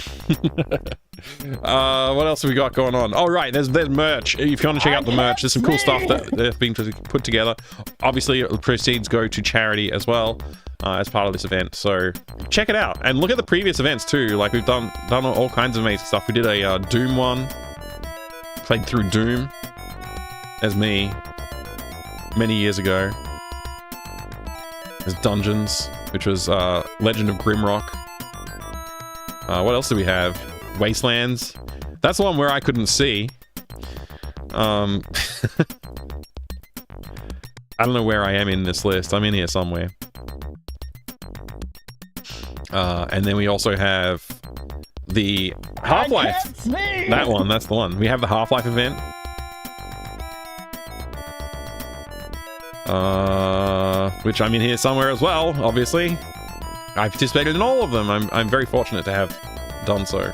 S1: else have we got going on? Oh right, there's merch. If you want to check out the merch, there's some cool stuff that has been put together. Obviously the proceeds go to charity as well, as part of this event, so check it out and look at the previous events too. Like we've done all kinds of amazing stuff. We did a Doom one, played through Doom as me many years ago. There's Dungeons, which was Legend of Grimrock. What else do we have? Wastelands. That's the one where I couldn't see. I don't know where I am in this list. I'm in here somewhere. And then we also have the Half-Life. That one, that's the one. We have the Half-Life event. Which I'm in here somewhere as well, obviously. I participated in all of them. I'm very fortunate to have done so.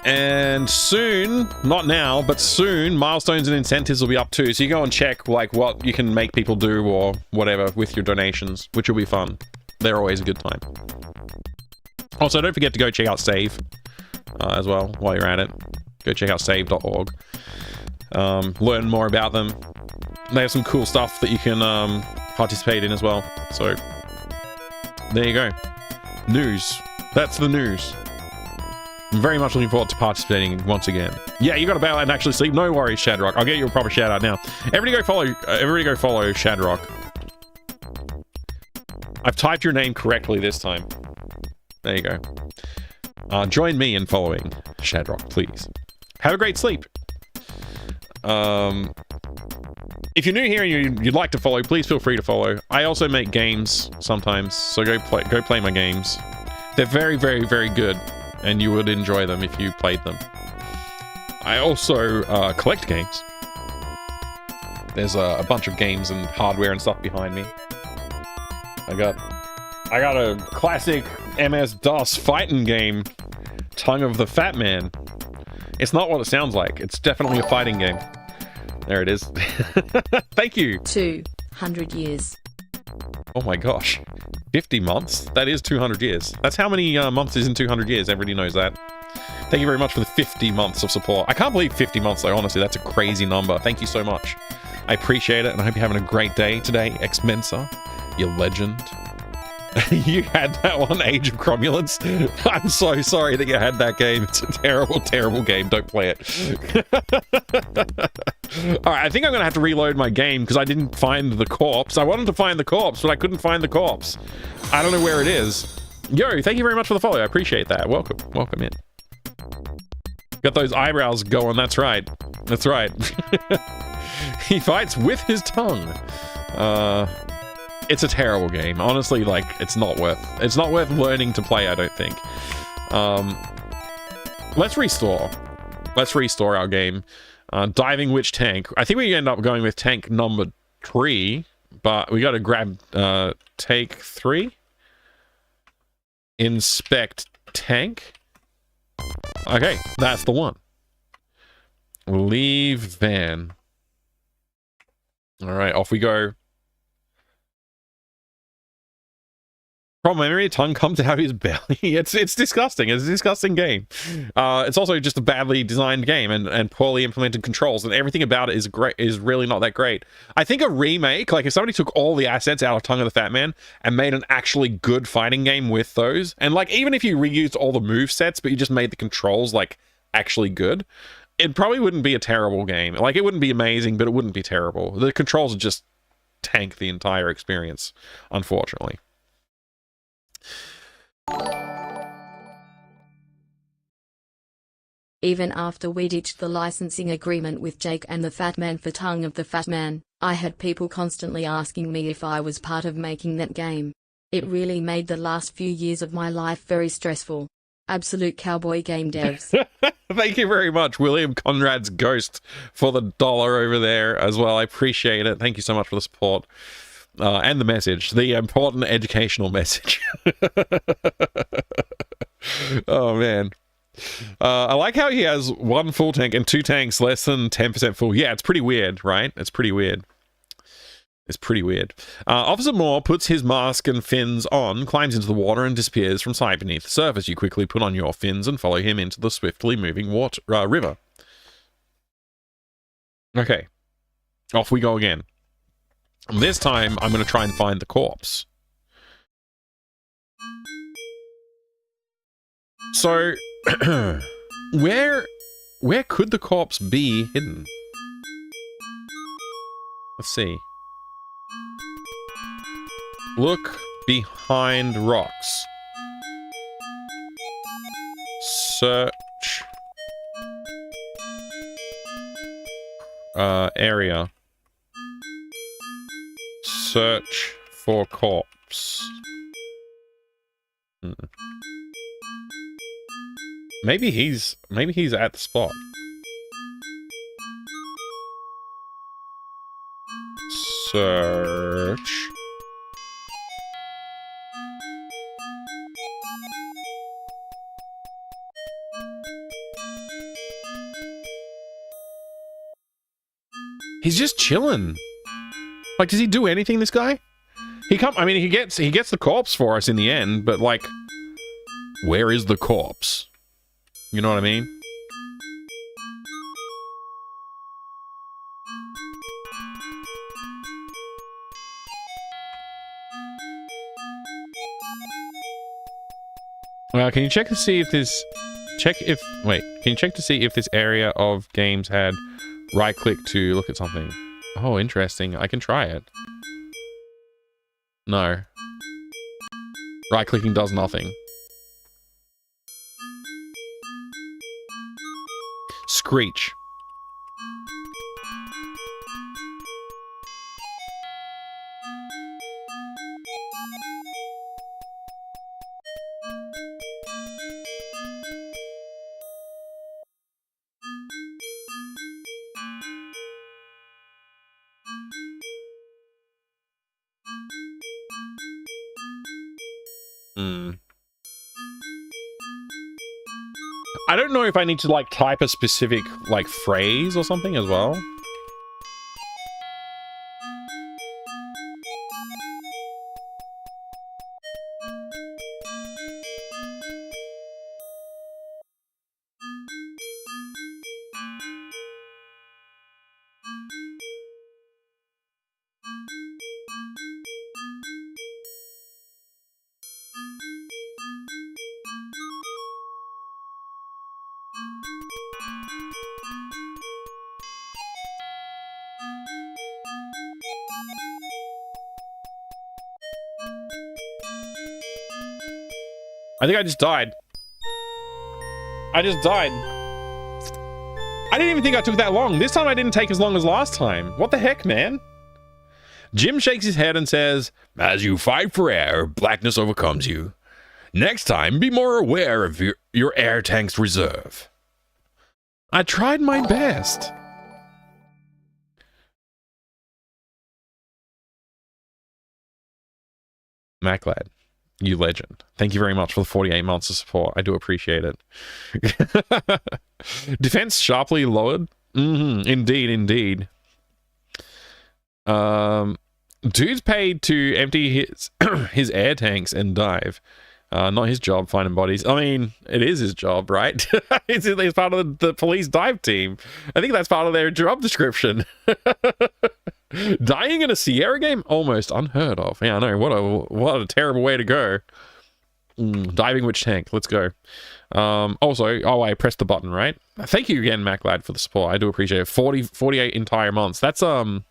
S1: And soon, not now, but soon, milestones and incentives will be up too. So you go and check like what you can make people do or whatever with your donations, which will be fun. They're always a good time. Also, don't forget to go check out Save as well while you're at it. Go check out save.org. Learn more about them. They have some cool stuff that you can participate in as well. So there you go. News. That's the news. I'm very much looking forward to participating once again. Yeah, you got to bail out and actually sleep. No worries, Shadrock. I'll get you a proper shout out now. Everybody go follow Shadrock. I've typed your name correctly this time. There you go. Join me in following Shadrock, please. Have a great sleep. If you're new here and you'd like to follow, please feel free to follow. I also make games sometimes, so go play my games. They're very, very, very good, and you would enjoy them if you played them. I also collect games. There's a bunch of games and hardware and stuff behind me. I got a classic MS-DOS fighting game, Tongue of the Fat Man. It's not what it sounds like. It's definitely a fighting game. There it is. Thank you.
S4: 200 years.
S1: Oh my gosh. 50 months? That is 200 years. That's how many months is in 200 years. Everybody knows that. Thank you very much for the 50 months of support. I can't believe 50 months though, honestly. That's a crazy number. Thank you so much. I appreciate it, and I hope you're having a great day today, X-Mensa. You legend. You had that one, Age of Cromulence. I'm so sorry that you had that game. It's a terrible, terrible game. Don't play it. Alright, I think I'm gonna have to reload my game because I didn't find the corpse. I wanted to find the corpse, but I couldn't find the corpse. I don't know where it is. Yo, thank you very much for the follow. I appreciate that. Welcome. Welcome in. Got those eyebrows going. That's right. That's right. He fights with his tongue. It's a terrible game. Honestly, like, it's not worth learning to play, I don't think. Let's restore our game. Diving Witch Tank. I think we end up going with tank number 3, but we got to grab take 3. Inspect tank. Okay, that's the one. Leave van. All right, off we go. From memory, tongue comes out of his belly. It's disgusting. It's a disgusting game. It's also just a badly designed game and poorly implemented controls, and everything about it is really not that great. I think a remake, like if somebody took all the assets out of Tongue of the Fat Man and made an actually good fighting game with those, and like even if you reused all the move sets but you just made the controls like actually good, it probably wouldn't be a terrible game. Like it wouldn't be amazing, but it wouldn't be terrible. The controls would just tank the entire experience, unfortunately.
S4: Even after we ditched the licensing agreement with Jake and the Fat Man for Tongue of the Fat Man, I had people constantly asking me if I was part of making that game. It really made the last few years of my life very stressful. Absolute cowboy game devs.
S1: Thank you very much, William Conrad's Ghost, for the $1 over there as well. I appreciate it. Thank you so much for the support and the message, the important educational message. Oh, man. I like how he has 1 full tank and 2 tanks less than 10% full. Yeah, it's pretty weird, right? It's pretty weird. It's pretty weird. Officer Moore puts his mask and fins on, climbs into the water, and disappears from sight beneath the surface. You quickly put on your fins and follow him into the swiftly moving river. Okay. Off we go again. This time, I'm going to try and find the corpse. So, where could the corpse be hidden? Let's see. Look behind rocks. Search area. Search for corpse. Maybe he's at the spot. Search. He's just chilling. Like, does he do anything, this guy? I mean, he gets the corpse for us in the end, but like, where is the corpse? You know what I mean? Can you check to see if this... Can you check to see if this area of games had right-click to look at something? Oh, interesting. I can try it. No. Right-clicking does nothing. Screech. I don't know if I need to, like, type a specific, like, phrase or something as well. I think I just died. I just died. I didn't even think I took that long. This time I didn't take as long as last time. What the heck, man? Jim shakes his head and says, "As you fight for air, blackness overcomes you. Next time, be more aware of your air tank's reserve." I tried my best. MacLad. You legend. Thank you very much for the 48 months of support. I do appreciate it. Defense sharply lowered. Indeed, indeed. Dude's paid to empty his air tanks and dive. Not his job finding bodies. I mean, it is his job, right? He's part of the police dive team. I think that's part of their job description. Dying in a Sierra game? Almost unheard of. Yeah, I know. What a terrible way to go. Diving which tank? Let's go. I pressed the button, right? Thank you again, MacLad, for the support. I do appreciate it. 48 entire months. That's a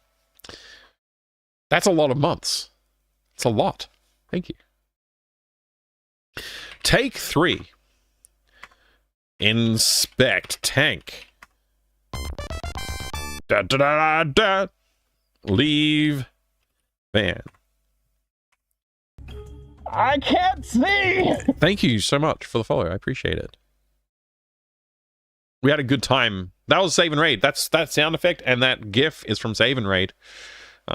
S1: lot of months. It's a lot. Thank you. Take 3. Inspect tank. Da da da da. Leave van.
S2: I can't see.
S1: Thank you so much for the follow. I appreciate it. We had a good time. That was Save and Raid. That's that sound effect, and that GIF is from Save and Raid.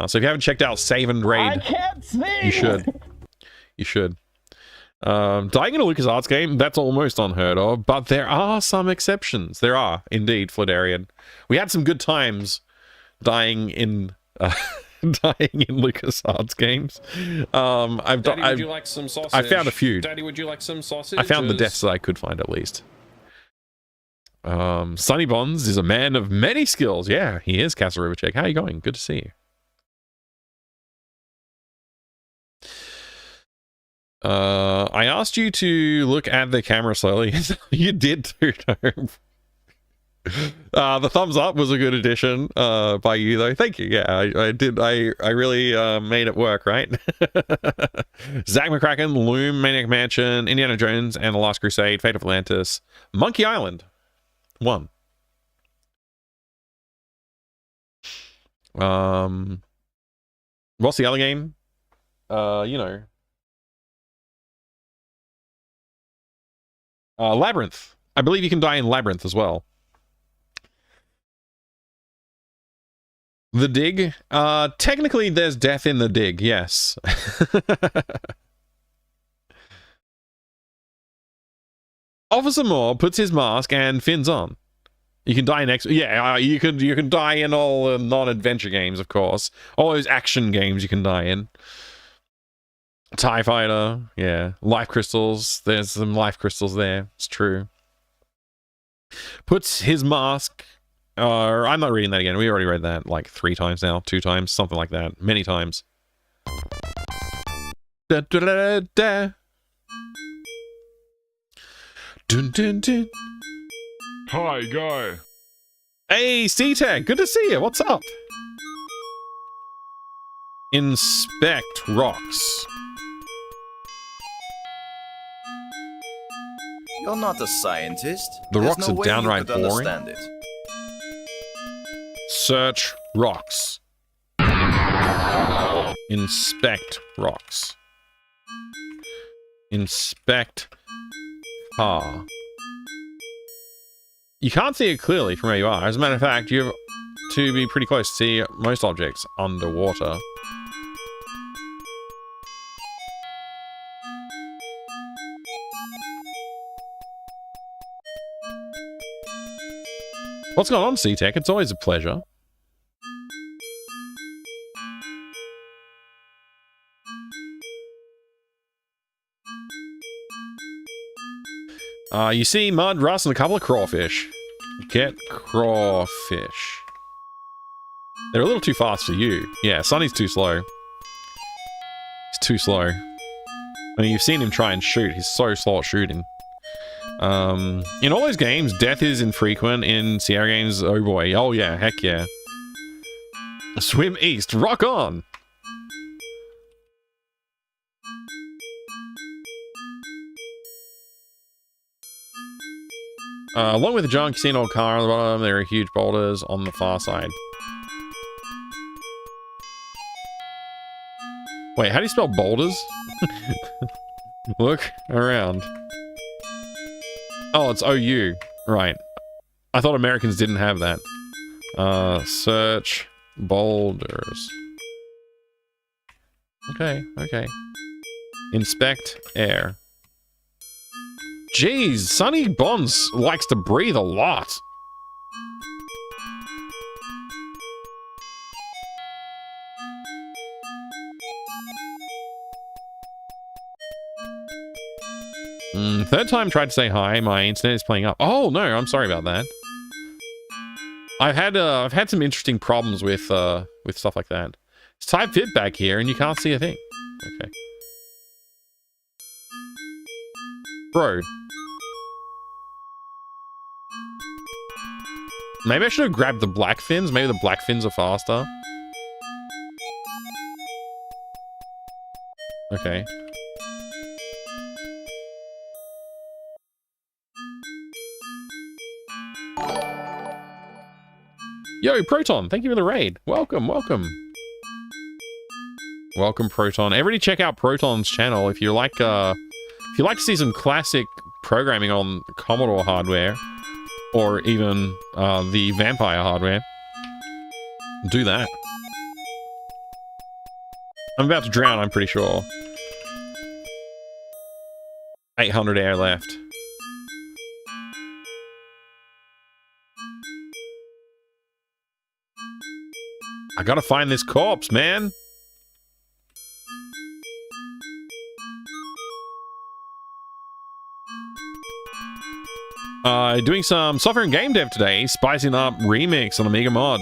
S1: So if you haven't checked out Save and Raid,
S2: I can't sing.
S1: You should. You should. Dying in a LucasArts game, that's almost unheard of, but there are some exceptions. There are, indeed, Flodarian. We had some good times dying in LucasArts games.
S13: Daddy, would you like some sausage?
S1: I found a few.
S13: Daddy, would you like some sausage?
S1: I found the deaths that I could find, at least. Sonny Bonds is a man of many skills. Yeah, he is, Castle Rivercheck. How are you going? Good to see you. I asked you to look at the camera slowly. You did too, though. The thumbs up was a good addition by you, though. Thank you. Yeah, I did. I really made it work, right? Zach McCracken, Loom, Maniac Mansion, Indiana Jones and the Last Crusade, Fate of Atlantis, Monkey Island 1. What's the other game? You know. Labyrinth. I believe you can die in Labyrinth as well. The Dig. Technically there's death in the Dig, yes. Officer Moore puts his mask and fins on. You can die in you can die in all non-adventure games, of course. All those action games you can die in. TIE Fighter, yeah. Life crystals. There's some life crystals there. It's true. Puts his mask. I'm not reading that again. We already read that like 3 times now. 2 times. Something like that. Many times. Da, da, da, da. Dun, dun, dun.
S2: Hi, guy.
S1: Hey, C-Tech. Good to see you. What's up? Inspect rocks.
S12: You're not a scientist.
S1: The
S12: There's
S1: rocks
S12: no
S1: are
S12: way
S1: downright
S12: you could
S1: boring.
S12: understand it.
S1: Search rocks. Inspect rocks. Inspect car. You can't see it clearly from where you are. As a matter of fact, you have to be pretty close to see most objects underwater. What's going on, C-Tech? It's always a pleasure. You see mud, rust, and a couple of crawfish. Get crawfish. They're a little too fast for you. Yeah, Sonny's too slow. He's too slow. I mean, you've seen him try and shoot. He's so slow at shooting. In all those games, death is infrequent. In Sierra games, oh boy. Oh yeah, heck yeah. Swim east, rock on! Along with the junk, you see an old car on the bottom. There are huge boulders on the far side. Wait, how do you spell boulders? Look around. Oh, it's OU. Right. I thought Americans didn't have that. Search boulders. Okay, okay. Inspect air. Jeez, Sonny Bonds likes to breathe a lot. Third time tried to say hi. My internet is playing up. Oh no, I'm sorry about that. I've had some interesting problems with stuff like that. It's type feedback here, and you can't see a thing. Okay, bro. Maybe I should have grabbed the black fins. Maybe the black fins are faster. Okay. Yo, Proton, thank you for the raid. Welcome, welcome. Welcome, Proton. Everybody check out Proton's channel if you like to see some classic programming on Commodore hardware. or even the vampire hardware. Do that. I'm about to drown, I'm pretty sure. 800 air left. I gotta find this corpse, man. Doing some software and game dev today, spicing up remix on Amiga Mod.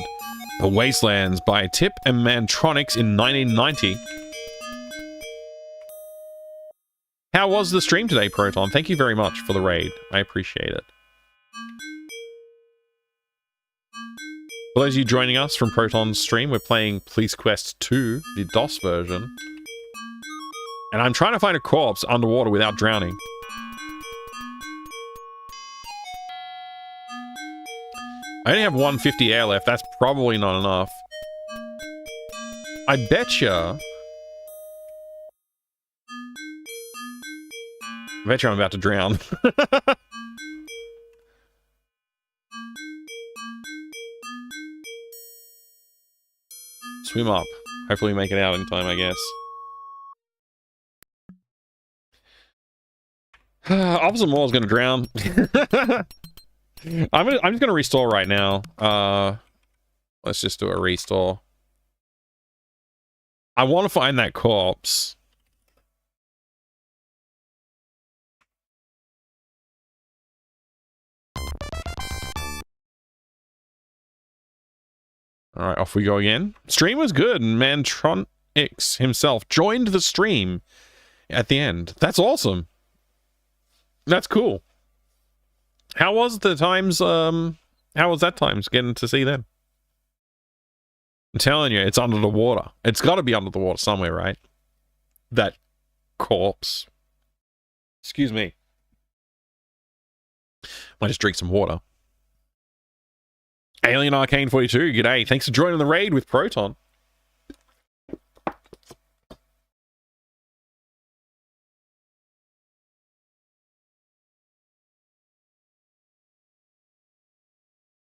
S1: The Wastelands by Tip and Mantronics in 1990. How was the stream today, Proton? Thank you very much for the raid. I appreciate it. For those of you joining us from Proton's stream, we're playing Police Quest 2, the DOS version. And I'm trying to find a corpse underwater without drowning. I only have 150 air left. That's probably not enough. I betcha... I bet you I'm about to drown. Swim up. Hopefully make it out in time, I guess. Opposite Maul is going to drown. I'm just going to restore right now. Let's just do a restore. I want to find that corpse. Alright, off we go again. Stream was good, and Mantronics himself joined the stream at the end. That's awesome. That's cool. How was the times, how was that times getting to see them? I'm telling you, it's under the water. It's got to be under the water somewhere, right? That corpse. Excuse me. Might just drink some water. Alien Arcane 42, g'day. Thanks for joining the raid with Proton.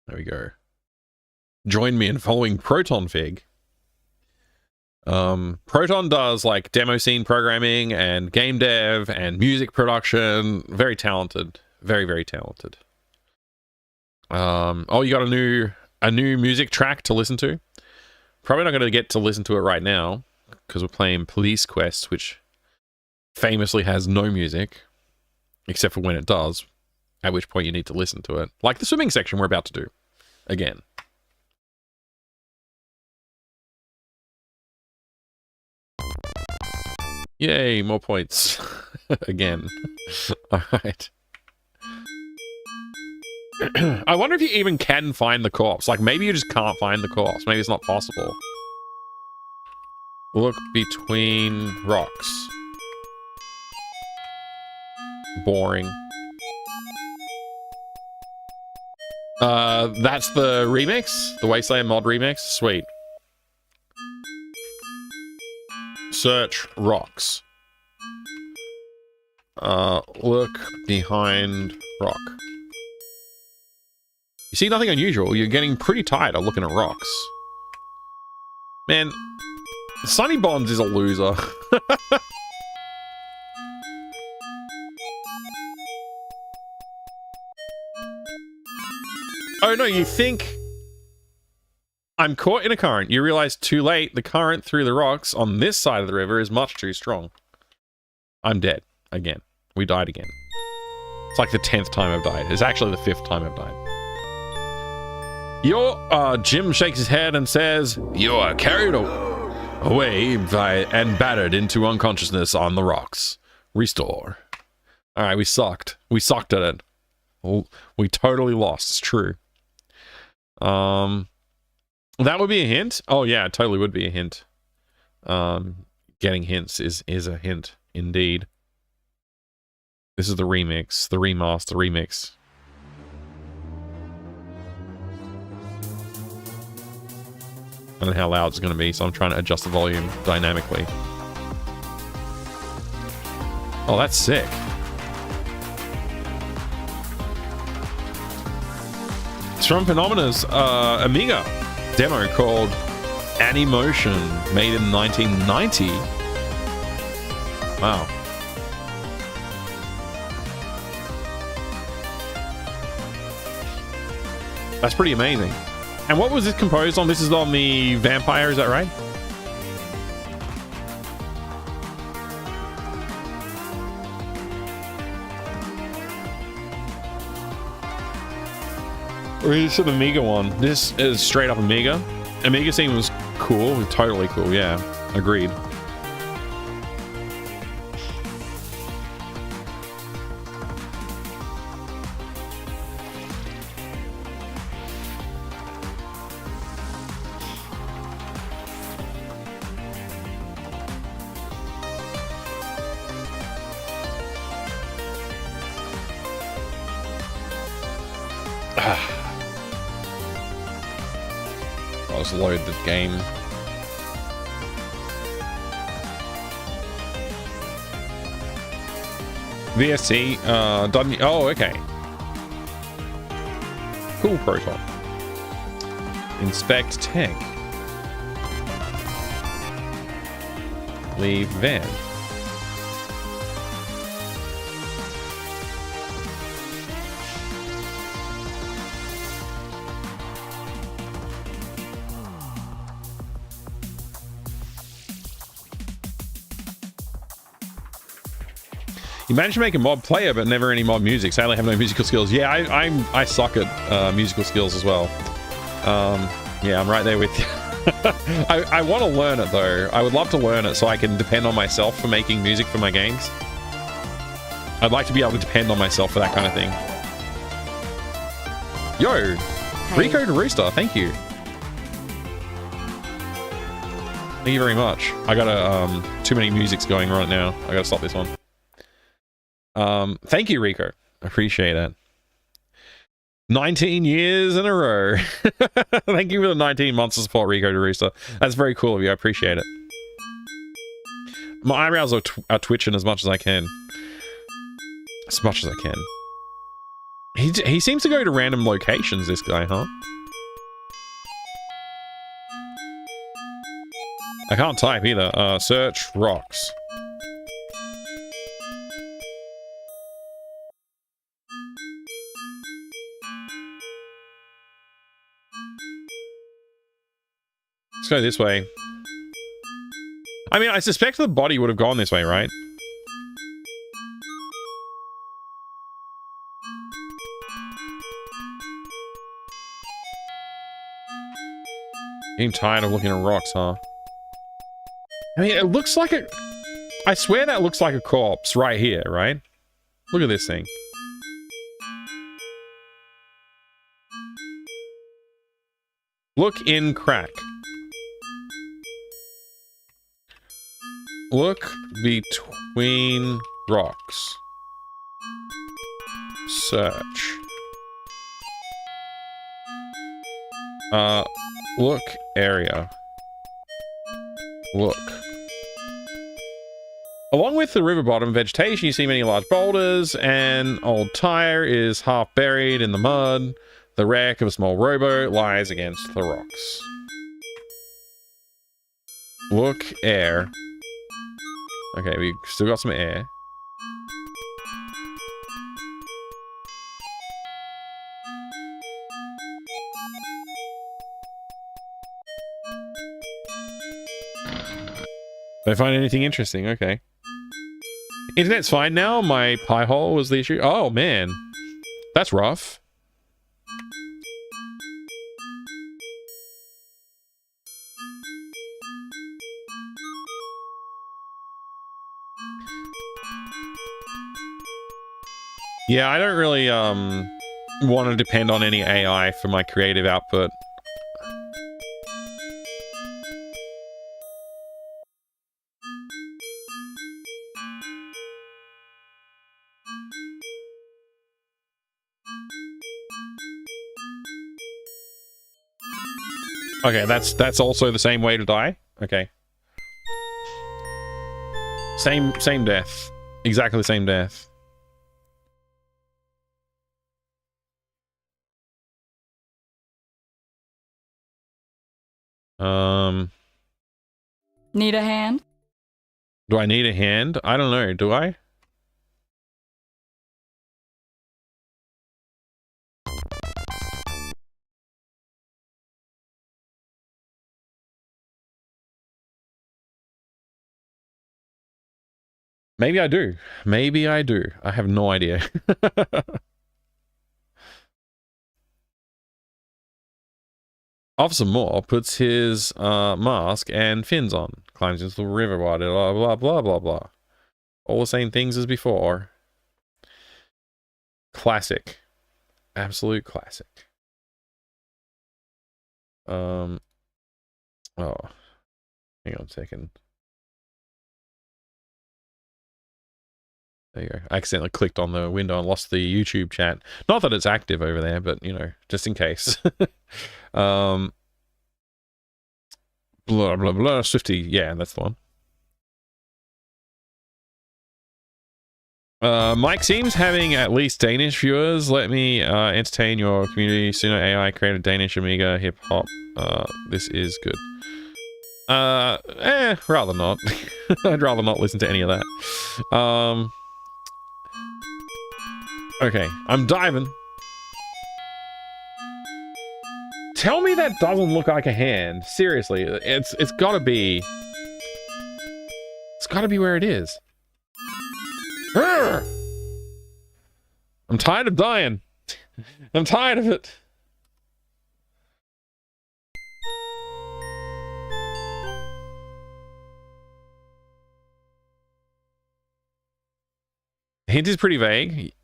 S1: There we go. Join me in following Proton Fig. Proton does like demo scene programming and game dev and music production. Very talented. Very, very talented. Oh, you got a new music track to listen to? Probably not going to get to listen to it right now because we're playing Police Quest, which famously has no music except for when it does, at which point you need to listen to it. Like the swimming section we're about to do again. Yay, more points. Again. Alright. I wonder if you even can find the corpse. Like, maybe you just can't find the corpse. Maybe it's not possible. Look between rocks. Boring. That's the remix? The Wasteland mod remix? Sweet. Search rocks. Look behind rock. You see nothing unusual. You're getting pretty tired of looking at rocks. Man, Sonny Bonds is a loser. Oh no, you think I'm caught in a current. You realize too late the current through the rocks on this side of the river is much too strong. I'm dead. Again. We died again. It's like the 10th time I've died. It's actually the 5th time I've died. Jim shakes his head and says, "You are carried away and battered into unconsciousness on the rocks. Restore." Alright, we sucked. We sucked at it. We totally lost. It's true. That would be a hint? Oh yeah, it totally would be a hint. Getting hints is a hint, indeed. This is the remix, the remaster remix. I don't know how loud it's going to be, so I'm trying to adjust the volume dynamically. Oh, that's sick. from Phenomena's Amiga demo called Animotion, made in 1990. Wow. That's pretty amazing. And what was this composed on? This is on the Vampire, is that right? Or is this an Amiga one? This is straight up Amiga. Amiga scene was cool, totally cool, yeah. Agreed. Let's load the game. VST, done. Oh, okay. Cool, Proton. Inspect tech. Leave van. You managed to make a mod player, but never any mod music. Sadly, I have no musical skills. Yeah, I suck at musical skills as well. Yeah, I'm right there with you. I want to learn it, though. I would love to learn it so I can depend on myself for making music for my games. I'd like to be able to depend on myself for that kind of thing. Yo! Hey. Rico to Rooster, thank you. Thank you very much. I got too many musics going right now. I gotta stop this one. Thank you, Rico. Appreciate it. 19 years in a row. Thank you for the 19 months of support, Rico to Rooster. That's very cool of you. I appreciate it. My eyebrows are twitching as much as I can. As much as I can. He seems to go to random locations, this guy, huh? I can't type either. Search rocks. Let's go this way. I mean, I suspect the body would have gone this way, right? Getting tired of looking at rocks, huh? I mean, it looks like a... I swear that looks like a corpse right here, right? Look at this thing. Look in crack. Look between rocks. Search. Look area. Look. Along with the river bottom vegetation, you see many large boulders. An old tire is half buried in the mud. The wreck of a small rowboat lies against the rocks. Look air. Okay, we still got some air. Did I find anything interesting? Okay. Internet's fine now. My pie hole was the issue. Oh, man. That's rough. Yeah, I don't really want to depend on any AI for my creative output. Okay, that's also the same way to die? Okay. Same death. Exactly the same death.
S14: Need a hand?
S1: Do I need a hand? I don't know. Do I? Maybe I do. Maybe I do. I have no idea. Officer Moore puts his mask and fins on. Climbs into the river, blah, blah, blah, blah, blah, blah. All the same things as before. Classic. Absolute classic. Oh. Hang on a second. There you go. I accidentally clicked on the window and lost the YouTube chat. Not that it's active over there, but, you know, just in case. Blah, blah, blah. Swifty. Yeah, that's the one. Mike seems having at least Danish viewers. Let me entertain your community. Suno AI created Danish Amiga hip hop. This is good. Rather not. I'd rather not listen to any of that. Okay, I'm diving. Tell me that doesn't look like a hand. Seriously, it's gotta be. It's gotta be where it is. Urgh! I'm tired of dying. I'm tired of it. The hint is pretty vague.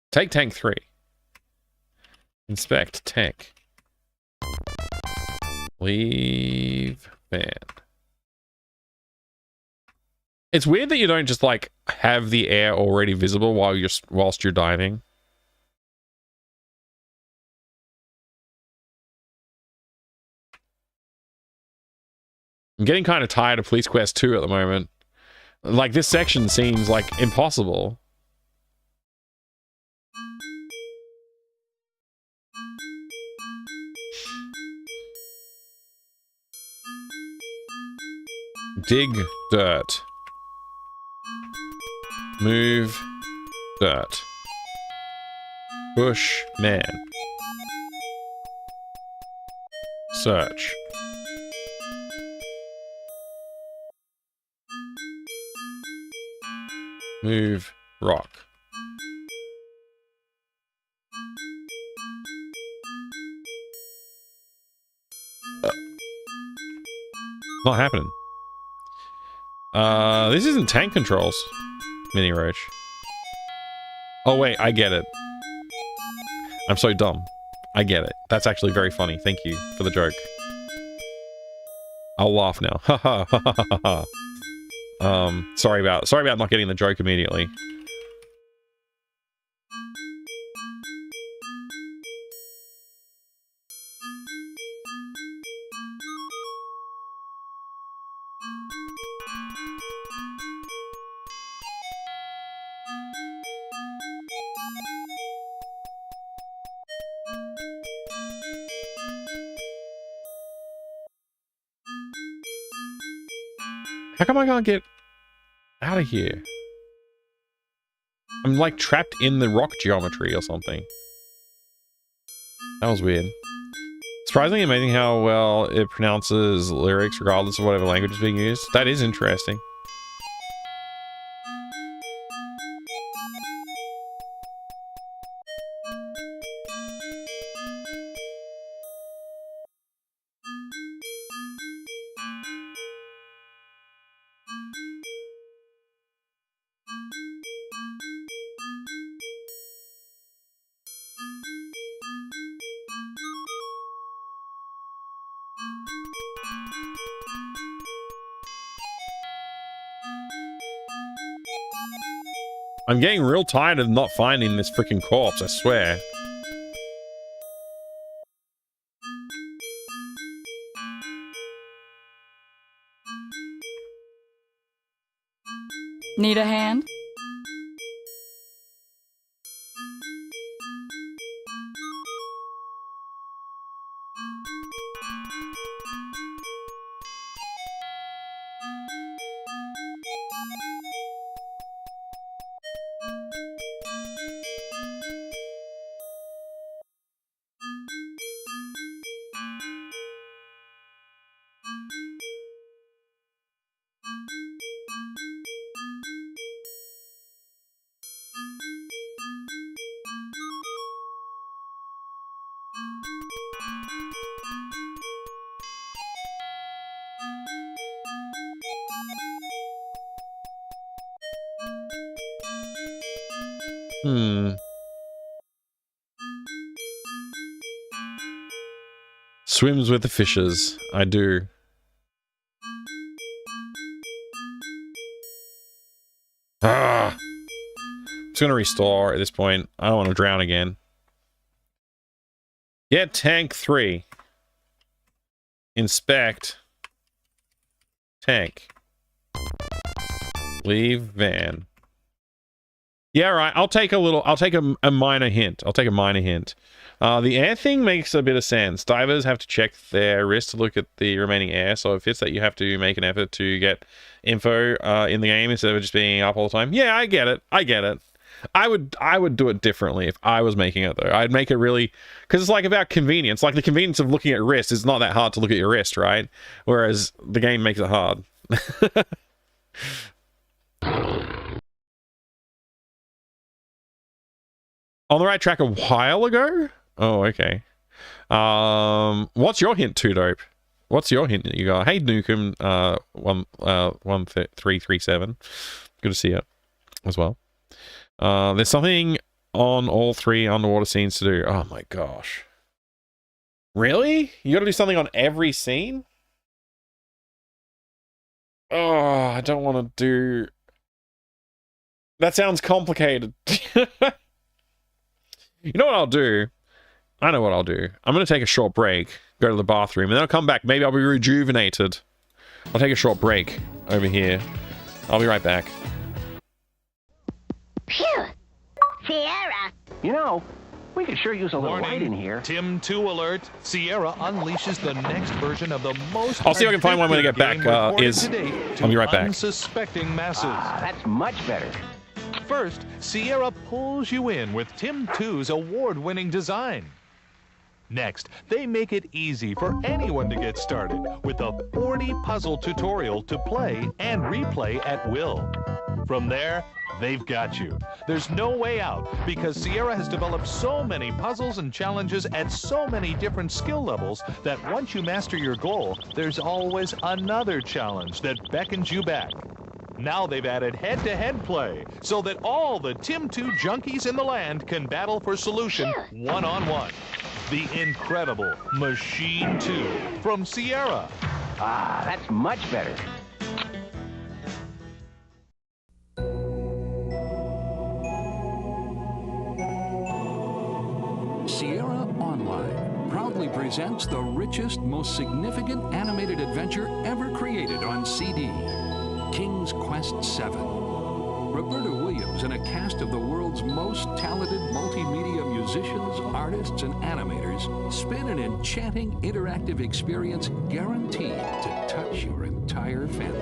S1: Take tank 3. Inspect tank. Leave band. It's weird that you don't just like have the air already visible whilst you're diving. I'm getting kind of tired of Police Quest 2 at the moment. Like, this section seems like impossible. Dig dirt. Move dirt. Bush man. Search. Move rock. Not happening. This isn't tank controls. Mini Roach. Oh wait, I get it. I'm so dumb. I get it. That's actually very funny. Thank you for the joke. I'll laugh now. Ha ha ha ha ha ha. Sorry about not getting the joke immediately. How come I can't get out of here? I'm like trapped in the rock geometry or something. That was weird. Surprisingly amazing how well it pronounces lyrics regardless of whatever language is being used. That is interesting. I'm getting real tired of not finding this freaking corpse, I swear.
S14: Need a hand?
S1: Swims with the fishes. I do. Ah! I'm just gonna restore at this point. I don't want to drown again. Get tank 3. Inspect. Tank. Leave van. Yeah, right. I'll take a minor hint. I'll take a minor hint. The air thing makes a bit of sense. Divers have to check their wrist to look at the remaining air, so if it's that you have to make an effort to get info in the game instead of just being up all the time. Yeah, I get it. I get it. I would do it differently if I was making it, though. I'd make it really... Because it's like about convenience. Like, the convenience of looking at wrist is not that hard to look at your wrist, right? Whereas the game makes it hard. On the right track a while ago? Oh, okay. What's your hint, Too Dope? What's your hint that you got? Hey, Nukem, 1337. Good to see you as well. There's something on all 3 underwater scenes to do. Oh my gosh. Really? You gotta do something on every scene? Oh, I don't want to do... That sounds complicated. You know what I'll do? I know what I'll do. I'm going to take a short break, go to the bathroom, and then I'll come back. Maybe I'll be rejuvenated. I'll take a short break over here. I'll be right back.
S7: Phew! Sierra!
S15: You know, we could sure use a little light in here.
S16: Tim 2 alert. Sierra unleashes the next version of the most...
S1: I'll see if I can find one when I get back. I'll be right back.
S16: Unsuspecting masses.
S15: That's much better.
S16: First, Sierra pulls you in with Tim 2's award-winning design. Next, they make it easy for anyone to get started with a 40 puzzle tutorial to play and replay at will. From there, they've got you. There's no way out because Sierra has developed so many puzzles and challenges at so many different skill levels that once you master your goal, there's always another challenge that beckons you back. Now they've added head-to-head play so that all the Tim 2 junkies in the land can battle for solution one-on-one. The incredible Machine 2 from Sierra.
S15: Ah, that's much better.
S17: Sierra Online proudly presents the richest, most significant animated adventure ever created on CD. King's Quest VII. Roberta Williams and a cast of the world's most talented multimedia musicians, artists, and animators spin an enchanting interactive experience guaranteed to touch your entire family.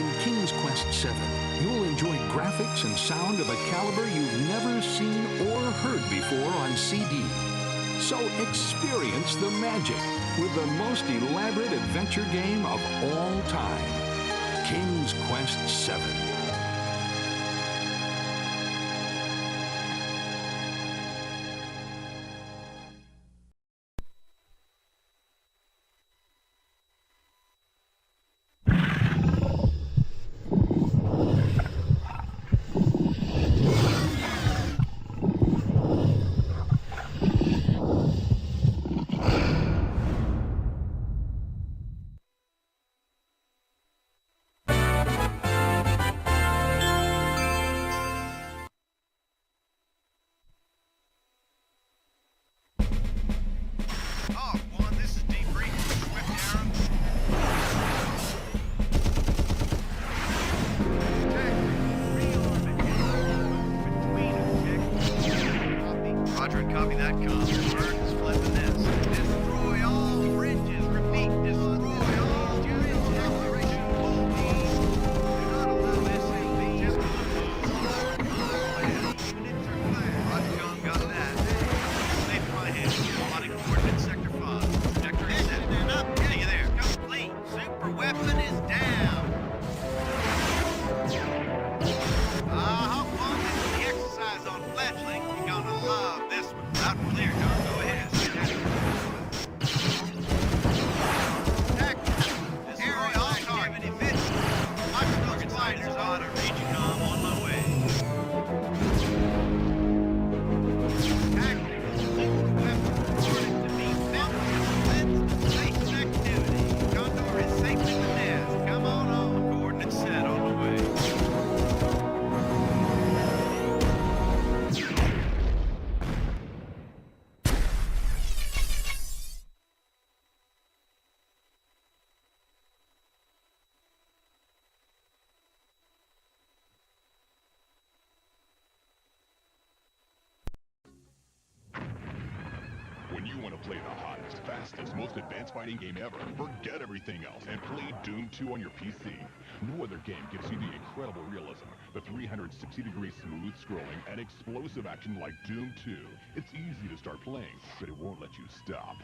S17: In King's Quest VII, you'll enjoy graphics and sound of a caliber you've never seen or heard before on CD. So experience the magic with the most elaborate adventure game of all time. King's Quest VII.
S18: want to play the hottest, fastest, most advanced fighting game ever, forget everything else and play Doom 2 on your PC. No other game gives you the incredible realism, the 360-degree smooth scrolling, and explosive action like Doom 2. It's easy to start playing, but it won't let you stop.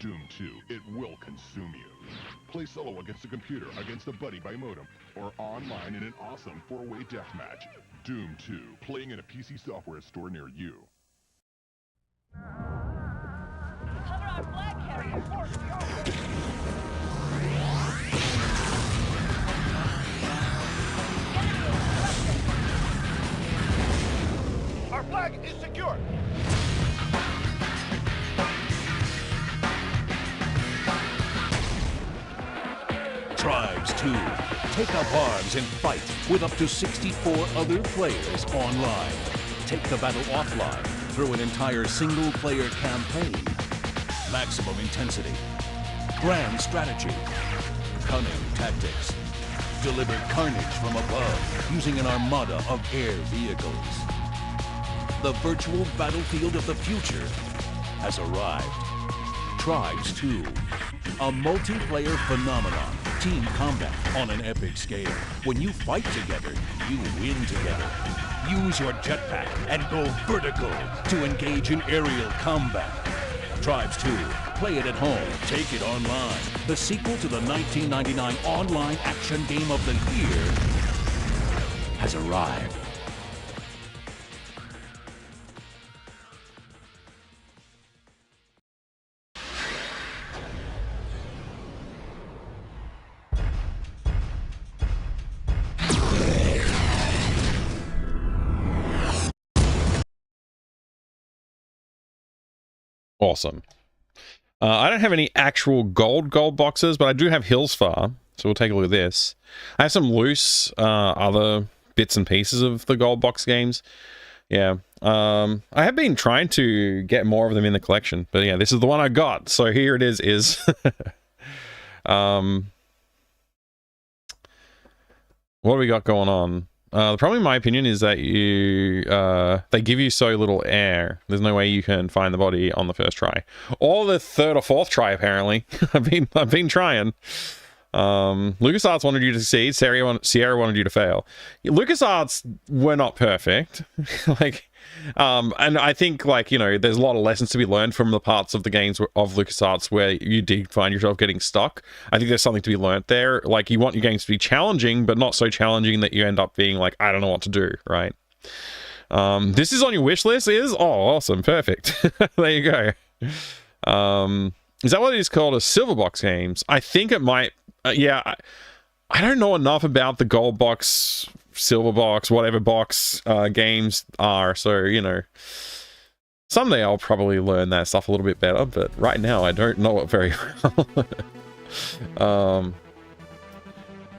S18: Doom 2, it will consume you. Play solo against a computer, against a buddy by modem, or online in an awesome 4-way deathmatch. Doom 2, playing in a PC software store near you.
S19: Cover our flag carrier, force
S2: Our flag is secure.
S20: Tribes 2. Take up arms and fight with up to 64 other players online. Take the battle offline through an entire single-player campaign. Maximum intensity. Grand strategy. Cunning tactics. Deliver carnage from above using an armada of air vehicles. The virtual battlefield of the future has arrived. Tribes 2. A multiplayer phenomenon. Team combat on an epic scale. When you fight together, you win together. Use your jetpack and go vertical to engage in aerial combat. Tribes 2. Play it at home. Take it online. The sequel to the 1999 online action game of the year has arrived.
S1: Awesome. I don't have any actual gold boxes, but I do have Hillsfar, so we'll take a look at this. I have some loose other bits and pieces of the gold box games. Yeah, I have been trying to get more of them in the collection, but yeah, this is the one I got, so here it is. What do we got going on? The problem, in my opinion, is that they give you so little air. There's no way you can find the body on the first try, or the third or fourth try. Apparently, I've been trying. LucasArts wanted you to succeed. Sierra wanted you to fail. LucasArts were not perfect. And I think, there's a lot of lessons to be learned from the parts of the games of LucasArts where you did find yourself getting stuck. I think there's something to be learned there. Like, you want your games to be challenging, but not so challenging that you end up being like, I don't know what to do, right? This is on your wish list, is? Oh, awesome. Perfect. There you go. Is that what it is called? A silver box games? I think it might... yeah, I don't know enough about the gold box, silver box, whatever box games are, so, someday I'll probably learn that stuff a little bit better, but right now I don't know it very well.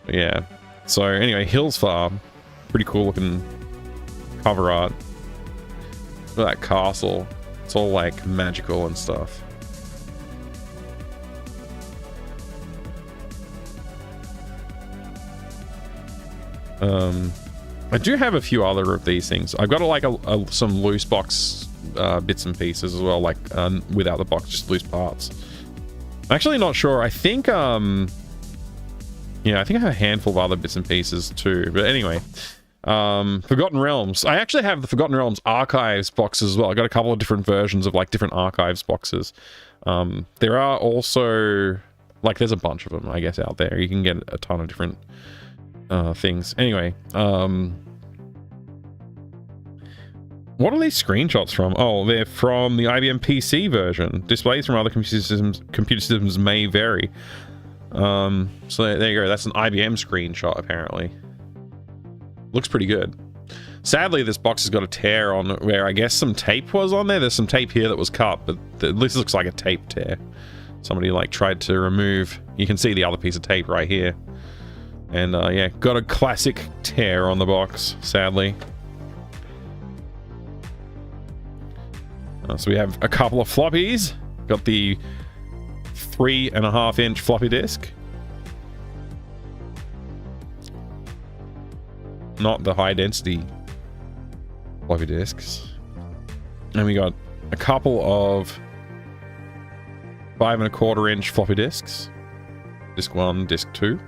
S1: Yeah, so anyway, Hillsfar, pretty cool looking cover art. Look at that castle, it's all like magical and stuff. I do have a few other of these things. I've got some loose box bits and pieces as well, without the box, just loose parts. I'm actually not sure. I think yeah, I think I have a handful of other bits and pieces too. But anyway, Forgotten Realms. I actually have the Forgotten Realms Archives boxes as well. I got a couple of different versions of different Archives boxes. There are also there's a bunch of them, I guess, out there. You can get a ton of different things. Anyway, what are these screenshots from? Oh, they're from the IBM PC version. Displays from other computer systems may vary. So there you go. That's an IBM screenshot, apparently. Looks pretty good. Sadly, this box has got a tear on it where I guess some tape was on there. There's some tape here that was cut, but this looks like a tape tear. Somebody tried to remove... You can see the other piece of tape right here. And yeah, got a classic tear on the box, sadly. So we have a couple of floppies. Got the 3.5-inch floppy disk. Not the high density floppy disks. And we got a couple of 5¼ inch floppy disks. Disc 1, disc 2.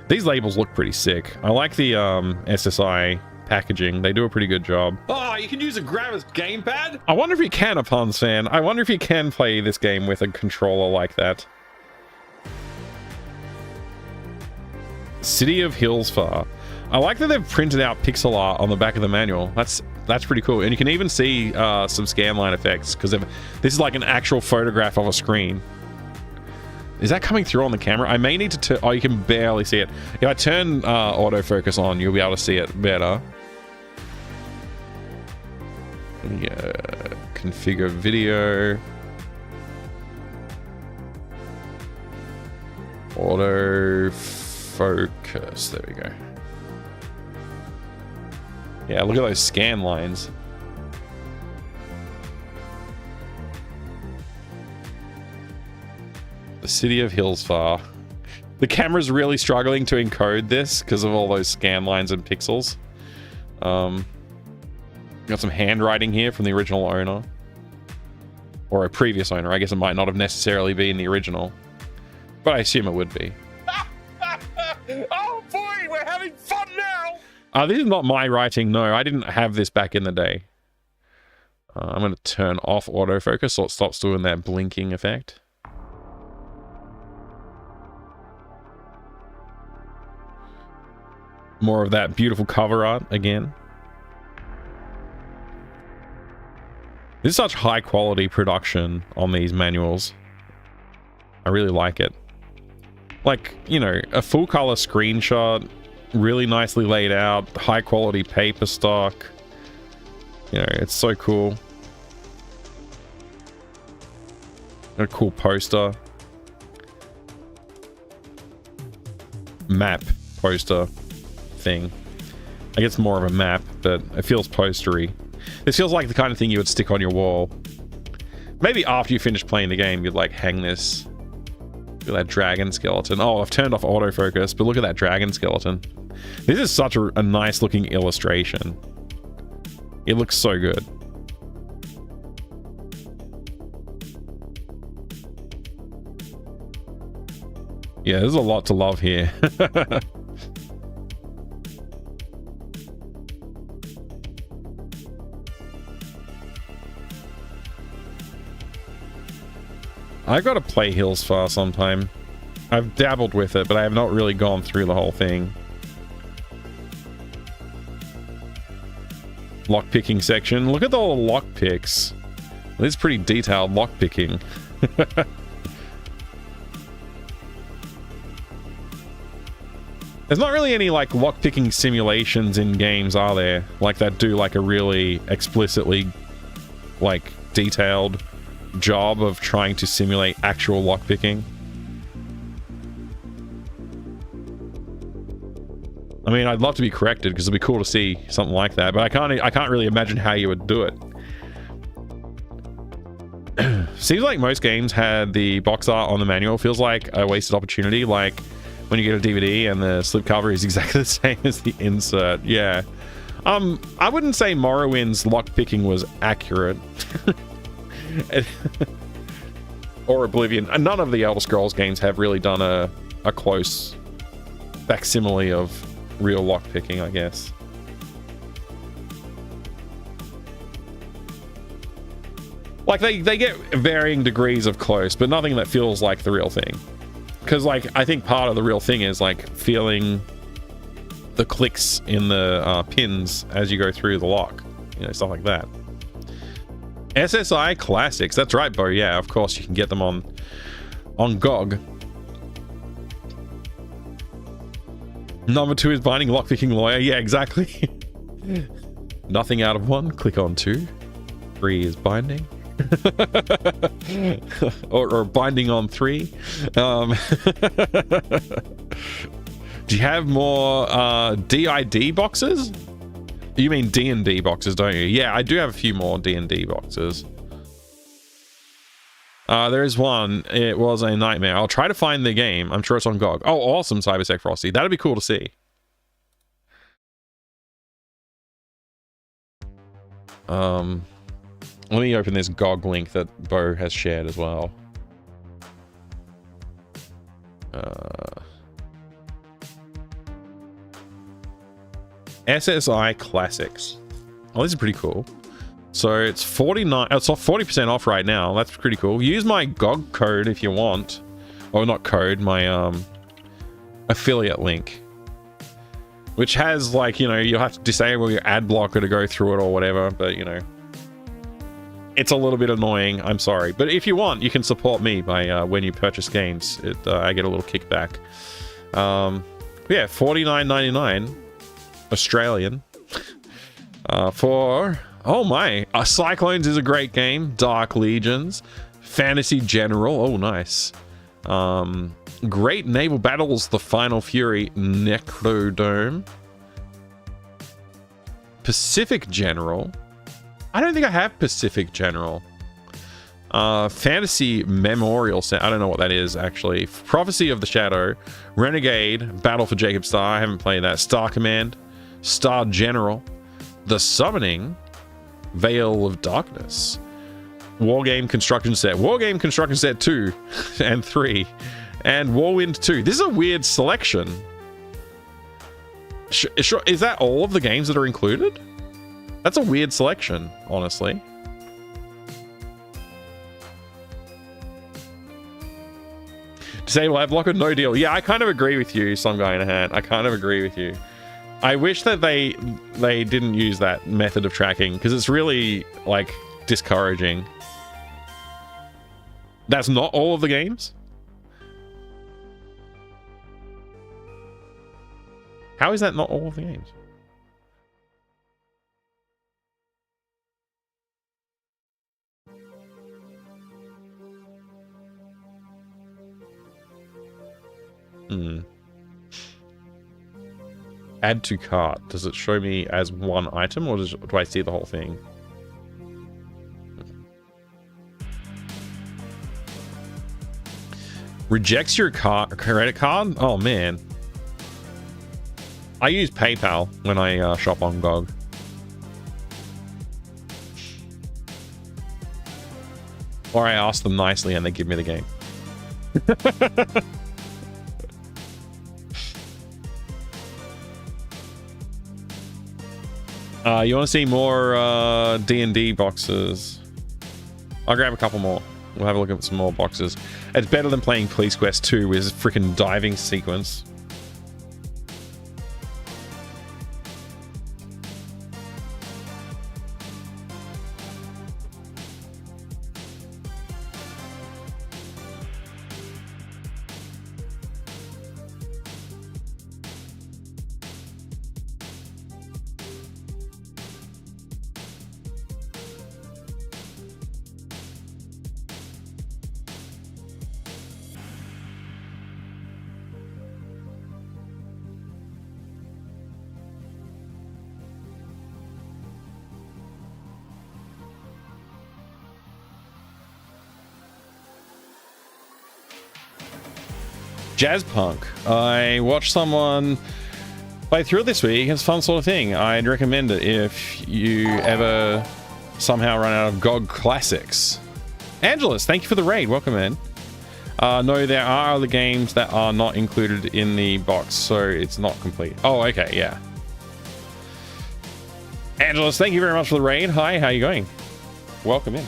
S1: These labels look pretty sick. I like the SSI packaging. They do a pretty good job.
S13: Oh, you can use a grabber's gamepad?
S1: I wonder if you can, a Puns fan. I wonder if you can play this game with a controller like that. City of Hillsfar. I like that they've printed out pixel art on the back of the manual. That's pretty cool. And you can even see some scanline effects, because this is like an actual photograph of a screen. Is that coming through on the camera? I may need to turn... Oh, you can barely see it. If I turn autofocus on, you'll be able to see it better. Yeah, configure video. Autofocus. There we go. Yeah, look at those scan lines. The City of Hillsfar. The camera's really struggling to encode this because of all those scan lines and pixels. Got some handwriting here from the original owner. Or a previous owner. I guess it might not have necessarily been the original. But I assume it would be.
S2: Oh boy, we're having fun now!
S1: This is not my writing, no. I didn't have this back in the day. I'm going to turn off autofocus so it stops doing that blinking effect. More of that beautiful cover art again. This is such high quality production on these manuals. I really like it. Like, you know, a full color screenshot, really nicely laid out, high quality paper stock. You know, it's so cool. Got a cool poster. Map poster thing. I guess more of a map, but it feels postery. This feels like the kind of thing you would stick on your wall. Maybe after you finish playing the game, you'd like hang this. Look at that dragon skeleton. Oh, I've turned off autofocus, but look at that dragon skeleton. This is such a nice looking illustration. It looks so good. Yeah, there's a lot to love here. I've got to play Hillsfar sometime. I've dabbled with it, but I have not really gone through the whole thing. Lockpicking section. Look at all the lockpicks. This is pretty detailed lockpicking. There's not really any like lockpicking simulations in games, are there? Like that do like a really explicitly like detailed job of trying to simulate actual lockpicking. I mean, I'd love to be corrected because it'd be cool to see something like that, but I can't really imagine how you would do it. Seems like most games had the box art on the manual. Feels like a wasted opportunity, like when you get a DVD and the slipcover is exactly the same as the insert. Yeah. I wouldn't say Morrowind's lockpicking was accurate. Or Oblivion. And none of the Elder Scrolls games have really done a close facsimile of real lockpicking, I guess. Like, they get varying degrees of close, but nothing that feels like the real thing. Because, like, I think part of the real thing is, like, feeling the clicks in the pins as you go through the lock. You know, stuff like that. SSI Classics. That's right, Bo. Yeah, of course, you can get them on GOG. Number 2 is Binding Lockpicking Lawyer. Yeah, exactly. Nothing out of 1. Click on 2. 3 is Binding. or Binding on 3. Do you have more DID boxes? You mean D&D boxes, don't you? Yeah, I do have a few more D&D boxes. There is one. It was a nightmare. I'll try to find the game. I'm sure it's on GOG. Oh, awesome, Cybersec Frosty. That'd be cool to see. Let me open this GOG link that Bo has shared as well. SSI Classics. Oh, this is pretty cool. So it's 49. It's off 40% off right now. That's pretty cool. Use my GOG code if you want. Oh, not code. My affiliate link, which has, like, you know, you'll have to disable your ad blocker to go through it or whatever. But you know, it's a little bit annoying. I'm sorry, but if you want, you can support me by when you purchase games. I get a little kickback. Yeah, $49.99 Australian for, oh my, Cyclones is a great game. Dark Legions, Fantasy General, oh nice. Great Naval Battles, The Final Fury, Necrodome, Pacific General. I don't think I have Pacific General. Fantasy Memorial Set. I don't know what that is, actually. Prophecy of the Shadow, Renegade, Battle for Jacob Star. I haven't played that. Star Command, Star General, The Summoning, Veil of Darkness, Wargame Construction Set, Wargame Construction Set 2 and 3, and Warwind 2. This is a weird selection. Sure, is that all of the games that are included? That's a weird selection, honestly. Disable ad blocker, no deal. Yeah, I kind of agree with you, Some Guy in a Hat. I kind of agree with you. I wish that they didn't use that method of tracking, because it's really, like, discouraging. That's not all of the games? How is that not all of the games? Add to cart. Does it show me as one item, or do I see the whole thing? Rejects your credit card? Oh man. I use PayPal when I shop on GOG. Or I ask them nicely and they give me the game. You want to see more D&D boxes? I'll grab a couple more. We'll have a look at some more boxes. It's better than playing Police Quest 2 with a freaking diving sequence. Jazz Punk. I watched someone play through it this week. It's a fun sort of thing. I'd recommend it if you ever somehow run out of GOG classics. Angelus, thank you for the raid. Welcome in. No, there are other games that are not included in the box, so it's not complete. Oh, okay, yeah. Angelus, thank you very much for the raid. Hi, how you going? Welcome in.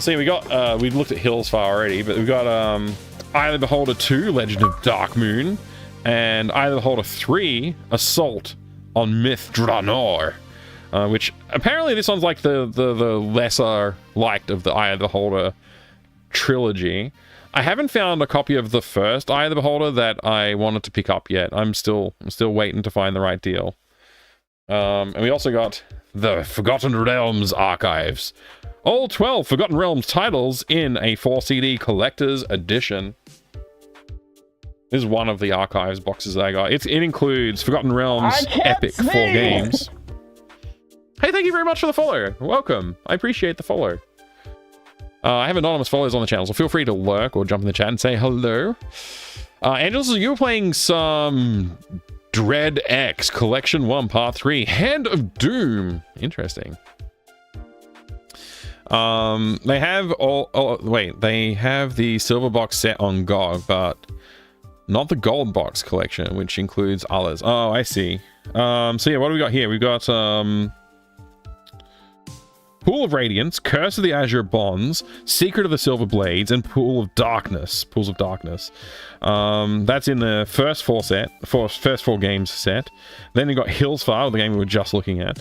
S1: So yeah, we got, we looked at Hillsfar already, but we've got, Eye of the Beholder 2, Legend of Dark Moon, and Eye of the Beholder 3, Assault on Myth Dranor, which apparently this one's like the lesser liked of the Eye of the Beholder trilogy. I haven't found a copy of the first Eye of the Beholder that I wanted to pick up yet. I'm still waiting to find the right deal. And we also got the Forgotten Realms Archives. All 12 Forgotten Realms titles in a 4-CD collector's edition. This is one of the archives boxes that I got. It includes Forgotten Realms Epic 4 games. Hey, thank you very much for the follow. Welcome. I appreciate the follow. I have anonymous followers on the channel, so feel free to lurk or jump in the chat and say hello. Angels, you were playing some Dread X Collection 1 Part 3, Hand of Doom. Interesting. They have they have the silver box set on GOG, but not the gold box collection, which includes others. Oh, I see. So yeah, what do we got here? We've got Pool of Radiance, Curse of the Azure Bonds, Secret of the Silver Blades, and Pool of Darkness. Pools of Darkness. That's in the first first four games set. Then you got Hillsfire, the game we were just looking at.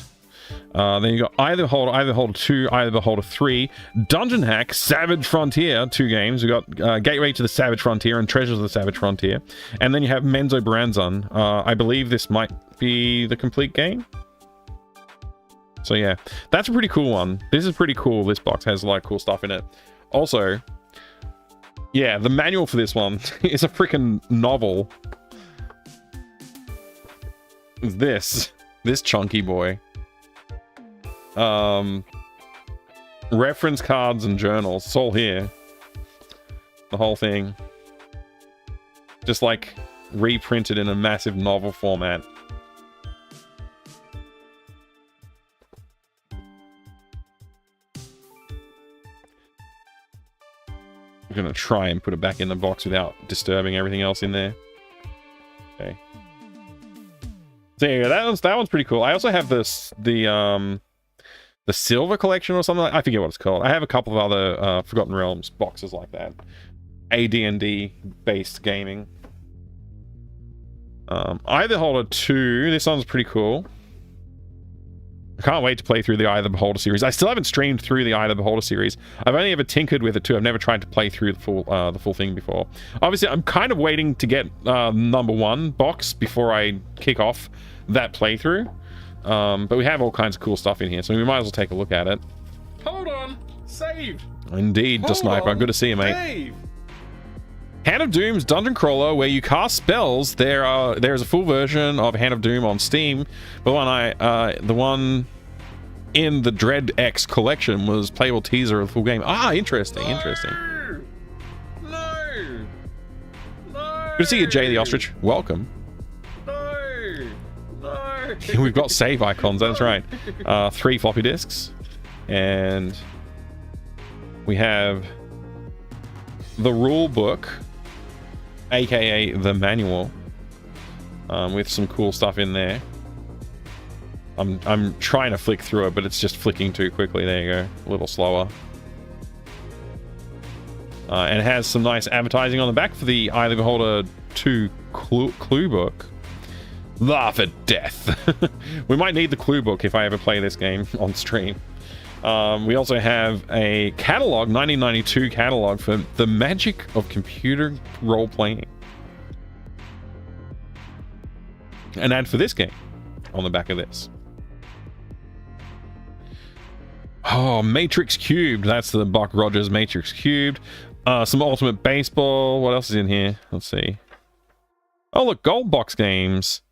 S1: Then you got Eye of the Beholder, Eye of the Beholder 2, Eye of the Beholder 3, Dungeon Hack, Savage Frontier, 2 games. We got Gateway to the Savage Frontier and Treasures of the Savage Frontier. And then you have Menzo Baranzan. I believe this might be the complete game. So yeah, that's a pretty cool one. This is pretty cool. This box has a lot of cool stuff in it. Also, yeah, the manual for this one is a freaking novel. This chunky boy. Reference cards and journals. It's all here. The whole thing. Just like reprinted in a massive novel format. I'm gonna try and put it back in the box without disturbing everything else in there. Okay. So yeah, that one's pretty cool. I also have the Silver Collection or something. I forget what it's called. I have a couple of other Forgotten Realms boxes like that. AD&D based gaming. Eye of the Beholder 2. This one's pretty cool. I can't wait to play through the Eye of the Beholder series. I still haven't streamed through the Eye of the Beholder series. I've only ever tinkered with it too. I've never tried to play through the full thing before. Obviously, I'm kind of waiting to get number 1 box before I kick off that playthrough. But we have all kinds of cool stuff in here, so we might as well take a look at it.
S13: Hold on. Save.
S1: Indeed, the Sniper. Good to see you, mate.
S13: Save.
S1: Hand of Doom's Dungeon Crawler, where you cast spells. There's a full version of Hand of Doom on Steam, but the one in the Dread X collection was playable teaser of the full game. Ah, interesting.
S13: No.
S1: Good to see you, Jay the Ostrich. Welcome.
S13: No.
S1: We've got save icons. That's right. 3 floppy disks, and we have the rule book, aka the manual, with some cool stuff in there. I'm trying to flick through it, but it's just flicking too quickly. There you go, a little slower. And it has some nice advertising on the back for the Eye of the Beholder 2 clue book. Laugh at death. We might need the clue book if I ever play this game on stream. We also have a catalog, 1992 catalog for the magic of computer role-playing. An ad for this game on the back of this. Oh, Matrix Cubed. That's the Buck Rogers Matrix Cubed. Some Ultimate Baseball. What else is in here? Let's see. Oh, look, Gold Box games.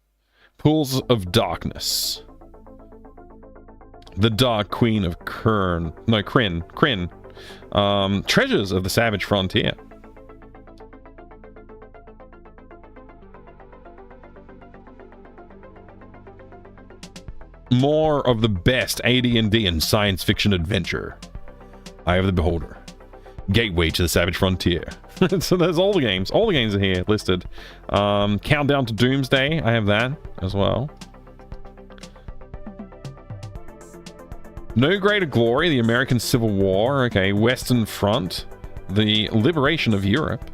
S1: Pools of Darkness. The Dark Queen of Kryn. Treasures of the Savage Frontier. More of the best AD&D and science fiction adventure. Eye of the Beholder. Gateway to the Savage Frontier. So there's all the games. All the games are here listed. Countdown to Doomsday. I have that as well. No Greater Glory, the American Civil War. Okay, Western Front, the Liberation of Europe.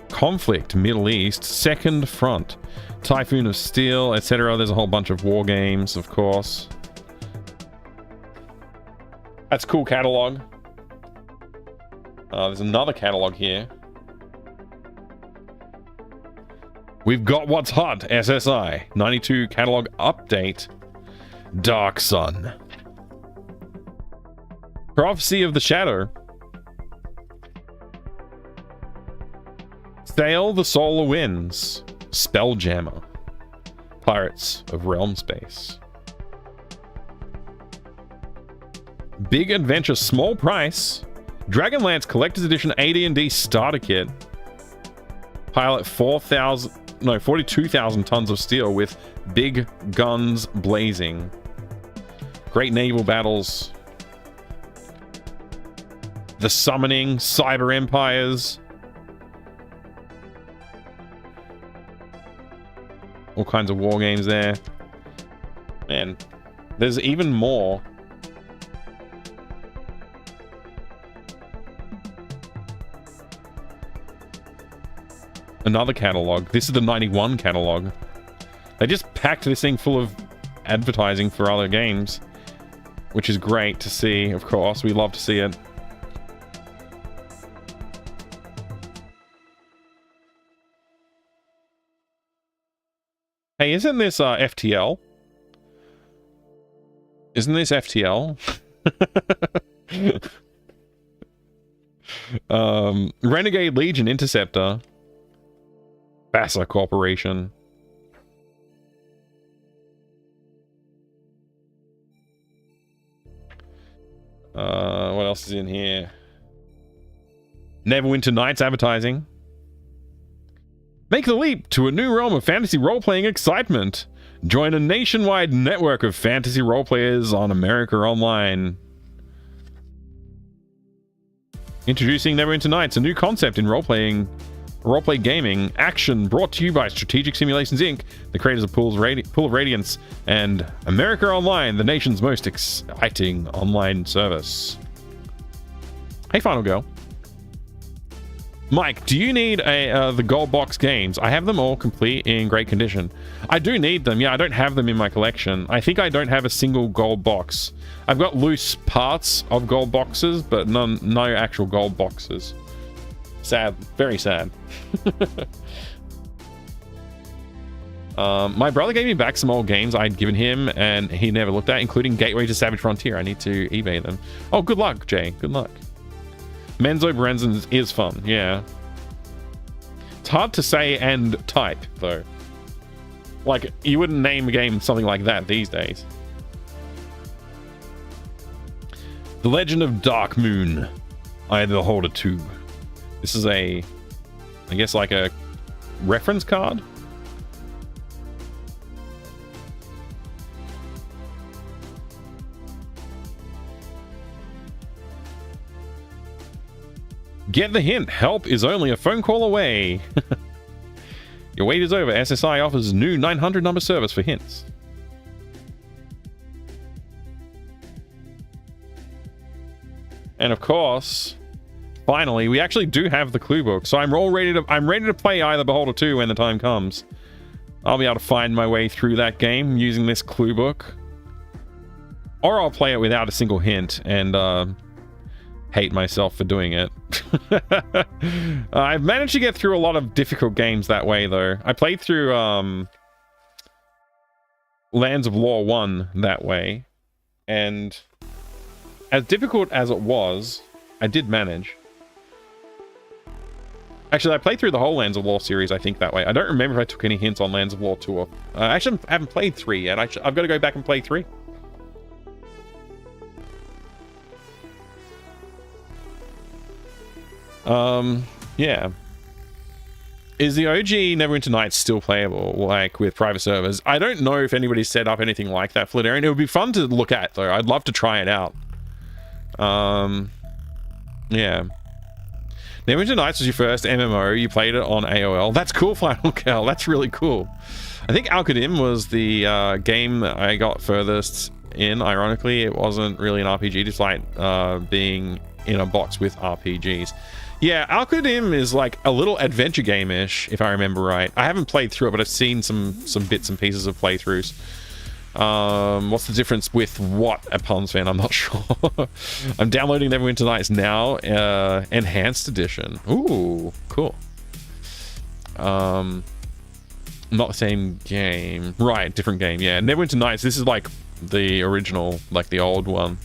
S1: Conflict, Middle East, Second Front, Typhoon of Steel, etc. There's a whole bunch of war games, of course. That's a cool catalog. There's another catalog here. We've got What's Hot, SSI, 92 catalog update. Dark Sun. Prophecy of the Shadow. Sail the Solar Winds. Spelljammer. Pirates of Realm Space. Big Adventure Small Price. Dragonlance Collector's Edition AD&D Starter Kit. Pilot 42,000 tons of steel with big guns blazing. Great naval battles. The Summoning, Cyber Empires. All kinds of war games there. Man, there's even more. Another catalog. This is the 91 catalog. They just packed this thing full of advertising for other games, which is great to see, of course. We love to see it. Hey, isn't this FTL? Isn't this FTL? Renegade Legion Interceptor. Bassa Corporation. What else is in here? Neverwinter Nights advertising. Make the leap to a new realm of fantasy role-playing excitement. Join a nationwide network of fantasy role-players on America Online. Introducing Neverwinter Nights, a new concept in role-play gaming action brought to you by Strategic Simulations Inc., the creators of Pool of Radiance, and America Online, the nation's most exciting online service. Hey, Final Girl. Mike, do you need the gold box games? I have them all complete in great condition. I do need them. Yeah, I don't have them in my collection. I think I don't have a single gold box. I've got loose parts of gold boxes, but no actual gold boxes. Sad. Very sad. My brother gave me back some old games I'd given him and he never looked at, including Gateway to Savage Frontier. I need to eBay them. Oh, good luck, Jay. Good luck. Menzo Berenzens is fun, yeah. It's hard to say and type, though. Like, you wouldn't name a game something like that these days. The Legend of Dark Moon. I the Holder 2. This is I guess like a reference card? Get the hint. Help is only a phone call away. Your wait is over. SSI offers new 900 number service for hints. And of course, finally, we actually do have the clue book. So I'm ready to play either Beholder 2 when the time comes. I'll be able to find my way through that game using this clue book. Or I'll play it without a single hint and hate myself for doing it. I've managed to get through a lot of difficult games that way, though. I played through Lands of Lore 1 that way, and as difficult as it was, I did manage. Actually, I played through the whole Lands of Lore series, I think, that way. I don't remember if I took any hints on Lands of Lore 2 or... actually, I haven't played 3 yet. I've got to go back and play 3. Yeah. Is the OG Neverwinter Nights still playable, like, with private servers? I don't know if anybody's set up anything like that, Flidarian. It would be fun to look at, though. I'd love to try it out. Yeah. Neverwinter Nights was your first MMO. You played it on AOL. That's cool, Final Girl. That's really cool. I think Al-Qadim was the game that I got furthest in. Ironically, it wasn't really an RPG, despite being in a box with RPGs. Yeah, Al-Qadim is like a little adventure game-ish, if I remember right. I haven't played through it, but I've seen some bits and pieces of playthroughs. What's the difference with what at Palms Fan? I'm not sure. I'm downloading Neverwinter Nights now, Enhanced Edition. Ooh, cool. Not the same game. Right, different game. Yeah, Neverwinter Nights, this is like the original, like the old one.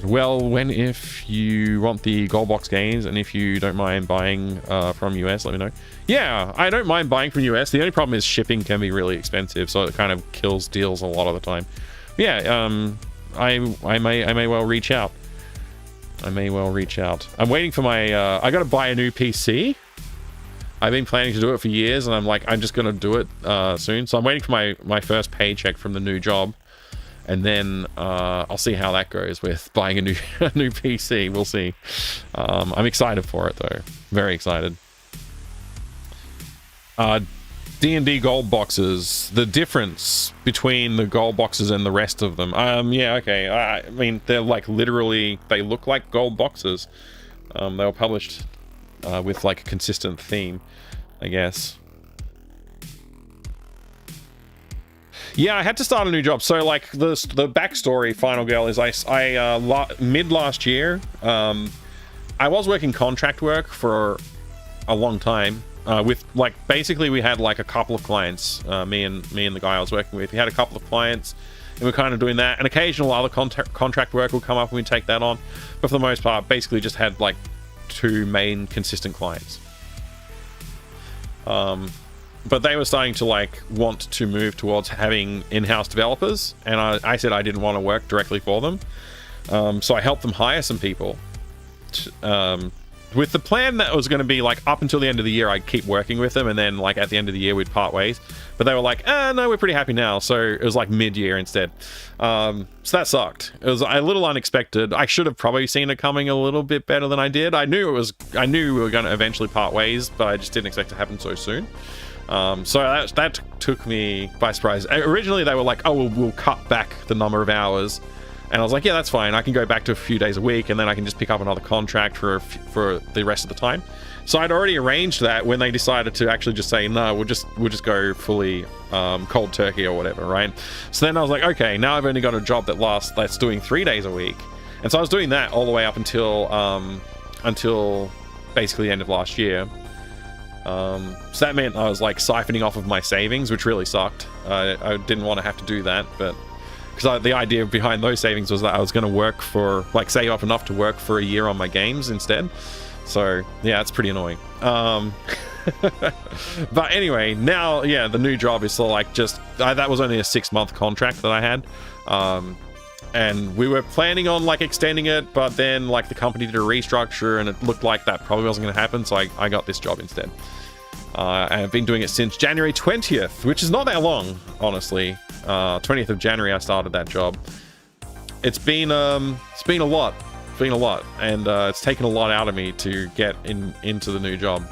S1: Well, if you want the gold box games and if you don't mind buying from US, let me know. Yeah, I don't mind buying from US. The only problem is shipping can be really expensive, so it kind of kills deals a lot of the time. Yeah, I may well reach out. I'm waiting for my I gotta buy a new PC. I've been planning to do it for years, and I'm just gonna do it soon. So I'm waiting for my first paycheck from the new job. and then I'll see how that goes with buying a new PC. We'll see. I'm excited for it though, very excited. D&D gold boxes, the difference between the gold boxes and the rest of them. Yeah, okay. I mean, they're like literally, they look like gold boxes. They were published with like a consistent theme, I guess. Yeah, I had to start a new job. So like the backstory, Final Girl, is mid last year, I was working contract work for a long time. With like basically we had like a couple of clients, me and the guy I was working with. We had a couple of clients and we're kind of doing that, and occasional other contract work will come up and we take that on, but for the most part basically just had like 2 main consistent clients. But they were starting to like want to move towards having in-house developers, and I said I didn't want to work directly for them, so I helped them hire some people with the plan that was going to be like up until the end of the year I'd keep working with them, and then like at the end of the year we'd part ways. But they were like, no, we're pretty happy now. So it was like mid-year instead. So that sucked. It was a little unexpected. I should have probably seen it coming a little bit better than I did. I knew we were going to eventually part ways, but I just didn't expect it to happen so soon. So that took me by surprise. Originally they were like, oh, we'll cut back the number of hours. And I was like, yeah, that's fine. I can go back to a few days a week, and then I can just pick up another contract for the rest of the time. So I'd already arranged that when they decided to actually just say, no, we'll just go fully cold turkey or whatever, right? So then I was like, okay, now I've only got a job that's doing 3 days a week. And so I was doing that all the way up until basically the end of last year. So that meant I was like siphoning off of my savings, which really sucked. I didn't want to have to do that, but because the idea behind those savings was that I was going to work for, like, save up enough to work for a year on my games instead. So yeah, it's pretty annoying. But anyway, now, yeah, the new job is still like that was only a 6-month contract that I had. And we were planning on like extending it, but then like the company did a restructure and it looked like that probably wasn't going to happen. So I got this job instead. And I've been doing it since January 20th, which is not that long, honestly. 20th of January I started that job. It's been a lot. And it's taken a lot out of me to get into the new job.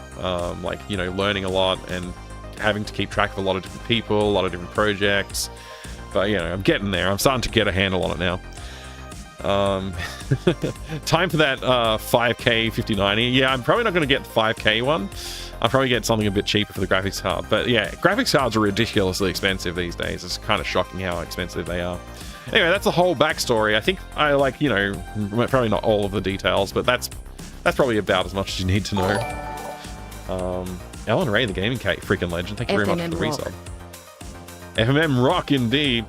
S1: Like, you know, learning a lot and having to keep track of a lot of different people, a lot of different projects. But, you know, I'm getting there. I'm starting to get a handle on it now. Time for that 5K 5090. Yeah, I'm probably not going to get the 5K one. I'll probably get something a bit cheaper for the graphics card. But yeah, graphics cards are ridiculously expensive these days. It's kind of shocking how expensive they are. Anyway, that's the whole backstory. I think I like, you know, probably not all of the details, but that's probably about as much as you need to know. Ellen Ray, the gaming cat, freaking legend. Thank you very much for the resub. FMM rock indeed.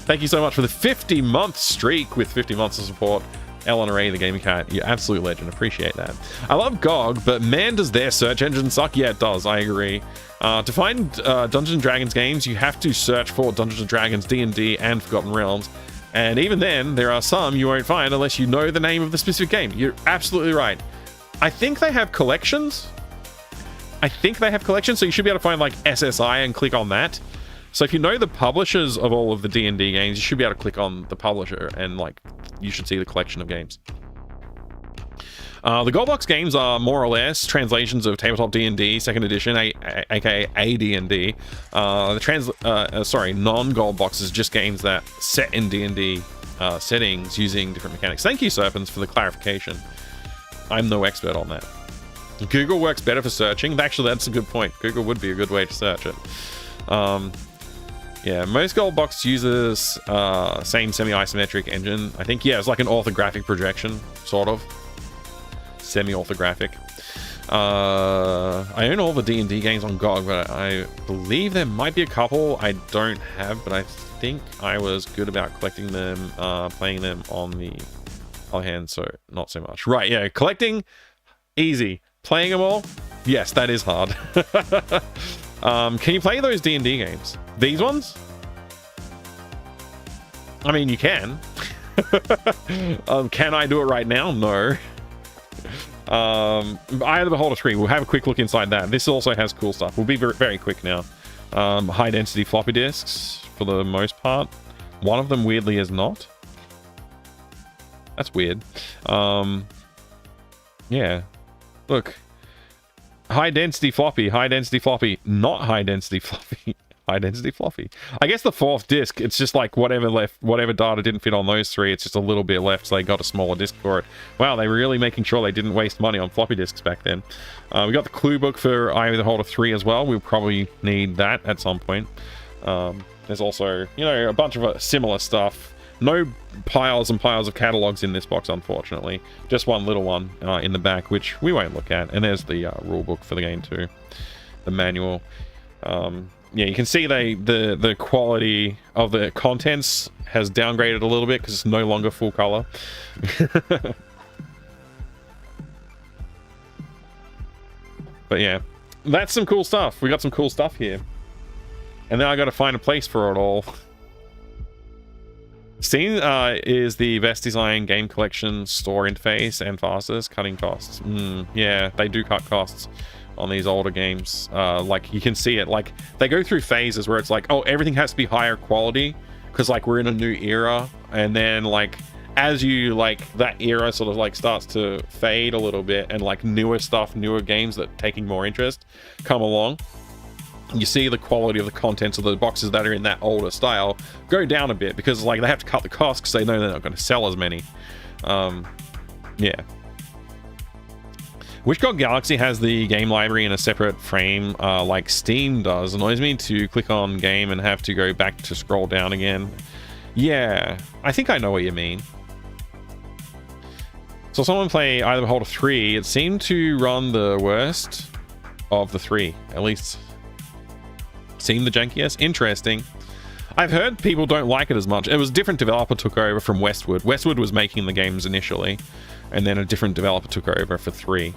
S1: Thank you so much for the 50-month streak with 50 months of support. Eleanor A, the gaming cat, you're absolute legend. Appreciate that. I love GOG, but man, does their search engine suck. Yeah, it does. I agree. To find Dungeons & Dragons games, you have to search for Dungeons & Dragons, D&D, and Forgotten Realms. And even then, there are some you won't find unless you know the name of the specific game. You're absolutely right. I think they have collections. So you should be able to find like SSI and click on that. So if you know the publishers of all of the D&D games, you should be able to click on the publisher and like you should see the collection of games. The Goldbox games are more or less translations of Tabletop D&D 2nd edition, aka AD&D. Non-Goldbox is just games that set in D&D settings using different mechanics. Thank you, Serpents, for the clarification. I'm no expert on that. Google works better for searching. Actually, that's a good point. Google would be a good way to search it. Yeah, most Goldbox uses same semi-isometric engine. I think, yeah, it's like an orthographic projection, sort of. Semi-orthographic. I own all the D&D games on GOG, but I believe there might be a couple I don't have, but I think I was good about collecting them, playing them on the other hand, so not so much. Right, yeah, collecting, easy. Playing them all, yes, that is hard. Can you play those D&D games? These ones? I mean, you can. Can I do it right now? No. Eye of the Beholder screen. We'll have a quick look inside that. This also has cool stuff. We'll be very, very quick now. High density floppy disks for the most part. One of them weirdly is not. That's weird. Yeah. Look. High density floppy, not high density floppy. High density floppy. I guess the fourth disc, it's just like whatever data didn't fit on those three, it's just a little bit left, so they got a smaller disc for it. Wow, they were really making sure they didn't waste money on floppy disks back then. We got the clue book for Eye of the Beholder 3 as well. We'll probably need that at some point. There's also, you know, a bunch of similar stuff. No piles and piles of catalogs in this box, unfortunately. Just one little one in the back, which we won't look at. And there's the rule book for the game too. The manual. Yeah, you can see the quality of the contents has downgraded a little bit because it's no longer full color. But yeah, that's some cool stuff. We got some cool stuff here. And then I got to find a place for it all. Steam is the best design game collection store interface and fastest, cutting costs. Yeah, they do cut costs on these older games. Like, you can see it. Like, they go through phases where it's like, oh, everything has to be higher quality because, like, we're in a new era. And then, like, as you, like, that era sort of, like, starts to fade a little bit and, like, newer stuff, newer games that are taking more interest come along, you see the quality of the contents of the boxes that are in that older style go down a bit because, like, they have to cut the cost because they know they're not going to sell as many. Yeah. Wishcog Galaxy has the game library in a separate frame, like Steam does. It annoys me to click on game and have to go back to scroll down again. Yeah, I think I know what you mean. So someone play Eye of the Beholder 3, it seemed to run the worst of the three, at least seemed the jankiest. Interesting. I've heard people don't like it as much. It was a different developer took over from Westwood. Westwood was making the games initially, and then a different developer took over for 3.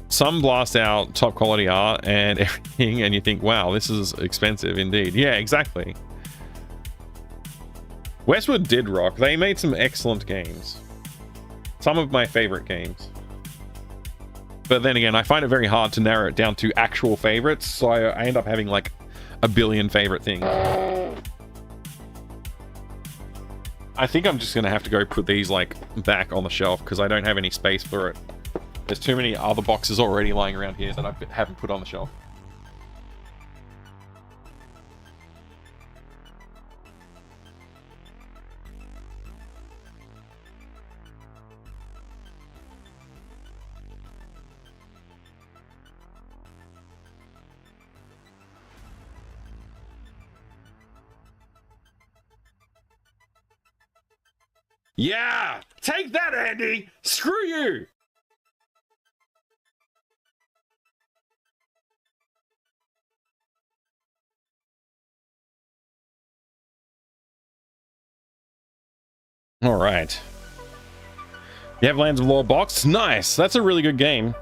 S1: Some blast out top quality art and everything, and you think, wow, this is expensive indeed. Yeah, exactly. Westwood did rock. They made some excellent games. Some of my favorite games. But then again, I find it very hard to narrow it down to actual favorites, so I end up having like a billion favorite things. I think I'm just gonna have to go put these like back on the shelf because I don't have any space for it. There's too many other boxes already lying around here that I haven't put on the shelf.
S2: Yeah! Take that, Andy! Screw you!
S1: All right. You have Lands of Lore box? Nice. That's a really good game.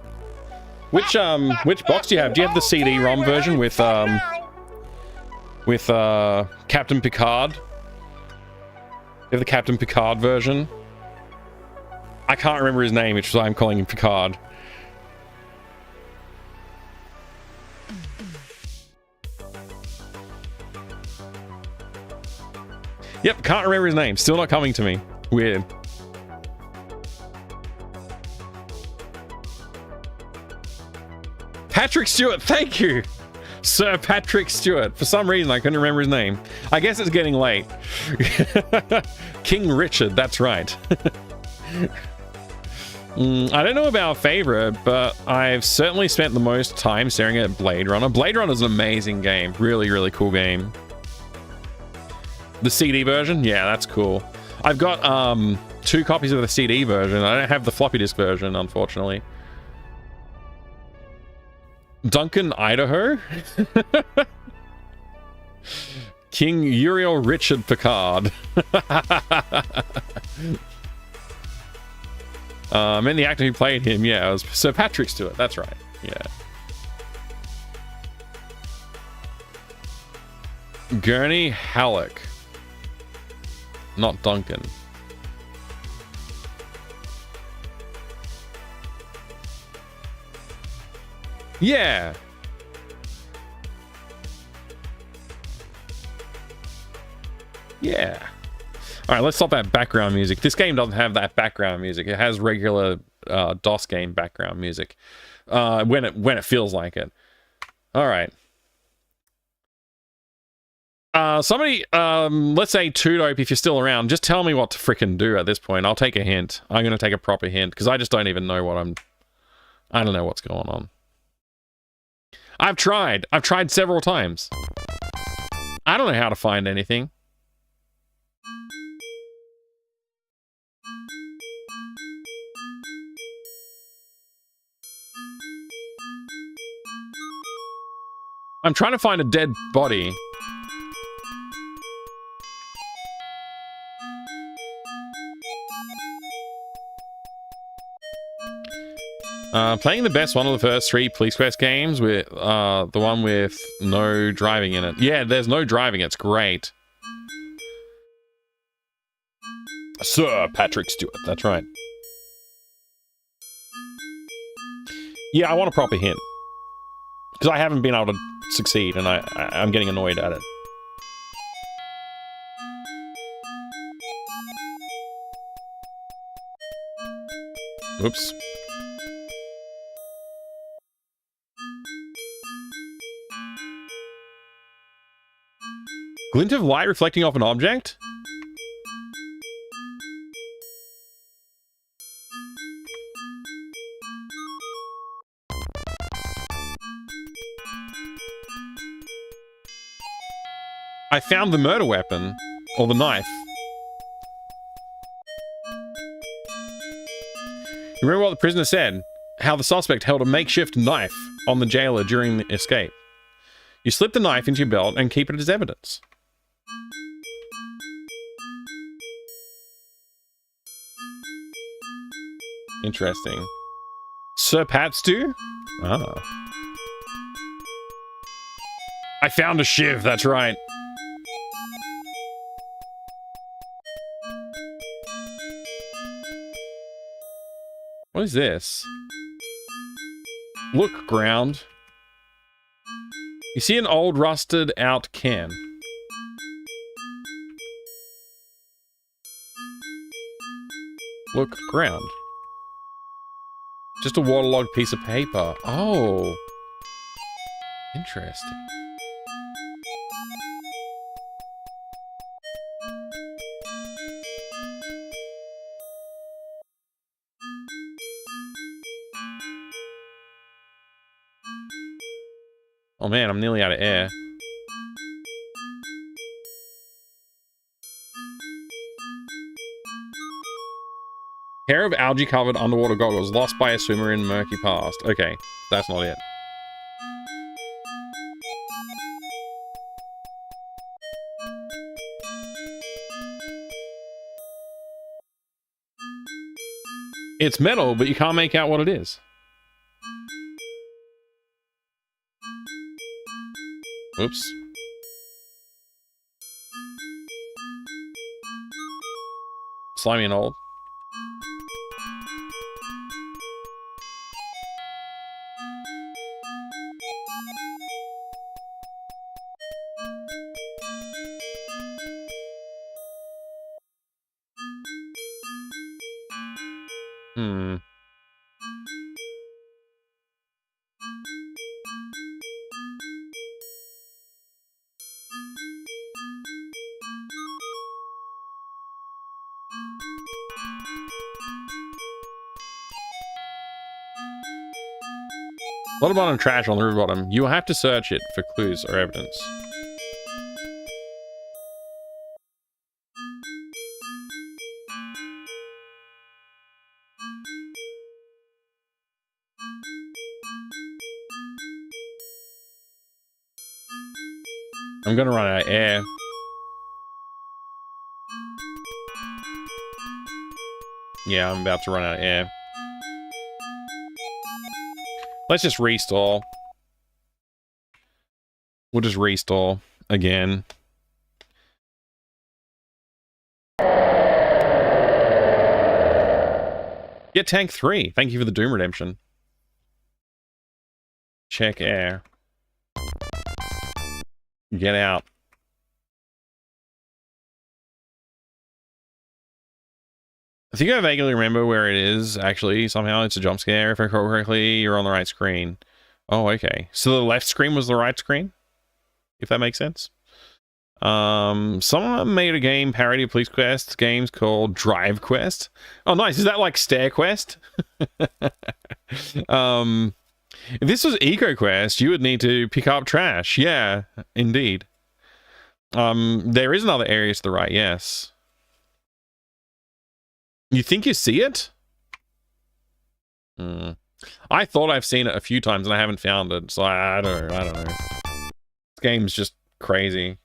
S1: Which box do you have? Do you have the CD-ROM version with Captain Picard? You have the Captain Picard version? I can't remember his name, which is why I'm calling him Picard. Yep, can't remember his name. Still not coming to me. Weird. Patrick Stewart, thank you! Sir Patrick Stewart. For some reason, I couldn't remember his name. I guess it's getting late. King Richard, that's right. I don't know about favorite, but I've certainly spent the most time staring at Blade Runner. Blade Runner is an amazing game. Really, really cool game. The CD version? Yeah, that's cool. I've got 2 copies of the CD version. I don't have the floppy disk version, unfortunately. Duncan, Idaho? King Uriel Richard Picard. And the actor who played him, yeah, it was Sir Patrick Stewart. That's right. Yeah. Gurney Halleck. Not Duncan. Yeah. Yeah. All right, let's stop that background music. This game doesn't have that background music. It has regular DOS game background music when it feels like it. All right. Somebody, let's say Tudope, if you're still around, just tell me what to frickin' do at this point. I'll take a hint. I'm going to take a proper hint, because I just don't even know what I don't know what's going on. I've tried several times. I don't know how to find anything. I'm trying to find a dead body. Playing the best one of the first 3 Police Quest games with the one with no driving in it. Yeah, there's no driving. It's great. Sir Patrick Stewart. That's right. Yeah, I want a proper hint. Because I haven't been able to succeed, and I'm getting annoyed at it. Oops. Glint of light reflecting off an object? I found the murder weapon, or the knife. Remember what the prisoner said? How the suspect held a makeshift knife on the jailer during the escape. You slip the knife into your belt and keep it as evidence. Interesting. Sir Pat Stew? Ah. I found a shiv, that's right. What is this? Look, ground. You see an old rusted out can. Look, ground. Just a waterlogged piece of paper. Oh. Interesting. Oh man, I'm nearly out of air. Pair of algae-covered underwater goggles lost by a swimmer in murky past. Okay, that's not it. It's metal, but you can't make out what it is. Oops. Slimy and old. Hmm. A lot of bottom trash on the river bottom. You will have to search it for clues or evidence. I'm gonna run out of air. Yeah, I'm about to run out of air. Let's just restore. We'll just restore again. Get tank 3. Thank you for the Doom Redemption. Check air. Get out. I think I vaguely remember where it is, actually. Somehow it's a jump scare. If I recall correctly, you're on the right screen. Oh, okay. So the left screen was the right screen? If that makes sense. Someone made a game parody of Police Quest games called Drive Quest. Oh, nice. Is that like Stair Quest? If this was Eco Quest, you would need to pick up trash. Yeah, indeed. There is another area to the right, yes. You think you see it? I thought I've seen it a few times and I haven't found it, so I don't know. This game's just crazy.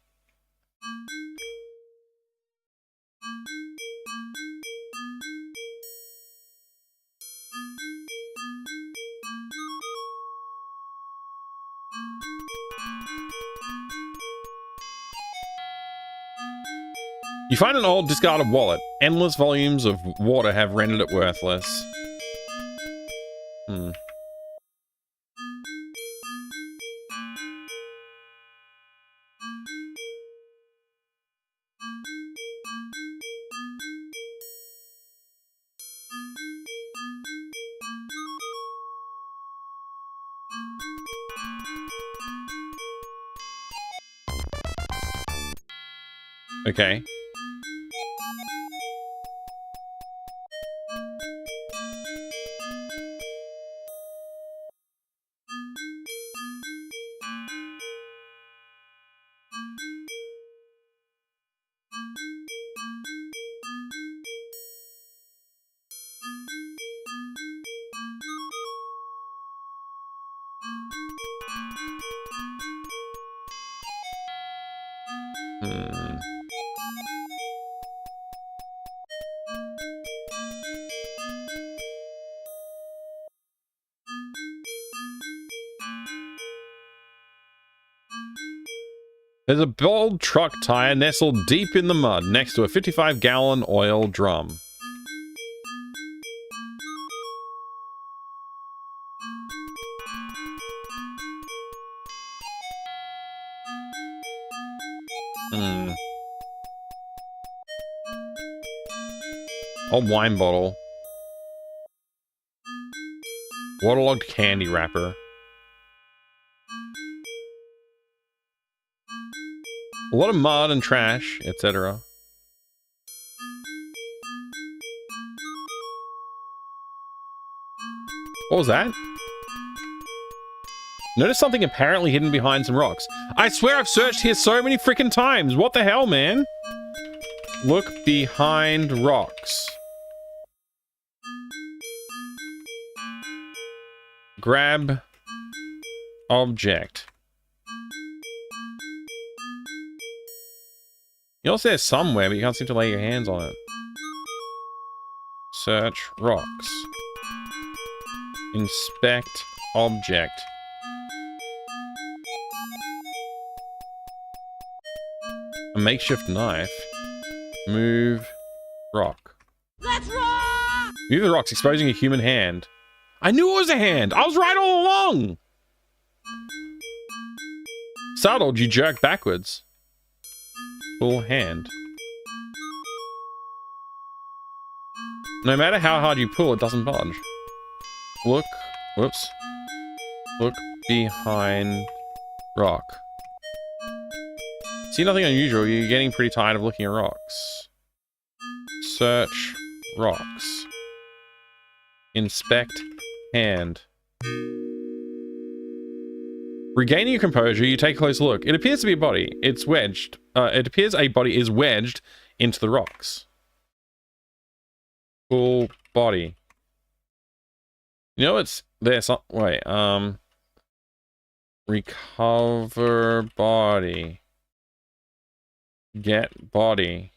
S1: You find an old discarded wallet. Endless volumes of water have rendered it worthless. Okay. There's a bold truck tire nestled deep in the mud next to a 55-gallon oil drum. Old wine bottle. Waterlogged candy wrapper. A lot of mud and trash, etc. What was that? Notice something apparently hidden behind some rocks. I swear I've searched here so many freaking times. What the hell, man? Look behind rocks. Grab object. You also there somewhere, but you can't seem to lay your hands on it. Search rocks. Inspect object. A makeshift knife. Move rock.
S19: Let's rock!
S1: Move the rocks, exposing a human hand. I knew it was a hand! I was right all along! Startled, you jerk backwards. Full hand. No matter how hard you pull, it doesn't budge. Look. Whoops. Look behind rock. See nothing unusual. You're getting pretty tired of looking at rocks. Search rocks. Inspect hand. Regaining your composure, you take a close look. It appears to be a body. It's wedged. It appears a body is wedged into the rocks. Full body. You know it's there. Wait. Recover body. Get body.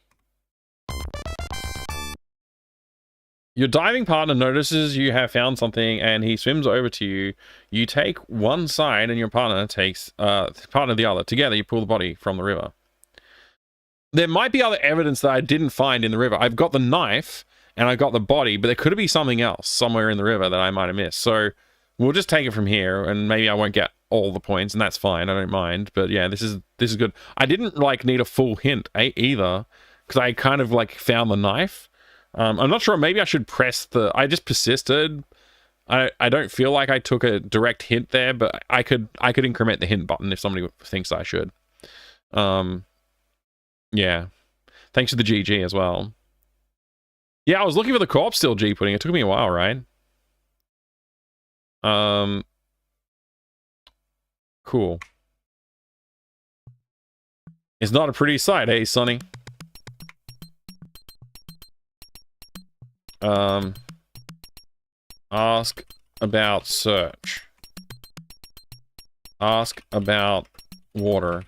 S1: Your diving partner notices you have found something and he swims over to you. You take one side and your partner takes the other. Together you pull the body from the river. There might be other evidence that I didn't find in the river. I've got the knife and I got the body, but there could be something else somewhere in the river that I might have missed. So we'll just take it from here and maybe I won't get all the points and that's fine. I don't mind. But yeah, this is good. I didn't like need a full hint either because I kind of like found the knife. I'm not sure. Maybe I should press the... I just persisted. I don't feel like I took a direct hint there, but I could increment the hint button if somebody thinks I should. Yeah. Thanks to the GG as well. Yeah, I was looking for the co-op still, G-Pudding. It took me a while, right? Cool. It's not a pretty sight, hey, Sonny? Ask about search. Ask about water.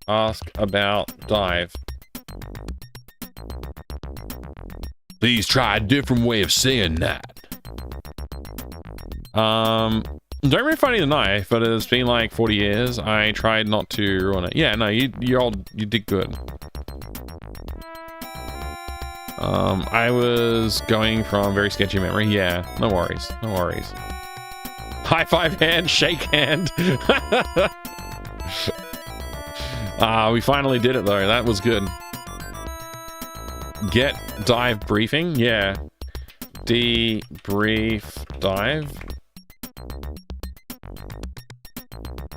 S1: Ask about dive.
S20: Please try a different way of saying that.
S1: Don't remember finding the knife, but it's been like 40 years. I tried not to ruin it. Yeah, no, you did good. I was going from very sketchy memory. Yeah, no worries, no worries. High five hand, shake hand. We finally did it though. That was good. Get dive briefing. Yeah. Debrief dive.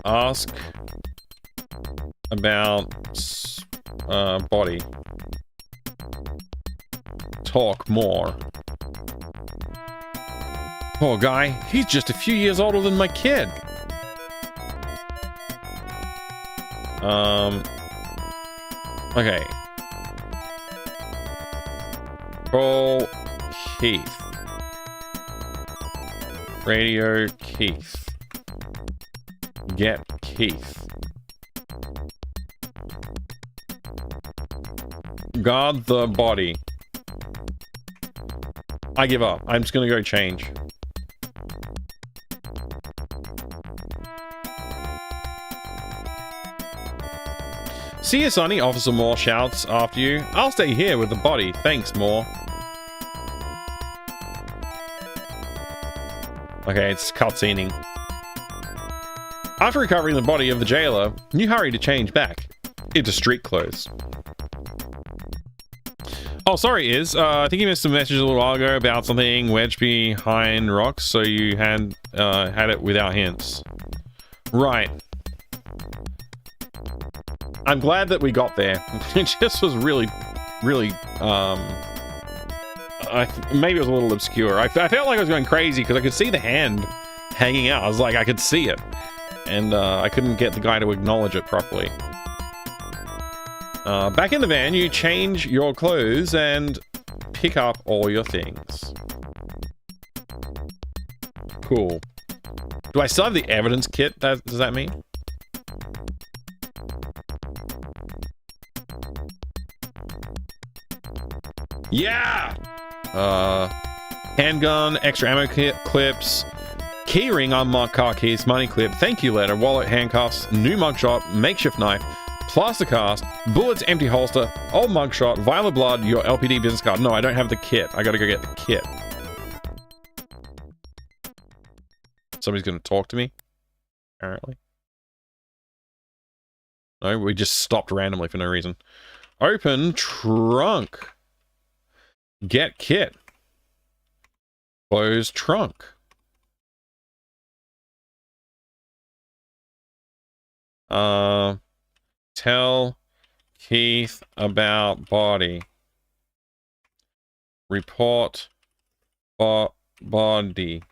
S1: Ask about body. Talk more. Poor guy, he's just a few years older than my kid. Okay. Call Keith. Radio Keith. Get Keith. Guard the body. I give up. I'm just gonna go change. See you, Sonny. Officer Moore shouts after you. I'll stay here with the body. Thanks, Moore. Okay, it's cutscening. After recovering the body of the jailer, you hurry to change back into street clothes. Oh, sorry, I think you missed a message a little while ago about something wedged behind rocks, so you had it without hints. Right. I'm glad that we got there. It just was really, maybe it was a little obscure. I felt like I was going crazy because I could see the hand hanging out. I was like, I could see it. And I couldn't get the guy to acknowledge it properly. Back in the van, you change your clothes and pick up all your things. Cool. Do I still have the evidence kit? Does that mean? Yeah! Handgun, extra ammo clips, keyring, unmarked car keys, money clip, thank you letter, wallet, handcuffs, new mugshot, makeshift knife, plaster cast, bullets, empty holster, old mugshot, vial of blood, your LPD business card. No, I don't have the kit. I gotta go get the kit. Somebody's gonna talk to me, apparently. No, we just stopped randomly for no reason. Open trunk. Get kit. Close trunk. Tell Keith about body. Report body.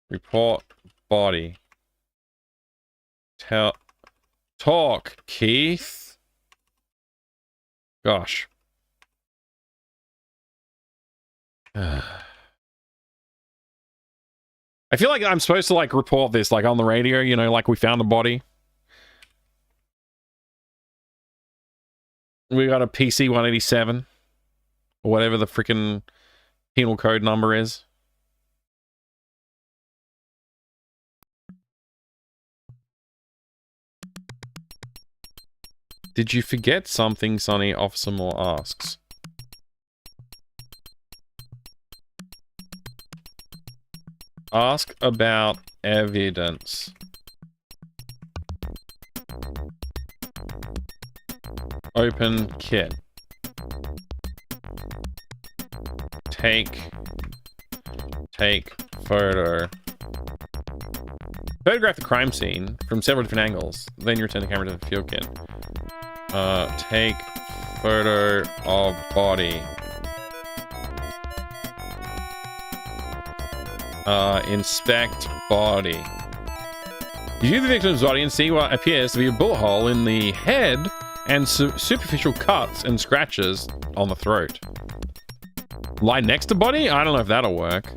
S1: Report body. Talk, Keith. Gosh. I feel like I'm supposed to like report this like on the radio, you know, like we found the body. We got a PC 187 or whatever the freaking penal code number is. Did you forget something, Sonny? Officer Moore asks. Ask about evidence. Open kit. Take photo. Photograph the crime scene from several different angles. Then you return the camera to the field kit. Take photo of body. Inspect body. You view the victim's body and see what appears to be a bullet hole in the head and superficial cuts and scratches on the throat. Lie next to body? I don't know if that'll work.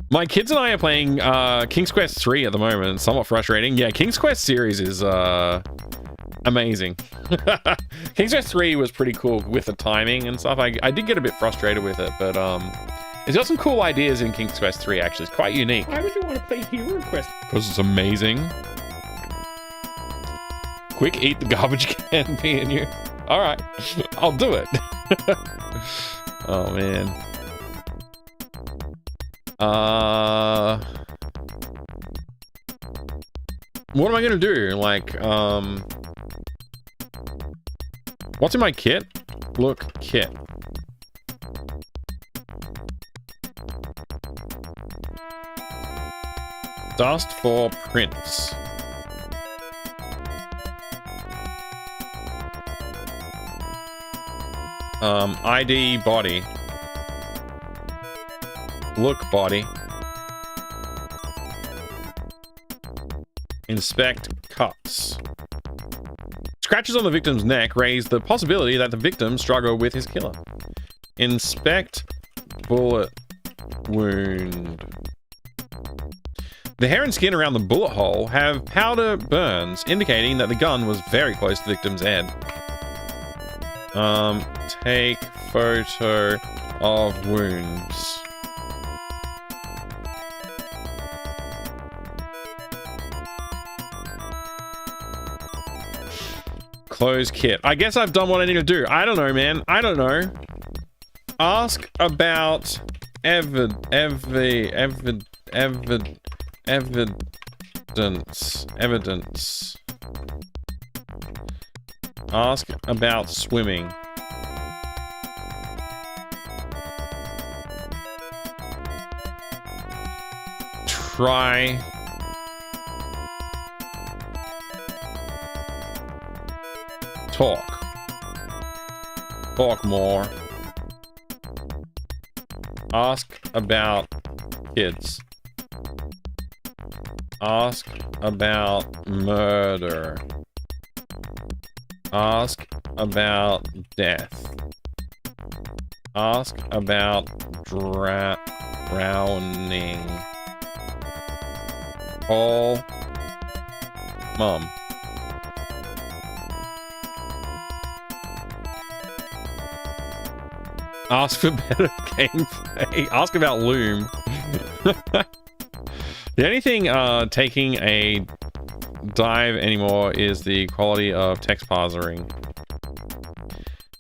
S1: My kids and I are playing King's Quest 3 at the moment. Somewhat frustrating. Yeah, King's Quest series is amazing. King's Quest 3 was pretty cool with the timing and stuff. I did get a bit frustrated with it, but it's got some cool ideas in King's Quest 3 actually. It's quite unique.
S13: Why would you want to play Hero Quest?
S1: Because it's amazing. Quick, eat the garbage can, me and you. Alright, I'll do it. Oh man. What am I gonna do? Like, what's in my kit? Look, kit. Dust for prints. ID body. Look body. Inspect cuts. Scratches on the victim's neck raise the possibility that the victim struggled with his killer. Inspect bullet wound. The hair and skin around the bullet hole have powder burns, indicating that the gun was very close to the victim's head. Take photo of wounds. Close kit. I guess I've done what I need to do. I don't know, man. I don't know. Ask about evidence. Ask about swimming. Try. Talk. Talk more. Ask about kids. Ask about murder. Ask about death. Ask about drowning. Call mom. Ask for better gameplay. Ask about Loom. The only thing taking a dive anymore is the quality of text parsing.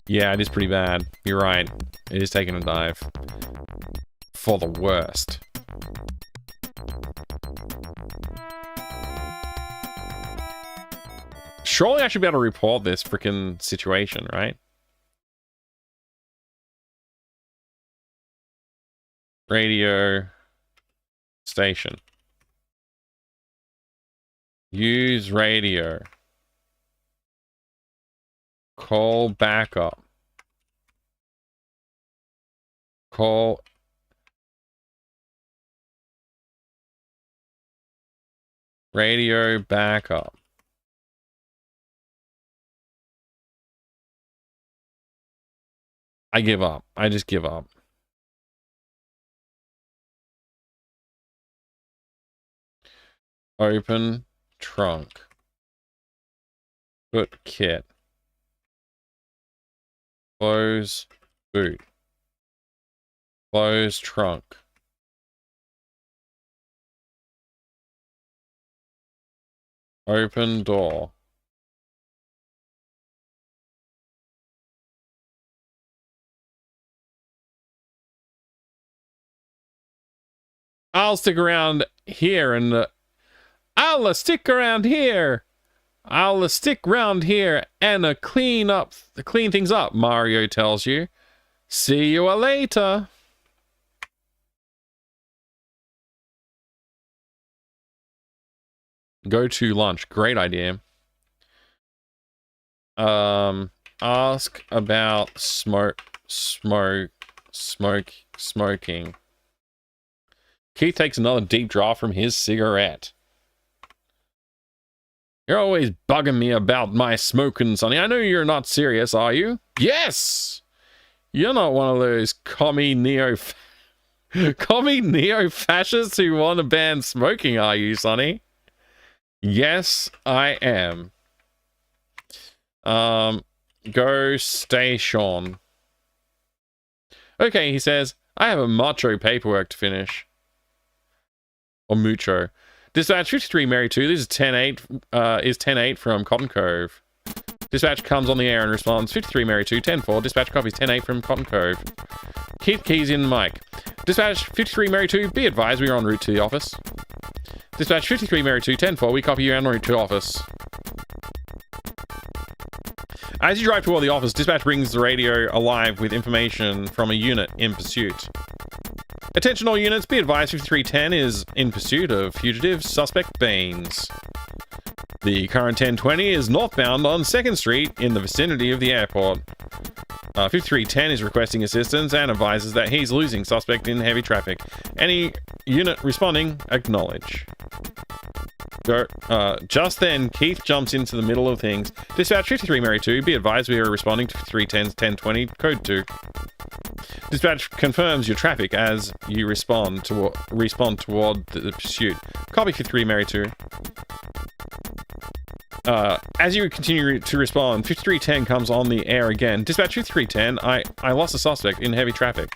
S1: Yeah, it is pretty bad. You're right. It is taking a dive. For the worst. Surely I should be able to report this freaking situation, right? Radio station. Use radio. Call backup. Call. Radio backup. I give up. I just give up. Open trunk. Put kit. Close boot. Close trunk. Open door. I'll stick around here and I'll stick around here I'll stick round here and clean things up, Mario tells you. See you later. Go to lunch. Great idea. Ask about smoking. Keith takes another deep draw from his cigarette. You're always bugging me about my smoking, Sonny. I know you're not serious, are you? Yes! You're not one of those commie neo-fascists who want to ban smoking, are you, Sonny? Yes, I am. Go station. Okay, he says, I have a macho paperwork to finish. Or mucho. Dispatch 53 Mary 2, this is 10-8 from Cotton Cove. Dispatch comes on the air and responds, 53 Mary 2, 10-4. Dispatch copies 10-8 from Cotton Cove. Keith keys in mic. Dispatch 53 Mary 2, be advised we are en route to the office. Dispatch 53 Mary 2, 10-4, we copy you en route to office. As you drive toward the office, dispatch brings the radio alive with information from a unit in pursuit. Attention all units, be advised 5310 is in pursuit of fugitive suspect Baines. The current 1020 is northbound on 2nd Street in the vicinity of the airport. 5310 is requesting assistance and advises that he's losing suspect in heavy traffic. Any unit responding, acknowledge. Just then, Keith jumps into the middle of things. Dispatch 53 Mary 2, be advised we are responding to 310's 1020, code 2. Dispatch confirms your traffic as you respond toward the pursuit. Copy 53 Mary 2. As you continue to respond, 5310 comes on the air again. Dispatch 5310, I lost a suspect in heavy traffic.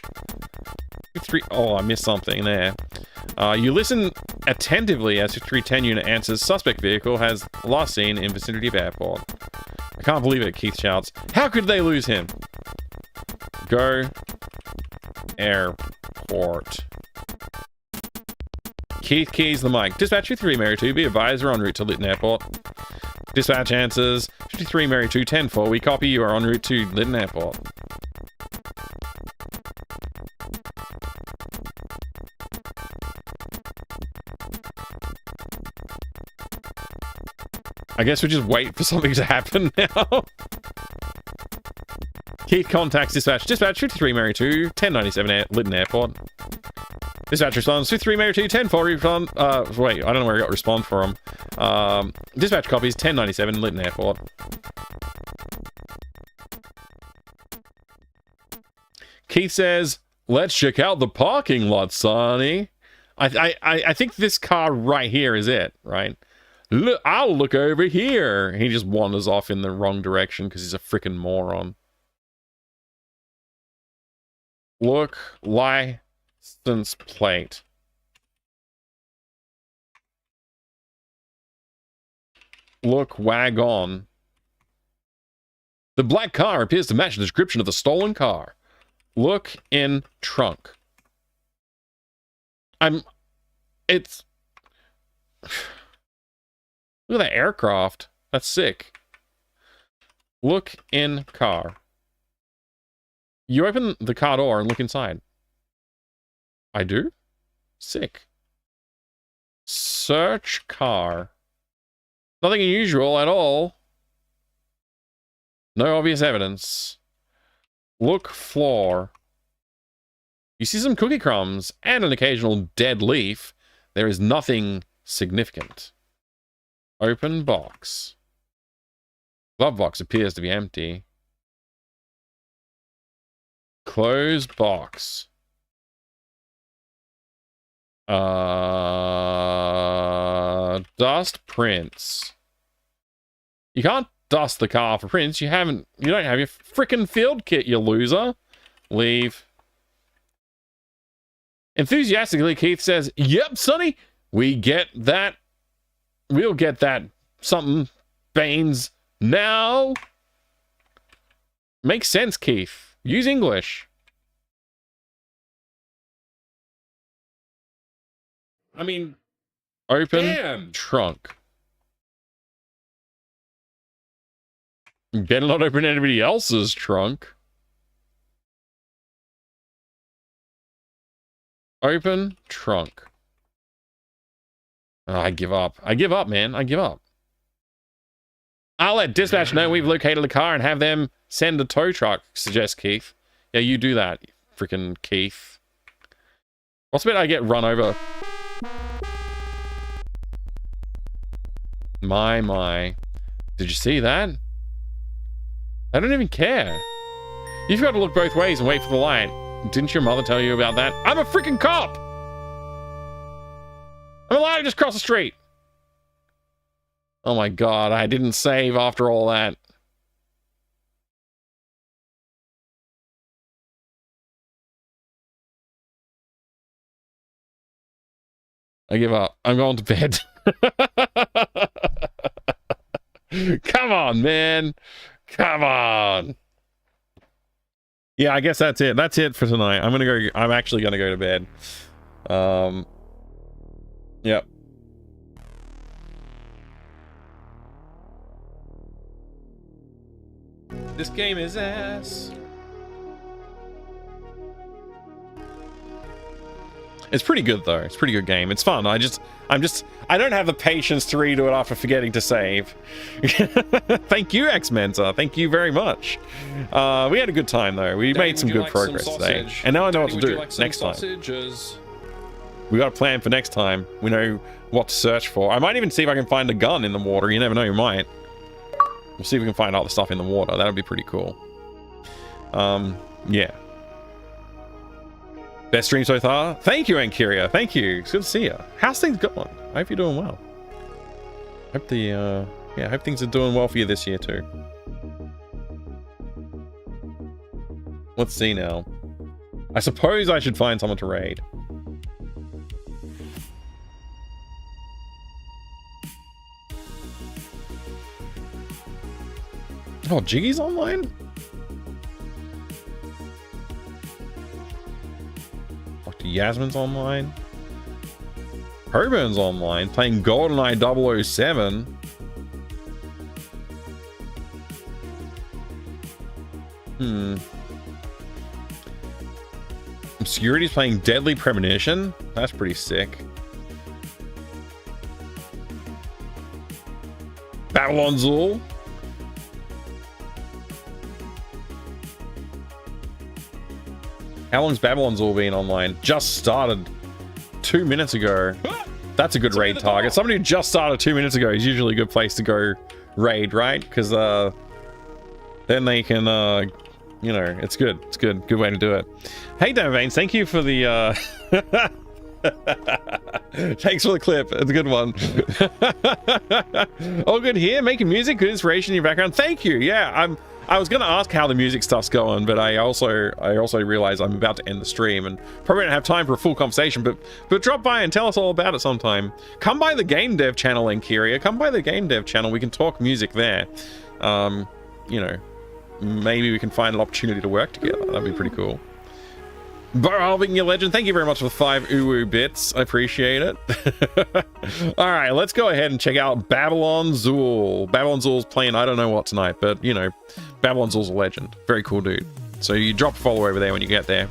S1: Oh, I missed something there. You listen attentively as 5310 unit answers, suspect vehicle has last seen in vicinity of airport. I can't believe it, Keith shouts. How could they lose him? Go airport. Keith keys the mic. Dispatch 53 Mary 2, be advised we're en route to Lytton Airport. Dispatch answers, 53 Mary 2, 10-4, we copy you are en route to Lytton Airport. I guess we just wait for something to happen now. Keith contacts dispatch. Dispatch 53 Mary 2, 1097 Lytton Airport. Dispatch responds, 53 Mary 2, 10-4 respond. Wait, I don't know where I got respond from. Dispatch copies 1097 Lytton Airport. Keith says, let's check out the parking lot, Sonny. I think this car right here is it, right? Look, I'll look over here. He just wanders off in the wrong direction because he's a freaking moron. Look, license plate. Look, wagon. The black car appears to match the description of the stolen car. Look in trunk. It's... Look at that aircraft. That's sick. Look in car. You open the car door and look inside. I do? Sick. Search car. Nothing unusual at all. No obvious evidence. Look floor. You see some cookie crumbs and an occasional dead leaf. There is nothing significant. Open box. Glove box appears to be empty. Close box. Dust prints. You can't dust the car for prints. You don't have your frickin' field kit, you loser. Leave. Enthusiastically, Keith says, yep, Sonny, we get that. We'll get that something, Baines, now. Makes sense, Keith. Use English.
S13: I mean,
S1: open
S13: damn.
S1: Trunk. Better not open anybody else's trunk. Open trunk. Oh, I give up. I give up, man. I give up. I'll let dispatch know we've located the car and have them send a tow truck, suggests Keith. Yeah, you do that, freaking Keith. What's the bit I get run over? My. Did you see that? I don't even care. You've got to look both ways and wait for the light. Didn't your mother tell you about that? I'm a freaking cop! I'm allowed to just cross the street. Oh my god, I didn't save after all that. I give up. I'm going to bed. Come on, man. Come on. Yeah, I guess that's it. That's it for tonight. I'm actually gonna go to bed. Yep. This game is ass. It's pretty good though. It's a pretty good game. It's fun. I don't have the patience to redo it after forgetting to save. Thank you, X-Mentor. Thank you very much. We had a good time though. We made some good progress today. And now I know what to do next time. We got a plan for next time. We know what to search for. I might even see if I can find a gun in the water. You never know, you might. We'll see if we can find other stuff in the water. That would be pretty cool. Yeah. Best stream so far. Thank you, Ankyria. Thank you. It's good to see you. How's things going? I hope you're doing well. Hope I hope things are doing well for you this year too. Let's see now. I suppose I should find someone to raid. Oh, Jiggy's online? Dr. Yasmin's online. Coburn's online, playing GoldenEye 007. Obscurity's playing Deadly Premonition. That's pretty sick. Babylon Zool. How long's Babylon's all been online? Just started 2 minutes ago. That's a good raid target. Somebody who just started 2 minutes ago is usually a good place to go raid, right? Because then they can, you know, it's good. It's good. Good way to do it. Hey, Dan Veins, thank you for the, thanks for the clip. It's a good one. All good here. Making music, good inspiration in your background. Thank you. Yeah, I was going to ask how the music stuff's going, but I also realized I'm about to end the stream and probably don't have time for a full conversation, but drop by and tell us all about it sometime. Come by the game dev channel, Enkyria. Come by the game dev channel. We can talk music there. You know, maybe we can find an opportunity to work together. That'd be pretty cool. Barhalving your legend, thank you very much for the 5 uwu bits. I appreciate it. All right, let's go ahead and check out Babylon Zool. Babylon Zool's playing I don't know what tonight, but you know, Babylon Zool's a legend. Very cool dude. So you drop a follow over there when you get there.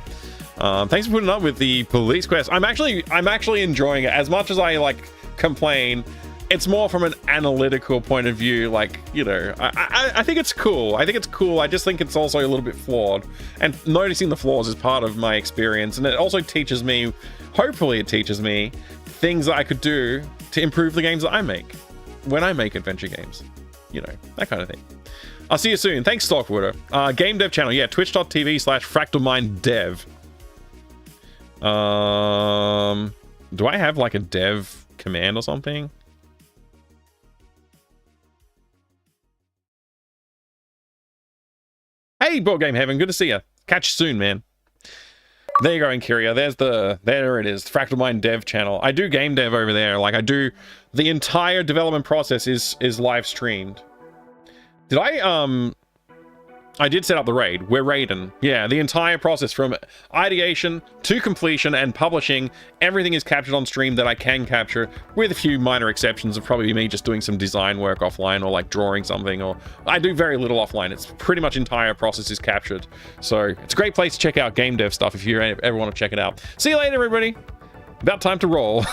S1: Thanks for putting up with the police quest. I'm actually enjoying it as much as I like complain. It's more from an analytical point of view, like, you know, I think it's cool. I think it's cool. I just think it's also a little bit flawed. And noticing the flaws is part of my experience. And it also teaches me, hopefully it teaches me, things that I could do to improve the games that I make. When I make adventure games. You know, that kind of thing. I'll see you soon. Thanks, Stockwater. Game dev channel, yeah, twitch.tv/fractalminddev. Do I have like a dev command or something? Hey, Board Game Heaven, good to see you. Catch you soon, man. There you go, Enkyria. There it is, Fractal Mind Dev channel. I do game dev over there. Like, I do the entire development process is live streamed. Did I I did set up the raid. We're raiding. Yeah, the entire process from ideation to completion and publishing, everything is captured on stream that I can capture, with a few minor exceptions of probably me just doing some design work offline or like drawing something, or I do very little offline. It's pretty much entire process is captured. So it's a great place to check out game dev stuff if you ever want to check it out. See you later, everybody. About time to roll.